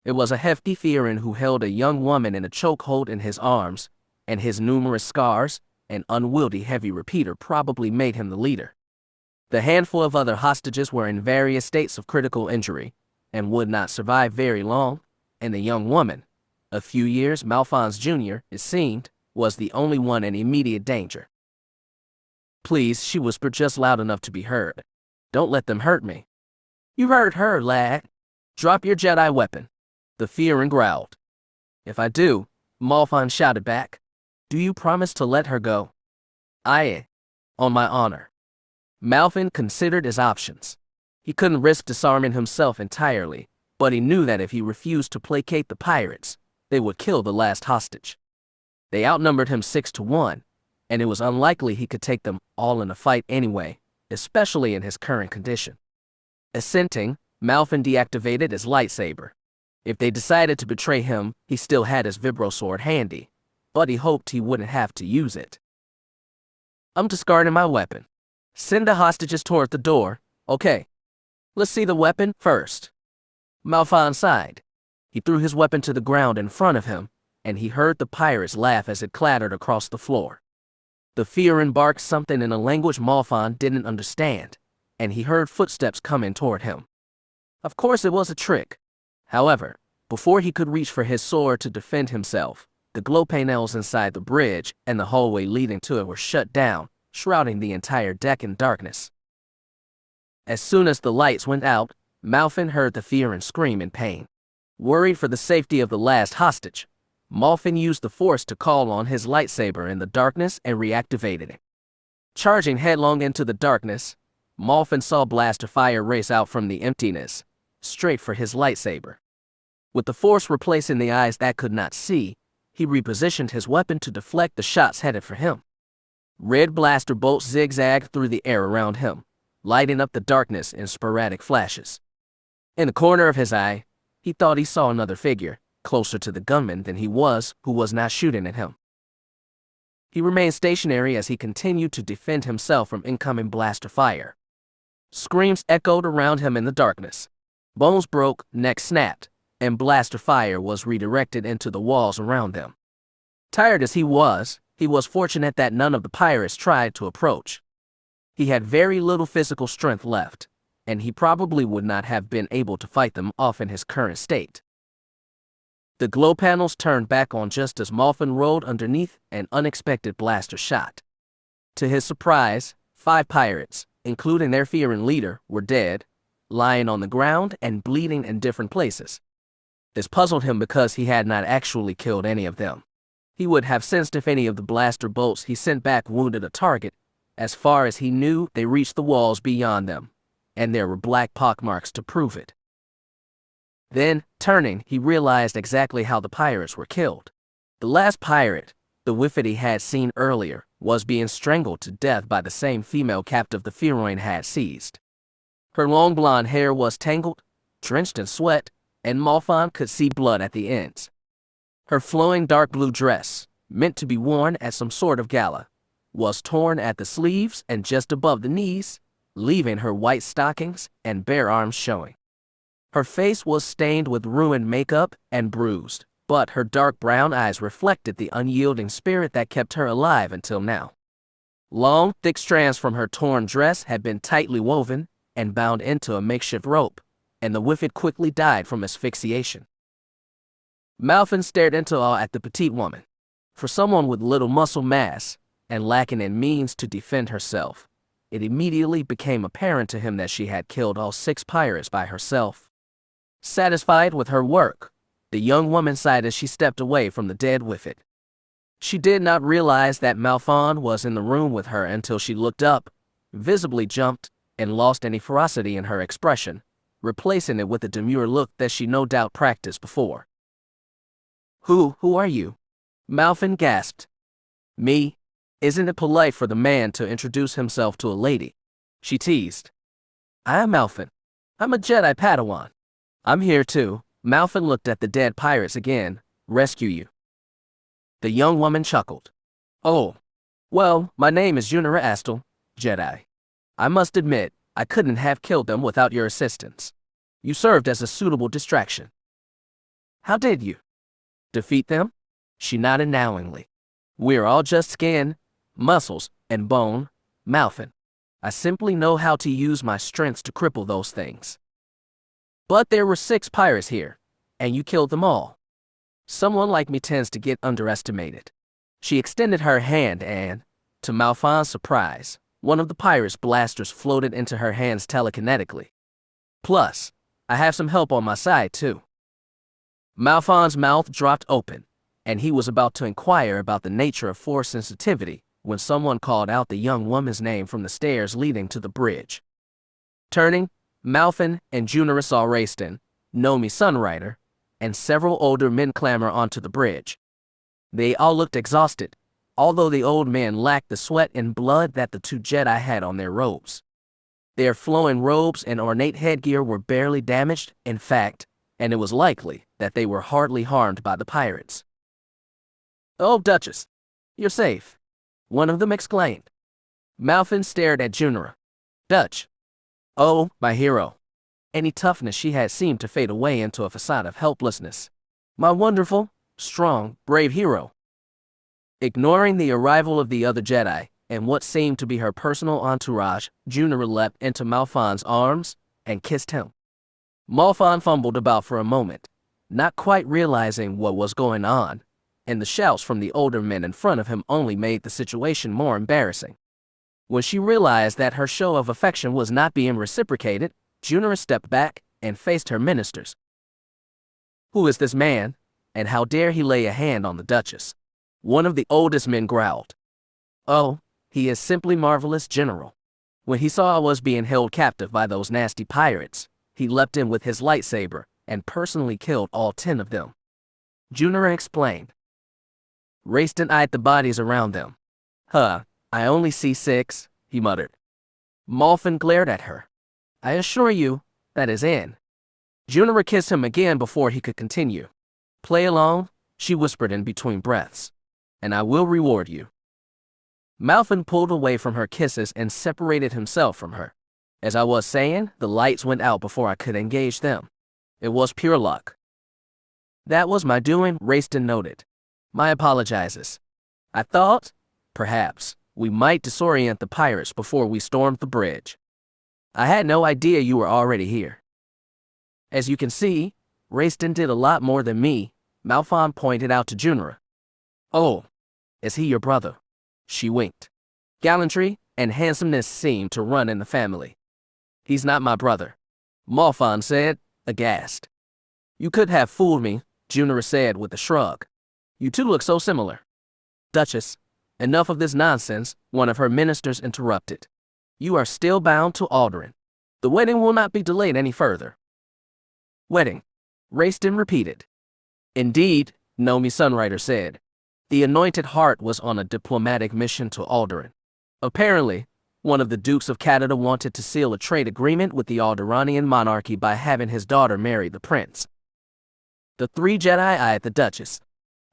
It was a hefty Theron who held a young woman in a chokehold in his arms, and his numerous scars and unwieldy heavy repeater probably made him the leader. The handful of other hostages were in various states of critical injury and would not survive very long, and the young woman, a few years Malfin's junior, it seemed, was the only one in immediate danger. Please, she whispered just loud enough to be heard. Don't let them hurt me. You heard her, lad. Drop your Jedi weapon. The Theron growled. If I do, Malfin shouted back. Do you promise to let her go? Aye, on my honor. Malfin considered his options. He couldn't risk disarming himself entirely, but he knew that if he refused to placate the pirates, they would kill the last hostage. They outnumbered him 6-1, and it was unlikely he could take them all in a fight anyway, especially in his current condition. Assenting, Malfin deactivated his lightsaber. If they decided to betray him, he still had his vibrosword handy, but he hoped he wouldn't have to use it. I'm discarding my weapon. Send the hostages toward the door. Okay. Let's see the weapon first. Malfin sighed. He threw his weapon to the ground in front of him, and he heard the pirates laugh as it clattered across the floor. The Fearin barked something in a language Malfin didn't understand, and he heard footsteps coming toward him. Of course it was a trick. However, before he could reach for his sword to defend himself, the glow panels inside the bridge and the hallway leading to it were shut down, shrouding the entire deck in darkness. As soon as the lights went out, Malfin heard the Fearin scream in pain. Worried for the safety of the last hostage, Malfin used the Force to call on his lightsaber in the darkness and reactivated it. Charging headlong into the darkness, Malfin saw blaster fire race out from the emptiness, straight for his lightsaber. With the Force replacing the eyes that could not see, he repositioned his weapon to deflect the shots headed for him. Red blaster bolts zigzagged through the air around him, lighting up the darkness in sporadic flashes. In the corner of his eye, he thought he saw another figure, closer to the gunman than he was, who was not shooting at him. He remained stationary as he continued to defend himself from incoming blaster fire. Screams echoed around him in the darkness. Bones broke, necks snapped, and blaster fire was redirected into the walls around them. Tired as he was fortunate that none of the pirates tried to approach. He had very little physical strength left, and he probably would not have been able to fight them off in his current state. The glow panels turned back on just as Malfin rolled underneath an unexpected blaster shot. To his surprise, 5 pirates, including their Fearin leader, were dead, lying on the ground and bleeding in different places. This puzzled him because he had not actually killed any of them. He would have sensed if any of the blaster bolts he sent back wounded a target. As far as he knew, they reached the walls beyond them, and there were black pockmarks to prove it. Then, turning, he realized exactly how the pirates were killed. The last pirate, the Wifid he had seen earlier, was being strangled to death by the same female captive the Fearin had seized. Her long blonde hair was tangled, drenched in sweat, and Malfin could see blood at the ends. Her flowing dark blue dress, meant to be worn at some sort of gala, was torn at the sleeves and just above the knees, leaving her white stockings and bare arms showing. Her face was stained with ruined makeup and bruised, but her dark brown eyes reflected the unyielding spirit that kept her alive until now. Long, thick strands from her torn dress had been tightly woven and bound into a makeshift rope, and the Wifid quickly died from asphyxiation. Malfin stared into awe at the petite woman. For someone with little muscle mass and lacking in means to defend herself, it immediately became apparent to him that she had killed all 6 pirates by herself. Satisfied with her work, the young woman sighed as she stepped away from the dead Wifid. She did not realize that Malfin was in the room with her until she looked up, visibly jumped, and lost any ferocity in her expression, replacing it with a demure look that she no doubt practiced before. Who are you? Malfin gasped. Me? Isn't it polite for the man to introduce himself to a lady? She teased. I am Malfin. I'm a Jedi Padawan. I'm here too. Malfin looked at the dead pirates again. Rescue you. The young woman chuckled. Oh, well, my name is Junira Astel, Jedi. I must admit, I couldn't have killed them without your assistance. You served as a suitable distraction. How did you defeat them? She nodded knowingly. We're all just skin, muscles, and bone, Malfin. I simply know how to use my strengths to cripple those things. But there were 6 pirates here, and you killed them all. Someone like me tends to get underestimated. She extended her hand and, to Malfin's surprise, one of the pirates' blasters floated into her hands telekinetically. Plus, I have some help on my side too. Malfin's mouth dropped open, and he was about to inquire about the nature of Force sensitivity when someone called out the young woman's name from the stairs leading to the bridge. Turning, Malfin and Junira saw Rayston, Nomi Sunrider, and several older men clamber onto the bridge. They all looked exhausted, although the old men lacked the sweat and blood that the two Jedi had on their robes. Their flowing robes and ornate headgear were barely damaged, in fact, and it was likely that they were hardly harmed by the pirates. "Oh, Duchess, you're safe," one of them exclaimed. Malfin stared at Junira. "Dutch. Oh, my hero." Any toughness she had seemed to fade away into a facade of helplessness. "My wonderful, strong, brave hero." Ignoring the arrival of the other Jedi and what seemed to be her personal entourage, Junira leapt into Malfin's arms and kissed him. Malfin fumbled about for a moment, not quite realizing what was going on, and the shouts from the older men in front of him only made the situation more embarrassing. When she realized that her show of affection was not being reciprocated, Junira stepped back and faced her ministers. "Who is this man, and how dare he lay a hand on the Duchess?" One of the oldest men growled. "Oh, he is simply marvelous, General. When he saw I was being held captive by those nasty pirates, he leapt in with his lightsaber and personally killed all 10 of them," Junira explained. Raiston eyed the bodies around them. "Huh, I only see 6, he muttered. Malfin glared at her. "I assure you, that is in." Junira kissed him again before he could continue. "Play along," she whispered in between breaths, "and I will reward you." Malfin pulled away from her kisses and separated himself from her. As I was saying, the lights went out before I could engage them. It was pure luck. "That was my doing," Raiston noted. "My apologizes. I thought, perhaps, we might disorient the pirates before we stormed the bridge. I had no idea you were already here." "As you can see, Raiston did a lot more than me," Malfin pointed out to Junira. "Oh, is he your brother?" She winked. Gallantry and handsomeness seemed to run in the family. "He's not my brother," Malfin said, aghast. "You could have fooled me," Junira said with a shrug. "You two look so similar." "Duchess, enough of this nonsense," one of her ministers interrupted. "You are still bound to Alderaan. The wedding will not be delayed any further." "Wedding," Raiston repeated. "Indeed," Nomi Sunrider said. The anointed heart was on a diplomatic mission to Alderaan. Apparently, one of the Dukes of Canada wanted to seal a trade agreement with the Alderaanian monarchy by having his daughter marry the prince. The 3 Jedi eyed the Duchess.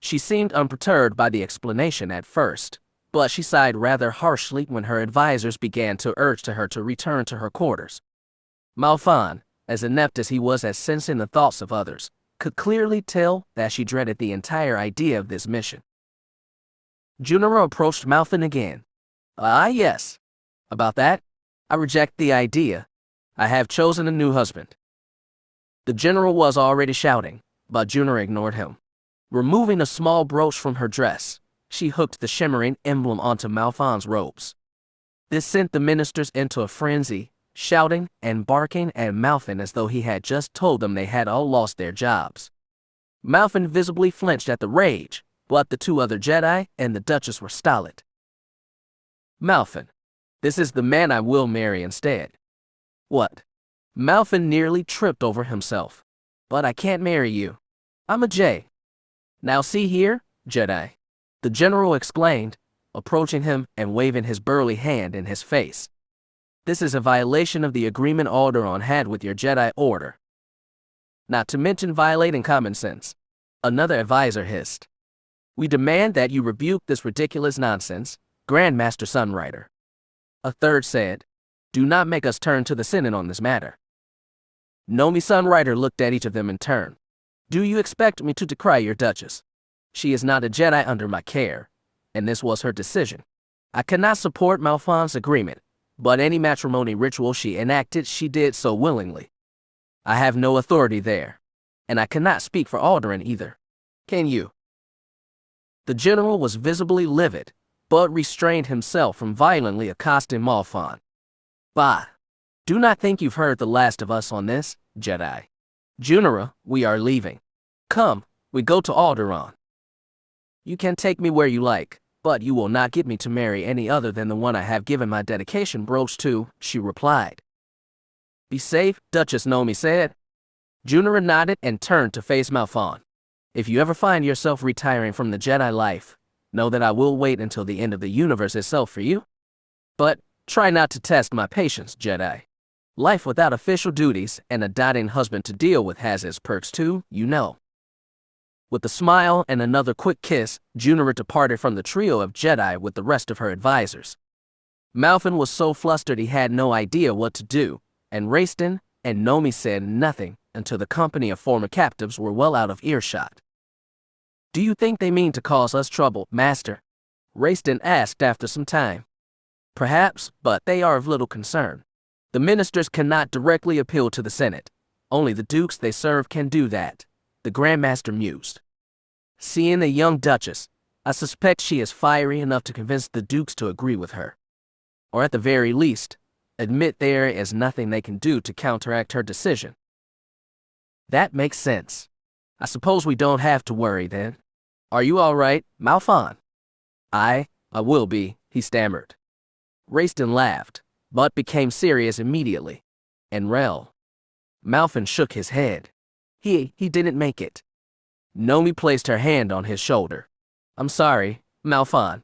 She seemed unperturbed by the explanation at first, but she sighed rather harshly when her advisors began to urge her to return to her quarters. Malfin, as inept as he was at sensing the thoughts of others, could clearly tell that she dreaded the entire idea of this mission. Junira approached Malfin again. "Ah, yes. About that, I reject the idea. I have chosen a new husband." The general was already shouting, but Junira ignored him. Removing a small brooch from her dress, she hooked the shimmering emblem onto Malfin's robes. This sent the ministers into a frenzy, shouting and barking at Malfin as though he had just told them they had all lost their jobs. Malfin visibly flinched at the rage, but the 2 other Jedi and the Duchess were stolid. "Malfin, this is the man I will marry instead." "What?" Malfin nearly tripped over himself. "But I can't marry you. I'm a J." "Now see here, Jedi," the general exclaimed, approaching him and waving his burly hand in his face. "This is a violation of the agreement Alderaan had with your Jedi Order. Not to mention violating common sense," another advisor hissed. "We demand that you rebuke this ridiculous nonsense, Grandmaster Sunrider." A third said, "Do not make us turn to the Senate on this matter." Nomi Sunrider looked at each of them in turn. "Do you expect me to decry your Duchess? She is not a Jedi under my care, and this was her decision. I cannot support Malfin's agreement, but any matrimony ritual she enacted, she did so willingly. I have no authority there, and I cannot speak for Alderaan either. Can you?" The general was visibly livid, but restrained himself from violently accosting Malfin. "Bah! Do not think you've heard the last of us on this, Jedi. Junira, we are leaving. Come, we go to Alderaan." "You can take me where you like, but you will not get me to marry any other than the one I have given my dedication brooch to," she replied. "Be safe," Duchess Nomi said. Junira nodded and turned to face Malphon. If you ever find yourself retiring from the Jedi life, know that I will wait until the end of the universe itself for you. But try not to test my patience, Jedi. Life without official duties and a doting husband to deal with has its perks too, you know. With a smile and another quick kiss, Junira departed from the trio of Jedi with the rest of her advisors. Malphon was so flustered he had no idea what to do, and Raistin and Nomi said nothing until the company of former captives were well out of earshot. Do you think they mean to cause us trouble, Master? Raistin asked after some time. Perhaps, but they are of little concern. The ministers cannot directly appeal to the Senate. Only the dukes they serve can do that, the Grandmaster mused. Seeing the young Duchess, I suspect she is fiery enough to convince the dukes to agree with her. Or at the very least, admit there is nothing they can do to counteract her decision. That makes sense. I suppose we don't have to worry then. Are you all right, Malphon? I will be, he stammered. Raistin laughed, but became serious immediately. And Rel. Malphon shook his head. He didn't make it. Nomi placed her hand on his shoulder. I'm sorry, Malphon.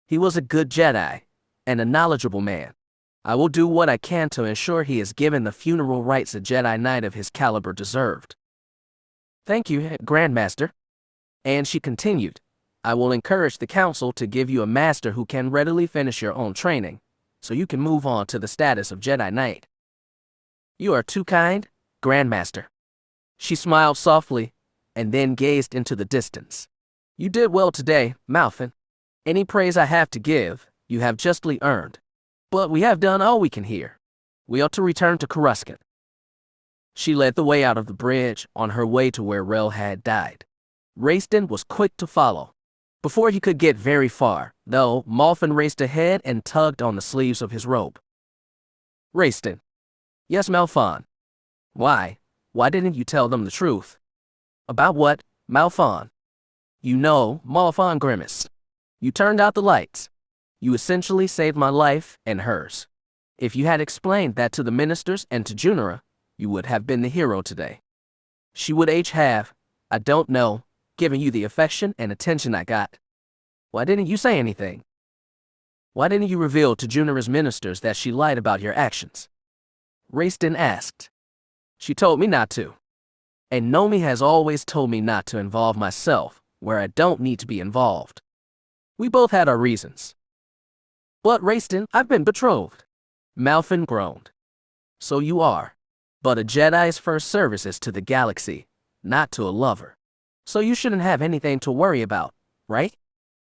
He was a good Jedi, and a knowledgeable man. I will do what I can to ensure he is given the funeral rites a Jedi Knight of his caliber deserved. Thank you, Grandmaster. And she continued, I will encourage the Council to give you a master who can readily finish your own training, so you can move on to the status of Jedi Knight. You are too kind, Grandmaster. She smiled softly, and then gazed into the distance. You did well today, Malphon. Any praise I have to give, you have justly earned. But we have done all we can here. We ought to return to Coruscant. She led the way out of the bridge on her way to where Rel had died. Raistin was quick to follow. Before he could get very far, though, Malphon raced ahead and tugged on the sleeves of his robe. Raistin. Yes, Malphon. Why didn't you tell them the truth? About what, Malphon? You know, Malphon grimaced. You turned out the lights. You essentially saved my life and hers. If you had explained that to the ministers and to Junira, you would have been the hero today. She would have, I don't know, given you the affection and attention I got. Why didn't you say anything? Why didn't you reveal to Junira's ministers that she lied about your actions? Raistin asked. She told me not to. And Nomi has always told me not to involve myself where I don't need to be involved. We both had our reasons. But Raistin, I've been betrothed. Malphon groaned. So you are. But a Jedi's first service is to the galaxy, not to a lover. So you shouldn't have anything to worry about, right?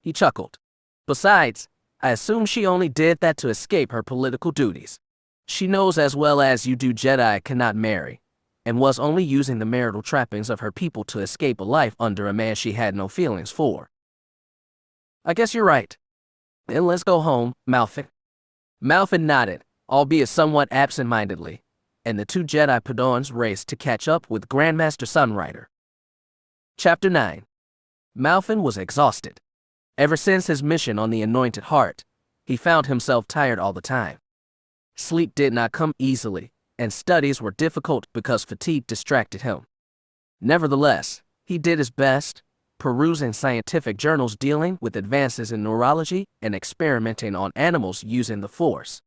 He chuckled. Besides, I assume she only did that to escape her political duties. She knows as well as you do Jedi cannot marry, and was only using the marital trappings of her people to escape a life under a man she had no feelings for. I guess you're right. Then let's go home, Malphon. Malphon nodded, albeit somewhat absent-mindedly, and the two Jedi Padawans raced to catch up with Grandmaster Sunrider. Chapter 9. Malphon was exhausted. Ever since his mission on the Anointed Heart, he found himself tired all the time. Sleep did not come easily, and studies were difficult because fatigue distracted him. Nevertheless, he did his best, perusing scientific journals dealing with advances in neurology and experimenting on animals using the Force.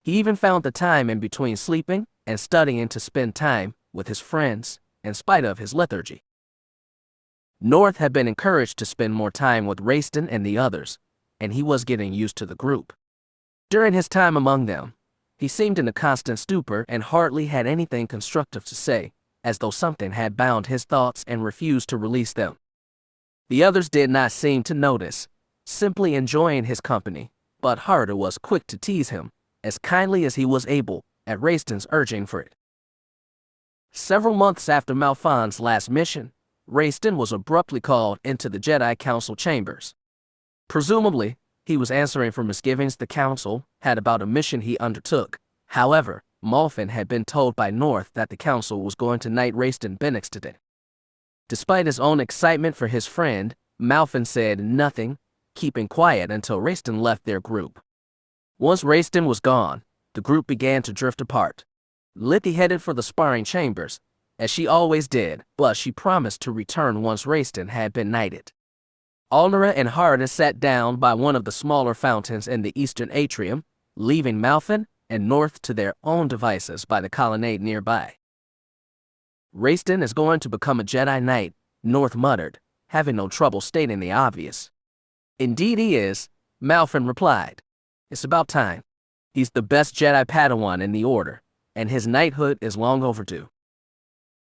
He even found the time in between sleeping and studying to spend time with his friends, in spite of his lethargy. North had been encouraged to spend more time with Raistin and the others, and he was getting used to the group. During his time among them, he seemed in a constant stupor and hardly had anything constructive to say, as though something had bound his thoughts and refused to release them. The others did not seem to notice, simply enjoying his company, but Harder was quick to tease him, as kindly as he was able, at Raistin's urging for it. Several months after Malphon's last mission, Raistin was abruptly called into the Jedi Council chambers. Presumably, he was answering for misgivings the Council had about a mission he undertook. However, Malphon had been told by North that the Council was going to knight Raistin Bennix today. Despite his own excitement for his friend, Malphon said nothing, keeping quiet until Raistin left their group. Once Raistin was gone, the group began to drift apart. Lithy headed for the sparring chambers, as she always did, but she promised to return once Raistin had been knighted. Alnera and Harda sat down by one of the smaller fountains in the eastern atrium, leaving Malfin and North to their own devices by the colonnade nearby. Raistin is going to become a Jedi Knight, North muttered, having no trouble stating the obvious. Indeed he is, Malfin replied. It's about time. He's the best Jedi Padawan in the Order, and his knighthood is long overdue.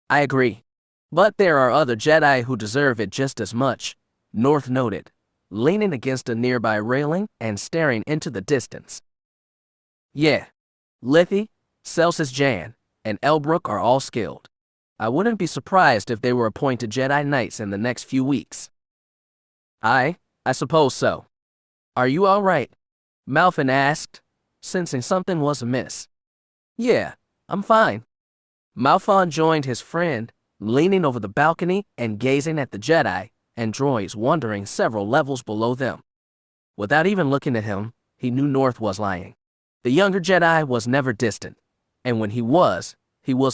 I agree. But there are other Jedi who deserve it just as much, North noted, leaning against a nearby railing and staring into the distance. Yeah, Lithy, Celsus Jan, and Elbrook are all skilled. I wouldn't be surprised if they were appointed Jedi Knights in the next few weeks. I suppose so. Are you all right? Malfin asked, sensing something was amiss. Yeah, I'm fine. Malfon joined his friend, leaning over the balcony and gazing at the Jedi and droids wandering several levels below them. Without even looking at him, he knew North was lying. The younger Jedi was never distant, and when he was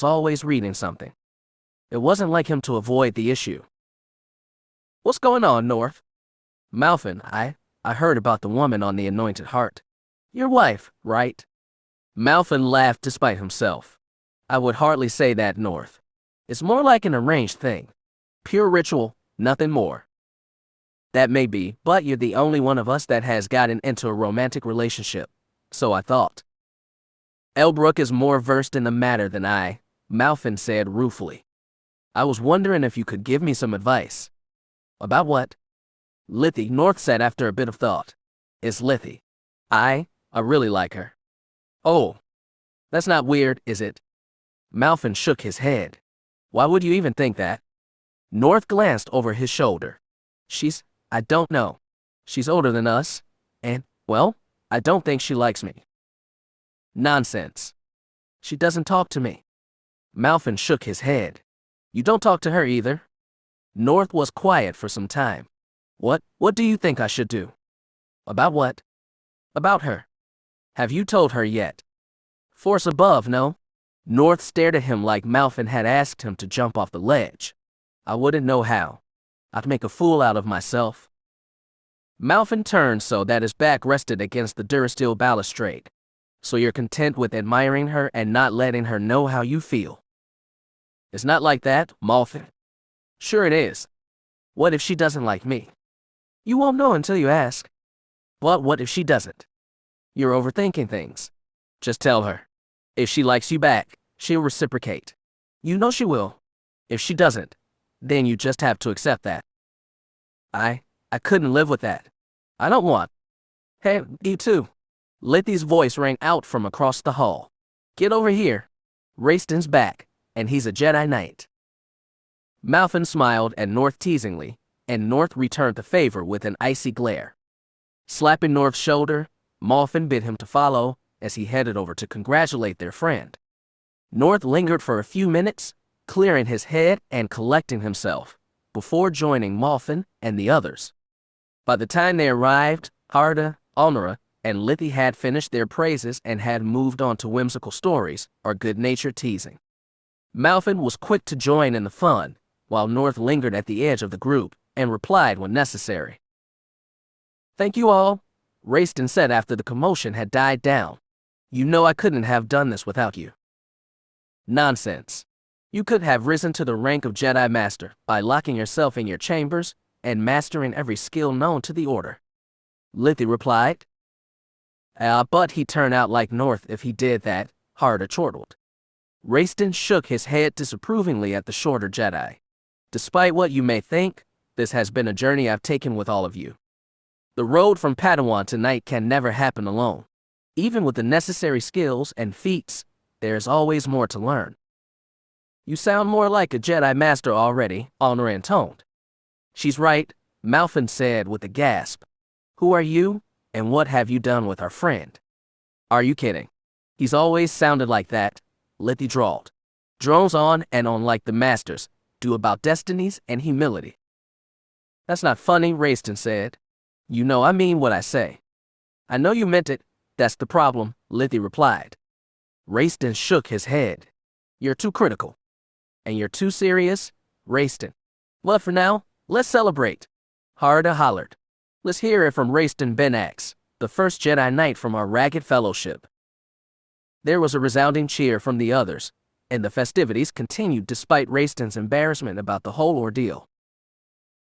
always reading something. It wasn't like him to avoid the issue. What's going on, North? Malfin, I heard about the woman on the anointed heart. Your wife, right? Malfin laughed despite himself. I would hardly say that, North. It's more like an arranged thing. Pure ritual, nothing more. That may be, but you're the only one of us that has gotten into a romantic relationship. So I thought. Elbrook is more versed in the matter than I, Malfin said ruefully. I was wondering if you could give me some advice. About what? Lithy, North said after a bit of thought. It's Lithy. I really like her. Oh, that's not weird, is it? Malfin shook his head. Why would you even think that? North glanced over his shoulder. I don't know. She's older than us, and, well, I don't think she likes me. Nonsense. She doesn't talk to me. Malfin shook his head. You don't talk to her either. North was quiet for some time. What do you think I should do? About what? About her. Have you told her yet? Force above, no? North stared at him like Malfin had asked him to jump off the ledge. I wouldn't know how. I'd make a fool out of myself. Malfin turned so that his back rested against the durasteel balustrade. So you're content with admiring her and not letting her know how you feel? It's not like that, Malfin. Sure it is. What if she doesn't like me? You won't know until you ask. But what if she doesn't? You're overthinking things. Just tell her. If she likes you back, she'll reciprocate. You know she will. If she doesn't, then you just have to accept that. I couldn't live with that. I don't want. Hey, you too. Lithy's voice rang out from across the hall. Get over here. Raistin's back, and he's a Jedi Knight. Malfin smiled at North teasingly, and North returned the favor with an icy glare. Slapping North's shoulder, Malfin bid him to follow as he headed over to congratulate their friend. North lingered for a few minutes, clearing his head and collecting himself, before joining Malfin and the others. By the time they arrived, Harda, Alnera, and Lithy had finished their praises and had moved on to whimsical stories or good-natured teasing. Malfin was quick to join in the fun, while North lingered at the edge of the group and replied when necessary. Thank you all, Raistin said after the commotion had died down. You know I couldn't have done this without you. Nonsense. You could have risen to the rank of Jedi Master by locking yourself in your chambers and mastering every skill known to the Order. Lithy replied. But he'd turn out like North if he did that, Harda chortled. Raistin shook his head disapprovingly at the shorter Jedi. Despite what you may think, this has been a journey I've taken with all of you. The road from Padawan to Knight can never happen alone. Even with the necessary skills and feats, there's always more to learn. You sound more like a Jedi Master already, Alnera intoned. She's right, Malfin said with a gasp. Who are you, and what have you done with our friend? Are you kidding? He's always sounded like that, Lithy drawled. Drones on and on like the Masters, do about destinies and humility. That's not funny, Raistin said. You know I mean what I say. I know you meant it, that's the problem, Lithy replied. Raistin shook his head. You're too critical. And you're too serious? Rayston. Well, for now, let's celebrate. Harda hollered. Let's hear it from Rayston Benax, the first Jedi Knight from our ragged fellowship. There was a resounding cheer from the others, and the festivities continued despite Rayston's embarrassment about the whole ordeal.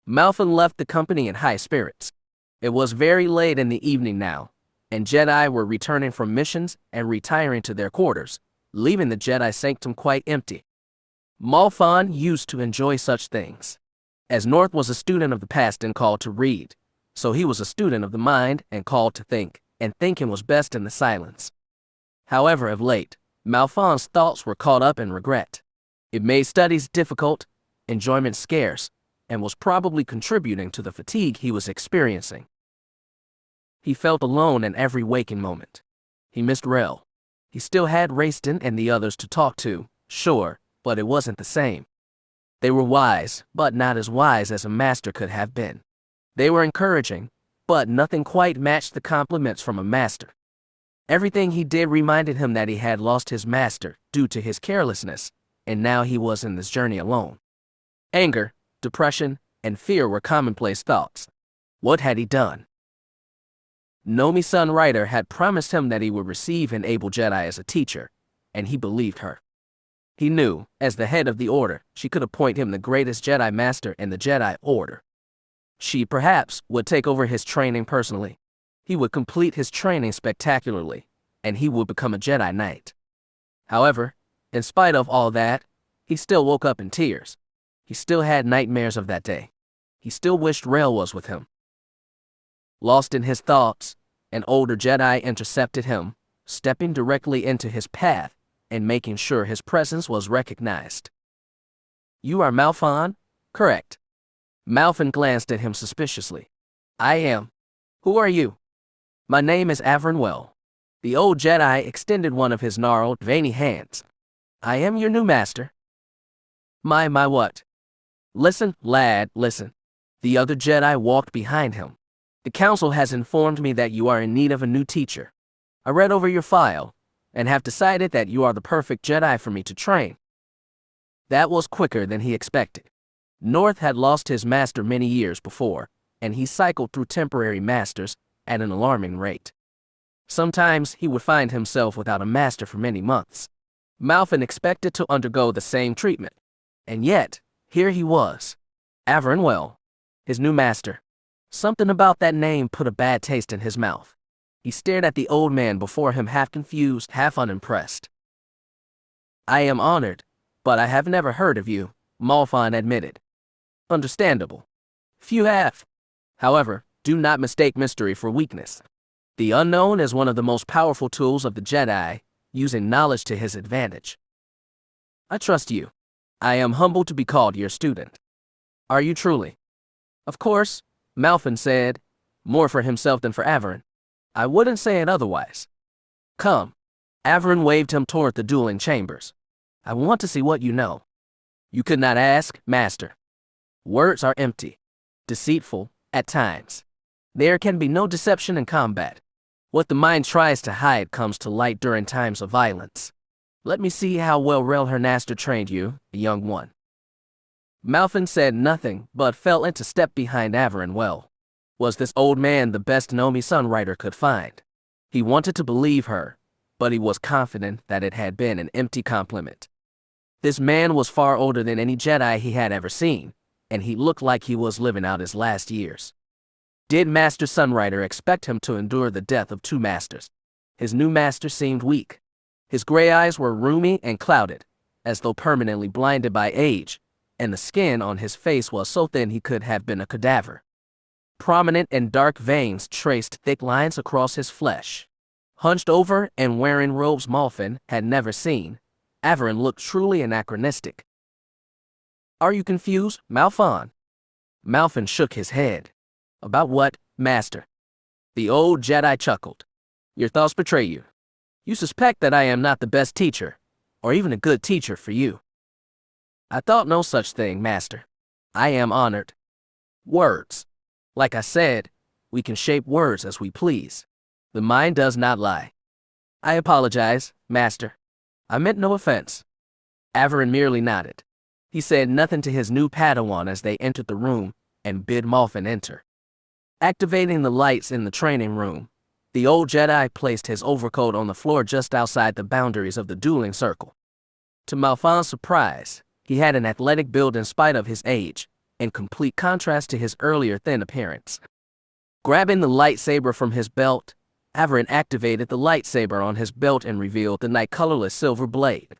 Malfin left the company in high spirits. It was very late in the evening now, and Jedi were returning from missions and retiring to their quarters, leaving the Jedi Sanctum quite empty. Malfin used to enjoy such things, as North was a student of the past and called to read, so he was a student of the mind and called to think, and thinking was best in the silence. However, of late, Malfin's thoughts were caught up in regret. It made studies difficult, enjoyment scarce, and was probably contributing to the fatigue he was experiencing. He felt alone in every waking moment. He missed Rel. He still had Rayston and the others to talk to, sure, but it wasn't the same. They were wise, but not as wise as a master could have been. They were encouraging, but nothing quite matched the compliments from a master. Everything he did reminded him that he had lost his master due to his carelessness, and now he was in this journey alone. Anger, depression, and fear were commonplace thoughts. What had he done? Nomi-san Ryder had promised him that he would receive an able Jedi as a teacher, and he believed her. He knew, as the head of the Order, she could appoint him the greatest Jedi Master in the Jedi Order. She, perhaps, would take over his training personally. He would complete his training spectacularly, and he would become a Jedi Knight. However, in spite of all that, he still woke up in tears. He still had nightmares of that day. He still wished Rel was with him. Lost in his thoughts, an older Jedi intercepted him, stepping directly into his path and making sure his presence was recognized. You are Malfin? Correct. Malfin glanced at him suspiciously. I am. Who are you? My name is Avron Well. The old Jedi extended one of his gnarled, veiny hands. I am your new master. My what? Listen, lad, listen. The other Jedi walked behind him. The council has informed me that you are in need of a new teacher. I read over your file, and have decided that you are the perfect Jedi for me to train. That was quicker than he expected. North had lost his master many years before, and he cycled through temporary masters at an alarming rate. Sometimes he would find himself without a master for many months. Malfin expected to undergo the same treatment, and yet, here he was. Avron Well, his new master. Something about that name put a bad taste in his mouth. He stared at the old man before him, half confused, half unimpressed. I am honored, but I have never heard of you, Malfin admitted. Understandable. Few have. However, do not mistake mystery for weakness. The unknown is one of the most powerful tools of the Jedi, using knowledge to his advantage. I trust you. I am humbled to be called your student. Are you truly? Of course, Malfin said, more for himself than for Avron. I wouldn't say it otherwise. Come. Avron waved him toward the dueling chambers. I want to see what you know. You could not ask, Master. Words are empty, deceitful, at times. There can be no deception in combat. What the mind tries to hide comes to light during times of violence. Let me see how well Rel Hernaster trained you, the young one. Malfin said nothing, but fell into step behind Avron Well. Was this old man the best Nomi-san Ryder could find? He wanted to believe her, but he was confident that it had been an empty compliment. This man was far older than any Jedi he had ever seen, and he looked like he was living out his last years. Did Master Sunrider expect him to endure the death of two masters? His new master seemed weak. His gray eyes were rheumy and clouded, as though permanently blinded by age, and the skin on his face was so thin he could have been a cadaver. Prominent and dark veins traced thick lines across his flesh. Hunched over and wearing robes Malfin had never seen, Avron looked truly anachronistic. Are you confused, Malfin? Malfin shook his head. About what, Master? The old Jedi chuckled. Your thoughts betray you. You suspect that I am not the best teacher, or even a good teacher for you. I thought no such thing, Master. I am honored. Words. Like I said, we can shape words as we please. The mind does not lie. I apologize, Master. I meant no offense. Avron merely nodded. He said nothing to his new Padawan as they entered the room and bid Malfin enter. Activating the lights in the training room, the old Jedi placed his overcoat on the floor just outside the boundaries of the dueling circle. To Malfin's surprise, he had an athletic build in spite of his age, in complete contrast to his earlier thin appearance. Grabbing the lightsaber from his belt, Averin activated the lightsaber on his belt and revealed the night colorless silver blade.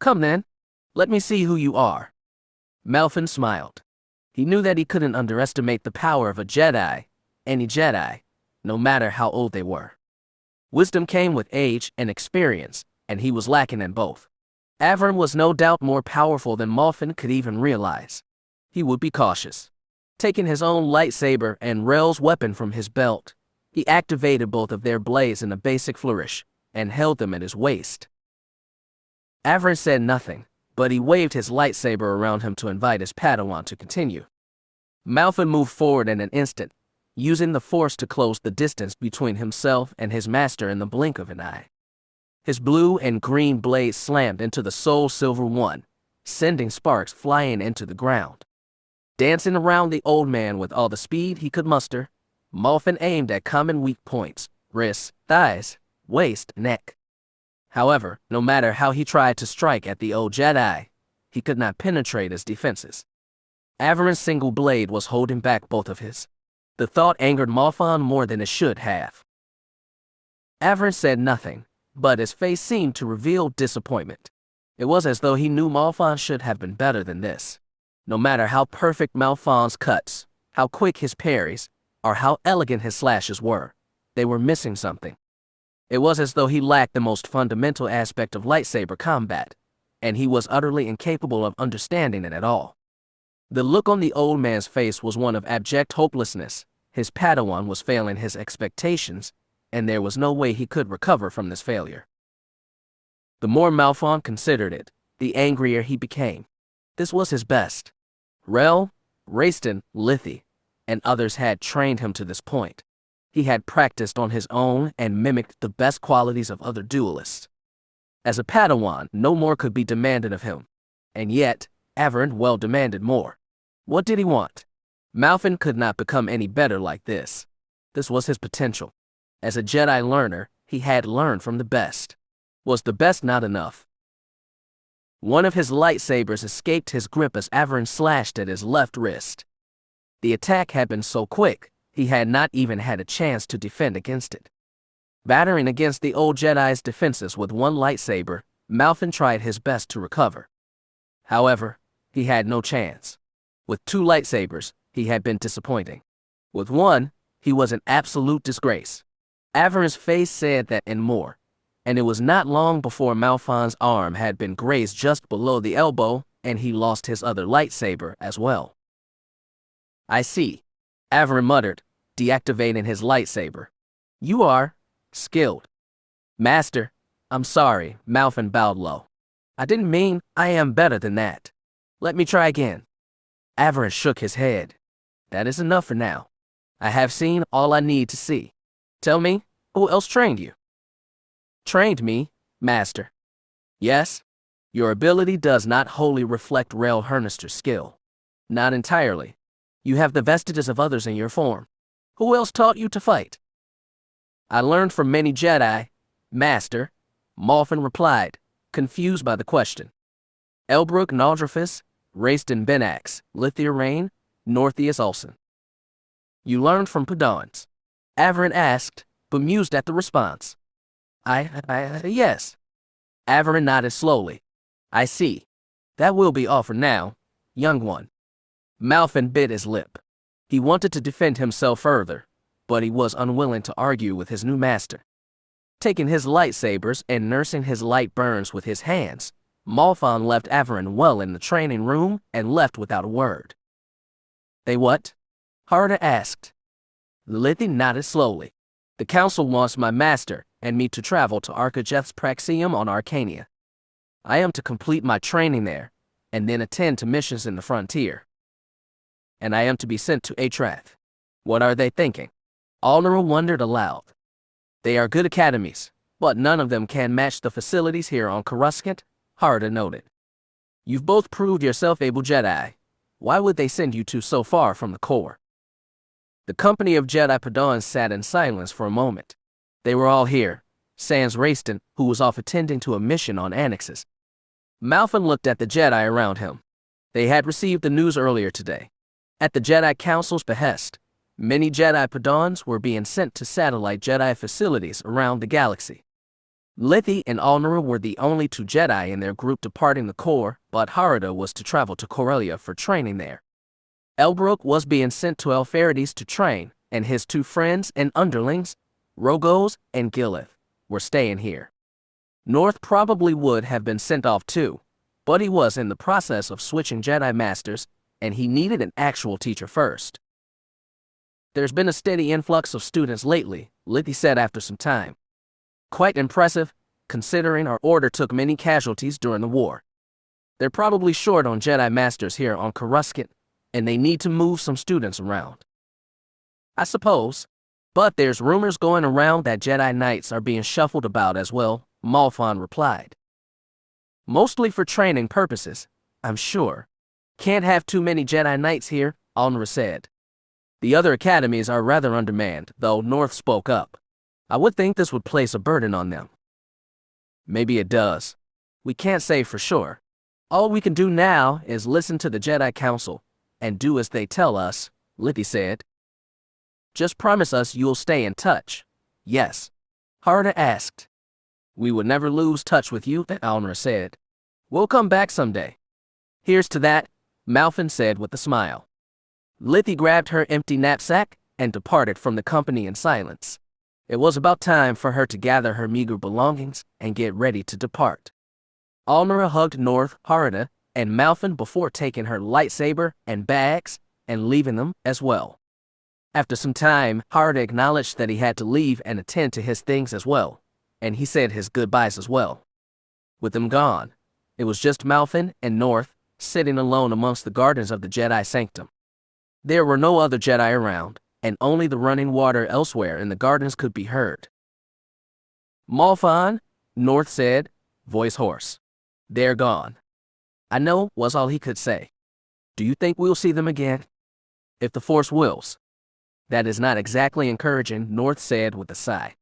"Come then, let me see who you are." Malfin smiled. He knew that he couldn't underestimate the power of a Jedi, any Jedi, no matter how old they were. Wisdom came with age and experience, and he was lacking in both. Averin was no doubt more powerful than Malfin could even realize. He would be cautious. Taking his own lightsaber and Rel's weapon from his belt, he activated both of their blades in a basic flourish, and held them at his waist. Averin said nothing, but he waved his lightsaber around him to invite his Padawan to continue. Malfin moved forward in an instant, using the Force to close the distance between himself and his master in the blink of an eye. His blue and green blades slammed into the soul silver one, sending sparks flying into the ground. Dancing around the old man with all the speed he could muster, Malfin aimed at common weak points: wrists, thighs, waist, neck. However, no matter how he tried to strike at the old Jedi, he could not penetrate his defenses. Averin's single blade was holding back both of his. The thought angered Malfin more than it should have. Averin said nothing, but his face seemed to reveal disappointment. It was as though he knew Malfin should have been better than this. No matter how perfect Malfin's cuts, how quick his parries, or how elegant his slashes were, they were missing something. It was as though he lacked the most fundamental aspect of lightsaber combat, and he was utterly incapable of understanding it at all. The look on the old man's face was one of abject hopelessness. His Padawan was failing his expectations, and there was no way he could recover from this failure. The more Malfin considered it, the angrier he became. This was his best. Rel, Rayston, Lithi, and others had trained him to this point. He had practiced on his own and mimicked the best qualities of other duelists. As a Padawan, no more could be demanded of him. And yet, Averin well demanded more. What did he want? Malfin could not become any better like this. This was his potential. As a Jedi learner, he had learned from the best. Was the best not enough? One of his lightsabers escaped his grip as Averin slashed at his left wrist. The attack had been so quick, he had not even had a chance to defend against it. Battering against the old Jedi's defenses with one lightsaber, Malfin tried his best to recover. However, he had no chance. With two lightsabers, he had been disappointing. With one, he was an absolute disgrace. Averin's face said that and more, and it was not long before Malfin's arm had been grazed just below the elbow, and he lost his other lightsaber as well. "I see," Averin muttered, deactivating his lightsaber. "You are skilled." "Master, I'm sorry," Malfin bowed low. "I didn't mean I am better than that. Let me try again." Averin shook his head. "That is enough for now. I have seen all I need to see. Tell me, who else trained you?" "Trained me, Master." "Yes? Your ability does not wholly reflect Rel Hernister's skill. Not entirely. You have the vestiges of others in your form. Who else taught you to fight?" "I learned from many Jedi, Master," Malfin replied, confused by the question. "Elbrook Naldrofus, Rayston Benax, Lithia Rain, Northeus Olsen." "You learned from Padawans?" Averin asked, bemused at the response. Yes." Averin nodded slowly. "I see. That will be all for now, young one." Malfin bit his lip. He wanted to defend himself further, but he was unwilling to argue with his new master. Taking his lightsabers and nursing his light burns with his hands, Malfin left Averin well in the training room and left without a word. "They what?" Harda asked. Lithi nodded slowly. "The council wants my master and me to travel to Arcajeth's Praxium on Arcania. I am to complete my training there, and then attend to missions in the frontier. And I am to be sent to Atrath. What are they thinking?" Alnera wondered aloud. "They are good academies, but none of them can match the facilities here on Coruscant," Harda noted. You've both proved yourself able Jedi. Why would they send you two so far from the core? The company of Jedi Padawans sat in silence for a moment. They were all here, sans Rayston, who was off attending to a mission on annexes. Malfin looked at the Jedi around him. They had received the news earlier today. At the Jedi Council's behest, many Jedi Padawans were being sent to satellite Jedi facilities around the galaxy. Lithi and Alnara were the only two Jedi in their group departing the core, but Harada was to travel to Corellia for training there. Elbrook was being sent to Elfarides to train, and his two friends and underlings, Rogos and Gilith, were staying here. North probably would have been sent off too, but he was in the process of switching Jedi Masters, and he needed an actual teacher first. There's been a steady influx of students lately, Lithi said after some time. Quite impressive, considering our order took many casualties during the war. They're probably short on Jedi Masters here on Coruscant, and they need to move some students around. I suppose, but there's rumors going around that Jedi Knights are being shuffled about as well, Malfon replied. Mostly for training purposes, I'm sure. Can't have too many Jedi Knights here, Alnara said. The other academies are rather undermanned, though, North spoke up. I would think this would place a burden on them. Maybe it does. We can't say for sure. All we can do now is listen to the Jedi Council and do as they tell us, Lithi said. Just promise us you'll stay in touch. Yes. Harada asked. We would never lose touch with you, Alnara said. We'll come back someday. Here's to that, Malfin said with a smile. Lithi grabbed her empty knapsack and departed from the company in silence. It was about time for her to gather her meager belongings and get ready to depart. Alnara hugged North, Harada, and Malfin before taking her lightsaber and bags and leaving them as well. After some time, Harada acknowledged that he had to leave and attend to his things as well, and he said his goodbyes as well. With them gone, it was just Malfin and North sitting alone amongst the gardens of the Jedi Sanctum. There were no other Jedi around, and only the running water elsewhere in the gardens could be heard. Malfon, North said, voice hoarse. They're gone. I know, was all he could say. Do you think we'll see them again? If the Force wills. That is not exactly encouraging, North said with a sigh.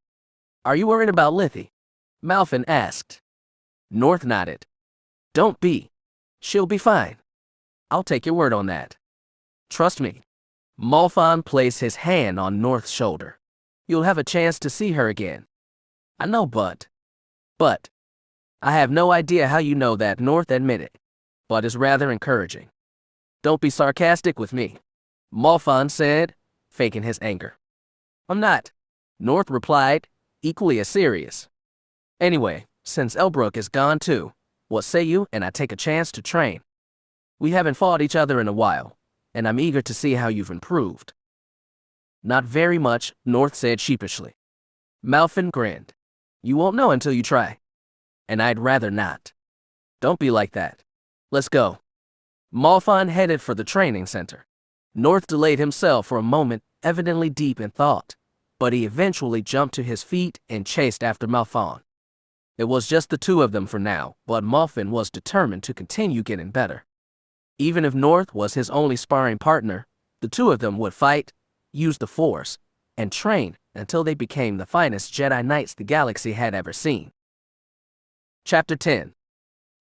Are you worried about Lithi? Malfin asked. North nodded. Don't be. She'll be fine. I'll take your word on that. Trust me. Malfon placed his hand on North's shoulder. You'll have a chance to see her again. I know, but. I have no idea how you know that, North admitted, but it's rather encouraging. Don't be sarcastic with me, Malfon said, faking his anger. I'm not, North replied, equally as serious. Anyway, since Elbrook is gone too, what say you and I take a chance to train? We haven't fought each other in a while, and I'm eager to see how you've improved. Not very much, North said sheepishly. Malfin grinned. You won't know until you try. And I'd rather not. Don't be like that. Let's go. Malfon headed for the training center. North delayed himself for a moment, evidently deep in thought, but he eventually jumped to his feet and chased after Malfon. It was just the two of them for now, but Malfin was determined to continue getting better. Even if North was his only sparring partner, the two of them would fight, use the Force, and train until they became the finest Jedi Knights the galaxy had ever seen. Chapter 10.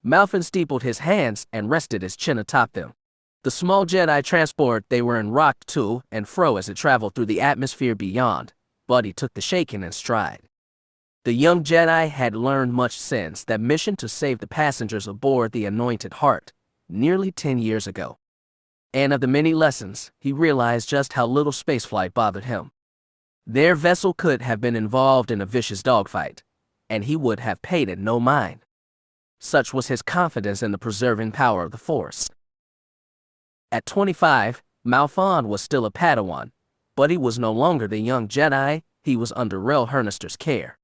Malfin steepled his hands and rested his chin atop them. The small Jedi transport they were in rocked to and fro as it traveled through the atmosphere beyond, but he took the shaking in stride. The young Jedi had learned much since that mission to save the passengers aboard the Anointed Heart, nearly 10 years ago. And of the many lessons, he realized just how little spaceflight bothered him. Their vessel could have been involved in a vicious dogfight, and he would have paid it no mind. Such was his confidence in the preserving power of the Force. At 25, Malfon was still a Padawan, but he was no longer the young Jedi, he was under Rel Hernister's care.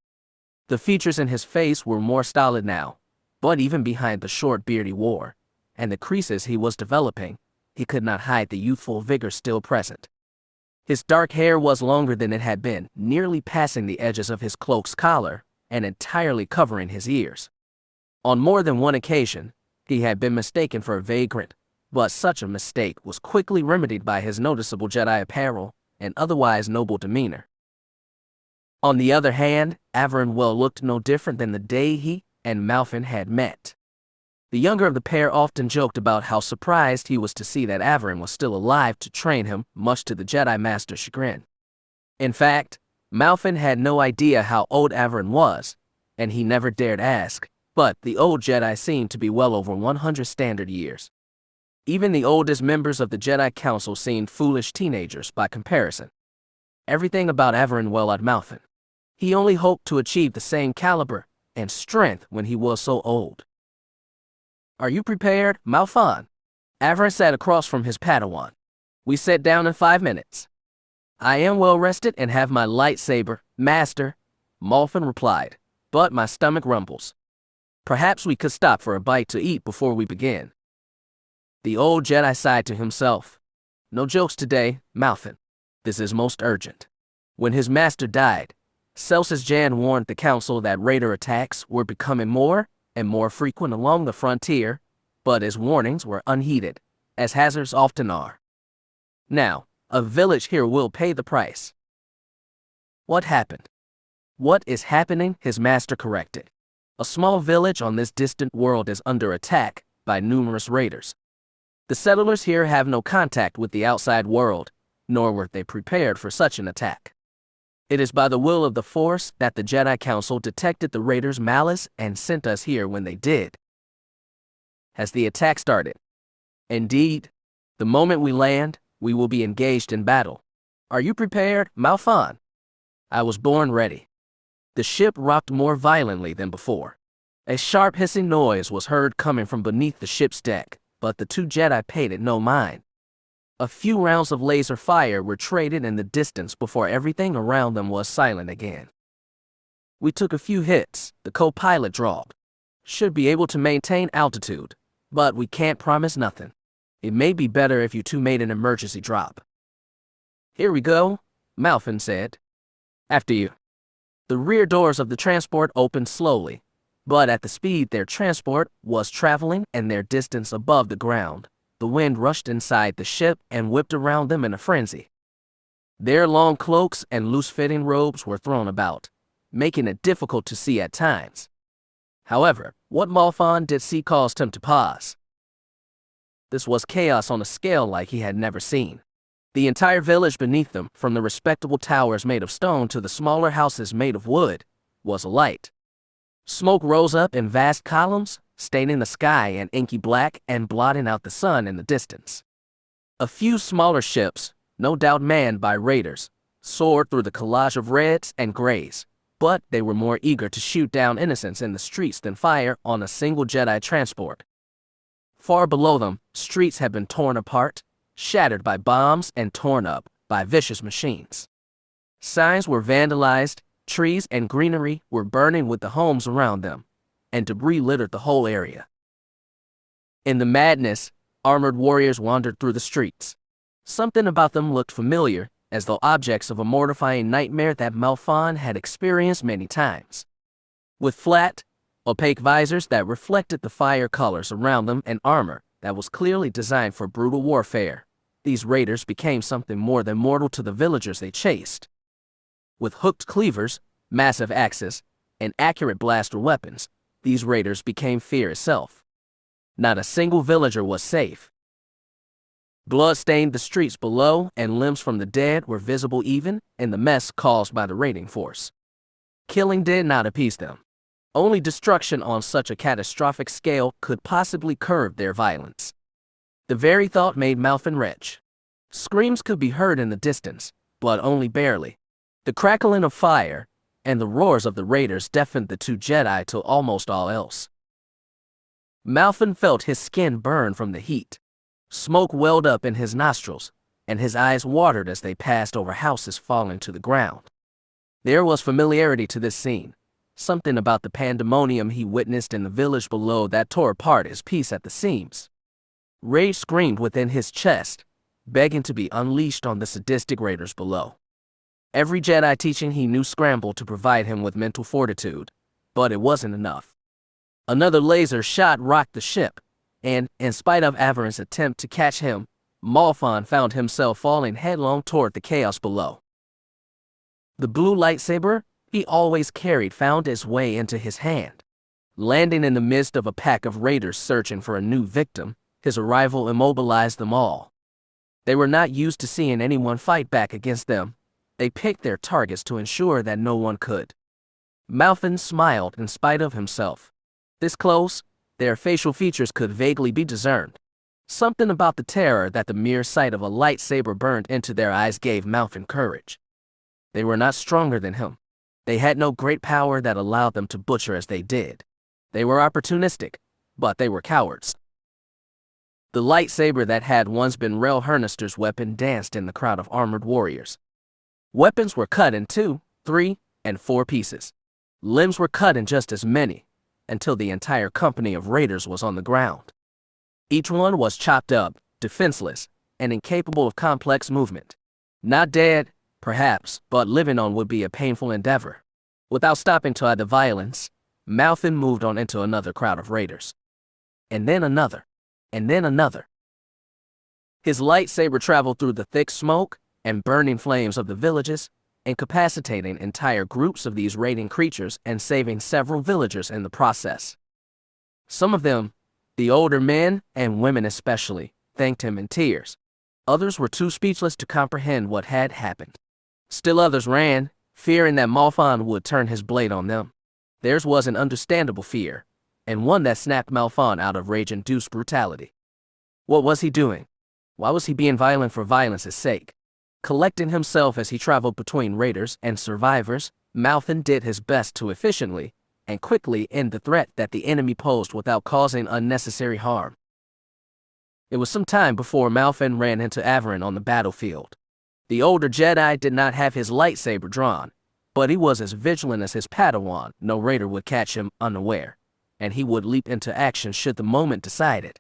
The features in his face were more stolid now, but even behind the short beard he wore, and the creases he was developing, he could not hide the youthful vigor still present. His dark hair was longer than it had been, nearly passing the edges of his cloak's collar and entirely covering his ears. On more than one occasion, He had been mistaken for a vagrant, but such a mistake was quickly remedied by his noticeable Jedi apparel and otherwise noble demeanor. On the other hand, Averinwell looked no different than the day he and Malfin had met. The younger of the pair often joked about how surprised he was to see that Averin was still alive to train him, much to the Jedi Master's chagrin. In fact, Malfin had no idea how old Averin was, and he never dared ask, but the old Jedi seemed to be well over 100 standard years. Even the oldest members of the Jedi Council seemed foolish teenagers by comparison. Everything about Averinwell at Malfin. He only hoped to achieve the same caliber and strength when he was so old. "Are you prepared, Malfon?" Averin sat across from his Padawan. "We sit down in 5 minutes." "I am well rested and have my lightsaber, Master," Malfin replied, "but my stomach rumbles. Perhaps we could stop for a bite to eat before we begin." The old Jedi sighed to himself. "No jokes today, Malfin. This is most urgent." When his master died, Celsus Jan warned the council that raider attacks were becoming more and more frequent along the frontier, but his warnings were unheeded, as hazards often are. Now, a village here will pay the price. What happened? "What is happening?" his master corrected. "A small village on this distant world is under attack by numerous raiders. The settlers here have no contact with the outside world, nor were they prepared for such an attack. It is by the will of the Force that the Jedi Council detected the raiders' malice and sent us here when they did." "Has the attack started?" "Indeed. The moment we land, we will be engaged in battle. Are you prepared, Malfon?" "I was born ready." The ship rocked more violently than before. A sharp hissing noise was heard coming from beneath the ship's deck, but the two Jedi paid it no mind. A few rounds of laser fire were traded in the distance before everything around them was silent again. "We took a few hits," the co-pilot drawled. "Should be able to maintain altitude, but we can't promise nothing. It may be better if you two made an emergency drop." "Here we go," Malfin said. "After you." The rear doors of the transport opened slowly, but at the speed their transport was traveling and their distance above the ground, the wind rushed inside the ship and whipped around them in a frenzy. Their long cloaks and loose-fitting robes were thrown about, making it difficult to see at times. However, what Malfon did see caused him to pause. This was chaos on a scale like he had never seen. The entire village beneath them, from the respectable towers made of stone to the smaller houses made of wood, was alight. Smoke rose up in vast columns, staining the sky an inky black and blotting out the sun in the distance. A few smaller ships, no doubt manned by raiders, soared through the collage of reds and grays, but they were more eager to shoot down innocents in the streets than fire on a single Jedi transport. Far below them, streets had been torn apart, shattered by bombs and torn up by vicious machines. Signs were vandalized, trees and greenery were burning with the homes around them, and debris littered the whole area. In the madness, armored warriors wandered through the streets. Something about them looked familiar, as though objects of a mortifying nightmare that Malfon had experienced many times. With flat, opaque visors that reflected the fire colors around them and armor that was clearly designed for brutal warfare, these raiders became something more than mortal to the villagers they chased. With hooked cleavers, massive axes, and accurate blaster weapons, these raiders became fear itself. Not a single villager was safe. Blood stained the streets below, and limbs from the dead were visible even in the mess caused by the raiding force. Killing did not appease them. Only destruction on such a catastrophic scale could possibly curb their violence. The very thought made Malfin retch. Screams could be heard in the distance, but only barely. The crackling of fire and the roars of the raiders deafened the two Jedi to almost all else. Malfin felt his skin burn from the heat. Smoke welled up in his nostrils, and his eyes watered as they passed over houses falling to the ground. There was familiarity to this scene, something about the pandemonium he witnessed in the village below that tore apart his peace at the seams. Rage screamed within his chest, begging to be unleashed on the sadistic raiders below. Every Jedi teaching he knew scrambled to provide him with mental fortitude, but it wasn't enough. Another laser shot rocked the ship, and, in spite of Averin's attempt to catch him, Malphon found himself falling headlong toward the chaos below. The blue lightsaber he always carried found its way into his hand. Landing in the midst of a pack of raiders searching for a new victim, his arrival immobilized them all. They were not used to seeing anyone fight back against them. They picked their targets to ensure that no one could. Malphon smiled in spite of himself. This close, their facial features could vaguely be discerned. Something about the terror that the mere sight of a lightsaber burned into their eyes gave Malphon courage. They were not stronger than him. They had no great power that allowed them to butcher as they did. They were opportunistic, but they were cowards. The lightsaber that had once been Rel Hernister's weapon danced in the crowd of armored warriors. Weapons were cut in 2, 3, and 4 pieces. Limbs were cut in just as many, until the entire company of raiders was on the ground. Each one was chopped up, defenseless, and incapable of complex movement. Not dead, perhaps, but living on would be a painful endeavor. Without stopping to add the violence, Malphon moved on into another crowd of raiders. And then another. And then another. His lightsaber traveled through the thick smoke and burning flames of the villages, incapacitating entire groups of these raiding creatures and saving several villagers in the process. Some of them, the older men and women especially, thanked him in tears. Others were too speechless to comprehend what had happened. Still others ran, fearing that Malphon would turn his blade on them. Theirs was an understandable fear, and one that snapped Malphon out of rage-induced brutality. What was he doing? Why was he being violent for violence's sake? Collecting himself as he traveled between raiders and survivors, Malphon did his best to efficiently and quickly end the threat that the enemy posed without causing unnecessary harm. It was some time before Malphon ran into Averin on the battlefield. The older Jedi did not have his lightsaber drawn, but he was as vigilant as his Padawan. No raider would catch him unaware, and he would leap into action should the moment decide it.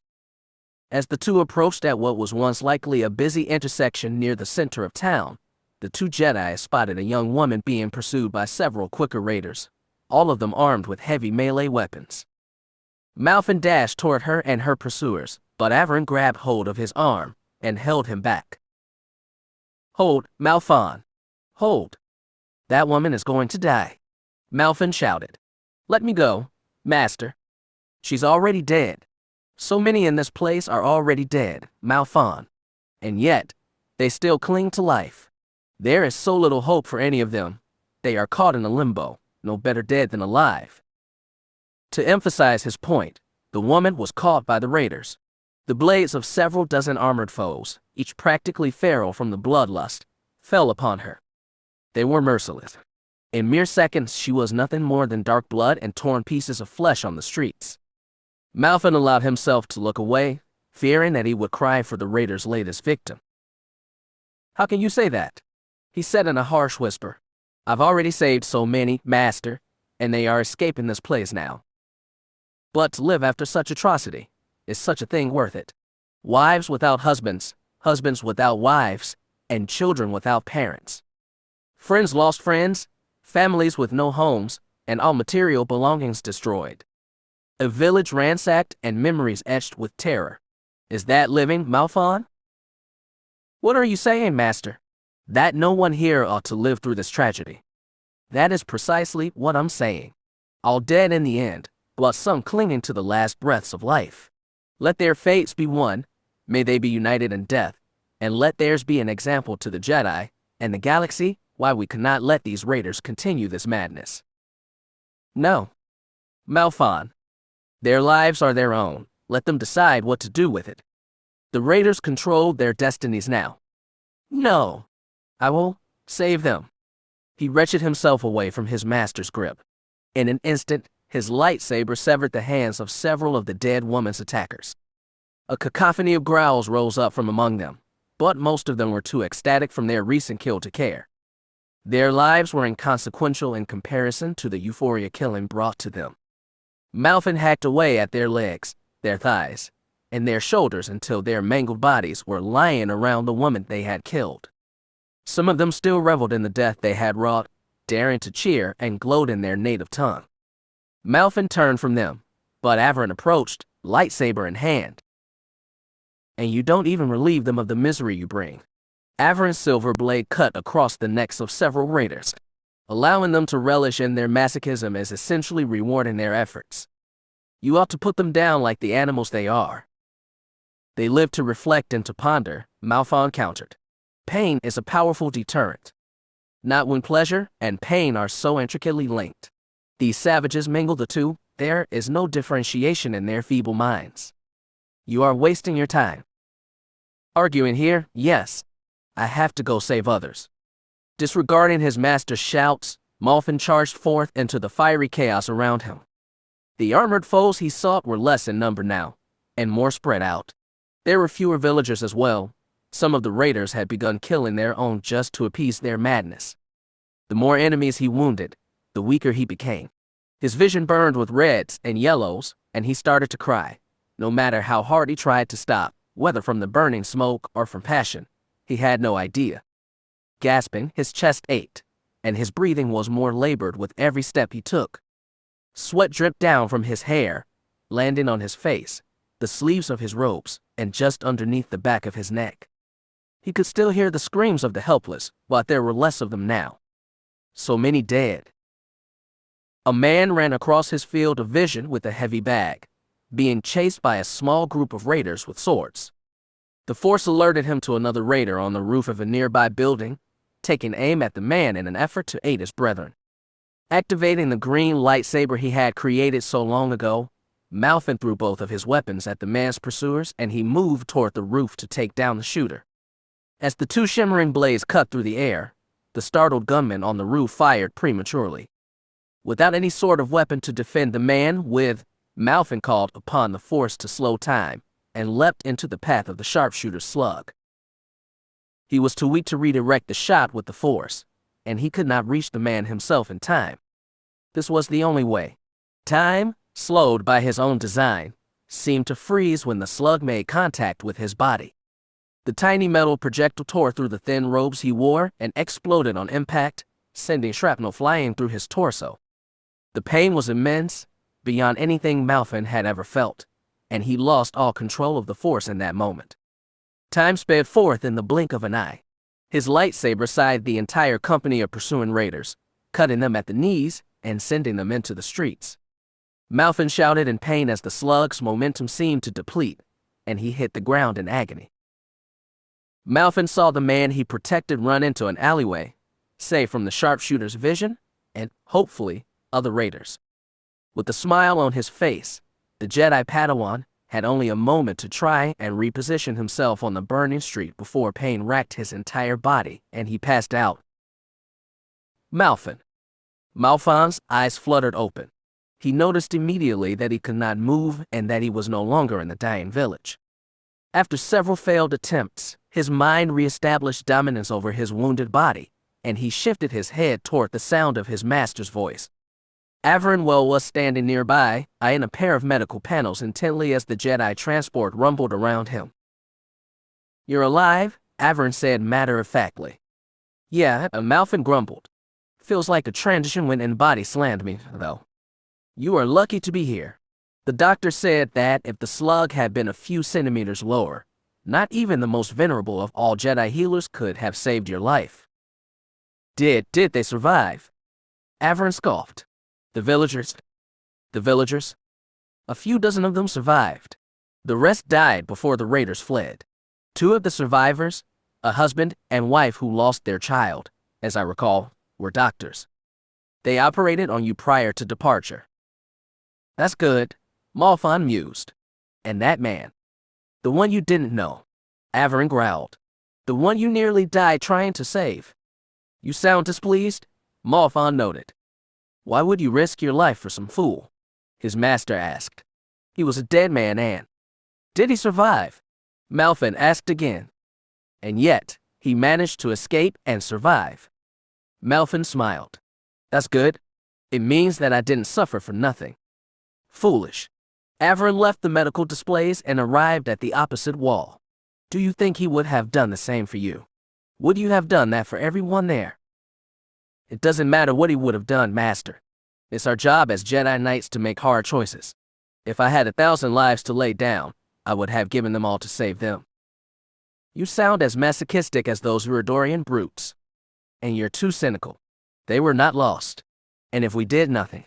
As the two approached at what was once likely a busy intersection near the center of town, the two Jedi spotted a young woman being pursued by several quicker raiders, all of them armed with heavy melee weapons. Malphon dashed toward her and her pursuers, but Averin grabbed hold of his arm and held him back. "Hold, Malphon! Hold! That woman is going to die," Malphon shouted. "Let me go, Master. She's already dead. So many in this place are already dead, Malphon. And yet, they still cling to life. There is so little hope for any of them. They are caught in a limbo, no better dead than alive." To emphasize his point, the woman was caught by the raiders. The blades of several dozen armored foes, each practically feral from the bloodlust, fell upon her. They were merciless. In mere seconds, she was nothing more than dark blood and torn pieces of flesh on the streets. Malphon allowed himself to look away, fearing that he would cry for the raiders' latest victim. "How can you say that?" he said in a harsh whisper. "I've already saved so many, Master, and they are escaping this place now. But to live after such atrocity, is such a thing worth it? Wives without husbands, husbands without wives, and children without parents. Friends lost friends, families with no homes, and all material belongings destroyed. A village ransacked and memories etched with terror. Is that living, Malphon?" "What are you saying, Master? That no one here ought to live through this tragedy." "That is precisely what I'm saying. All dead in the end, but some clinging to the last breaths of life. Let their fates be one, may they be united in death, and let theirs be an example to the Jedi and the galaxy why we cannot let these raiders continue this madness." "No, Malphon. Their lives are their own. Let them decide what to do with it. The raiders control their destinies now. No, I will save them." He wrenched himself away from his master's grip. In an instant, his lightsaber severed the hands of several of the dead woman's attackers. A cacophony of growls rose up from among them, but most of them were too ecstatic from their recent kill to care. Their lives were inconsequential in comparison to the euphoria killing brought to them. Malphon hacked away at their legs, their thighs, and their shoulders until their mangled bodies were lying around the woman they had killed. Some of them still reveled in the death they had wrought, daring to cheer and gloat in their native tongue. Malphon turned from them, but Averin approached, lightsaber in hand. And you don't even relieve them of the misery you bring. Averin's silver blade cut across the necks of several raiders, allowing them to relish in their masochism as essentially rewarding their efforts. You ought to put them down like the animals they are. They live to reflect and to ponder, Malphon countered. Pain is a powerful deterrent. Not when pleasure and pain are so intricately linked. These savages mingle the two. There is no differentiation in their feeble minds. You are wasting your time. Arguing here, yes. I have to go save others. Disregarding his master's shouts, Malphon charged forth into the fiery chaos around him. The armored foes he sought were less in number now, and more spread out. There were fewer villagers as well. Some of the raiders had begun killing their own just to appease their madness. The more enemies he wounded, the weaker he became. His vision burned with reds and yellows, and he started to cry. No matter how hard he tried to stop, whether from the burning smoke or from passion, he had no idea. Gasping, his chest ached, and his breathing was more labored with every step he took. Sweat dripped down from his hair, landing on his face, the sleeves of his robes, and just underneath the back of his neck. He could still hear the screams of the helpless, but there were less of them now. So many dead. A man ran across his field of vision with a heavy bag, being chased by a small group of raiders with swords. The force alerted him to another raider on the roof of a nearby building, taking aim at the man in an effort to aid his brethren. Activating the green lightsaber he had created so long ago, Malphon threw both of his weapons at the man's pursuers and he moved toward the roof to take down the shooter. As the two shimmering blades cut through the air, the startled gunman on the roof fired prematurely. Without any sort of weapon to defend the man with, Malphon called upon the force to slow time and leapt into the path of the sharpshooter's slug. He was too weak to redirect the shot with the force, and he could not reach the man himself in time. This was the only way. Time, slowed by his own design, seemed to freeze when the slug made contact with his body. The tiny metal projectile tore through the thin robes he wore and exploded on impact, sending shrapnel flying through his torso. The pain was immense, beyond anything Malphon had ever felt, and he lost all control of the force in that moment. Time sped forth in the blink of an eye. His lightsaber scythed the entire company of pursuing raiders, cutting them at the knees and sending them into the streets. Malphon shouted in pain as the slug's momentum seemed to deplete, and he hit the ground in agony. Malphon saw the man he protected run into an alleyway, safe from the sharpshooter's vision, and, hopefully, other raiders. With a smile on his face, the Jedi Padawan had only a moment to try and reposition himself on the burning street before pain racked his entire body and he passed out. Malphon. Malphon's eyes fluttered open. He noticed immediately that he could not move and that he was no longer in the dying village. After several failed attempts, his mind reestablished dominance over his wounded body, and he shifted his head toward the sound of his master's voice. Averin was standing nearby, eyeing a pair of medical panels intently as the Jedi transport rumbled around him. "You're alive?" Averin said matter-of-factly. "Yeah," Malphon grumbled. "Feels like a transition when an body slammed me, though. You are lucky to be here. The doctor said that if the slug had been a few centimeters lower, not even the most venerable of all Jedi healers could have saved your life." Did they survive?" Averin scoffed. The villagers. A few dozen of them survived. The rest died before the raiders fled. Two of the survivors, a husband and wife who lost their child, as I recall, were doctors. They operated on you prior to departure. "That's good," Malphon mused. "And that man, the one you didn't know," Averin growled. "The one you nearly died trying to save." "You sound displeased," Malphon noted. "Why would you risk your life for some fool?" his master asked. "He was a dead man and—" "Did he survive?" Malphon asked again. "And yet, he managed to escape and survive." Malphon smiled. "That's good. It means that I didn't suffer for nothing." "Foolish." Averin left the medical displays and arrived at the opposite wall. "Do you think he would have done the same for you? Would you have done that for everyone there?" "It doesn't matter what he would have done, Master. It's our job as Jedi Knights to make hard choices. If I had 1,000 lives to lay down, I would have given them all to save them. You sound as masochistic as those Ruidorian brutes. And you're too cynical. They were not lost. And if we did nothing,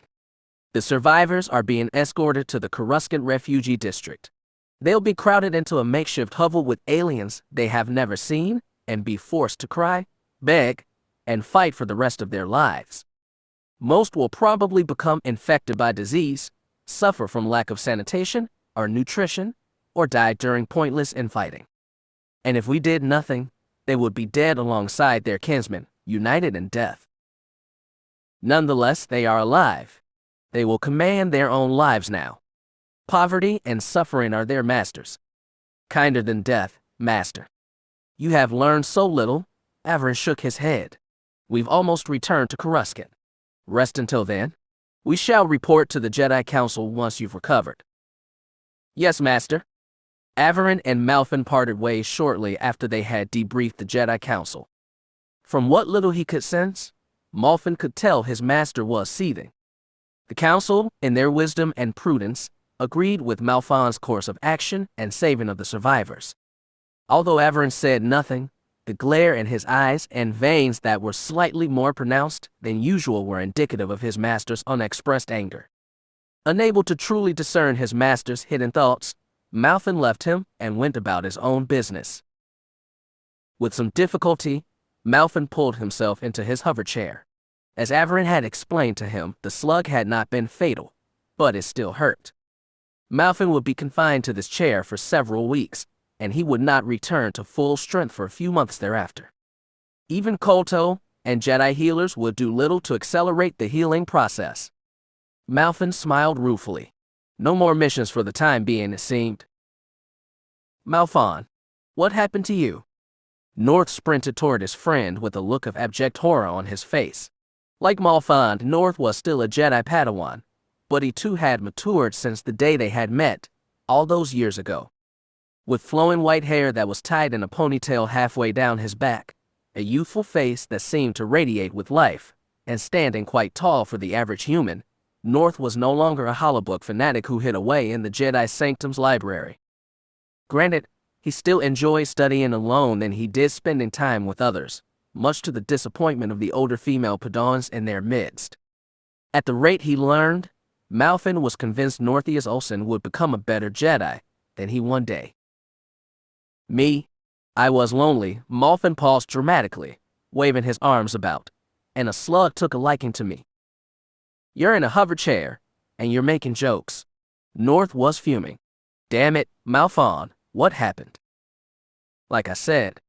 the survivors are being escorted to the Coruscant Refugee District. They'll be crowded into a makeshift hovel with aliens they have never seen and be forced to cry, beg, and fight for the rest of their lives. Most will probably become infected by disease, suffer from lack of sanitation or nutrition, or die during pointless infighting. And if we did nothing, they would be dead alongside their kinsmen, united in death. Nonetheless, they are alive. They will command their own lives now. Poverty and suffering are their masters. Kinder than death, master. You have learned so little. Averin shook his head. We've almost returned to Coruscant. Rest until then. We shall report to the Jedi Council once you've recovered. Yes, master. Averin and Malfin parted ways shortly after they had debriefed the Jedi Council. From what little he could sense, Malfin could tell his master was seething. The Council, in their wisdom and prudence, agreed with Malfin's course of action and saving of the survivors. Although Averin said nothing, the glare in his eyes and veins that were slightly more pronounced than usual were indicative of his master's unexpressed anger. Unable to truly discern his master's hidden thoughts, Malfin left him and went about his own business. With some difficulty, Malfin pulled himself into his hover chair. As Averin had explained to him, the slug had not been fatal, but it still hurt. Malfin would be confined to this chair for several weeks, and he would not return to full strength for a few months thereafter. Even Kolto and Jedi healers would do little to accelerate the healing process. Malfin smiled ruefully. No more missions for the time being, it seemed. Malfin, what happened to you? North sprinted toward his friend with a look of abject horror on his face. Like Malfin, North was still a Jedi Padawan, but he too had matured since the day they had met, all those years ago. With flowing white hair that was tied in a ponytail halfway down his back, a youthful face that seemed to radiate with life, and standing quite tall for the average human, North was no longer a holobook fanatic who hid away in the Jedi Sanctum's library. Granted, he still enjoyed studying alone than he did spending time with others, much to the disappointment of the older female Padawans in their midst. At the rate he learned, Malfin was convinced Northeus Olsen would become a better Jedi than he one day. Me, I was lonely. Malfin paused dramatically, waving his arms about, and a slug took a liking to me. You're in a hover chair, and you're making jokes. North was fuming. Damn it, Malfin, what happened? Like I said,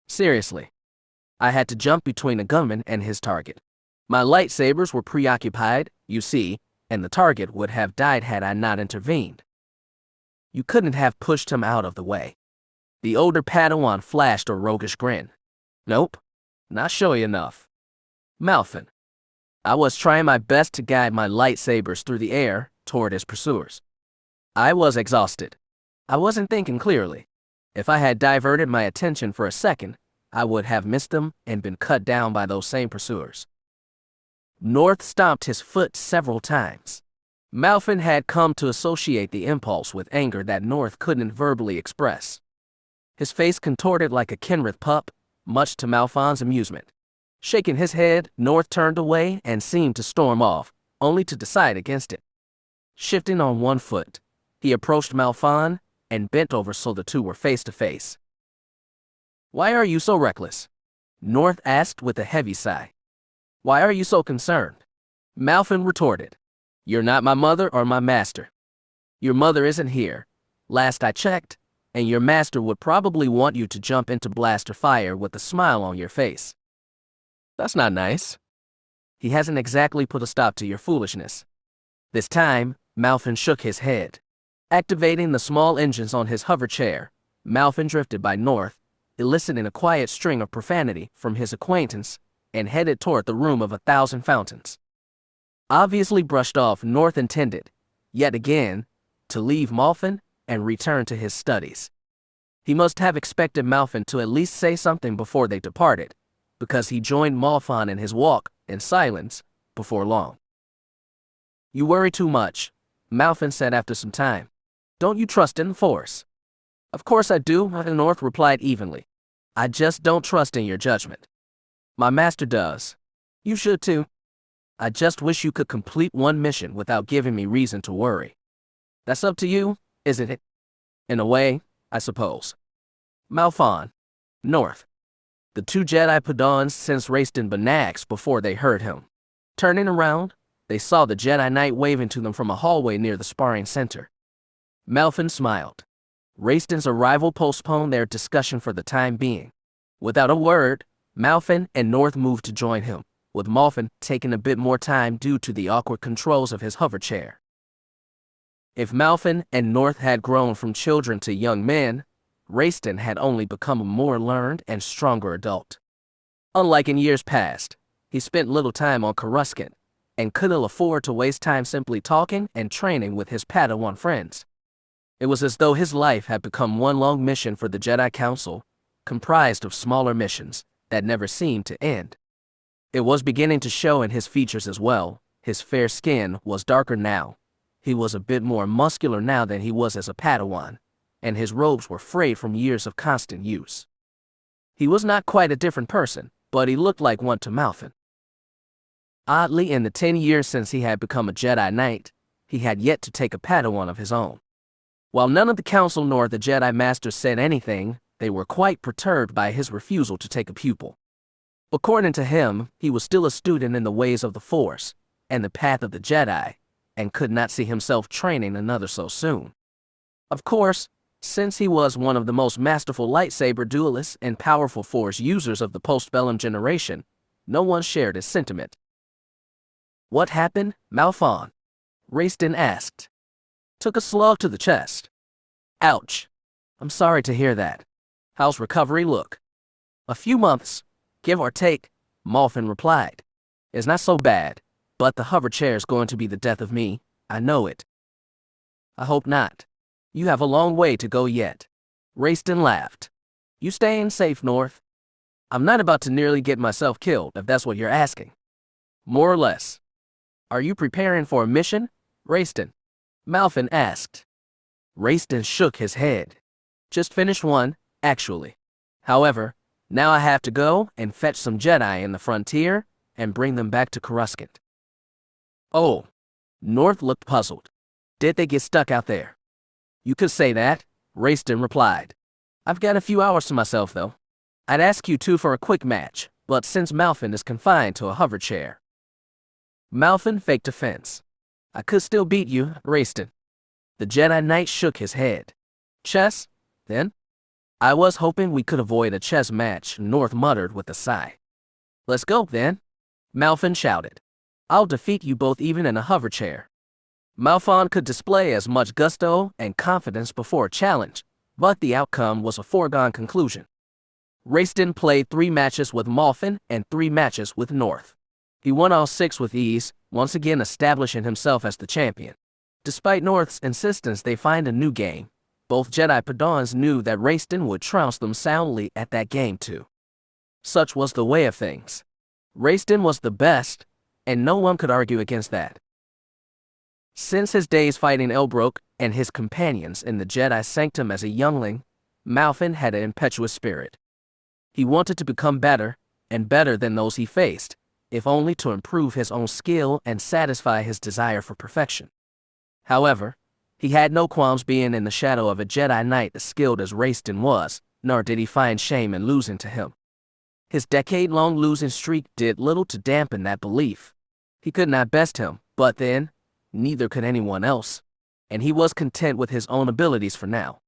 seriously, I had to jump between a gunman and his target. My lightsabers were preoccupied, you see, and the target would have died had I not intervened. You couldn't have pushed him out of the way. The older Padawan flashed a roguish grin. Nope, not showy enough. Malfin, I was trying my best to guide my lightsabers through the air toward his pursuers. I was exhausted. I wasn't thinking clearly. If I had diverted my attention for a second, I would have missed them and been cut down by those same pursuers. North stomped his foot several times. Malfin had come to associate the impulse with anger that North couldn't verbally express. His face contorted like a Kenrith pup, much to Malfin's amusement. Shaking his head, North turned away and seemed to storm off, only to decide against it. Shifting on one foot, he approached Malfin and bent over so the two were face to face. Why are you so reckless? North asked with a heavy sigh. Why are you so concerned? Malfin retorted. You're not my mother or my master. Your mother isn't here, last I checked, and your master would probably want you to jump into blaster fire with a smile on your face. That's not nice. He hasn't exactly put a stop to your foolishness. This time, Malfin shook his head. Activating the small engines on his hover chair, Malfin drifted by North, eliciting a quiet string of profanity from his acquaintance, and headed toward the room of 1,000 fountains. Obviously brushed off, North intended, yet again, to leave Malfin and return to his studies. He must have expected Malfin to at least say something before they departed, because he joined Malfin in his walk, in silence, before long. You worry too much, Malfin said after some time. Don't you trust in the Force? Of course I do, North replied evenly. I just don't trust in your judgment. My master does. You should too. I just wish you could complete one mission without giving me reason to worry. That's up to you, isn't it? In a way, I suppose. Malfon. North. The two Jedi Padawans sensed Raistin Banax before they heard him. Turning around, they saw the Jedi Knight waving to them from a hallway near the sparring center. Malfin smiled. Raistin's arrival postponed their discussion for the time being. Without a word, Malfin and North moved to join him, with Malfin taking a bit more time due to the awkward controls of his hover chair. If Malfin and North had grown from children to young men, Raistin had only become a more learned and stronger adult. Unlike in years past, he spent little time on Coruscant, and couldn't afford to waste time simply talking and training with his Padawan friends. It was as though his life had become one long mission for the Jedi Council, comprised of smaller missions that never seemed to end. It was beginning to show in his features as well. His fair skin was darker now. He was a bit more muscular now than he was as a Padawan, and his robes were frayed from years of constant use. He was not quite a different person, but he looked like one to Malfin. Oddly, in the 10 years since he had become a Jedi Knight, he had yet to take a Padawan of his own. While none of the Council nor the Jedi Masters said anything, they were quite perturbed by his refusal to take a pupil. According to him, he was still a student in the ways of the Force and the path of the Jedi, and could not see himself training another so soon. Of course, since he was one of the most masterful lightsaber duelists and powerful Force users of the postbellum generation, no one shared his sentiment. What happened, Malfon? Raistin asked. Took a slug to the chest. Ouch. I'm sorry to hear that. How's recovery look? A few months, give or take, Malfin replied. It's not so bad, but the hover chair's going to be the death of me, I know it. I hope not. You have a long way to go yet. Raistin laughed. You staying safe, North? I'm not about to nearly get myself killed, if that's what you're asking. More or less. Are you preparing for a mission, Raistin? Malfin asked. Raistin shook his head. Just finished one, actually. However, now I have to go and fetch some Jedi in the frontier and bring them back to Coruscant. Oh. North looked puzzled. Did they get stuck out there? You could say that, Raistin replied. I've got a few hours to myself, though. I'd ask you two for a quick match, but since Malfin is confined to a hover chair. Malfin faked offense. I could still beat you, Raistin. The Jedi Knight shook his head. Chess, then? I was hoping we could avoid a chess match, North muttered with a sigh. Let's go, then, Malfin shouted. I'll defeat you both even in a hover chair. Malfon could display as much gusto and confidence before a challenge, but the outcome was a foregone conclusion. Raistin played 3 matches with Malfin and 3 matches with North. He won all 6 with ease, once again establishing himself as the champion. Despite North's insistence they find a new game, both Jedi Padawans knew that Raistin would trounce them soundly at that game too. Such was the way of things. Raistin was the best, and no one could argue against that. Since his days fighting Elbrook and his companions in the Jedi Sanctum as a youngling, Malfin had an impetuous spirit. He wanted to become better, and better than those he faced, if only to improve his own skill and satisfy his desire for perfection. However, he had no qualms being in the shadow of a Jedi Knight as skilled as Raistin was, nor did he find shame in losing to him. His decade-long losing streak did little to dampen that belief. He could not best him, but then, neither could anyone else, and he was content with his own abilities for now.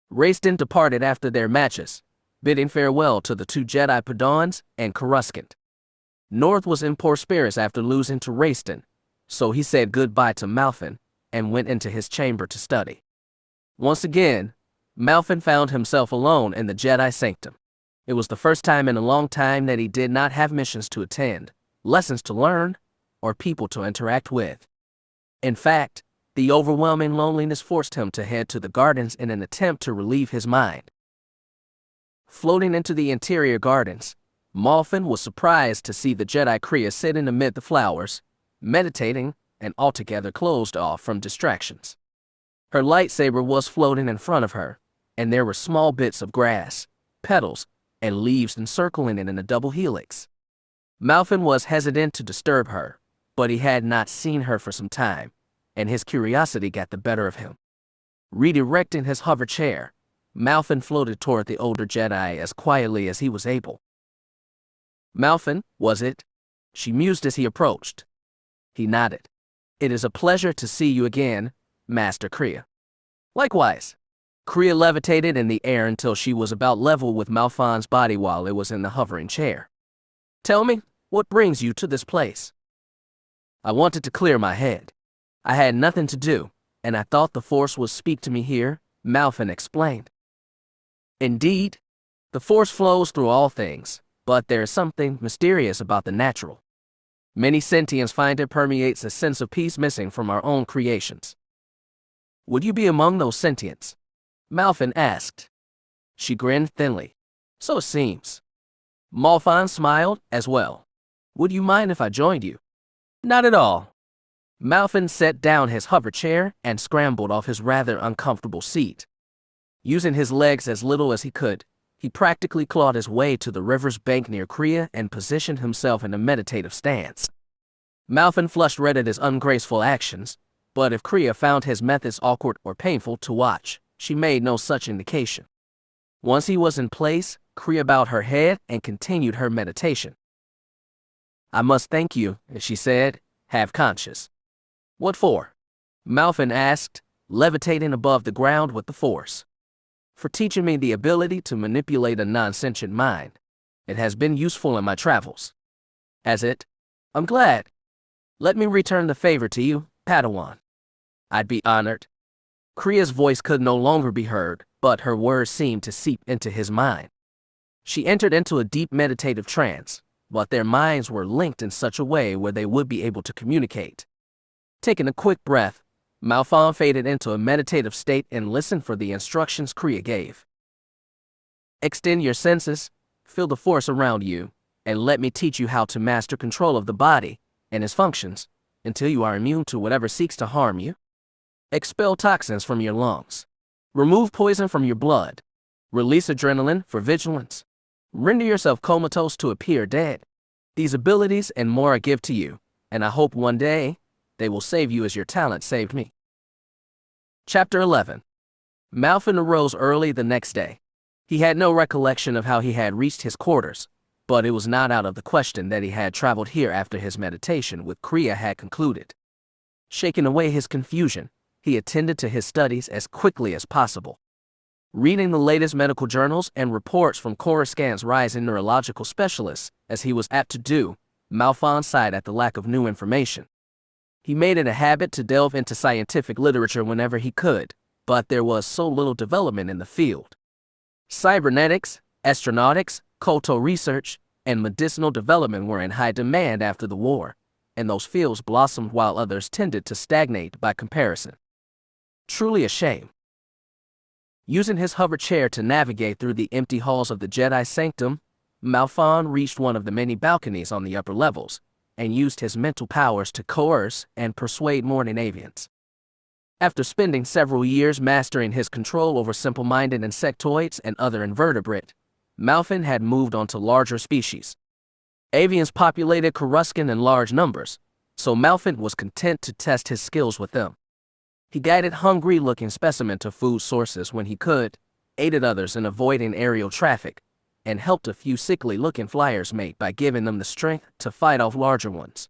Raistin departed after their matches, bidding farewell to the 2 Jedi Padawans and Coruscant. North was in poor spirits after losing to Raistin, so he said goodbye to Malfin and went into his chamber to study. Once again, Malfin found himself alone in the Jedi Sanctum. It was the first time in a long time that he did not have missions to attend, lessons to learn, or people to interact with. In fact, the overwhelming loneliness forced him to head to the gardens in an attempt to relieve his mind. Floating into the interior gardens, Malfin was surprised to see the Jedi Kriya sitting amid the flowers, meditating, and altogether closed off from distractions. Her lightsaber was floating in front of her, and there were small bits of grass, petals, and leaves encircling it in a double helix. Malfin was hesitant to disturb her, but he had not seen her for some time, and his curiosity got the better of him. Redirecting his hover chair, Malfin floated toward the older Jedi as quietly as he was able. "Malfin, was it?" she mused as he approached. He nodded. "It is a pleasure to see you again, Master Kreia." "Likewise." Kreia levitated in the air until she was about level with Malfin's body while it was in the hovering chair. "Tell me, what brings you to this place?" "I wanted to clear my head. I had nothing to do, and I thought the Force would speak to me here," Malfin explained. "Indeed, the Force flows through all things, but there is something mysterious about the natural. Many sentients find it permeates a sense of peace missing from our own creations." "Would you be among those sentients?" Malfin asked. She grinned thinly. "So it seems." Malfin smiled as well. "Would you mind if I joined you?" "Not at all." Malfin set down his hover chair and scrambled off his rather uncomfortable seat. Using his legs as little as he could, he practically clawed his way to the river's bank near Kreia and positioned himself in a meditative stance. Malfin flushed red at his ungraceful actions, but if Kreia found his methods awkward or painful to watch, she made no such indication. Once he was in place, Kreia bowed her head and continued her meditation. "I must thank you," she said, half conscious. "What for?" Malfin asked, levitating above the ground with the Force. "For teaching me the ability to manipulate a non-sentient mind. It has been useful in my travels." "Has it? I'm glad. Let me return the favor to you, Padawan." "I'd be honored." Kreia's voice could no longer be heard, but her words seemed to seep into his mind. She entered into a deep meditative trance, but their minds were linked in such a way where they would be able to communicate. Taking a quick breath, Malfin faded into a meditative state and listened for the instructions Kreia gave. "Extend your senses, feel the Force around you, and let me teach you how to master control of the body and its functions until you are immune to whatever seeks to harm you. Expel toxins from your lungs. Remove poison from your blood. Release adrenaline for vigilance. Render yourself comatose to appear dead. These abilities and more I give to you, and I hope one day they will save you as your talent saved me." Chapter 11. Malfin arose early the next day. He had no recollection of how he had reached his quarters, but it was not out of the question that he had traveled here after his meditation with Kreia had concluded. Shaking away his confusion, he attended to his studies as quickly as possible. Reading the latest medical journals and reports from Coruscant's rising neurological specialists, as he was apt to do, Malfin sighed at the lack of new information. He made it a habit to delve into scientific literature whenever he could, but there was so little development in the field. Cybernetics, astronautics, culto research, and medicinal development were in high demand after the war, and those fields blossomed while others tended to stagnate by comparison. Truly a shame. Using his hover chair to navigate through the empty halls of the Jedi Sanctum, Malfin reached one of the many balconies on the upper levels, and used his mental powers to coerce and persuade morning avians. After spending several years mastering his control over simple-minded insectoids and other invertebrate, Malfin had moved on to larger species. Avians populated Coruscant in large numbers, so Malfin was content to test his skills with them. He guided hungry-looking specimens to food sources when he could, aided others in avoiding aerial traffic, and helped a few sickly-looking flyers mate by giving them the strength to fight off larger ones.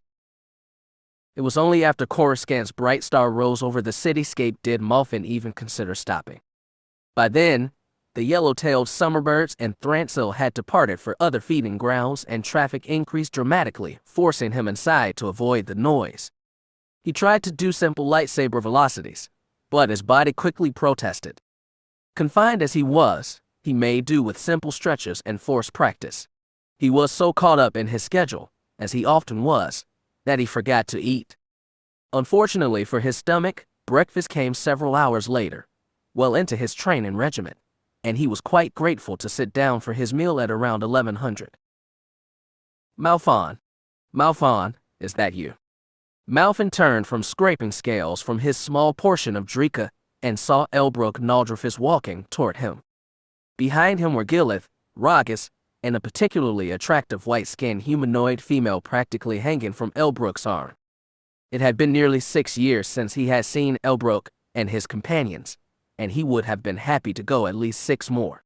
It was only after Coruscant's bright star rose over the cityscape did Malfin even consider stopping. By then, the yellow-tailed summerbirds and Thransil had departed for other feeding grounds and traffic increased dramatically, forcing him inside to avoid the noise. He tried to do simple lightsaber velocities, but his body quickly protested. Confined as he was, he made do with simple stretches and forced practice. He was so caught up in his schedule, as he often was, that he forgot to eat. Unfortunately for his stomach, breakfast came several hours later, well into his training regimen, and he was quite grateful to sit down for his meal at around 1100. Malfin, is that you?" Malfin turned from scraping scales from his small portion of Drika and saw Elbrook Naldrifus walking toward him. Behind him were Gilith, Ragus, and a particularly attractive white-skinned humanoid female practically hanging from Elbrook's arm. It had been nearly 6 years since he had seen Elbrook and his companions, and he would have been happy to go at least 6 more.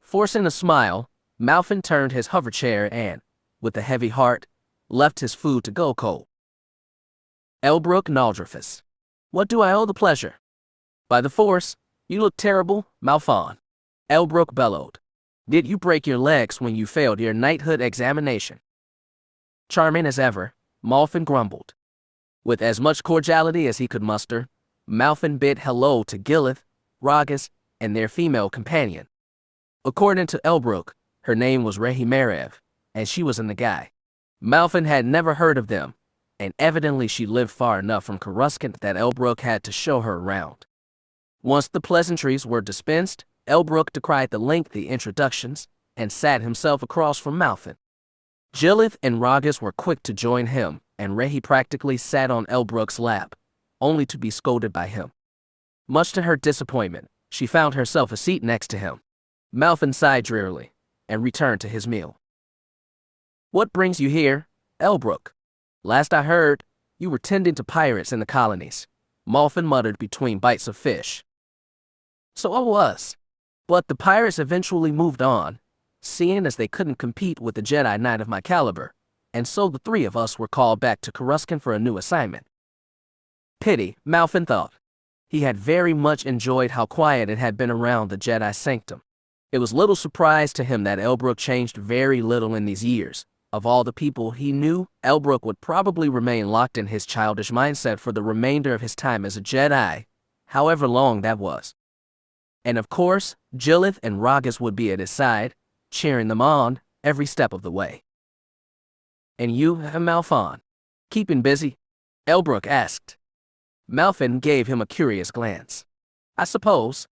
Forcing a smile, Malfin turned his hoverchair and, with a heavy heart, left his food to go cold. Elbrook Naldrifus. What do I owe the pleasure? By the Force, you look terrible, Malfon. Elbrook bellowed. Did you break your legs when you failed your knighthood examination? Charming as ever, Malfin grumbled. With as much cordiality as he could muster, Malfin bid hello to Gilith, Ragus, and their female companion. According to Elbrook, her name was Rehimerev, and she was a Nagai. Malfin had never heard of them, and evidently she lived far enough from Coruscant that Elbrook had to show her around. Once the pleasantries were dispensed, Elbrook decried the lengthy introductions and sat himself across from Malfin. Gilith and Ragus were quick to join him, and Rehi practically sat on Elbrook's lap, only to be scolded by him. Much to her disappointment, she found herself a seat next to him. Malfin sighed drearily and returned to his meal. What brings you here, Elbrook? Last I heard, you were tending to pirates in the colonies, Malfin muttered between bites of fish. So I was. But the pirates eventually moved on, seeing as they couldn't compete with a Jedi Knight of my caliber, and so the 3 of us were called back to Coruscant for a new assignment. Pity, Malfin thought. He had very much enjoyed how quiet it had been around the Jedi Sanctum. It was little surprise to him that Elbrook changed very little in these years. Of all the people he knew, Elbrook would probably remain locked in his childish mindset for the remainder of his time as a Jedi, however long that was. And of course, Gilith and Ragus would be at his side, cheering them on every step of the way. And you, Malfon, keeping busy? Elbrook asked. Malfin gave him a curious glance. I suppose.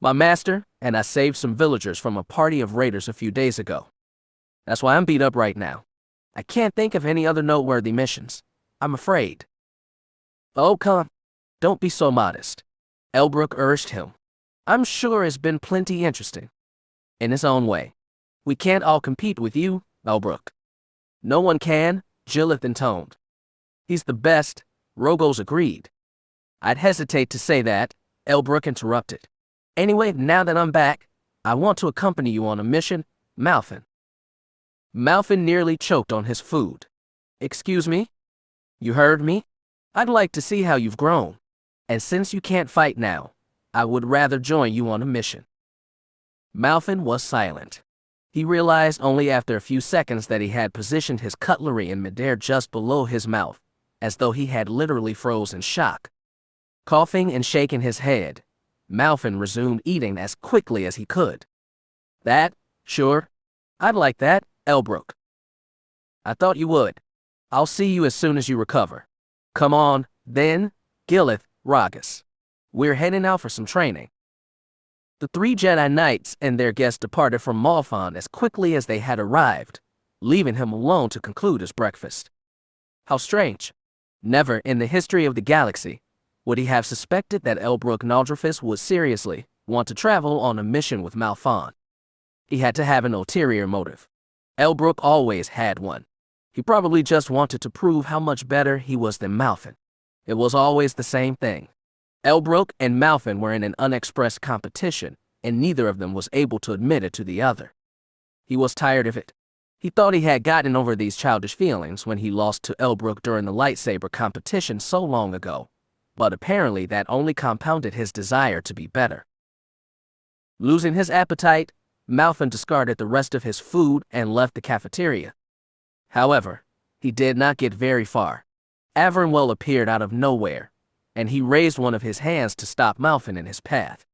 My master and I saved some villagers from a party of raiders a few days ago. That's why I'm beat up right now. I can't think of any other noteworthy missions, I'm afraid. Oh, come. Don't be so modest. Elbrook urged him. I'm sure it's been plenty interesting. In its own way. We can't all compete with you, Elbrook. No one can, Gilith intoned. He's the best, Rogos agreed. I'd hesitate to say that, Elbrook interrupted. Anyway, now that I'm back, I want to accompany you on a mission, Malfin. Malfin nearly choked on his food. Excuse me? You heard me? I'd like to see how you've grown. And since you can't fight now, I would rather join you on a mission. Malfin was silent. He realized only after a few seconds that he had positioned his cutlery in midair just below his mouth, as though he had literally frozen shock. Coughing and shaking his head, Malfin resumed eating as quickly as he could. That, sure. I'd like that, Elbrook. I thought you would. I'll see you as soon as you recover. Come on, then, Gilith, Ragus. We're heading out for some training. The 3 Jedi Knights and their guests departed from Malfon as quickly as they had arrived, leaving him alone to conclude his breakfast. How strange. Never in the history of the galaxy would he have suspected that Elbrook Naldrifus would seriously want to travel on a mission with Malfon. He had to have an ulterior motive. Elbrook always had one. He probably just wanted to prove how much better he was than Malfin. It was always the same thing. Elbrook and Malfin were in an unexpressed competition, and neither of them was able to admit it to the other. He was tired of it. He thought he had gotten over these childish feelings when he lost to Elbrook during the lightsaber competition so long ago, but apparently that only compounded his desire to be better. Losing his appetite, Malfin discarded the rest of his food and left the cafeteria. However, he did not get very far. Avernwell appeared out of nowhere, and he raised one of his hands to stop Malfin in his path.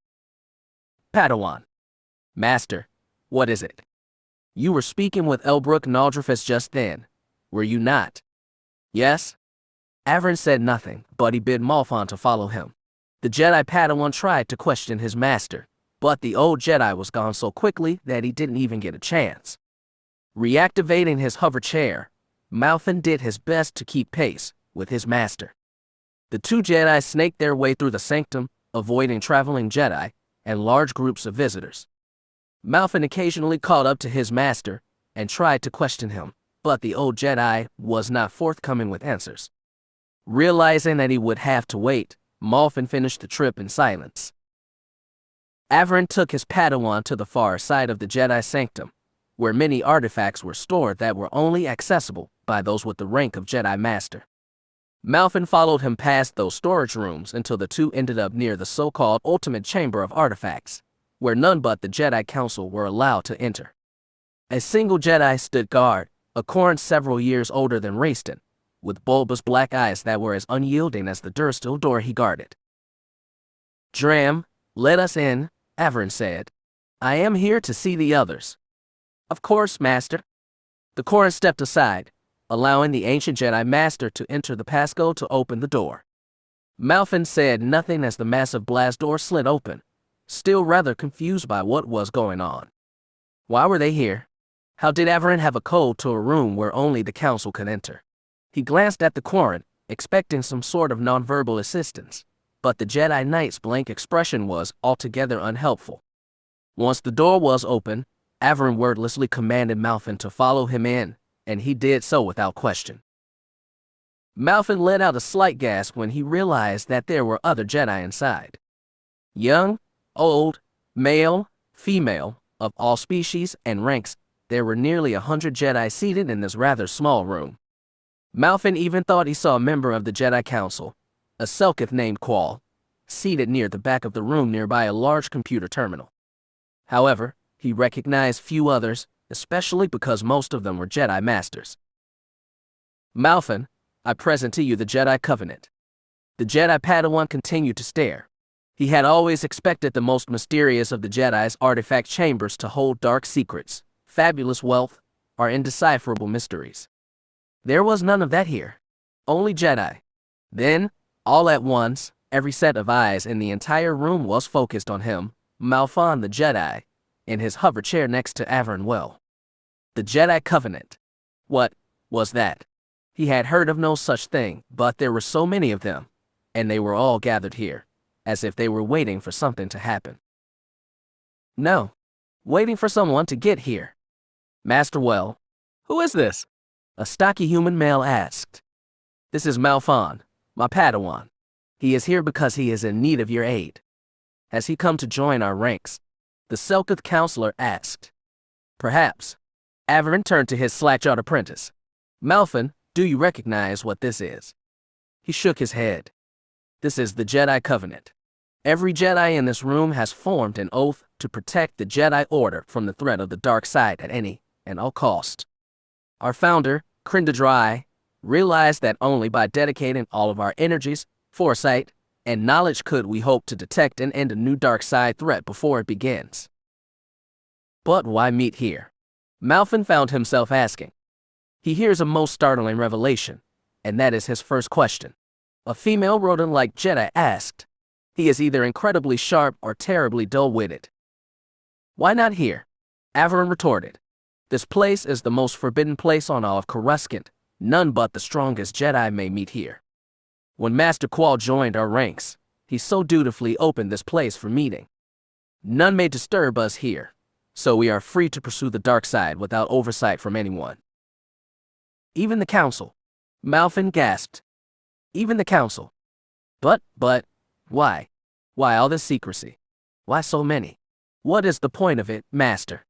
Padawan. Master, what is it? You were speaking with Elbrook Naldrifus just then, were you not? Yes? Avern said nothing, but he bid Malfon to follow him. The Jedi Padawan tried to question his master, but the old Jedi was gone so quickly that he didn't even get a chance. Reactivating his hover chair, Malfin did his best to keep pace with his master. The two Jedi snaked their way through the sanctum, avoiding traveling Jedi and large groups of visitors. Malfin occasionally caught up to his master and tried to question him, but the old Jedi was not forthcoming with answers. Realizing that he would have to wait, Malfin finished the trip in silence. Averin took his Padawan to the far side of the Jedi sanctum, where many artifacts were stored that were only accessible by those with the rank of Jedi Master. Malfin followed him past those storage rooms until the two ended up near the so-called Ultimate Chamber of Artifacts, where none but the Jedi Council were allowed to enter. A single Jedi stood guard, a Corran several years older than Rayston, with bulbous black eyes that were as unyielding as the durasteel door he guarded. "Dram, let us in," Averin said. "I am here to see the others." "Of course, Master." The Corran stepped aside, allowing the ancient Jedi Master to enter the passcode to open the door. Malfin said nothing as the massive blast door slid open, still rather confused by what was going on. Why were they here? How did Averin have a code to a room where only the Council could enter? He glanced at the Corran, expecting some sort of nonverbal assistance, but the Jedi Knight's blank expression was altogether unhelpful. Once the door was open, Averin wordlessly commanded Malfin to follow him in, and he did so without question. Malfin let out a slight gasp when he realized that there were other Jedi inside. Young, old, male, female, of all species and ranks, there were nearly 100 Jedi seated in this rather small room. Malfin even thought he saw a member of the Jedi Council, a Selkith named Qual, seated near the back of the room nearby a large computer terminal. However, he recognized few others, especially because most of them were Jedi Masters. "Malfin, I present to you the Jedi Covenant." The Jedi Padawan continued to stare. He had always expected the most mysterious of the Jedi's artifact chambers to hold dark secrets, fabulous wealth, or indecipherable mysteries. There was none of that here. Only Jedi. Then, all at once, every set of eyes in the entire room was focused on him, Malfin the Jedi, in his hover chair next to Averin Well. The Jedi Covenant. What was that? He had heard of no such thing, but there were so many of them, and they were all gathered here, as if they were waiting for something to happen. No, waiting for someone to get here. "Master Well, who is this?" a stocky human male asked. "This is Malfin, my Padawan. He is here because he is in need of your aid." "Has he come to join our ranks?" the Selkith counselor asked. "Perhaps." Averin turned to his slack-jawed apprentice. "Malfin, do you recognize what this is?" He shook his head. "This is the Jedi Covenant. Every Jedi in this room has formed an oath to protect the Jedi Order from the threat of the dark side at any and all cost. Our founder, Krindadrai, realized that only by dedicating all of our energies, foresight, and knowledge could we hope to detect and end a new dark side threat before it begins." "But why meet here?" Malfin found himself asking. He hears a most startling revelation, and that is his first question. A female rodent-like Jedi asked. He is either incredibly sharp or terribly dull-witted. "Why not here?" Averin retorted. "This place is the most forbidden place on all of Coruscant. None but the strongest Jedi may meet here. When Master Qual joined our ranks, he so dutifully opened this place for meeting. None may disturb us here, so we are free to pursue the dark side without oversight from anyone." "Even the Council?" Malfin gasped. "Even the Council? But, why? Why all this secrecy? Why so many? What is the point of it, Master?"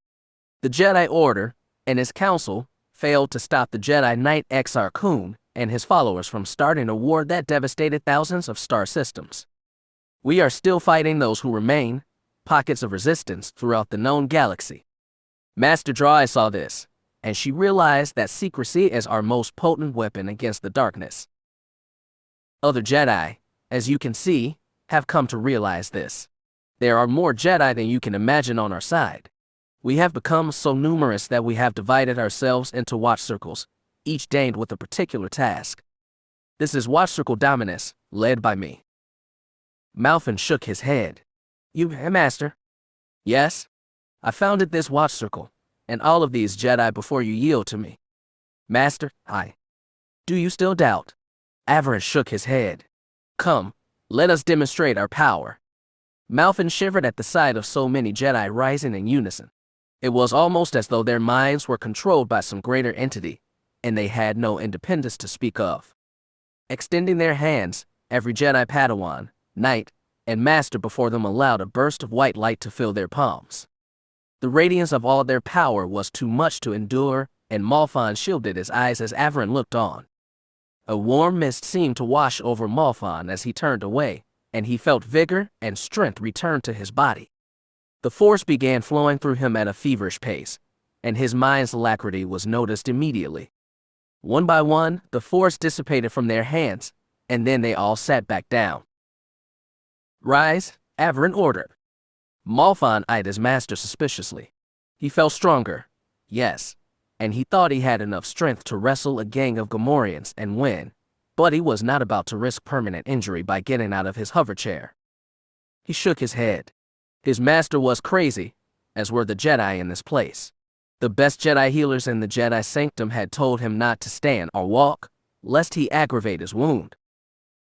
The Jedi Order and his Council failed to stop the Jedi Knight Exar Kun and his followers from starting a war that devastated thousands of star systems. We are still fighting those who remain, pockets of resistance throughout the known galaxy. Master Drai saw this, and she realized that secrecy is our most potent weapon against the darkness. Other Jedi, as you can see, have come to realize this. There are more Jedi than you can imagine on our side. We have become so numerous that we have divided ourselves into watch circles, each deigned with a particular task. This is Watch Circle Dominus, led by me." Malfin shook his head. "You, Master?" "Yes. I founded this Watch Circle, and all of these Jedi before you yield to me." "Master, do you still doubt?" Averin shook his head. Come, let us demonstrate our power. Malfin shivered at the sight of so many Jedi rising in unison. It was almost as though their minds were controlled by some greater entity, and they had no independence to speak of. Extending their hands, every Jedi Padawan, Knight, and Master before them allowed a burst of white light to fill their palms. The radiance of all their power was too much to endure, and Malfon shielded his eyes as Averin looked on. A warm mist seemed to wash over Malfon as he turned away, and he felt vigor and strength return to his body. The Force began flowing through him at a feverish pace, and his mind's alacrity was noticed immediately. One by one, the Force dissipated from their hands, and then they all sat back down. Rise, Averin ordered. Malfon eyed his master suspiciously. He felt stronger, yes, and he thought he had enough strength to wrestle a gang of Gamorreans and win, but he was not about to risk permanent injury by getting out of his hover chair. He shook his head. His master was crazy, as were the Jedi in this place. The best Jedi healers in the Jedi Sanctum had told him not to stand or walk, lest he aggravate his wound.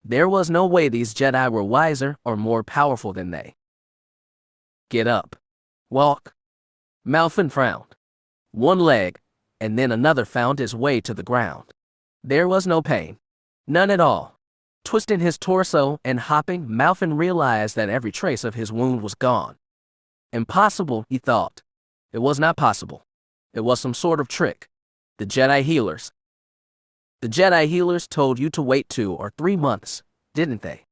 There was no way these Jedi were wiser or more powerful than they. Get up. Walk. Malfin frowned. One leg, and then another found its way to the ground. There was no pain. None at all. Twisting his torso and hopping, Malfin realized that every trace of his wound was gone. Impossible, he thought. It was not possible. It was some sort of trick. The Jedi healers. The Jedi healers told you to wait 2 or 3 months, didn't they?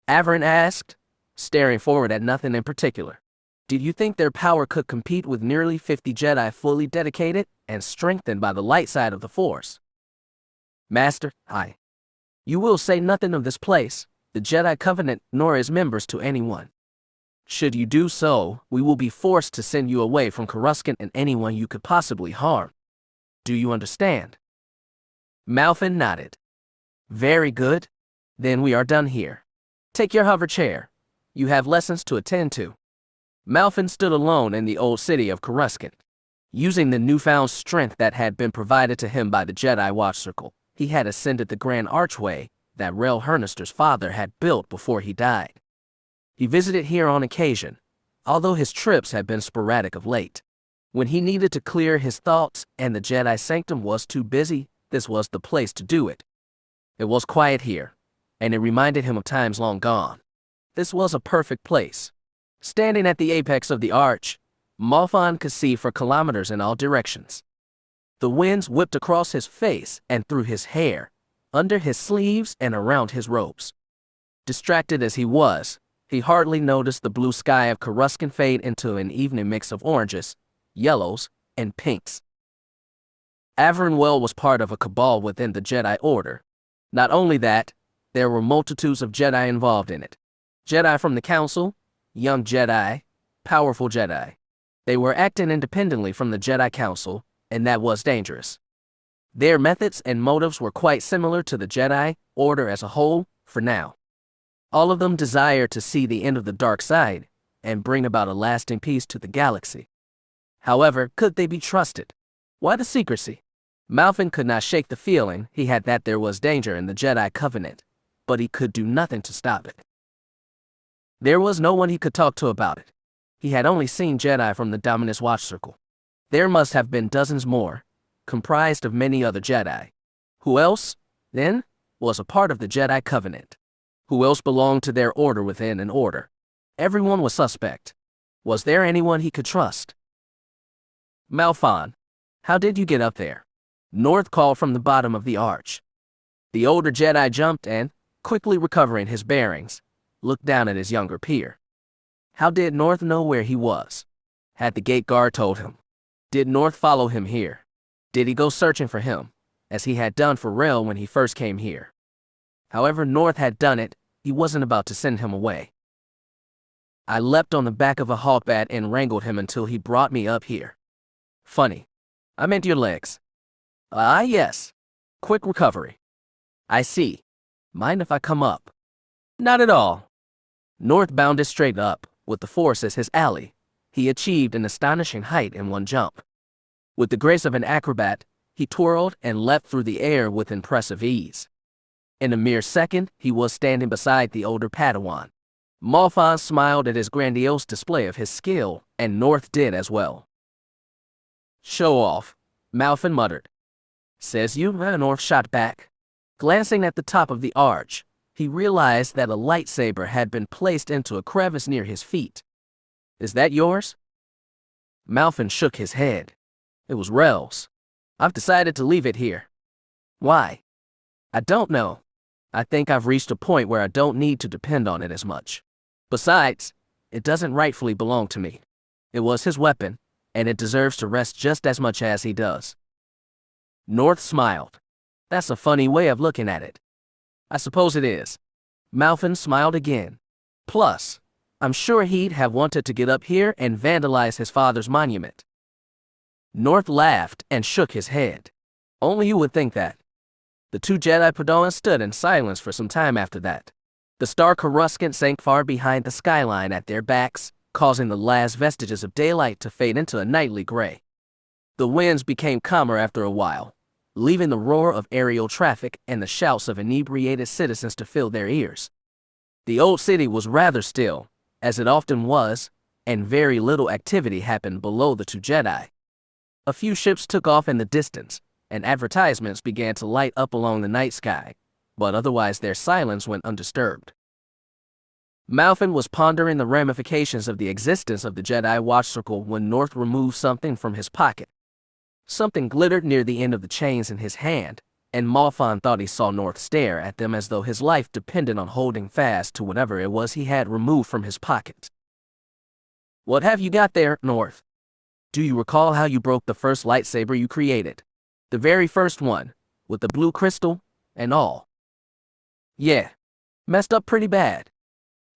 Averin asked, staring forward at nothing in particular. Did you think their power could compete with nearly 50 Jedi fully dedicated and strengthened by the light side of the Force? Master, you will say nothing of this place, the Jedi Covenant, nor its members to anyone. Should you do so, we will be forced to send you away from Coruscant and anyone you could possibly harm. Do you understand? Malfin nodded. Very good. Then we are done here. Take your hover chair. You have lessons to attend to. Malfin stood alone in the old city of Coruscant. Using the newfound strength that had been provided to him by the Jedi Watch Circle, he had ascended the grand archway that Rel Hernister's father had built before he died. He visited here on occasion, although his trips had been sporadic of late. When he needed to clear his thoughts and the Jedi Sanctum was too busy, this was the place to do it. It was quiet here, and it reminded him of times long gone. This was a perfect place. Standing at the apex of the arch, Malfon could see for kilometers in all directions. The winds whipped across his face and through his hair, under his sleeves and around his robes. Distracted as he was, he hardly noticed the blue sky of Coruscant fade into an evening mix of oranges, yellows, and pinks. Averin Well was part of a cabal within the Jedi Order. Not only that, there were multitudes of Jedi involved in it. Jedi from the Council, young Jedi, powerful Jedi. They were acting independently from the Jedi Council, and that was dangerous. Their methods and motives were quite similar to the Jedi Order as a whole, for now. All of them desired to see the end of the dark side and bring about a lasting peace to the galaxy. However, could they be trusted? Why the secrecy? Malfin could not shake the feeling he had that there was danger in the Jedi Covenant, but he could do nothing to stop it. There was no one he could talk to about it. He had only seen Jedi from the Dominus Watch Circle. There must have been dozens more, comprised of many other Jedi. Who else, then, was a part of the Jedi Covenant? Who else belonged to their order within an order? Everyone was suspect. Was there anyone he could trust? Malfon, how did you get up there? North called from the bottom of the arch. The older Jedi jumped and, quickly recovering his bearings, looked down at his younger peer. How did North know where he was? Had the gate guard told him? Did North follow him here? Did he go searching for him, as he had done for Rel when he first came here? However North had done it, he wasn't about to send him away. I leapt on the back of a hawkbat and wrangled him until he brought me up here. Funny. I meant your legs. Ah, yes. Quick recovery. I see. Mind if I come up? Not at all. North bounded straight up, with the Force as his ally. He achieved an astonishing height in one jump. With the grace of an acrobat, he twirled and leapt through the air with impressive ease. In a mere second, he was standing beside the older Padawan. Malfon smiled at his grandiose display of his skill, and North did as well. "Show off," Malfon muttered. "Says you," North shot back. Glancing at the top of the arch, he realized that a lightsaber had been placed into a crevice near his feet. "Is that yours?" Malfon shook his head. "It was Rel's. I've decided to leave it here." "Why?" "I don't know. I think I've reached a point where I don't need to depend on it as much. Besides, it doesn't rightfully belong to me. It was his weapon, and it deserves to rest just as much as he does." North smiled. "That's a funny way of looking at it." "I suppose it is." Malfon smiled again. "Plus, I'm sure he'd have wanted to get up here and vandalize his father's monument." North laughed and shook his head. "Only you would think that." The two Jedi Padawans stood in silence for some time after that. The star Coruscant sank far behind the skyline at their backs, causing the last vestiges of daylight to fade into a nightly gray. The winds became calmer after a while, leaving the roar of aerial traffic and the shouts of inebriated citizens to fill their ears. The old city was rather still, as it often was, and very little activity happened below the two Jedi. A few ships took off in the distance, and advertisements began to light up along the night sky, but otherwise their silence went undisturbed. Malfon was pondering the ramifications of the existence of the Jedi Watch Circle when North removed something from his pocket. Something glittered near the end of the chains in his hand, and Malfon thought he saw North stare at them as though his life depended on holding fast to whatever it was he had removed from his pocket. "What have you got there, North? Do you recall how you broke the first lightsaber you created? The very first one, with the blue crystal and all?" "Yeah, messed up pretty bad."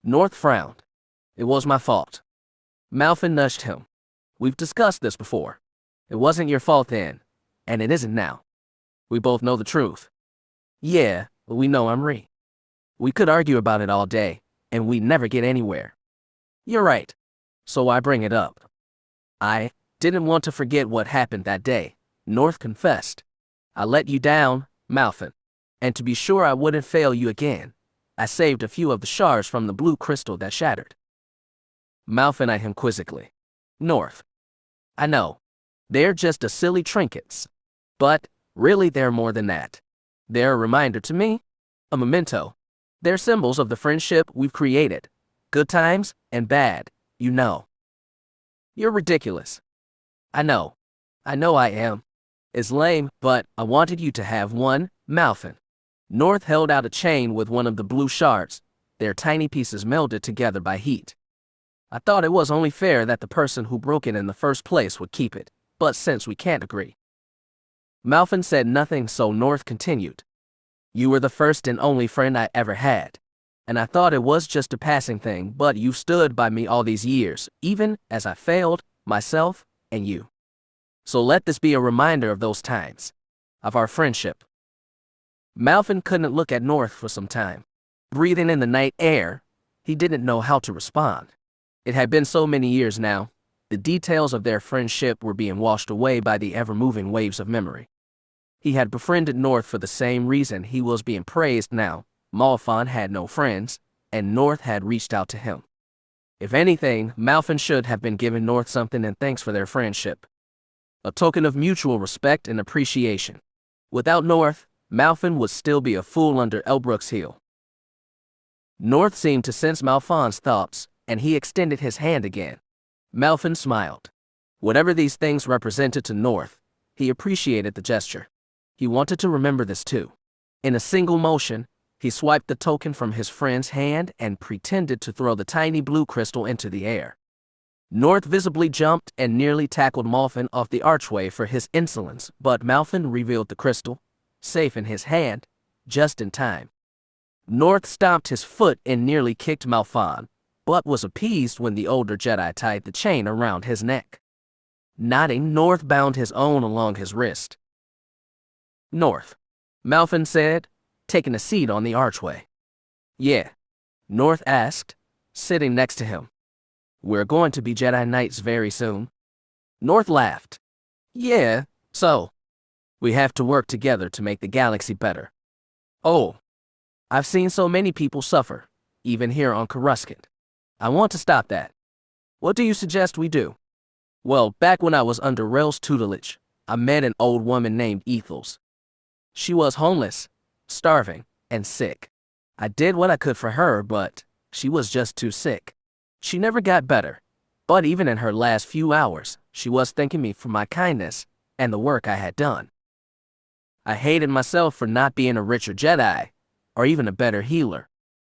North frowned. "It was my fault." Malfon nudged him. "We've discussed this before. It wasn't your fault then, and it isn't now. We both know the truth." "Yeah, but we know I'm re. We could argue about it all day, and we'd never get anywhere." "You're right. So I bring it up. I didn't want to forget what happened that day," North confessed. "I let you down, Malfon, and to be sure I wouldn't fail you again, I saved a few of the shards from the blue crystal that shattered." Malfon eyed him quizzically. "North, I know. They're just a silly trinkets. But, really they're more than that. They're a reminder to me. A memento. They're symbols of the friendship we've created. Good times and bad, you know." "You're ridiculous." I know I am. It's lame, but I wanted you to have one, Malfon." North held out a chain with one of the blue shards, their tiny pieces melded together by heat. "I thought it was only fair that the person who broke it in the first place would keep it, but since we can't agree." Malfon said nothing, so North continued. "You were the first and only friend I ever had, and I thought it was just a passing thing, but you've stood by me all these years, even as I failed, myself, and you. So let this be a reminder of those times, of our friendship." Malfon couldn't look at North for some time. Breathing in the night air, he didn't know how to respond. It had been so many years now, the details of their friendship were being washed away by the ever-moving waves of memory. He had befriended North for the same reason he was being praised now. Malfon had no friends, and North had reached out to him. If anything, Malfon should have been giving North something in thanks for their friendship. A token of mutual respect and appreciation. Without North, Malfon would still be a fool under Elbrook's heel. North seemed to sense Malfon's thoughts, and he extended his hand again. Malfon smiled. Whatever these things represented to North, he appreciated the gesture. He wanted to remember this too. In a single motion, he swiped the token from his friend's hand and pretended to throw the tiny blue crystal into the air. North visibly jumped and nearly tackled Malfon off the archway for his insolence, but Malfon revealed the crystal, safe in his hand, just in time. North stomped his foot and nearly kicked Malfon, but was appeased when the older Jedi tied the chain around his neck. Nodding, North bound his own along his wrist. "North," Malfon said, taking a seat on the archway. "Yeah," North asked, sitting next to him. "We're going to be Jedi Knights very soon." North laughed. "Yeah, so we have to work together to make the galaxy better." "Oh, I've seen so many people suffer, even here on Coruscant. I want to stop that. What do you suggest we do? Well, back when I was under Rel's tutelage, I met an old woman named Ethels. She was homeless, starving, and sick. I did what I could for her, but she was just too sick. She never got better, but even in her last few hours, she was thanking me for my kindness and the work I had done. I hated myself for not being a richer Jedi, or even a better healer.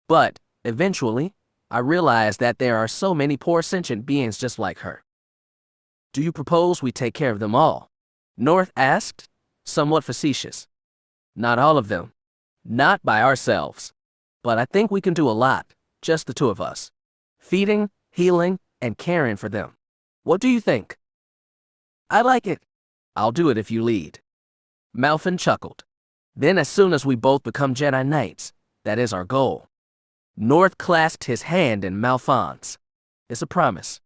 But, eventually, I realized that there are so many poor sentient beings just like her. Do you propose we take care of them all? North asked, somewhat facetious. Not all of them. Not by ourselves. But I think we can do a lot, just the two of us. Feeding, healing, and caring for them. What do you think? I like it. I'll do it if you lead. Malfin chuckled. Then as soon as we both become Jedi Knights, that is our goal. North clasped his hand in Malfin's. It's a promise.